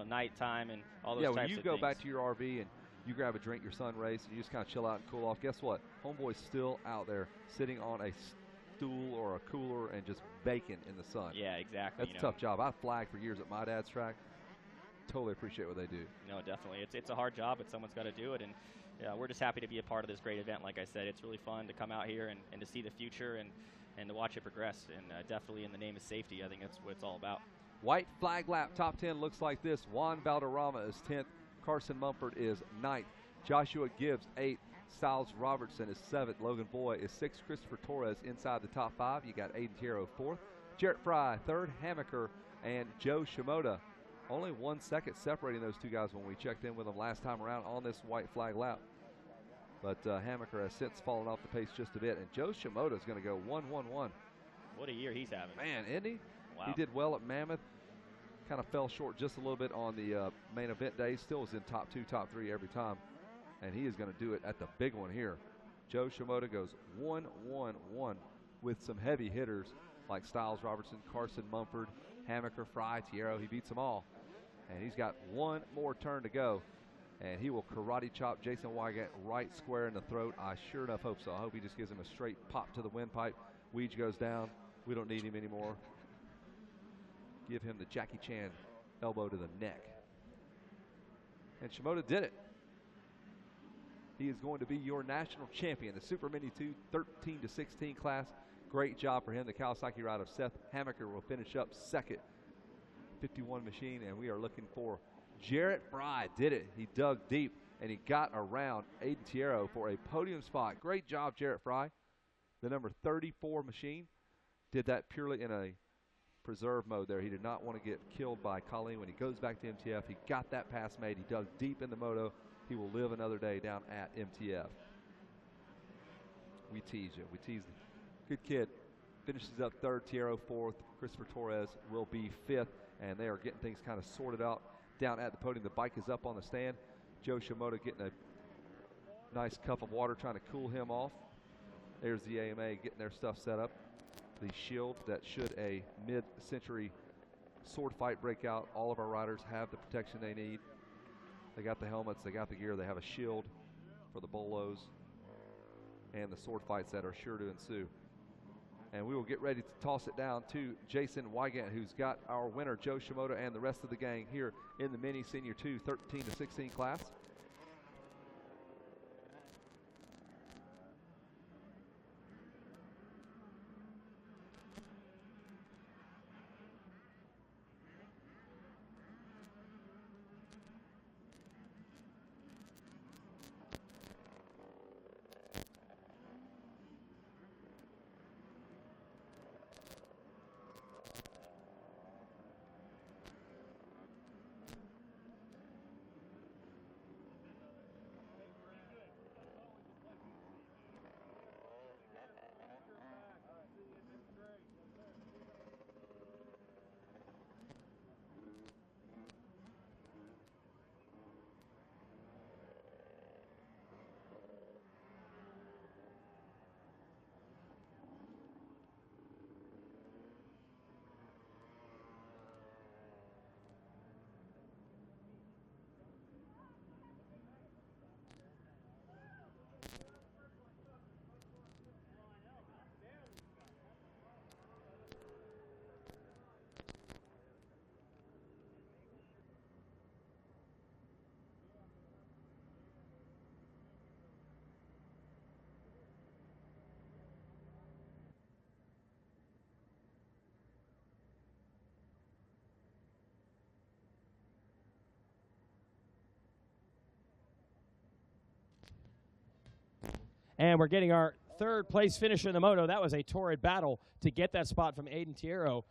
Speaker 12: nighttime and all those types of things.
Speaker 16: Yeah, when you go back to your RV and you grab a drink, your son race, and you just kind of chill out and cool off, guess what? Homeboy's still out there sitting on a stool or a cooler and just baking in the sun.
Speaker 12: Yeah, exactly.
Speaker 16: That's a tough job. I flagged for years at my dad's track. Totally appreciate what they do.
Speaker 12: No, definitely. It's a hard job, but someone's got to do it. And we're just happy to be a part of this great event. Like I said, it's really fun to come out here and to see the future and to watch it progress. And definitely in the name of safety, I think that's what it's all about.
Speaker 16: White flag lap top 10 looks like this. Juan Valderrama is 10th. Carson Mumford is 9th. Joshua Gibbs 8th. Styles Robertson is 7th. Logan Boy is 6th. Christopher Torres inside the top 5. You got Aiden Tiero 4th. Jarrett Fry 3rd. Hamaker and Joe Shimoda. Only 1 second separating those two guys when we checked in with them last time around on this white flag lap. But Hamaker has since fallen off the pace just a bit. And Joe Shimoda is going to go 1-1-1.
Speaker 12: What a year he's having.
Speaker 16: Man, isn't he?
Speaker 12: Wow.
Speaker 16: He did well at Mammoth. Kind of fell short just a little bit on the main event day. Still was in top 2, top 3 every time. And he is going to do it at the big one here. Joe Shimoda goes 1-1-1 with some heavy hitters like Styles Robertson, Carson Mumford, Hamaker, Fry, Tiero. He beats them all. And he's got one more turn to go. And he will karate chop Jason Wygant right square in the throat. I sure enough hope so. I hope he just gives him a straight pop to the windpipe. Weege goes down. We don't need him anymore. Give him the Jackie Chan elbow to the neck. And Shimoda did it. He is going to be your national champion. The Super Mini 2 13-16 class. Great job for him. The Kawasaki rider Seth Hamaker will finish up second. 51 machine, and we are looking for Jarrett Fry. Did it. He dug deep, and he got around Aiden Tiero for a podium spot. Great job, Jarrett Fry. The number 34 machine did that purely in a preserve mode there. He did not want to get killed by Colleen. When he goes back to MTF, he got that pass made. He dug deep in the moto. He will live another day down at MTF. We tease you. We tease him. Good kid. Finishes up third. Tiero fourth. Christopher Torres will be fifth. And they are getting things kind of sorted out down at the podium. The bike is up on the stand. Joe Shimoda getting a nice cup of water, trying to cool him off. There's the AMA getting their stuff set up. The shield that should a mid-century sword fight break out. All of our riders have the protection they need. They got the helmets, they got the gear, they have a shield for the bolos and the sword fights that are sure to ensue. And we will get ready to toss it down to Jason Wygant, who's got our winner, Joe Shimoda, and the rest of the gang here in the Mini Senior 2 13-16 class.
Speaker 4: And we're getting our third place finisher in the moto. That was a torrid battle to get that spot from Aiden Tiero.